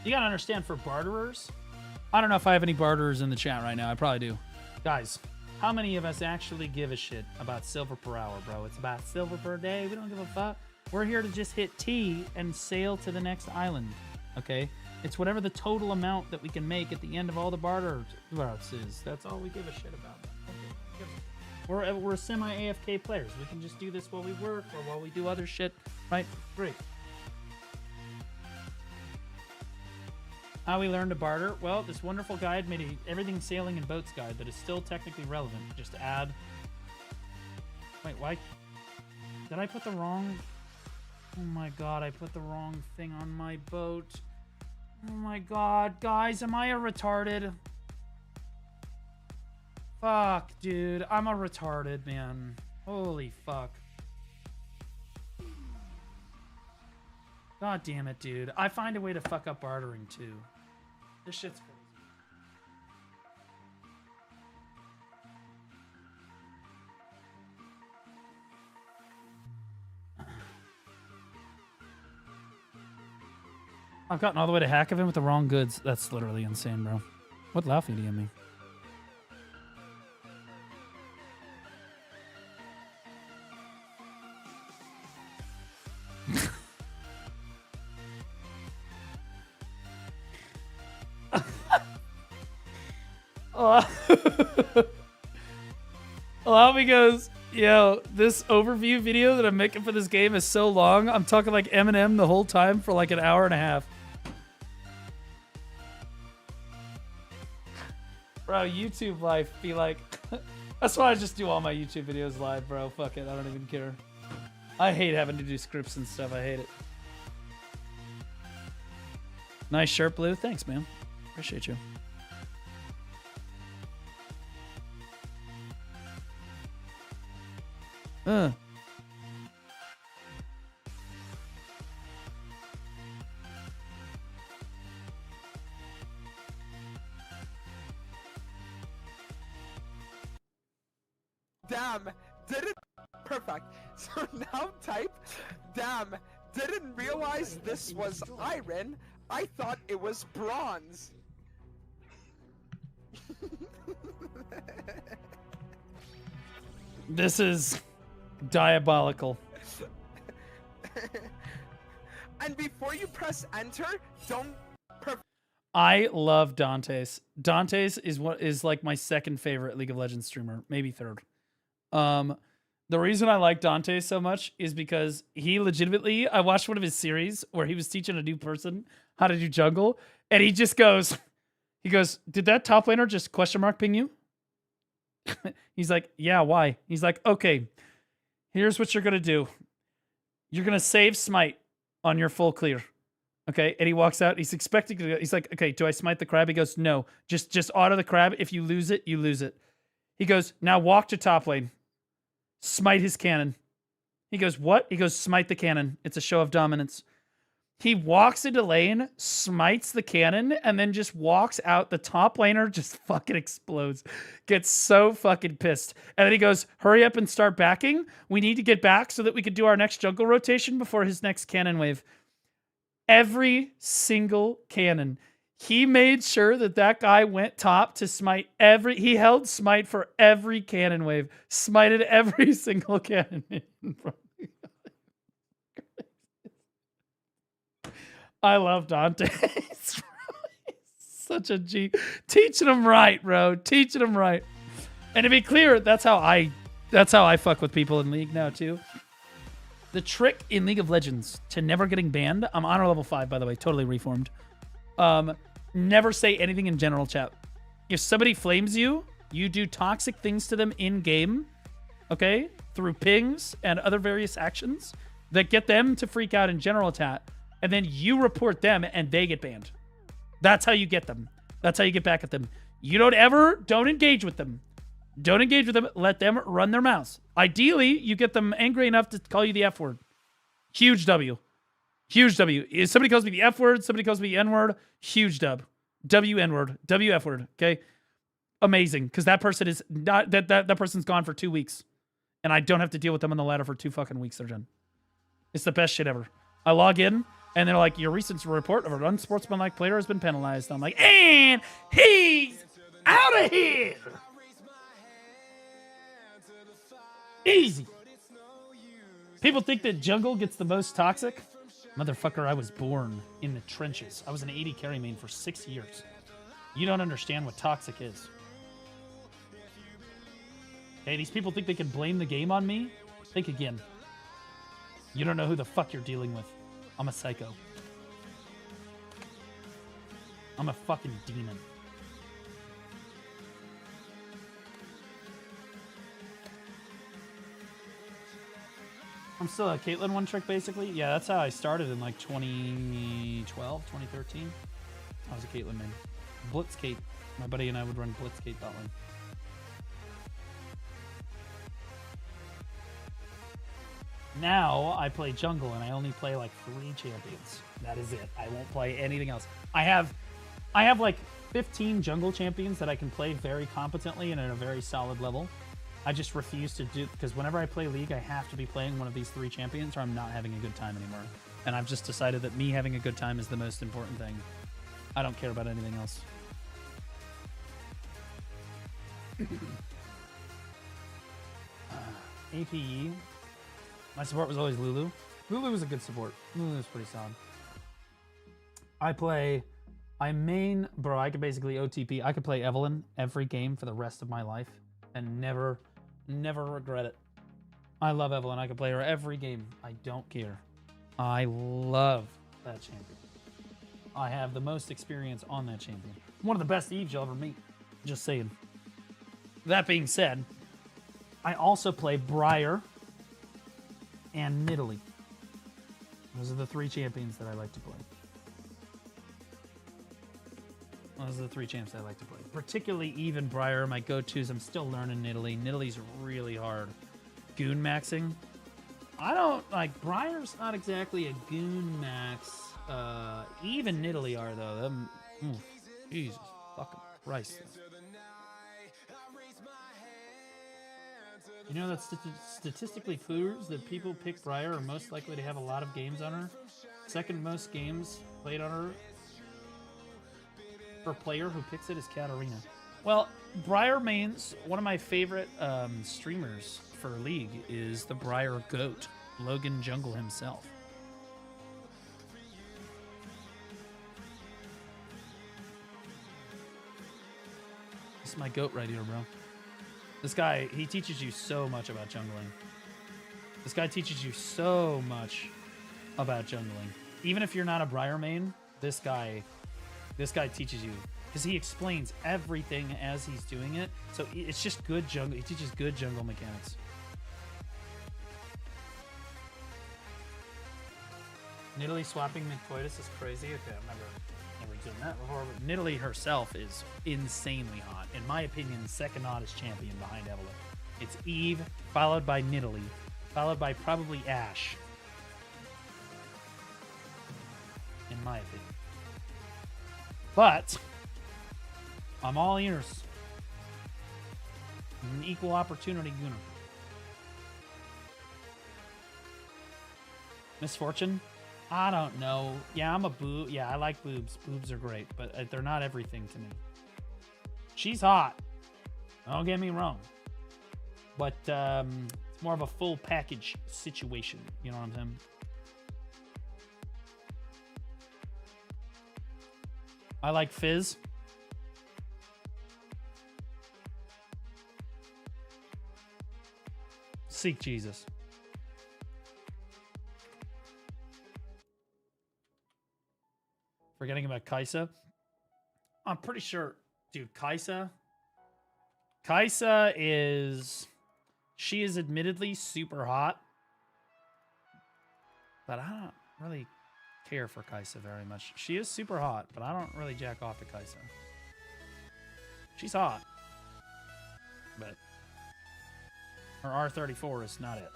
You got to understand, for barterers... I don't know if I have any barterers in the chat right now. I probably do. Guys, how many of us actually give a shit about silver per hour, bro? It's about silver per day. We don't give a fuck. We're here to just hit T and sail to the next island, okay? It's whatever the total amount that we can make at the end of all the barter routes is. That's all we give a shit about. Okay. We're semi-AFK players. We can just do this while we work or while we do other shit, right? Great. How we learn to barter? Well, this wonderful guide made a everything sailing and boats guide that is still technically relevant. Just add... Wait, why? Did I put the wrong... Oh my god, I put the wrong thing on my boat. Oh my god, guys, am I a retarded? Fuck, dude, I'm a retarded, man. Holy fuck. God damn it, dude. I find a way to fuck up bartering, too. This shit's crazy. I've gotten all the way to hack of him with the wrong goods. That's literally insane, bro. What Laufey do you me? Laufey goes, yo, this overview video that I'm making for this game is so long. I'm talking like Eminem the whole time for like an hour and a half. Bro, YouTube life be like... That's why I just do all my YouTube videos live, bro. Fuck it, I don't even care. I hate having to do scripts and stuff. I hate it. Nice shirt, Blue. Thanks, man. Appreciate you. Damn, didn't... Perfect. So now type, damn, didn't realize this was iron. I thought it was bronze. This is diabolical. And before you press enter, don't... I love Dante's. Dante's is what is like my second favorite League of Legends streamer, maybe third. The reason I like Dante so much is because he legitimately, I watched one of his series where he was teaching a new person how to do jungle, and he just goes, did that top laner just question mark ping you? He's like, yeah, why? He's like, okay, here's what you're going to do. You're going to save smite on your full clear. Okay, and he walks out. He's expecting to. He's like, okay, do I smite the crab? He goes, no. Just auto the crab. If you lose it, you lose it. He goes, now walk to top lane. Smite his cannon. He goes, what? He goes, smite the cannon. It's a show of dominance. He walks into lane, smites the cannon, and then just walks out. The top laner just fucking explodes. Gets so fucking pissed. And then he goes, hurry up and start backing. We need to get back so that we can do our next jungle rotation before his next cannon wave. Every single cannon. He made sure that that guy went top to smite every... He held smite for every cannon wave. Smited every single cannon in front. I love Dante. He's such a G. Teaching him right, bro. Teaching him right. And to be clear, that's how I fuck with people in League now too. The trick in League of Legends to never getting banned. I'm honor level 5, by the way, totally reformed. Never say anything in general chat. If somebody flames you, you do toxic things to them in game, okay, through pings and other various actions that get them to freak out in general chat. And then you report them and they get banned. That's how you get them. That's how you get back at them. You don't engage with them. Don't engage with them. Let them run their mouths. Ideally, you get them angry enough to call you the F word. Huge W. Huge W. If somebody calls me the F word, somebody calls me the N word, huge dub. W N word. W F word. Okay? Amazing. Because that person is not that person's gone for 2 weeks. And I don't have to deal with them on the ladder for 2 fucking weeks. They're done. It's the best shit ever. I log in. And they're like, your recent report of an unsportsmanlike player has been penalized. I'm like, and he's out of here. Easy. People think that jungle gets the most toxic. Motherfucker, I was born in the trenches. I was an 80 carry main for 6 years. You don't understand what toxic is. Hey, these people think they can blame the game on me? Think again. You don't know who the fuck you're dealing with. I'm a psycho. I'm a fucking demon. I'm still a Caitlyn one trick, basically. Yeah, that's how I started in like 2012, 2013. I was a Caitlyn main. Blitz Kate. My buddy and I would run Blitz Kate bot lane. Now I play jungle and I only play like 3 champions. That is it. I won't play anything else. I have like 15 jungle champions that I can play very competently and at a very solid level. I just refuse to do, because whenever I play League, I have to be playing one of these 3 champions or I'm not having a good time anymore. And I've just decided that me having a good time is the most important thing. I don't care about anything else. APE. My support was always Lulu. Lulu was a good support. Lulu was pretty solid. I main, bro, I could basically OTP. I could play Evelyn every game for the rest of my life and never regret it. I love Evelyn. I could play her every game. I don't care. I love that champion. I have the most experience on that champion. One of the best Eves you'll ever meet. Just saying. That being said, I also play Briar and Nidalee. Those are the 3 champions that I like to play. Those are the 3 champs I like to play. Particularly even Briar, my go-tos. I'm still learning Nidalee. Nidalee's really hard. Goon maxing. I don't, like, Briar's not exactly a goon max. Even Nidalee are, though. Them, Jesus fucking Christ. You know that statistically proves that people pick Briar are most likely to have a lot of games on her. Second most games played on her per player who picks it is Katarina. Well, Briar mains, one of my favorite streamers for League is the Briar GOAT, Logan Jungle himself. This is my GOAT right here, bro. This guy, he teaches you so much about jungling. This guy teaches you so much about jungling. Even if you're not a Briar main, this guy teaches you. Because he explains everything as he's doing it. So it's just good jungle. He teaches good jungle mechanics. Nidalee swapping mid-coitus is crazy. Okay, I've never done that before. But Nidalee herself is insanely hot. In my opinion, second hottest champion behind Evelyn. It's Eve, followed by Nidalee, followed by probably Ashe. In my opinion. But I'm all ears. I'm an equal opportunity gooner. Misfortune? I don't know. Yeah, I'm a boob. Yeah, I like boobs. Boobs are great, but they're not everything to me. She's hot. Don't get me wrong. But it's more of a full package situation. You know what I'm saying? I like Fizz. Seek Jesus. Forgetting about Kaisa. I'm pretty sure, dude, Kaisa is... She is admittedly super hot. But I don't really care for Kaisa very much. She is super hot, but I don't really jack off to Kaisa. She's hot. But her R34 is not it.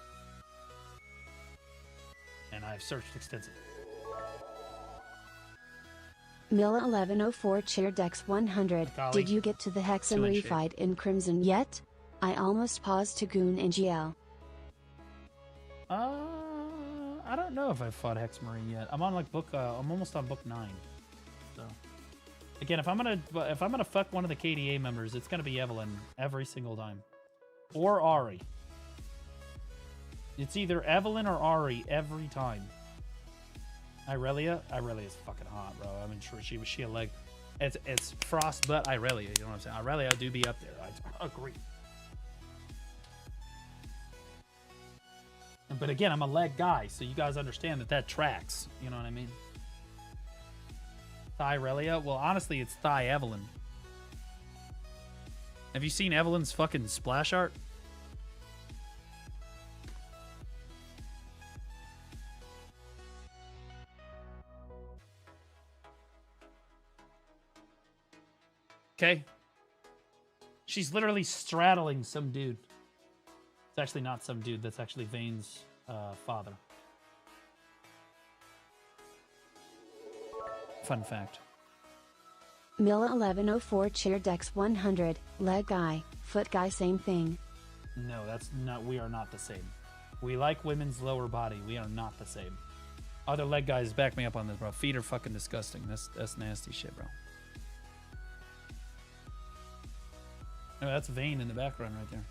And I've searched extensively. Milla 1104 Chair Dex 100. Golly. Did you get to the Hexamery 2-inch shade. fight in Crimson yet? I almost paused to goon in GL. I don't know if I've fought Hexmarine yet. I'm on like book. I'm almost on book 9. So, again, if I'm gonna fuck one of the KDA members, it's gonna be Evelyn every single time, or Ari. It's either Evelyn or Ari every time. Irelia is fucking hot, bro. I mean, sure, she a leg. It's Frost, but Irelia. You know what I'm saying? Irelia do be up there. I agree. But again, I'm a leg guy, so you guys understand that tracks. You know what I mean? Thigh Relia? Well, honestly, it's Thigh Evelyn. Have you seen Evelyn's fucking splash art? Okay. She's literally straddling some dude. It's actually not some dude. That's actually Vayne's father. Fun fact. Milla 1104 Chair Dex 100. Leg guy, foot guy, same thing. No, that's not. We are not the same. We like women's lower body. We are not the same. Other leg guys, back me up on this, bro. Feet are fucking disgusting. That's nasty shit, bro. Oh, that's Vayne in the background right there.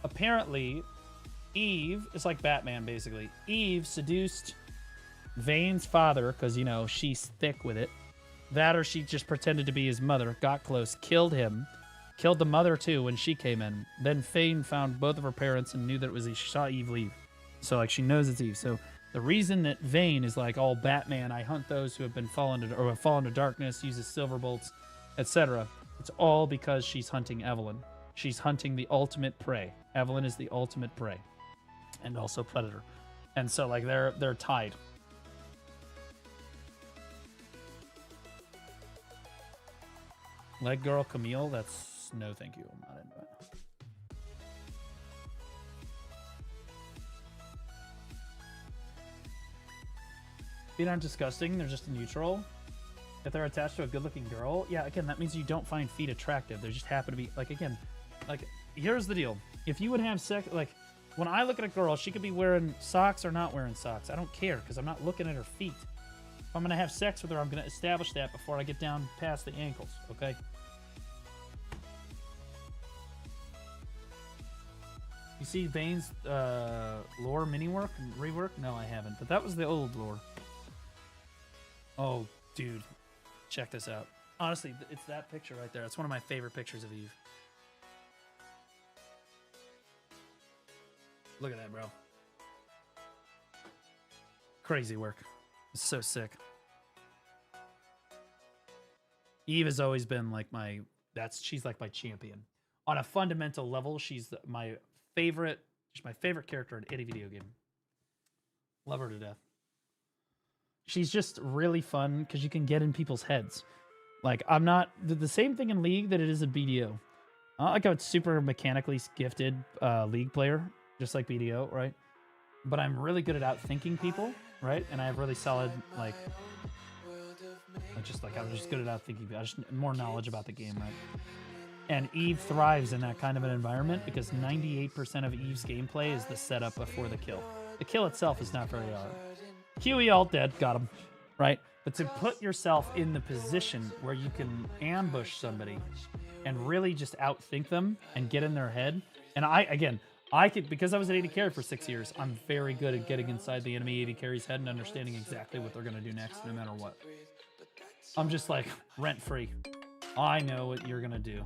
Apparently, Eve is like Batman, basically. Eve seduced Vayne's father because, you know, she's thick with it. That or she just pretended to be his mother, got close, killed him, killed the mother too when she came in. Then Vayne found both of her parents and knew that it was Eve. She saw Eve leave. So, like, she knows it's Eve. So, the reason that Vayne is like, all Batman, I hunt those who have been fallen to, or have fallen to darkness, uses silver bolts, etc. It's all because she's hunting Evelyn. She's hunting the ultimate prey. Evelyn is the ultimate prey. And also predator. And so, like, they're tied. Leg girl Camille, that's no thank you. I'm not into it. Feet aren't disgusting, they're just neutral. If they're attached to a good-looking girl, yeah, again, that means you don't find feet attractive. They just happen to be, like, again, like, here's the deal. If you would have sex, like, when I look at a girl, she could be wearing socks or not wearing socks. I don't care, because I'm not looking at her feet. If I'm going to have sex with her, I'm going to establish that before I get down past the ankles, okay? You see Vayne's lore mini-work and rework? No, I haven't, but that was the old lore. Oh, dude. Check this out. Honestly, it's that picture right there. It's one of my favorite pictures of Eve. Look at that, bro. Crazy work. It's so sick. Eve has always been like she's like my champion. On a fundamental level, she's my favorite character in any video game. Love her to death. she's just really fun because you can get in people's heads. Like, I'm not the same thing in League that it is in BDO. I'm not like a super mechanically gifted League player, just like BDO, right? But I'm really good at outthinking people, right? And I have really solid, like, I'm just good at outthinking people. I just more knowledge about the game, right? And Eve thrives in that kind of an environment because 98% of Eve's gameplay is the setup before the kill. The kill itself is not very hard. QE alt dead, got him, right? But to put yourself in the position where you can ambush somebody and really just outthink them and get in their head. And I could, because I was an 80 carry for 6 years, I'm very good at getting inside the enemy 80 carry's head and understanding exactly what they're going to do next, no matter what. I'm just like, rent-free. I know what you're going to do.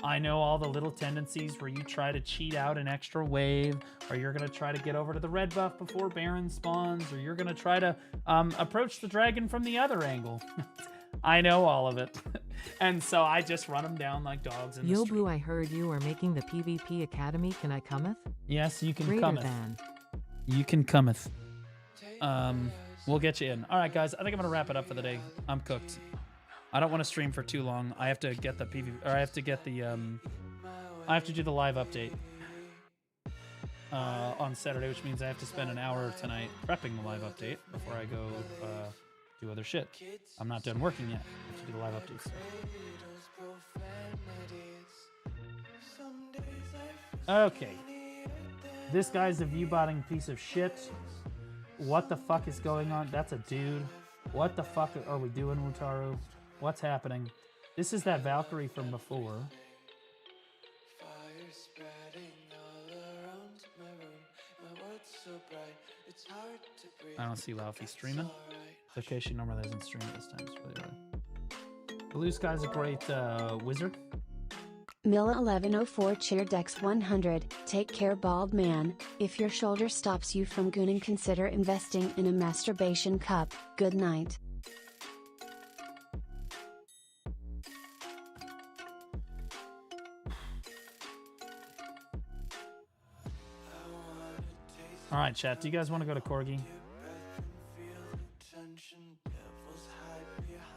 I know all the little tendencies where you try to cheat out an extra wave, or you're going to try to get over to the red buff before Baron spawns, or you're going to try to approach the dragon from the other angle. I know all of it. And so I just run them down like dogs in the street. Yobu, I heard you are making the PvP Academy. Can I cometh? Yes, you can Greater cometh. than. You can cometh. We'll get you in. All right, guys. I think I'm gonna wrap it up for the day. I'm cooked. I don't want to stream for too long. I have to get the PvP, or I have to get the I have to do the live update on Saturday, which means I have to spend an hour tonight prepping the live update before I go do other shit. I'm not done working yet. I have to do the live updates. Okay. This guy's a view-botting piece of shit. What the fuck is going on? That's a dude. What the fuck are we doing, Wutaru? What's happening? This is that Valkyrie from before. I don't see Laufey streaming. It's okay, she normally doesn't stream at this time. It's really hard. Blue Sky's a great wizard. Milla1104 cheer Dex 100. Take care, bald man. If your shoulder stops you from gooning, consider investing in a masturbation cup. Good night. All right, chat. Do you guys want to go to Corgi?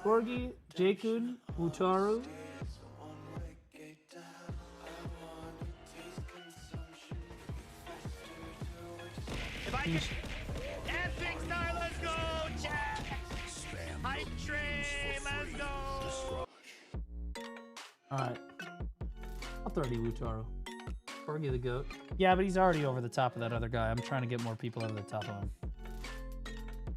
Corgi, Jakun, Wutaru. Epic star, let's go, chat! Hype train, let's go! Alright. I'll throw to you, Wutaru. Corgi the goat. Yeah, but he's already over the top of that other guy. I'm trying to get more people over the top of him.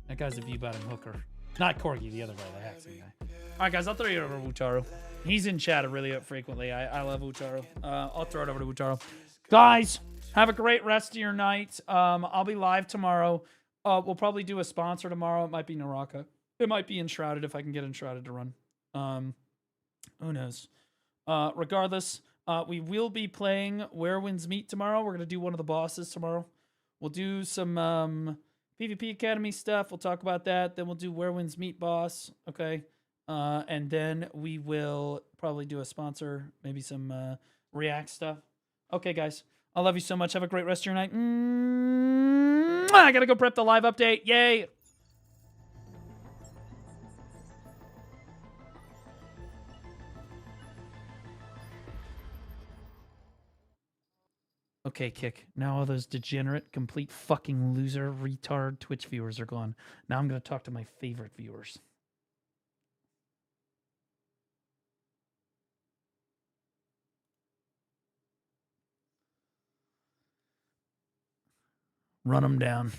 That guy's a view-bottom hooker. Not Corgi, the other guy, the Haxon guy. Alright, guys, I'll throw you over to Wutaru. He's in chat really frequently. I love Wutaru. I'll throw it over to Wutaru. Guys, have a great rest of your night. I'll be live tomorrow. We'll probably do a sponsor tomorrow. It might be Naraka. It might be Enshrouded if I can get Enshrouded to run. Who knows? Regardless, we will be playing Where Winds Meet tomorrow. We're going to do one of the bosses tomorrow. We'll do some PvP Academy stuff. We'll talk about that. Then we'll do Where Winds Meet boss. Okay. And then we will probably do a sponsor, maybe some React stuff. Okay, guys. I love you so much. Have a great rest of your night. I gotta go prep the live update. Yay! Okay, Kick. Now all those degenerate, complete fucking loser, retard Twitch viewers are gone. Now I'm gonna talk to my favorite viewers. Run them down.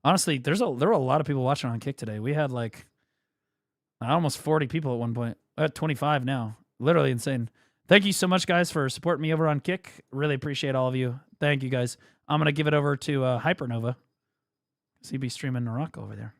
Honestly, there were a lot of people watching on Kick today. We had like almost 40 people at one point. We're at 25 now. Literally insane. Thank you so much, guys, for supporting me over on Kick. Really appreciate all of you. Thank you, guys. I'm going to give it over to Hypernova. Because he'd be streaming Naraka over there.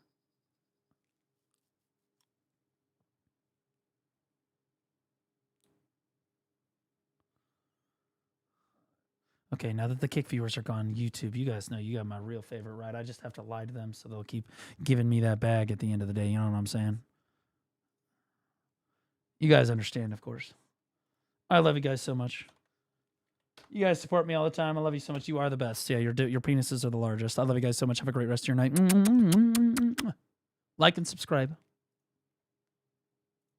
Okay, now that the Kick viewers are gone, YouTube, you guys know you got my real favorite, right? I just have to lie to them so they'll keep giving me that bag at the end of the day. You know what I'm saying? You guys understand, of course. I love you guys so much. You guys support me all the time. I love you so much. You are the best. Yeah, your penises are the largest. I love you guys so much. Have a great rest of your night. Like and subscribe.